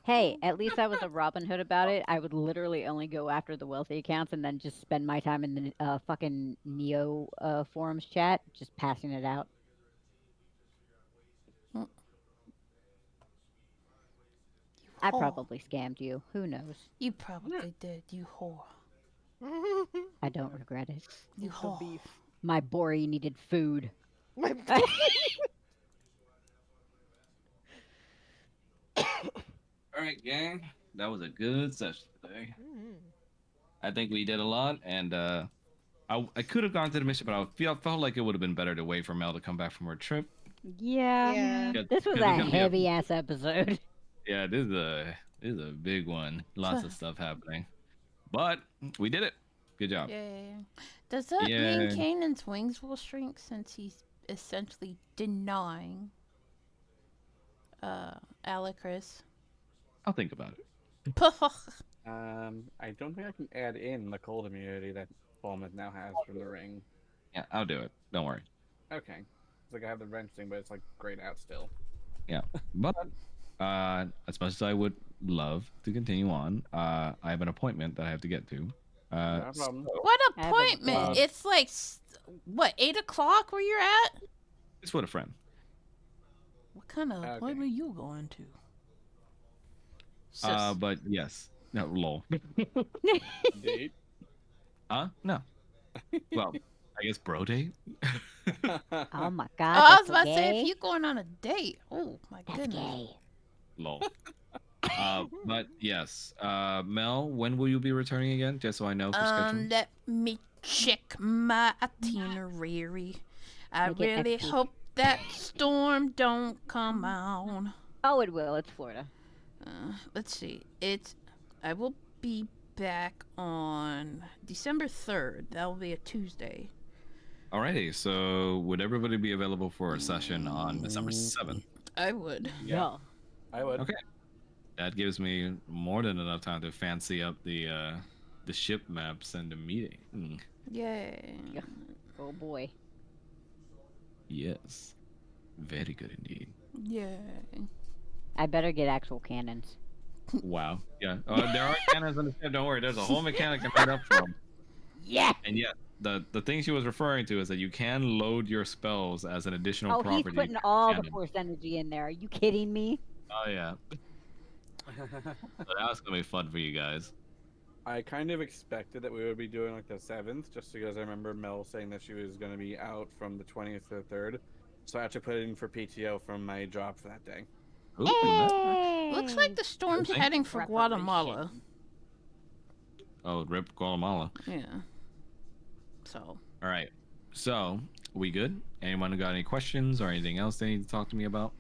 Speaker 2: Hey, at least I was a Robin Hood about it. I would literally only go after the wealthy accounts and then just spend my time in the fucking Neo forums chat, just passing it out. I
Speaker 5: whore.
Speaker 2: probably scammed you. Who knows?
Speaker 5: You probably did, you whore.
Speaker 2: I don't regret it.
Speaker 5: You
Speaker 1: The
Speaker 5: whore.
Speaker 1: beef.
Speaker 2: My Bori needed food.
Speaker 1: My
Speaker 4: All right, gang. That was a good session today.
Speaker 1: Mhm.
Speaker 4: I think we did a lot, and I could have gone to the mission, but felt like it would have been better to wait for Mel to come back from her trip.
Speaker 2: Yeah.
Speaker 1: Yeah.
Speaker 2: This was
Speaker 4: It's
Speaker 2: a
Speaker 4: gonna be a-
Speaker 2: heavy ass episode.
Speaker 4: Yeah, this is a big one. Lots of stuff happening, but we did it. Good job.
Speaker 5: Yay. Does that mean
Speaker 4: Yay.
Speaker 5: Kanan's wings will shrink since he's essentially denying Alicris?
Speaker 4: I'll think about it.
Speaker 10: I don't think I can add in the cold immunity that Falmouth now has from the ring.
Speaker 4: Yeah, I'll do it. Don't worry.
Speaker 10: Okay. It's like I have the wrench thing, but it's like grayed out still.
Speaker 4: Yeah, but as much as I would love to continue on, I have an appointment that I have to get to.
Speaker 10: No problem.
Speaker 5: What
Speaker 2: I have a
Speaker 5: appointment?
Speaker 2: bug.
Speaker 5: It's like, what, 8 o'clock where you're at?
Speaker 4: It's with a friend.
Speaker 5: What kind of
Speaker 10: Okay.
Speaker 5: appointment you going to?
Speaker 4: But yes. No, lol.
Speaker 10: Date?
Speaker 4: No.
Speaker 9: Well, I guess bro date.
Speaker 2: Oh my
Speaker 5: Oh,
Speaker 2: god,
Speaker 5: I
Speaker 2: that's
Speaker 5: was
Speaker 2: so
Speaker 5: about to say if
Speaker 2: gay.
Speaker 5: you're going on a date. Oh my
Speaker 2: That's
Speaker 5: goodness.
Speaker 2: gay.
Speaker 9: Lol. But yes, Mel, when will you be returning again? Just so I know for scheduling.
Speaker 5: Let me check my itinerary. I
Speaker 2: Make it
Speaker 5: really
Speaker 2: next week.
Speaker 5: hope that storm don't come on.
Speaker 2: Oh, it will. It's Florida.
Speaker 5: Let's see. I will be back on December 3rd. That will be a Tuesday.
Speaker 9: Alrighty, so would everybody be available for a session on December 7th?
Speaker 5: I would.
Speaker 2: Yeah.
Speaker 10: I would.
Speaker 9: Okay. That gives me more than enough time to fancy up the ship maps and the meeting.
Speaker 5: Yay.
Speaker 2: Yeah. Oh boy.
Speaker 9: Yes. Very good indeed.
Speaker 5: Yay.
Speaker 2: I better get actual cannons.
Speaker 9: Wow. Yeah. There are cannons on the ship. Don't worry. There's a whole mechanic I made up for them.
Speaker 2: Yeah.
Speaker 9: And yeah, the thing she was referring to is that you can load your spells as an additional
Speaker 2: Oh, he's
Speaker 9: property.
Speaker 2: putting all the force energy in there. Are you kidding me?
Speaker 9: Oh yeah. So that was gonna be fun for you guys.
Speaker 10: I kind of expected that we would be doing like the 7th, just because I remember Mel saying that she was going to be out from the 20th to the 3rd. So I had to put in for PTO from my job for that day.
Speaker 9: Ooh,
Speaker 5: Looks like the storm's
Speaker 9: Thank
Speaker 5: heading for Guatemala.
Speaker 9: Oh, rip Guatemala.
Speaker 5: Yeah. So.
Speaker 9: All right. So we good? Anyone got any questions or anything else they need to talk to me about?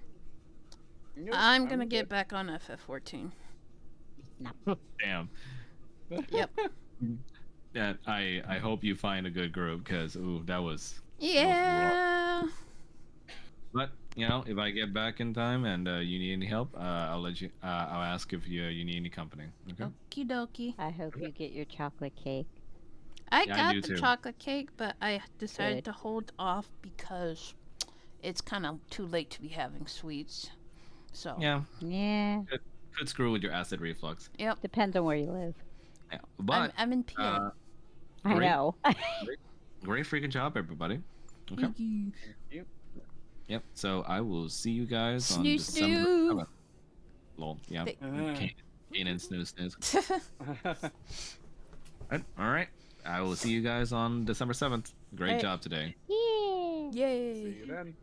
Speaker 10: Nope,
Speaker 5: I'm gonna get back on FF14.
Speaker 9: Damn.
Speaker 5: Yep.
Speaker 9: Yeah, I hope you find a good group because that was
Speaker 5: Yeah.
Speaker 9: But you know, if I get back in time and you need any help, I'll let you. I'll ask if you need any company. Okay.
Speaker 5: Okie dokie.
Speaker 2: I hope you get your chocolate cake.
Speaker 5: I
Speaker 9: Yeah, I
Speaker 5: got
Speaker 9: do
Speaker 5: the
Speaker 9: too.
Speaker 5: chocolate cake, but I decided
Speaker 2: Good.
Speaker 5: to hold off because it's kind of too late to be having sweets. So.
Speaker 9: Yeah.
Speaker 2: Yeah.
Speaker 9: Could screw with your acid reflux.
Speaker 5: Yep.
Speaker 2: Depends on where you live.
Speaker 9: Yeah. But
Speaker 5: I'm in PA.
Speaker 2: I
Speaker 9: great.
Speaker 2: know.
Speaker 9: Great freaking job, everybody. Okay.
Speaker 5: Thank you.
Speaker 9: Yep. So I will see you guys on
Speaker 5: Snoo
Speaker 9: December
Speaker 5: snoo.
Speaker 9: 7th. Lol. Yeah. Canaan snooze. All right. I will see you guys on December 7th. Great
Speaker 5: Hey.
Speaker 9: job today.
Speaker 2: Yeah.
Speaker 5: Yay.
Speaker 10: See you then.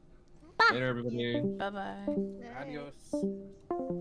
Speaker 9: Later, everybody.
Speaker 5: Bye bye.
Speaker 10: Adios.